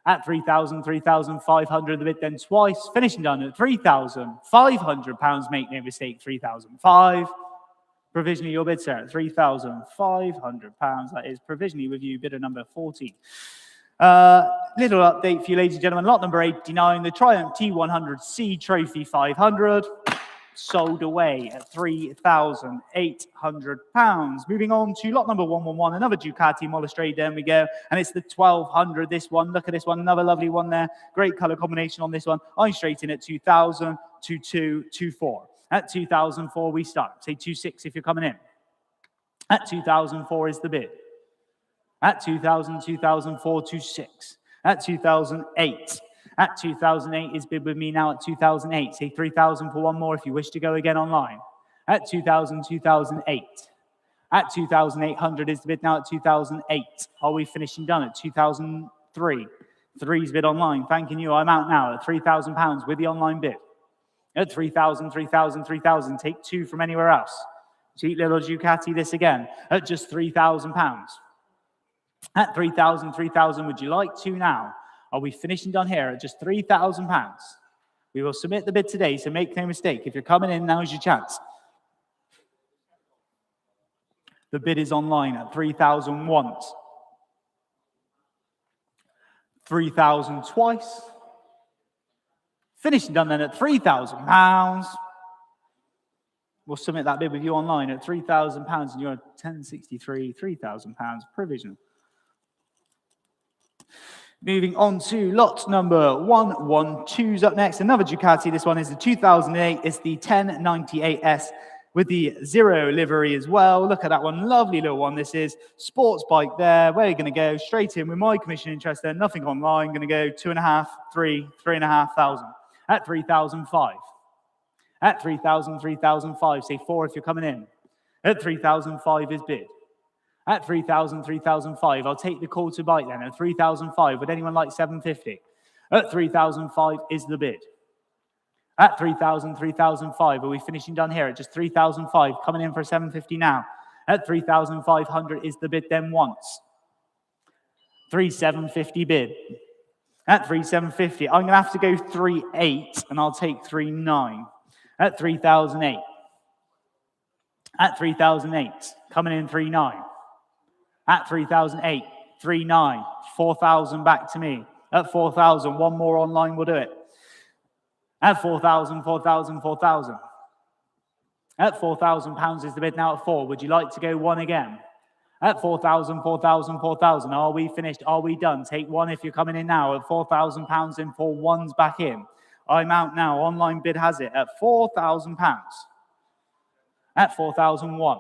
At 3,000, 3,500, the bid then twice. Finishing done at £3,500. Make no mistake, 3,005. Provisionally your bid, sir, at £3,500. That is provisionally with you, bidder number 14. Little update for you, ladies and gentlemen. Lot number 89, the Triumph T100C Trophy 500. Sold away at £3,800. Moving on to lot number 111, another Ducati Molestrade. There we go. And it's the 1200, this one. Look at this one, another lovely one there. Great color combination on this one. I'm straight in at 2,000, 2,224. At 2,004, we start. Say 2,600 if you're coming in. At 2,004 is the bid. At 2,000, 2,004, 2,600. At 2,008. At 2,008 is bid with me now at 2,008. Say 3,000 for one more if you wish to go again online. At 2,000, 2,008. At 2,800 is the bid now at 2,008. Are we finishing done at 2,003? 3's bid online. Thanking you. I'm out now at £3,000 with the online bid. At 3,000, 3,000, 3,000. Take 2 from anywhere else. Cheap little Ducati this again at just £3,000. At 3,000, 3,000. Would you like to now? Are we finishing done here at just £3,000? We will submit the bid today, so make no mistake. If you're coming in, now's your chance. The bid is online at 3,000 once. 3,000 twice. Finishing done then at £3,000. We'll submit that bid with you online at £3,000 and you're at 1063, £3,000 provisional. Moving on to lot number 112's up next. Another Ducati. This one is the 2008. It's the 1098S with the 0 livery as well. Look at that one. Lovely little one. This is sports bike there. Where are you going to go? Straight in with my commission interest there. Nothing online. Going to go 2,500, 3,500. At 3,005. At 3,000, 3,005. Say 4 if you're coming in. At 3,005 is bid. At 3,000, 3,005. I'll take the call to bite then. At 3,005. Would anyone like 750? At 3,005 is the bid. At 3,000, 3,005. Are we finishing done here at just 3,005? Coming in for 750 now. At 3,500 is the bid then once. 3,750 bid. At 3,750. I'm going to have to go 3,800 and I'll take 3,900. At 3,008. At 3,008. Coming in 3,900. At 3,008, 3,900, 4,000 back to me. At 4,000, one more online will do it. At 4,000, 4,000, 4,000. At £4,000 is the bid now at 4. Would you like to go one again? At 4,000, 4,000, 4,000. Are we finished? Are we done? Take one if you're coming in now at £4,000 in for one's back in. I'm out now. Online bid has it at £4,000. At 4,001.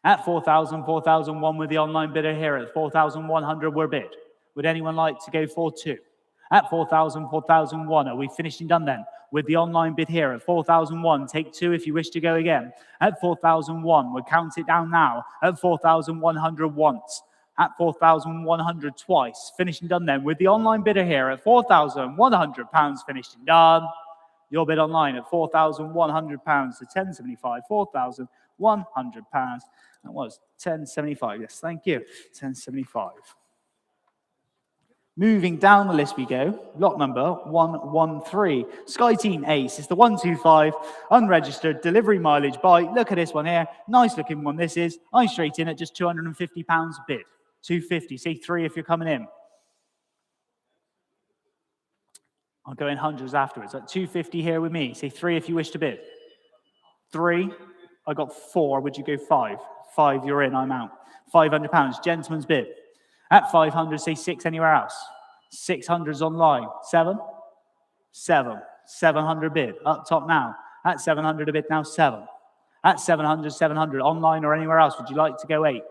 At 4,000, 4,001 with the online bidder here at 4,100 we're bid. Would anyone like to go for 2? At 4,000, 4,001. Are we finishing done then? With the online bid here at 4,001. Take 2 if you wish to go again. At 4,001. We'll count it down now. At 4,100 once. At 4,100 twice. Finishing done then with the online bidder here at £4,100. Finished and done. Your bid online at £4,100 to 1075. £4,100. That was 1075. Yes, thank you. 1075. Moving down the list we go. Lot number 113. Sky Team Ace. It's the 125 unregistered delivery mileage bike. Look at this one here. Nice looking one this is. I'm straight in at just £250 bid. 250. Say 3 if you're coming in. I'll go in hundreds afterwards. At 250 here with me. Say 3 if you wish to bid. 3. I got 4. Would you go 5? 5, you're in, I'm out. £500. Gentleman's bid. At 500, say 6 anywhere else. 600's online. 7? 7. 700 bid. Up top now. At 700 a bid now, 7. At 700, 700. Online or anywhere else. Would you like to go 8?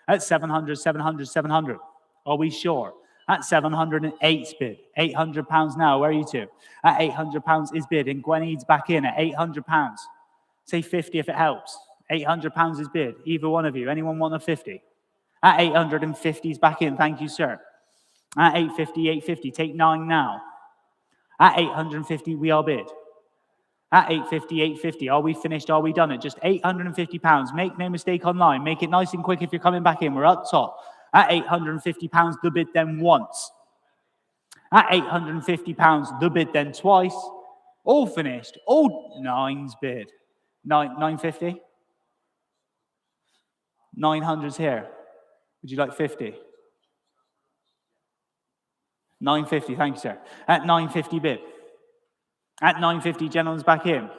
At 700, 700, 700. Are we sure? At 708 bid. £800 now. Where are you to? At £800 is bid. And Gwenede's back in at £800. Say 50 if it helps. £800 is bid. Either one of you. Anyone want a 50? At 850 is back in. Thank you, sir. At 850, 850. Take 9 now. At 850, we are bid. At 850, 850. Are we finished? Are we done? At just £850. Make no mistake online. Make it nice and quick if you're coming back in. We're up top. At £850, the bid then once. At £850, the bid then twice. All finished. All 9's bid. 950? 900's here. Would you like 50? 950, thank you, sir. At 950 bid. At 950, gentleman's back in.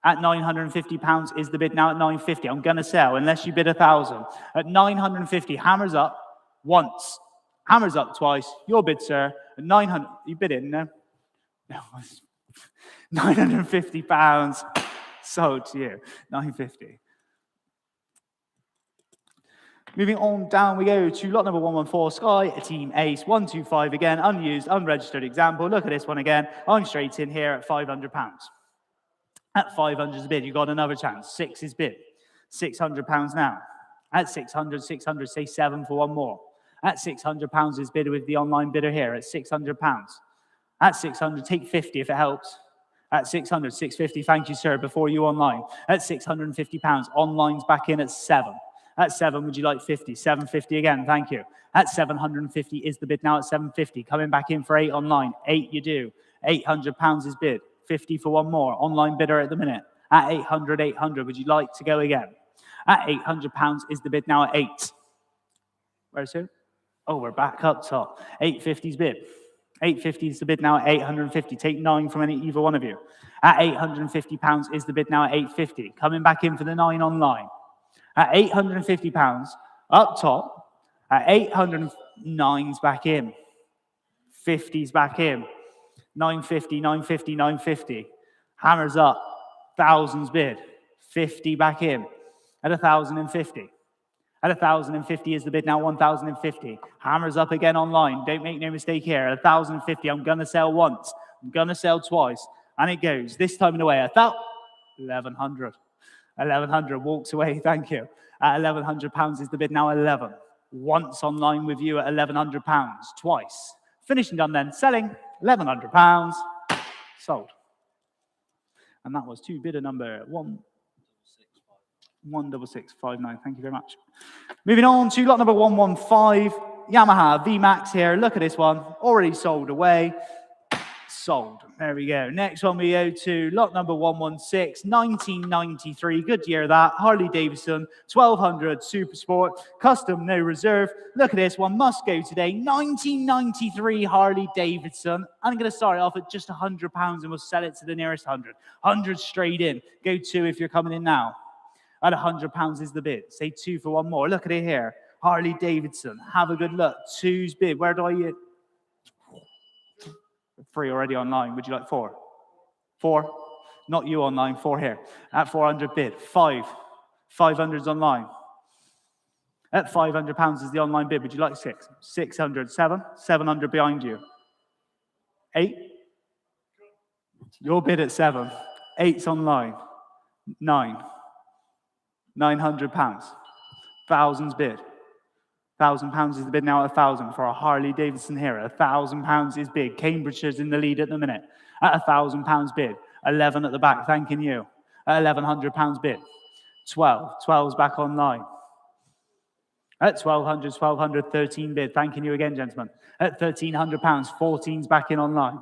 At £950 is the bid now at 950. I'm going to sell unless you bid 1,000. At 950, hammers up once. Hammers up twice. Your bid, sir. At 900, you bid in, no? No. £950 sold to you. 950. Moving on down, we go to lot number 114, Sky, a team ace, 125 again, unused, unregistered example. Look at this one again. I'm straight in here at £500. At 500 is bid, you got another chance. 6 is bid. £600 now. At 600, 600, say 7 for one more. At £600 is bid with the online bidder here at £600. At 600, take 50 if it helps. At 600, 650, thank you, sir, before you online. At £650, online's back in at 7. At 7, would you like 50? 750 again, thank you. At 750 is the bid now at 750. Coming back in for 8 online. 8 you do. £800 is bid. 50 for one more. Online bidder at the minute. At 800, 800. Would you like to go again? At £800 is the bid now at 8. Where's who? Oh, we're back up top. 850's bid. 850 is the bid now at 850. Take 9 from either one of you. At £850 is the bid now at 850. Coming back in for the 9 online. At £850 up top. At 809's back in. 50's back in. 950, 950, 950. Hammers up. Thousands bid. 50 back in. At 1,050. At 1,050 is the bid now, 1,050. Hammers up again online. Don't make no mistake here. At 1,050, I'm going to sell once. I'm going to sell twice. And it goes. This time in a way, at 1,100. 1,100 walks away. Thank you. At £1,100 is the bid now, 11. Once online with you at £1,100. Twice. Finishing done then. Selling. £1,100. Sold. And that was to bidder number 16659. Thank you very much. Moving on to lot number 115. Yamaha VMAX here. Look at this one. Already sold away. Sold. There we go. Next one we go to lot number 116. 1993. Good year that. Harley Davidson. 1200 Super Sport. Custom, no reserve. Look at this one. Must go today. 1993 Harley Davidson. I'm going to start it off at just £100 and we'll sell it to the nearest 100. 100 straight in. Go 2 if you're coming in now. At £100 is the bid. Say 2 for one more. Look at it here. Harley Davidson. Have a good look. 2's bid. Where do I... 3 already online. Would you like 4? 4? Not you online. 4 here. At 400 bid. 5. 500's online. At £500 is the online bid. Would you like 6? 600. 7? 700 behind you. 8? Your bid at 7. 8's online. 9. £900. Thousands bid. £1,000 is the bid now at 1,000 for a Harley Davidson here. £1,000 is bid. Cambridgeshire's in the lead at the minute. At £1,000 bid. 11 at the back, thanking you. At £1,100 bid. 12. 12's back online. At 1,200, 1,200, 13 bid. Thanking you again, gentlemen. At £1,300, 14's back in online.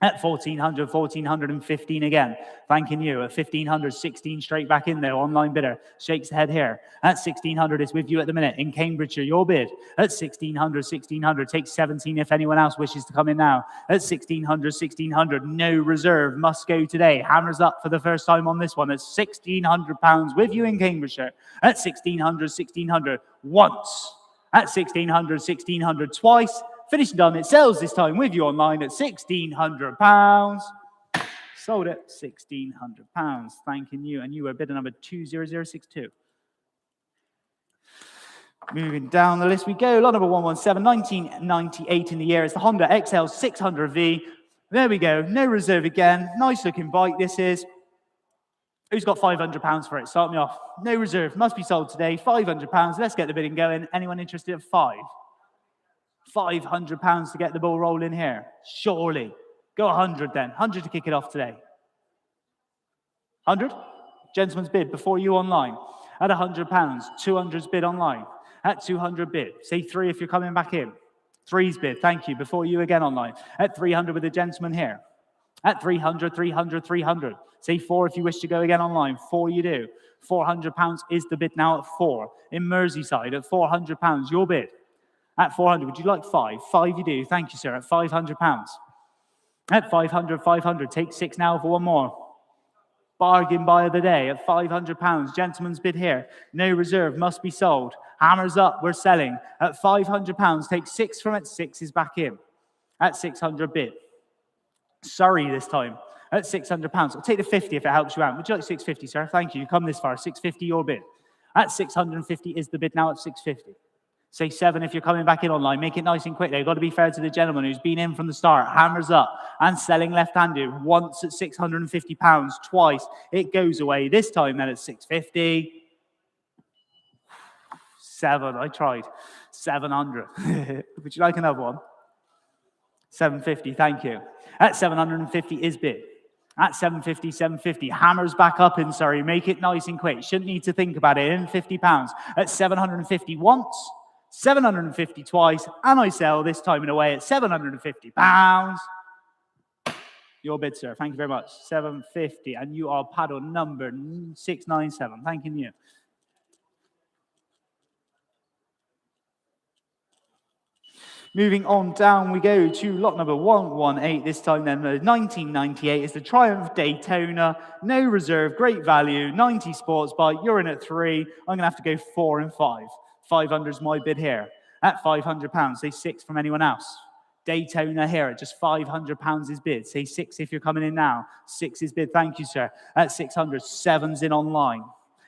At 1400, 1415 again. Thanking you. At 1500, 16 straight back in there. Online bidder shakes the head here. At 1600, it's with you at the minute. In Cambridgeshire, your bid. At 1600, 1600, take 17 if anyone else wishes to come in now. At 1600, 1600, no reserve. Must go today. Hammers up for the first time on this one. At £1,600 with you in Cambridgeshire. At 1600, 1600, once. At 1600, 1600, twice. Finished and done. It sells this time with you online at £1,600. Sold at £1,600. Thanking you. And you were bidder number 20062. Moving down the list we go. Lot number 117, 1998 in the year. It's the Honda XL 600V. There we go. No reserve again. Nice looking bike this is. Who's got £500 for it? Start me off. No reserve. Must be sold today. £500. Let's get the bidding going. Anyone interested at £500 to get the ball rolling here. Surely. Go 100 then. 100 to kick it off today. 100? Gentleman's bid before you online. At £100, 200's bid online. At 200 bid. Say 3 if you're coming back in. 3's bid. Thank you. Before you again online. At 300 with the gentleman here. At 300, 300, 300. Say 4 if you wish to go again online. 4 you do. £400 is the bid now at 4. In Merseyside at £400, your bid. At 400, would you like 5? 5 you do. Thank you, sir. At £500. At 500, 500. Take 6 now for one more. Bargain buy of the day at £500. Gentleman's bid here. No reserve. Must be sold. Hammers up. We're selling. At £500. Take 6 from it. 6 is back in. At 600 bid. Surrey this time. At £600. I'll take the 50 if it helps you out. Would you like 650, sir? Thank you. You come this far. 650 your bid. At 650 is the bid now at 650. Say 7 if you're coming back in online. Make it nice and quick. They've got to be fair to the gentleman who's been in from the start. Hammers up and selling left-handed. Once at £650. Twice. It goes away. This time then at 650. 7. I tried. 700. Would you like another one? 750. Thank you. At 750 is bid. At 750, 750. Hammers back up in Surrey. Make it nice and quick. Shouldn't need to think about it. In £50. At 750 once. 750 twice, and I sell this time in a way at £750. Your bid, sir. Thank you very much. 750, and you are paddle number 697. Thanking you. Moving on down, we go to lot number 118. This time then, 1998 is the Triumph Daytona. No reserve, great value, 90 sports bike. You're in at 3. I'm going to have to go 4 and 5. 500 is my bid here. At £500, say 6 from anyone else. Daytona here at just £500 is bid. Say 6 if you're coming in now. 6 is bid. Thank you, sir. At 600, 7's in online.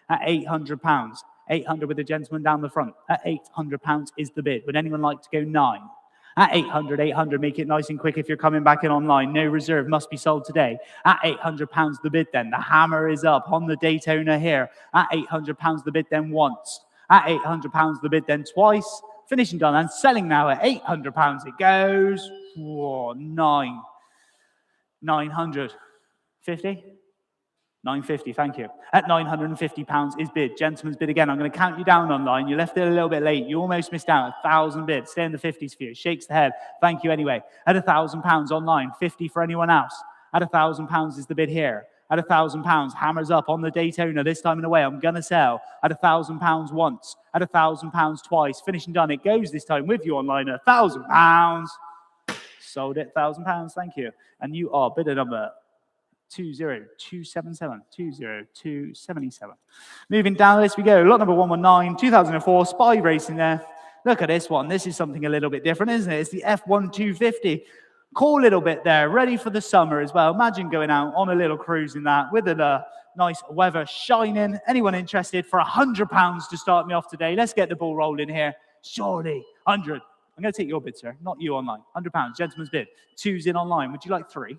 At £800, 800 with the gentleman down the front. At £800 is the bid. Would anyone like to go 9? At 800, 800, make it nice and quick if you're coming back in online. No reserve, must be sold today. At £800 the bid then. The hammer is up on the Daytona here. At £800 the bid then once. At £800 the bid then twice. Finishing done and selling now at £800 it goes. Whoa, 9. 950? 950, thank you. At £950 is bid. Gentleman's bid again. I'm going to count you down online. You left it a little bit late. You almost missed out. 1,000 bids. Stay in the 50s for you. Shakes the head. Thank you anyway. At £1,000 online. 50 for anyone else. At £1,000 is the bid here. At £1,000, hammers up on the Daytona. This time in a way, I'm going to sell. At £1,000 once. At £1,000 twice. Finishing done. It goes this time with you online at £1,000. Sold it. £1,000. Thank you. And you are bidder number 20277. 20277. Moving down the list we go. Lot number 119, 2004, Spy Racing there. Look at this one. This is something a little bit different, isn't it? It's the F1 250. Cool little bit there. Ready for the summer as well. Imagine going out on a little cruise in that with a nice weather shining. Anyone interested for £100 to start me off today? Let's get the ball rolling here. Surely. 100. I'm going to take your bid, sir. Not you online. £100. Gentleman's bid. 2's in online. Would you like 3?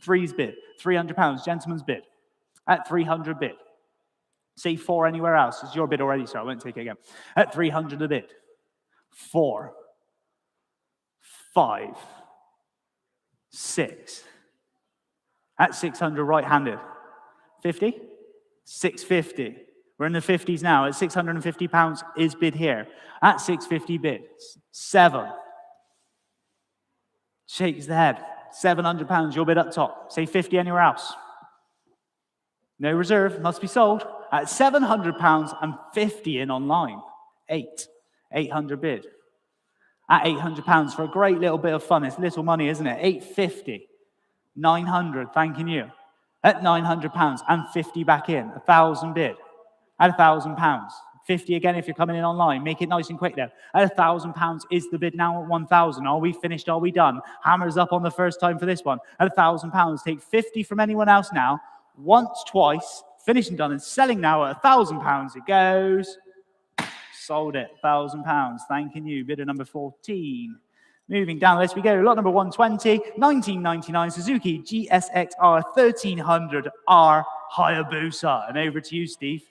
3's bid. £300. Gentleman's bid. At 300 bid. Say 4 anywhere else. It's your bid already, sir. I won't take it again. At 300 a bid. 4. 5. 6. At 600 right-handed. 50. 650. We're in the 50s now. At £650 is bid here. At 650 bid. 7. Shakes the head. £700, your bid up top. Say 50 anywhere else. No reserve, must be sold. At £700 and 50 in online. 800 bid. At £800 for a great little bit of fun. It's little money, isn't it? 850. 900, thanking you. At £900 and 50 back in. 1,000 bid. At £1,000. 50 again if you're coming in online. Make it nice and quick though. At £1,000 is the bid now at 1,000. Are we finished? Are we done? Hammers up on the first time for this one. At £1,000. Take 50 from anyone else now. Once, twice. Finished and done and selling now at £1,000. It goes. Sold it. £1,000. Thanking you. Bidder number 14. Moving down the list we go. Lot number 120. 1999 Suzuki GSX-R 1300R Hayabusa. And over to you, Steve.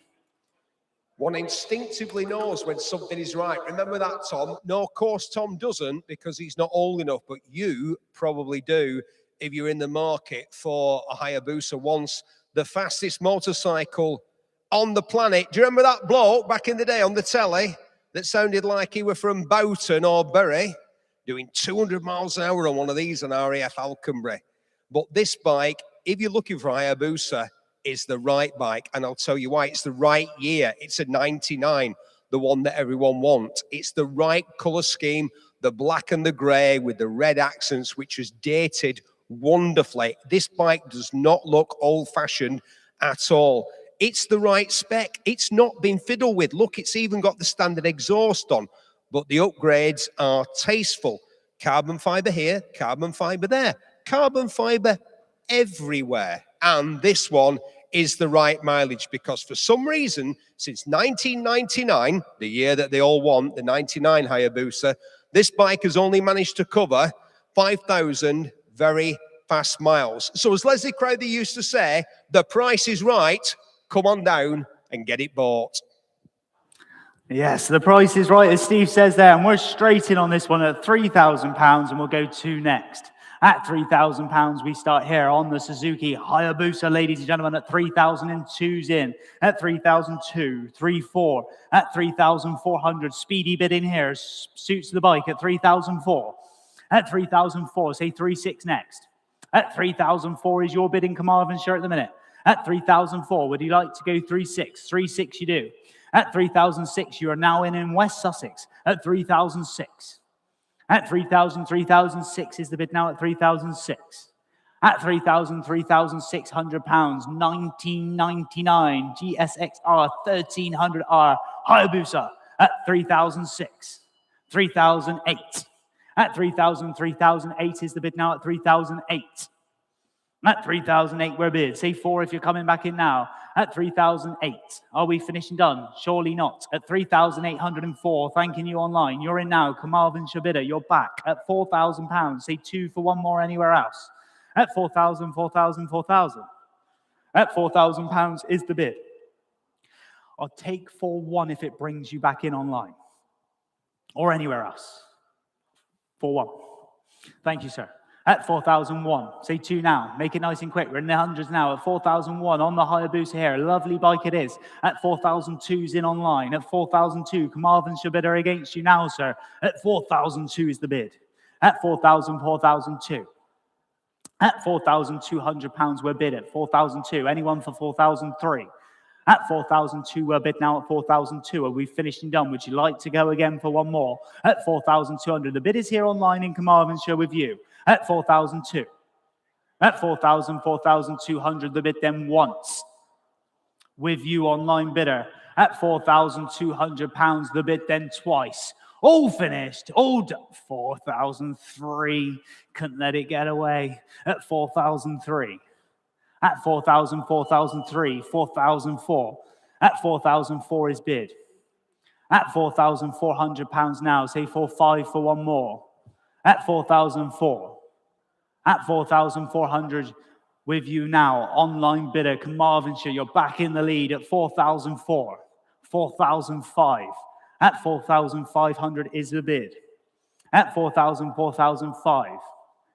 One instinctively knows when something is right. Remember that, Tom? No, of course, Tom doesn't because he's not old enough, but you probably do if you're in the market for a Hayabusa. Once the fastest motorcycle on the planet. Do you remember that bloke back in the day on the telly that sounded like he were from Boughton or Bury, doing 200 miles an hour on one of these on RAF Alconbury? But this bike, if you're looking for a Hayabusa, is the right bike, and I'll tell you why. It's the right year. It's a 99, the one that everyone wants. It's the right color scheme, the black and the gray with the red accents, which is dated wonderfully. This bike does not look old-fashioned at all. It's the right spec. It's not been fiddled with. Look, it's even got the standard exhaust on, but the upgrades are tasteful. Carbon fiber here, carbon fiber there, carbon fiber everywhere. And this one is the right mileage because for some reason, since 1999, the year that they all want, the 99 Hayabusa, this bike has only managed to cover 5,000 very fast miles. So as Leslie Crowther used to say, the price is right, come on down and get it bought. Yes, the price is right, as Steve says there, and we're straight in on this one at £3,000, and we'll go to next. At £3,000, we start here on the Suzuki Hayabusa, ladies and gentlemen, at 3,002's in. At 3,002, 3,400. At 3,400, speedy bid in here, suits the bike at 3,004. At 3,004, say 3,600 next. At 3,004 is your bid in Carmarthenshire at the minute. At 3,004, would you like to go 3,600? 3,600 you do. At 3,006, you are now in West Sussex. At 3,006. At 3,000, 3,006 is the bid now at 3,006. At 3,000, 3,600 pounds, 1999 GSX-R 1300R Hayabusa at 3,006. 3,008. At 3,000, 3,008 is the bid now at 3,008. At 3,008, we're bid. Say 4 if you're coming back in now. At 3,008. Are we finished and done? Surely not. At 3,804, thanking you online. You're in now. Carmarthenshire bidder, you're back. At £4,000. Say 2 for one more anywhere else. At 4,000, 4,000, 4,000. At £4,000 is the bid. I'll take 4,1 if it brings you back in online. Or anywhere else. 4,1. Thank you, sir. At 4,001, say 2 now. Make it nice and quick. We're in the hundreds now. At 4,001 on the Hayabusa here. Lovely bike it is. At 4,002's in online. At 4,002, Carmarthenshire bidder against you now, sir. At 4,002 is the bid. At 4,000, 4,002. At £4,200 we're bid at 4,002. Anyone for 4,003? At 4,002 we're bid now at 4,002. Are we finished and done? Would you like to go again for one more? At 4,200. The bid is here online in Carmarthenshire with you. At 4,002. At 4,000, 4,200, the bid then once. With you online bidder. At £4,200, the bid then twice. All finished, all done. 4,003. Couldn't let it get away. At 4,003. At 4,000, 4,003, 4,004. At 4,004 is bid. At £4,400 now. Say 4,500 for one more. At 4,004. At 4,400 with you now. Online bidder, Carmarthenshire, you're back in the lead at 4,004. 4,005. At 4,500 is the bid. At 4,000, 4,005.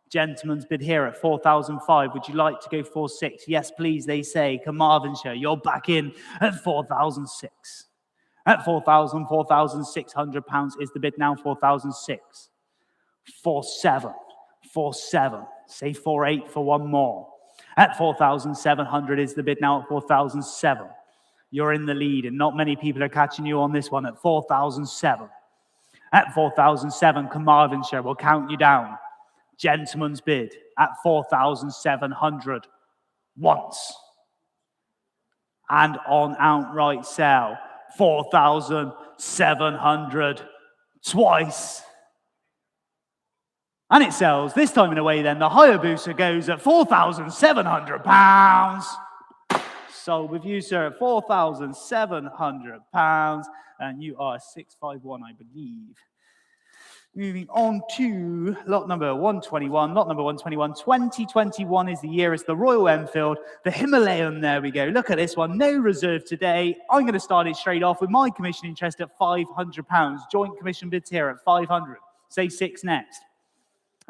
Gentleman's bid here at 4,005. Would you like to go 4,600? Yes, please, they say. Carmarthenshire, you're back in at 4,006. At 4,000, 4,600 pounds is the bid now, 4,006. 4,700. 4,700. Say 4,800 for one more. At 4,700 is the bid now at 4,007. You're in the lead, and not many people are catching you on this one at 4,007. At 4,007, Carmarthenshire will count you down. Gentleman's bid at 4,700 once. And on outright sale, 4,700 twice. And it sells. This time in a way then, the Hayabusa goes at £4,700. Sold with you, sir, at £4,700. And you are 651, I believe. Moving on to lot number 121. Lot number 121, 2021 is the year. It's the Royal Enfield, the Himalayan. There we go. Look at this one. No reserve today. I'm going to start it straight off with my commission interest at £500. Joint commission bids here at 500. Say 6 next.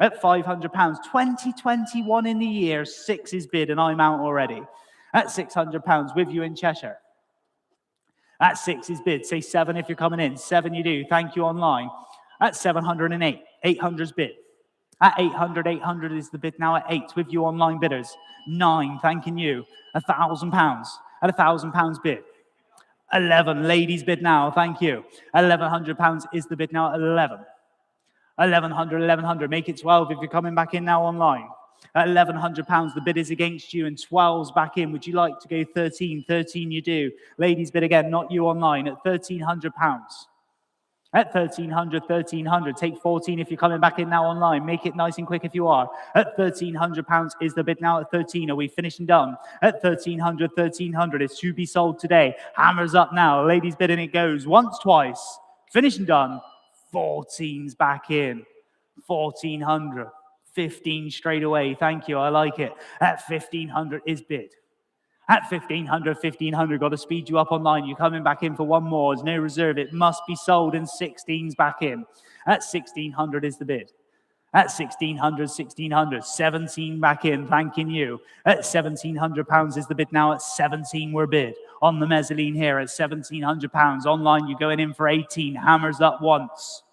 At £500. 2021 in the year. 6 is bid, and I'm out already. At £600 with you in Cheshire. At 6 is bid. Say 7 if you're coming in. 7 you do. Thank you online. At 708, 800's bid. At 800, 800 is the bid now at 8 with you online bidders. 9, thanking you. £1,000. At £1,000 bid. 11, ladies bid now, thank you. At £1,100 is the bid now at 11. 1,100, 1,100, make it 12 if you're coming back in now online. At £1,100, the bid is against you, and 12's back in. Would you like to go 13? 13 you do. Ladies bid again, not you online, at £1,300. At 1,300, 1,300. Take 14 if you're coming back in now online. Make it nice and quick if you are. At £1,300 is the bid now at 13. Are we finished and done? At 1,300, 1,300. It's to be sold today. Hammers up now. Ladies bid and it goes. Once, twice. Finished and done. 14's back in. 1,400. 15 straight away. Thank you. I like it. At 1,500 is bid. At 1,500, 1,500, got to speed you up online. You're coming back in for one more. There's no reserve. It must be sold, and 16's back in. At 1,600 is the bid. At 1,600, 1,600, 17 back in, thanking you. At £1,700 is the bid now. At 17 we're bid. On the mezzanine here at £1,700. Online, you're going in for 18. Hammers up once.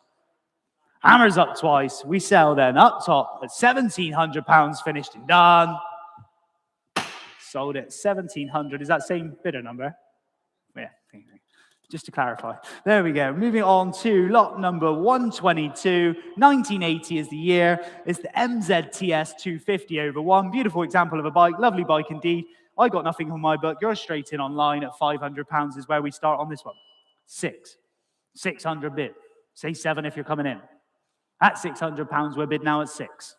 Hammers up twice. We sell then. Up top at £1,700, finished and done. Sold it 1,700. Is that same bidder number? Yeah, just to clarify. There we go. Moving on to lot number 122. 1980 is the year. It's the MZTS 250 over 1. Beautiful example of a bike. Lovely bike indeed. I got nothing on my book. You're straight in online at £500 is where we start on this one. 6. 600 bid. Say 7 if you're coming in. At £600, we're bid now at 6.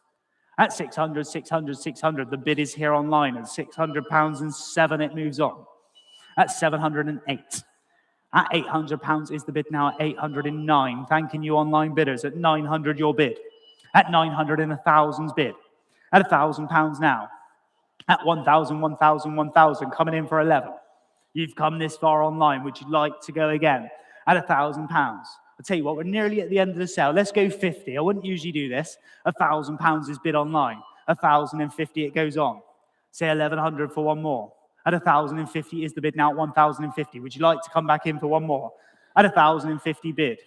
At 600, 600, 600, the bid is here online. At £600 and 7, it moves on. At 708. At £800 is the bid now at 809. Thanking you online bidders. At 900, your bid. At 900 and 1,000's bid. At £1,000 now. At 1,000, 1,000, 1,000, coming in for 11. You've come this far online. Would you like to go again? At £1,000. I'll tell you what, we're nearly at the end of the sale. Let's go 50. I wouldn't usually do this. £1,000 is bid online. 1,050 it goes on. Say 1,100 for one more. At 1,050 is the bid now at 1,050. Would you like to come back in for one more? At 1,050 bid.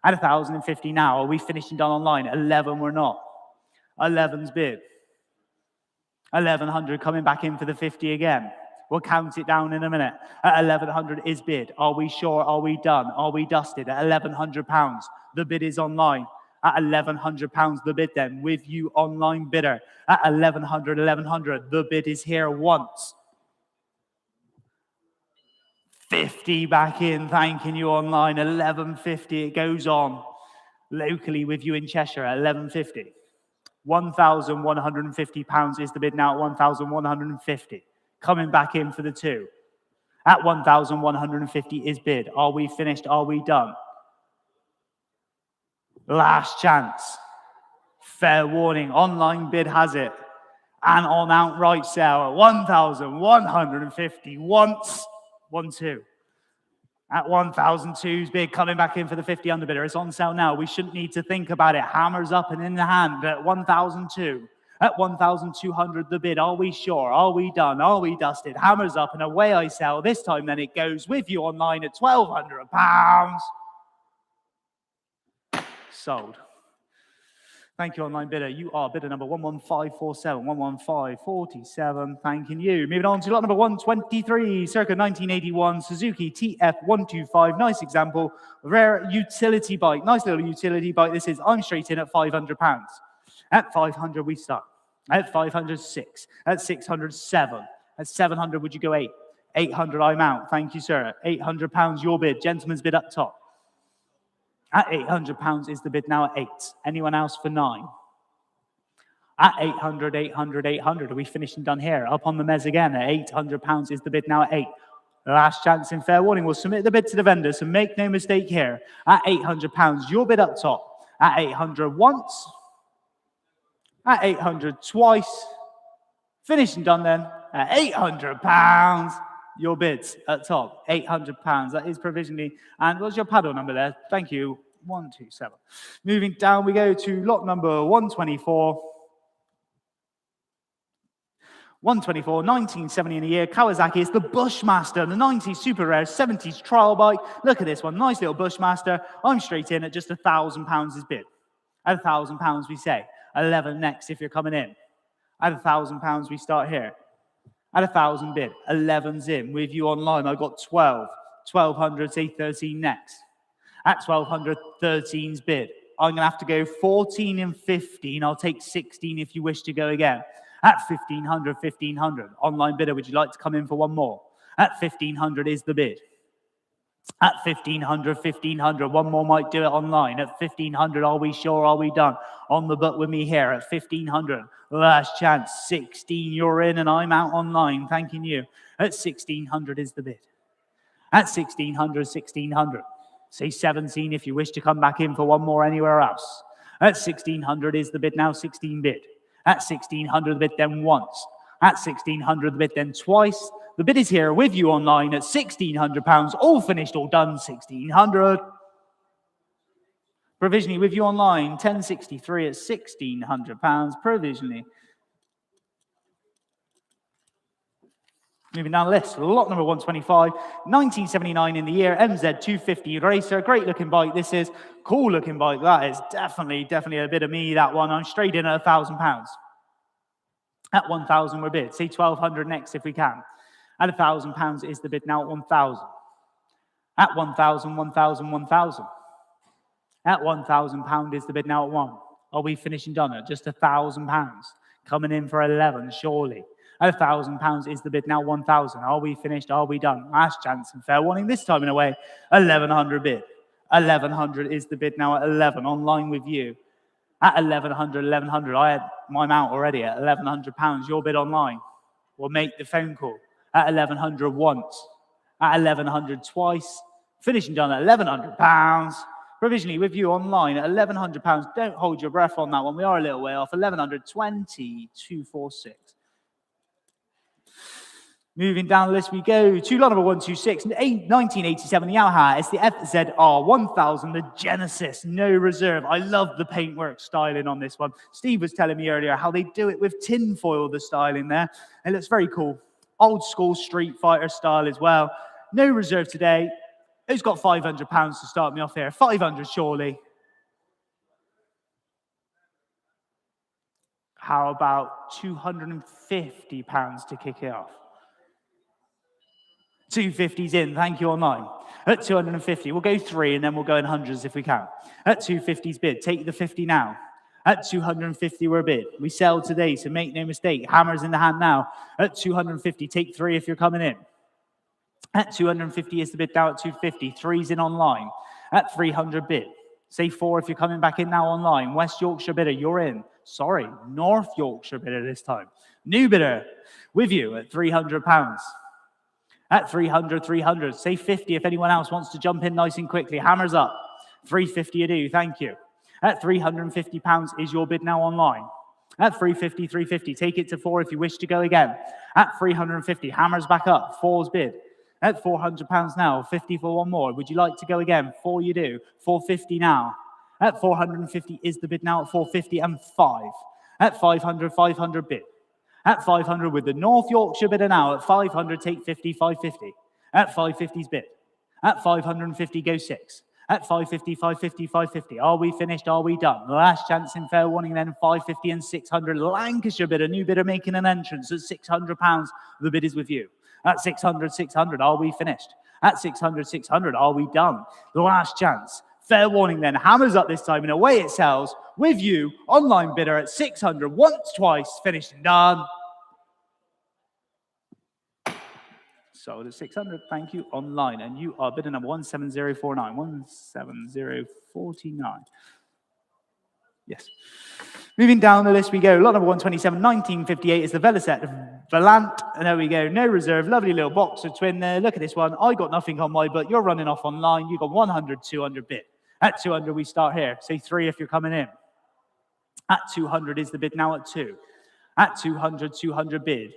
At 1,050 now. Are we finished and done online? 11 we're not. 11's bid. 1,100 coming back in for the 50 again. We'll count it down in a minute. At 1,100 is bid. Are we sure? Are we done? Are we dusted? At £1,100, the bid is online. At £1,100, the bid then, with you online bidder. At 1,100, 1,100, the bid is here once. 50 back in, thanking you online. 1,150, it goes on. Locally with you in Cheshire at 1,150. £1,150 is the bid now at 1,150. Coming back in for the 2. At 1,150 is bid. Are we finished? Are we done? Last chance. Fair warning. Online bid has it. And on outright sale at 1,150 once. 1, 2. At 1,002's bid. Coming back in for the 50 underbidder. It's on sale now. We shouldn't need to think about it. Hammers up and in the hand at 1,002. At 1,200 the bid. Are we sure? Are we done? Are we dusted? Hammers up and away I sell. This time then it goes with you online at £1,200. Sold. Thank you, online bidder. You are bidder number 11547, 11547. Thanking you. Moving on to lot number 123, circa 1981, Suzuki TF125. Nice example. Rare utility bike. Nice little utility bike. This is, I'm straight in at £500. At 500, we start. At 500, 6. At 600, 7. At 700, would you go 8? 800, I'm out. Thank you, sir. £800, your bid. Gentleman's bid up top. At £800 is the bid now at 8. Anyone else for 9? At 800, 800, 800. Are we finished and done here? Up on the mez again at £800 is the bid now at 8. Last chance in fair warning. We'll submit the bid to the vendor, so make no mistake here. At £800, your bid up top. At 800 once. At 800 twice. Finished and done then. At £800, your bids at top. £800. That is provisionally. And what's your paddle number there? Thank you. 127. Moving down, we go to lot number 124. 124, 1970 in a year. Kawasaki is the Bushmaster, the 90s super rare, 70s trial bike. Look at this one, nice little Bushmaster. I'm straight in at just £1,000 is bid. At £1,000 we say. 11 next if you're coming in. At £1,000 we start here. At 1,000 bid, 11's in. With you online, I got 12. 1,200, say 13 next. At 1,200, 13's bid. I'm going to have to go 14 and 15. I'll take 16 if you wish to go again. At 1,500, 1,500. Online bidder, would you like to come in for one more? At 1,500 is the bid. At 1,500, 1,500. One more might do it online. At 1,500, are we sure? Are we done? On the book with me here at 1,500. Last chance. 16, you're in and I'm out online. Thanking you. At 1,600 is the bid. At 1,600, 1,600. Say 17 if you wish to come back in for one more anywhere else. At 1,600 is the bid now. 16 bid. At 1,600 the bid then once. At 1,600 the bid then twice. The bid is here with you online at £1,600. All finished, all done, 1,600. Provisionally with you online, 1063 at £1,600. Provisionally. Moving down the list, lot number 125, 1979 in the year, MZ250 Racer. Great looking bike. This is cool looking bike. That is definitely a bit of me, that one. I'm straight in at £1,000. At 1,000 we're bid. Say 1,200 next if we can. At £1,000 is the bid now at 1,000. At 1,000, 1,000, 1,000. At £1,000 is the bid now at 1. Are we finishing done at just £1,000? Coming in for 11, surely. At £1,000 is the bid now 1,000. Are we finished? Are we done? Last chance and fair warning. This time in a way, 1,100 bid. 1,100 is the bid now at 11. Online with you. At 1,100, 1,100. I'm out already at £1,100. Your bid online. We'll make the phone call. At 1,100 once. At 1,100 twice. Finishing done at £1,100. Provisionally with you online at £1,100. Don't hold your breath on that one. We are a little way off. 1,120, 246. Moving down the list we go to lot number 126, 1987, the Yamaha. It's the FZR 1000, the Genesis, no reserve. I love the paintwork styling on this one. Steve was telling me earlier how they do it with tin foil, the styling there. It looks very cool. Old school Street Fighter style as well. No reserve today. Who's got £500 to start me off here? 500 surely. How about £250 to kick it off? 250's in, thank you online. At 250, we'll go 3 and then we'll go in hundreds if we can. At 250's bid, take the 50 now. At 250 we're bid. We sell today, so make no mistake. Hammer's in the hand now. At 250, take 3 if you're coming in. At 250 is the bid now at 250. 3's in online. At 300 bid. Say 4 if you're coming back in now online. West Yorkshire bidder, you're in. Sorry, North Yorkshire bidder this time. New bidder with you at £300. At 300, 300. Say 50 if anyone else wants to jump in nice and quickly. Hammers up. 350 you do, thank you. At £350 is your bid now online. At 350, 350. Take it to 4 if you wish to go again. At 350, hammers back up. 4's bid. At £400 now, 50 for one more. Would you like to go again? 4 you do. 450 now. At 450 is the bid now at 450 and 5. At 500, 500 bid. At 500 with the North Yorkshire bidder now. At 500, take 50, 550. At 550's bid. At 550, go 6. At 550, 550, 550. Are we finished? Are we done? Last chance in fair warning then, 550 and 600. Lancashire bidder, new bidder making an entrance at £600. The bid is with you. At 600, 600. Are we finished? At 600, 600. Are we done? The last chance. Fair warning then, hammers up this time and away it sells with you. Online bidder at 600. Once, twice, finished and done. Sold at 600. Thank you. Online. And you are bidder number 17049. 17049. Yes. Moving down the list we go. Lot number 127, 1958 is the Veloset Valant. And there we go. No reserve. Lovely little boxer twin there. Look at this one. I got nothing on my book. You're running off online. You got 100, 200 bid. At 200 we start here. Say 3 if you're coming in. At 200 is the bid now at 2. At 200, 200 bid.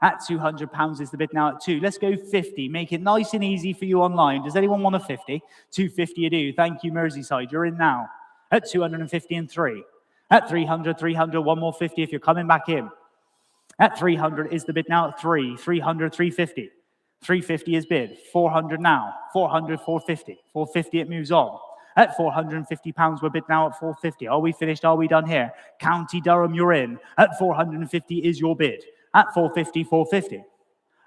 At £200 is the bid now at 2. Let's go 50. Make it nice and easy for you online. Does anyone want a 50? 250 you do. Thank you, Merseyside. You're in now. At 250 and 3. At 300, 300, one more 50 if you're coming back in. At 300 is the bid now at 3. 300, 350. 350 is bid. 400 now. 400, 450. 450 it moves on. At £450, we're bid now at 450. Are we finished? Are we done here? County Durham, you're in. At 450 is your bid. At 450, 450.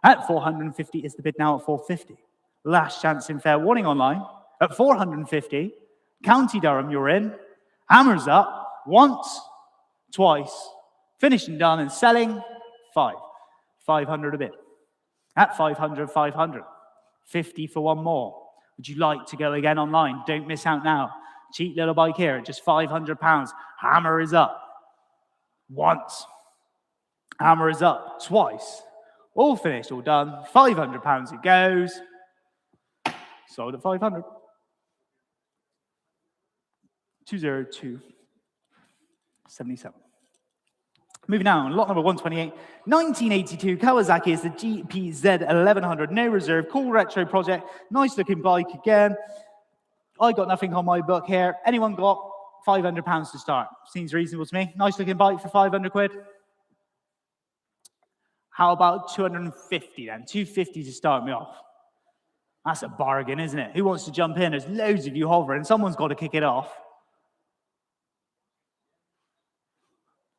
At 450 is the bid now at 450. Last chance in fair warning online. At 450, County Durham, you're in. Hammers up. Once, twice. Finished and done and selling. 5. 500 a bit. At 500, 500. 50 for one more. Would you like to go again online? Don't miss out now. Cheap little bike here at just £500. Hammer is up. Once. Hammer is up twice. All finished, all done. £500 it goes. Sold at 500. 20277. Moving on, lot number 128, 1982, Kawasaki is the GPZ 1100, no reserve, cool retro project, nice looking bike again. I got nothing on my book here. Anyone got £500 to start? Seems reasonable to me. Nice looking bike for 500 quid. How about 250 then? 250 to start me off. That's a bargain, isn't it? Who wants to jump in? There's loads of you hovering. Someone's got to kick it off.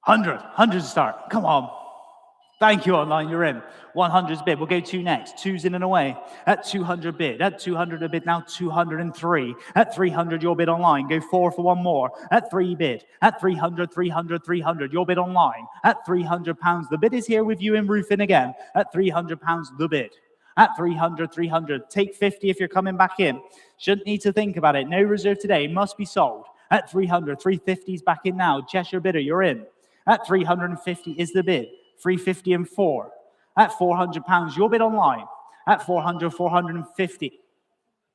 100 to start. Come on. Thank you, online. You're in. 100's bid. We'll go 2 next. 2's in and away. At 200 bid. At 200 a bid now 203. At 300 your bid online. Go 4 for one more. At 3 bid. At 300, 300, 300 your bid online. At £300 the bid is here with you in roofing again. At £300 the bid. At 300, 300. Take 50 if you're coming back in. Shouldn't need to think about it. No reserve today. Must be sold. At 300, 350's back in now. Cheshire bidder, you're in. At 350 is the bid. 350 and 4. At £400, your bid online. At 400, 450.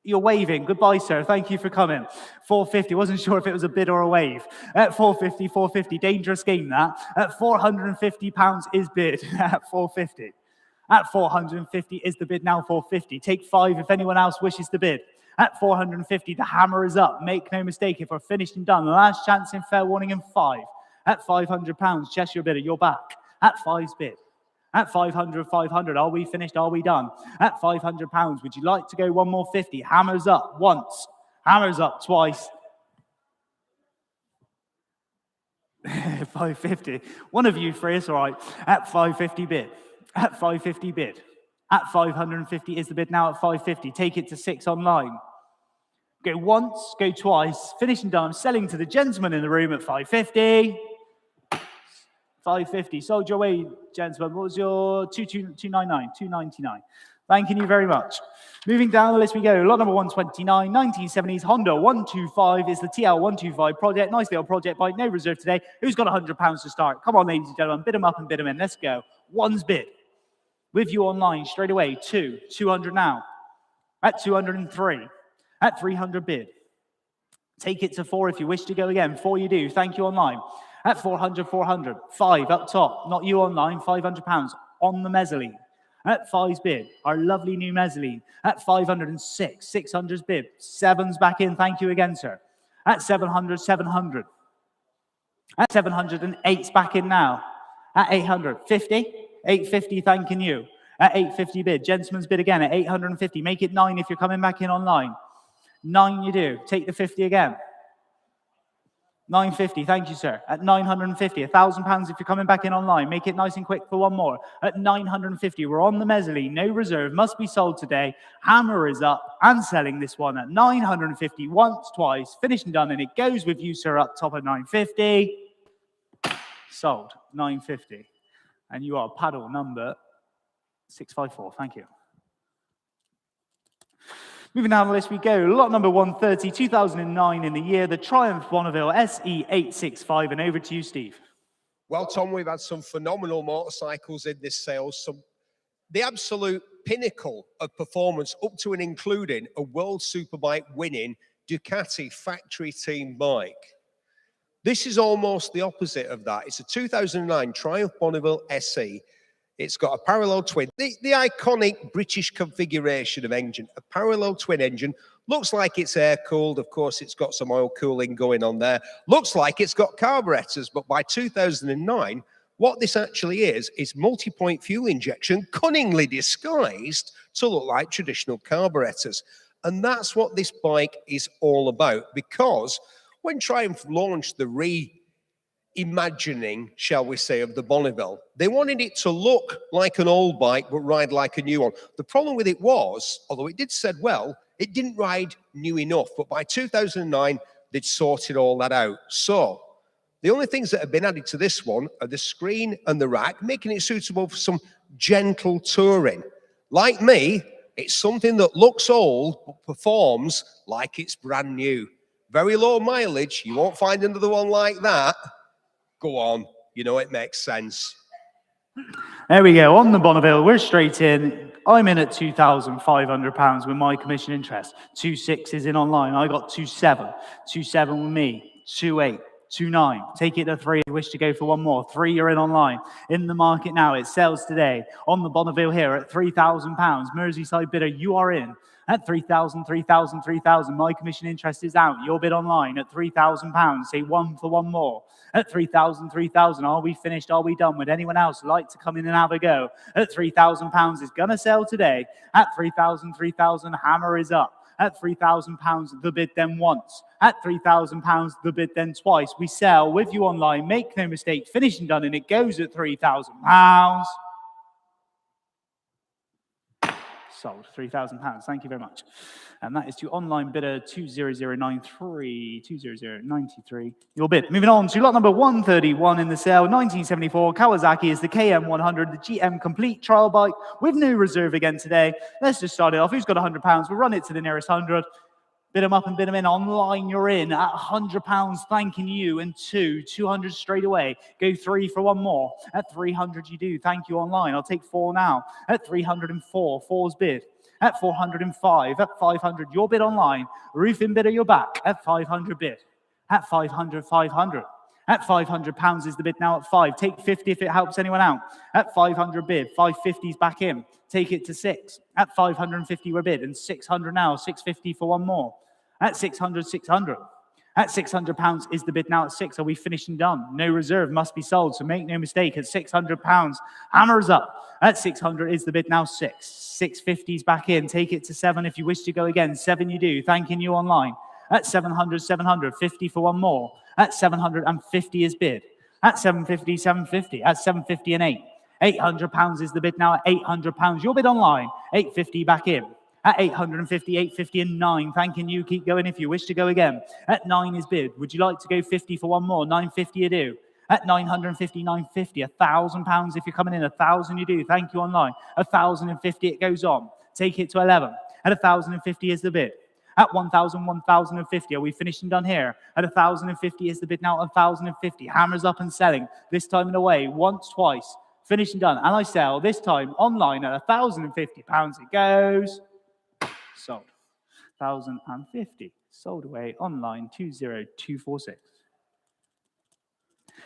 You're waving. Goodbye, sir. Thank you for coming. 450. Wasn't sure if it was a bid or a wave. At 450, 450. Dangerous game, that. At £450 is bid. At 450. At 450 is the bid now. 450. Take 5 if anyone else wishes to bid. At 450, the hammer is up. Make no mistake, if we're finished and done. Last chance in fair warning in 5. At £500, Cheshire bidder, you're back. At 5's bid. At 500, 500. Are we finished? Are we done? At £500, would you like to go one more 50? Hammers up once. Hammers up twice. 550. One of you three, it's all right. At 550 bid. At 550 bid. At 550 is the bid now at 550. Take it to 6 online. Go once, go twice. Finish and done. Selling to the gentleman in the room at 550. 550. Sold your way, gentlemen. What was your 299? 299. Thanking you very much. Moving down the list we go. Lot number 129, 1970s Honda 125 is the TL125 project. Nice little project bike. No reserve today. Who's got £100 to start? Come on, ladies and gentlemen. Bid them up and bid them in. Let's go. One's bid. With you online straight away. 200 now. At 203. At 300 bid. Take it to 4 if you wish to go again. 4 you do. Thank you online. At 400, 400. 5 up top. Not you online. £500 on the mezzanine. At 5's bid. Our lovely new mezzanine. At 506. 600's bid. 7's back in. Thank you again, sir. At 700, 700. At 708's back in now. At 800. 50. 850 thanking you. At 850 bid. Gentleman's bid again at 850. Make it 9 if you're coming back in online. 9 you do. Take the 50 again. 950, thank you, sir. At 950, £1,000 if you're coming back in online. Make it nice and quick for one more. At 950, we're on the mezzanine. No reserve, must be sold today. Hammer is up and selling this one at 950 once, twice, finished and done. And it goes with you, sir, up top at 950. Sold, 950. And you are paddle number 654. Thank you. Moving down the list we go. Lot number 130, 2009 in the year, the Triumph Bonneville SE865. And over to you, Steve. Well, Tom, we've had some phenomenal motorcycles in this sale. The absolute pinnacle of performance, up to and including a World Superbike winning Ducati factory team bike. This is almost the opposite of that. It's a 2009 Triumph Bonneville SE. It's got a parallel twin, the iconic British configuration of engine, a parallel twin engine. Looks like it's air-cooled. Of course, it's got some oil cooling going on there. Looks like it's got carburetors, but by 2009, what this actually is multi-point fuel injection cunningly disguised to look like traditional carburetors. And that's what this bike is all about, because when Triumph launched the reimagining, shall we say, of the Bonneville, they wanted it to look like an old bike but ride like a new one. The problem with it was, although it did said well, it didn't ride new enough. But by 2009, they'd sorted all that out. So the only things that have been added to this one are the screen and the rack, making it suitable for some gentle touring. Like me, it's something that looks old but performs like it's brand new. Very low mileage. You won't find another one like that. Go on. You know it makes sense. There we go. On the Bonneville, we're straight in. I'm in at £2,500 with my commission interest. 2.6 is in online. I got 2.7. 2.7 with me. 2.8. 2.9. Take it to 3 if you wish to go for one more. 3 you're in online. In the market now. It sells today. On the Bonneville here at £3,000. Merseyside bidder, you are in. At 3,000, 3,000, 3,000. My commission interest is out. Your bid online at £3,000. Say one for one more. At 3,000, 3,000. Are we finished? Are we done? Would anyone else like to come in and have a go? At £3,000 is going to sell today. At 3,000, 3,000. Hammer is up. At £3,000, the bid then once. At £3,000, the bid then twice. We sell with you online. Make no mistake. Finished and done. And it goes at £3,000. Sold. £3,000. Thank you very much. And that is to online bidder 20093, 20093. Your bid. Moving on to lot number 131 in the sale. 1974 Kawasaki is the KM100, the GM complete trial bike with new reserve again today. Let's just start it off. Who's got £100? We'll run it to the nearest 100. Bid them up and bid them in. Online, you're in at £100, thanking you. And 200 straight away. Go 3 for one more. At 300 you do. Thank you online. I'll take 4 now. At 304, 4's bid. At 405, at 500, your bid online. Roofing bidder, you're back. At 500 bid. At 500, 500. At £500 is the bid now at 5. Take 50 if it helps anyone out. At 500 bid, 550's back in. Take it to 6. At 550 we're bid, and 600 now, 650 for one more. At 600, 600. At £600 is the bid now at 6. Are we finished and done? No reserve, must be sold, so make no mistake. At £600, hammers up. At 600 is the bid now 6. 650's back in. Take it to 7 if you wish to go again. 7 you do, thanking you online. At 700, 700, 50 for one more. At 750 is bid. At 750, 750. At 750 and 8. £800 is the bid now at £800. Your bid online. 850 back in. At 850, 850 and 9. Thanking you. Keep going if you wish to go again. At 9 is bid. Would you like to go 50 for one more? 950 you do. At 950, 950. £1,000 if you're coming in. 1,000 you do. Thank you online. 1,050 it goes on. Take it to 11. At 1,050 is the bid. At 1,000, 1,050. Are we finished and done here? At 1,050 is the bid now. 1,050. Hammers up and selling. This time and away. Once, twice. Finished and done. And I sell this time online at £1,050. It goes. Sold. 1,050. Sold away online 20246.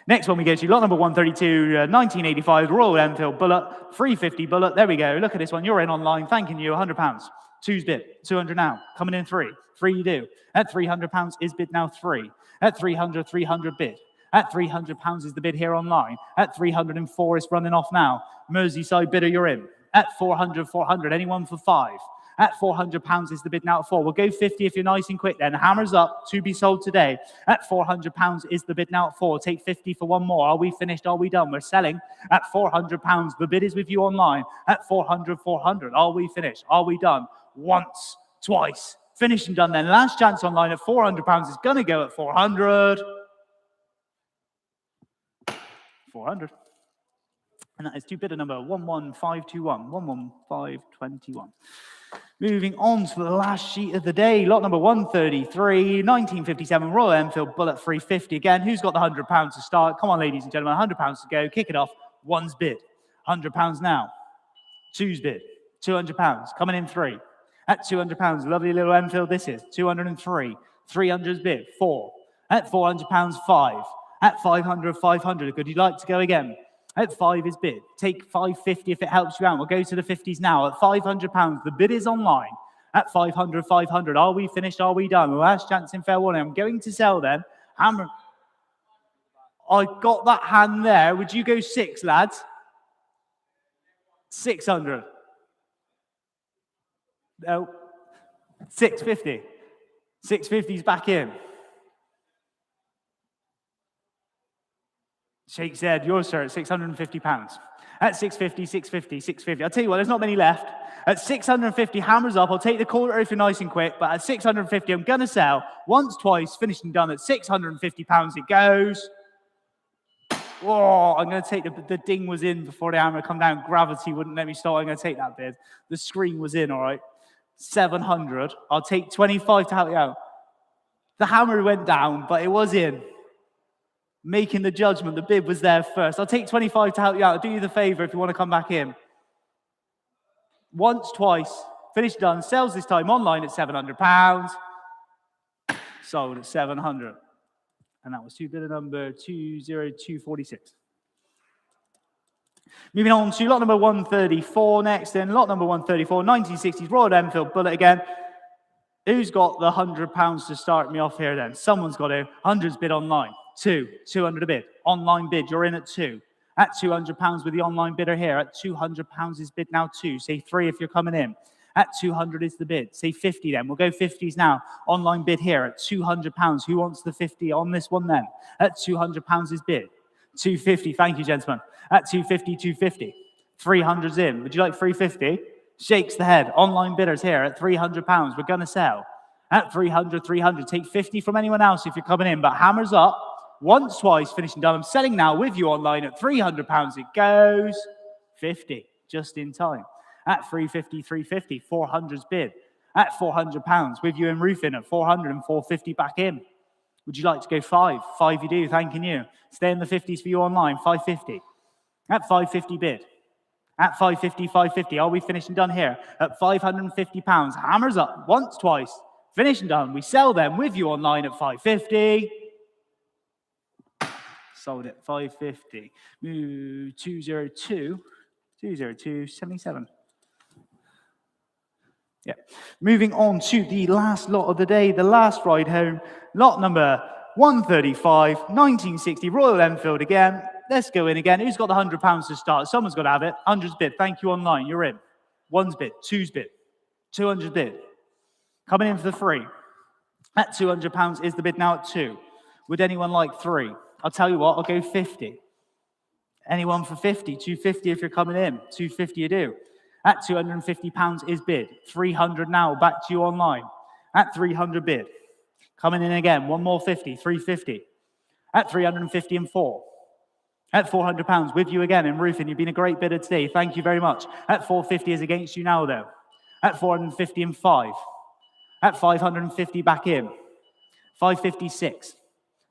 Next one we go to lot number 132, 1985 Royal Enfield Bullet, 350 Bullet. There we go. Look at this one. You're in online. Thanking you. £100. 2's bid. 200 now. Coming in 3. 3 you do. At £300 is bid now 3. At 300, 300 bid. At £300 is the bid here online. At 304 it's running off now. Merseyside bidder, you're in. At 400, 400. Anyone for 5? At £400 is the bid now at 4. We'll go 50 if you're nice and quick then. Hammers up, to be sold today. At £400 is the bid now at 4. Take 50 for one more. Are we finished? Are we done? We're selling at £400. The bid is with you online. At 400, 400. Are we finished? Are we done? Once, twice. Finished and done then. Last chance online at £400 is going to go at 400. 400. And that is to bidder number 11521. 11521. Moving on to the last sheet of the day. Lot number 133, 1957 Royal Enfield Bullet 350. Again, who's got the £100 to start? Come on, ladies and gentlemen, £100 to go. Kick it off. One's bid. £100 now. Two's bid. £200. Coming in 3. At £200, lovely little Enfield this is. 203. 300's bid. 4. At £400, 5. At 500, 500. Good, you'd like to go again. At 5 is bid. Take 550 if it helps you out. We'll go to the 50s now. At £500, the bid is online. At 500, 500. Are we finished? Are we done? Last chance in fair warning. I'm going to sell then. Hammer. I got that hand there. Would you go 6, lads? 600. No. 650. 650's back in. Shakes head, yours, sir, at £650. At 650, 650, 650. I'll tell you what, there's not many left. At 650, hammers up. I'll take the quarter if you're nice and quick, but at 650, I'm going to sell. Once, twice, finished and done. At £650 it goes. Oh, I'm going to take the ding was in before the hammer come down. Gravity wouldn't let me start. I'm going to take that bid. The screen was in, all right. 700. I'll take 25 to help you out. The hammer went down, but it was in. Making the judgment, the bid was there first. I'll take 25 to help you out. I'll do you the favor if you want to come back in. Once, twice, finished, done. Sells this time online at £700. Sold at 700. And that was to bidder number 20246. Moving on to lot number 134 next. Then lot number 134, 1960s Royal Enfield Bullet again. Who's got the £100 to start me off here then? Someone's got to. 100's bid online. 2, 200 a bid. Online bid, you're in at 2. At £200 with the online bidder here. At £200 is bid now 2. Say 3 if you're coming in. At 200 is the bid. Say 50 then. We'll go 50s now. Online bid here at £200. Who wants the 50 on this one then? At £200 is bid. 250. Thank you, gentlemen. At 250, 250. 300's in. Would you like 350? Shakes the head. Online bidders here at £300. We're going to sell. At 300, 300. Take 50 from anyone else if you're coming in. But hammers up. Once, twice, finished and done. I'm selling now with you online at £300. It goes 50, just in time. At 350, 350, 400's bid. At £400 with you in roofing at 400 and 450 back in. Would you like to go 5? 5 you do, thanking you. Stay in the 50s for you online, 550. At 550 bid. At 550, 550. Are we finished and done here? At £550. Hammers up once, twice. Finished and done. We sell them with you online at 550. Sold at 550. Move 202, 202.77. Yeah. Moving on to the last lot of the day, the last ride home. Lot number 135, 1960 Royal Enfield again. Let's go in again. Who's got the £100 to start? Someone's got to have it. 100's bid. Thank you online. You're in. 1's bid. 2's bid. 200's bid. Coming in for the 3. At £200 is the bid now at 2. Would anyone like 3? I'll tell you what, I'll go 50. Anyone for 50? 250 if you're coming in. 250 you do. At £250 is bid. 300 now, back to you online. At 300 bid. Coming in again, one more 50, 350. At 350 and 4. At £400 with you again in roofing. You've been a great bidder today. Thank you very much. At 450 is against you now though. At 450 and 5. At 550 back in. 556.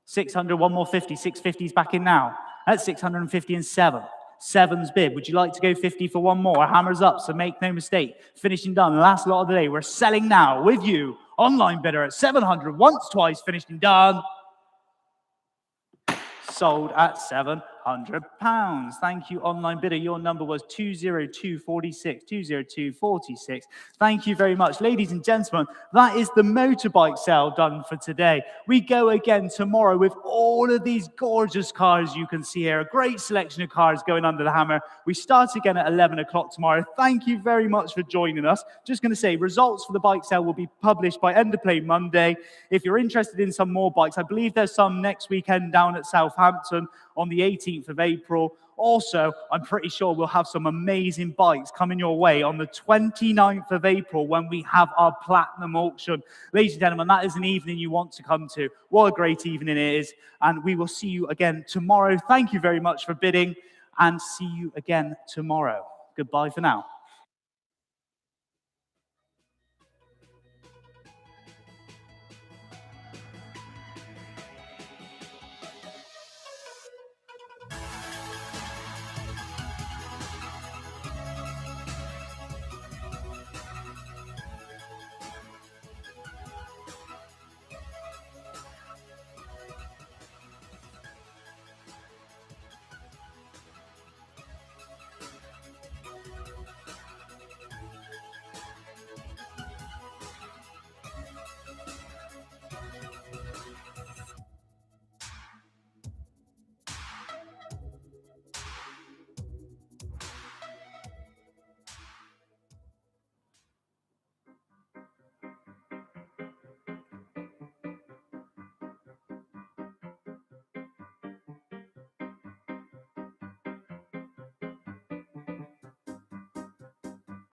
600, one more 50, 650's back in now. At 650 and 7. 7's bid. Would you like to go 50 for one more? Hammers up, so make no mistake. Finishing done. Last lot of the day. We're selling now with you. Online bidder at 700. Once, twice, finished and done. Sold at 700. £100. Thank you, online bidder. Your number was 20246. 20246. Thank you very much. Ladies and gentlemen, that is the motorbike sale done for today. We go again tomorrow with all of these gorgeous cars you can see here. A great selection of cars going under the hammer. We start again at 11 o'clock tomorrow. Thank you very much for joining us. Just going to say, results for the bike sale will be published by end of play Monday. If you're interested in some more bikes, I believe there's some next weekend down at Southampton on the 18th of April. Also, I'm pretty sure we'll have some amazing bikes coming your way on the 29th of April when we have our platinum auction. Ladies and gentlemen, that is an evening you want to come to. What a great evening it is. And we will see you again tomorrow. Thank you very much for bidding, and see you again tomorrow. Goodbye for now.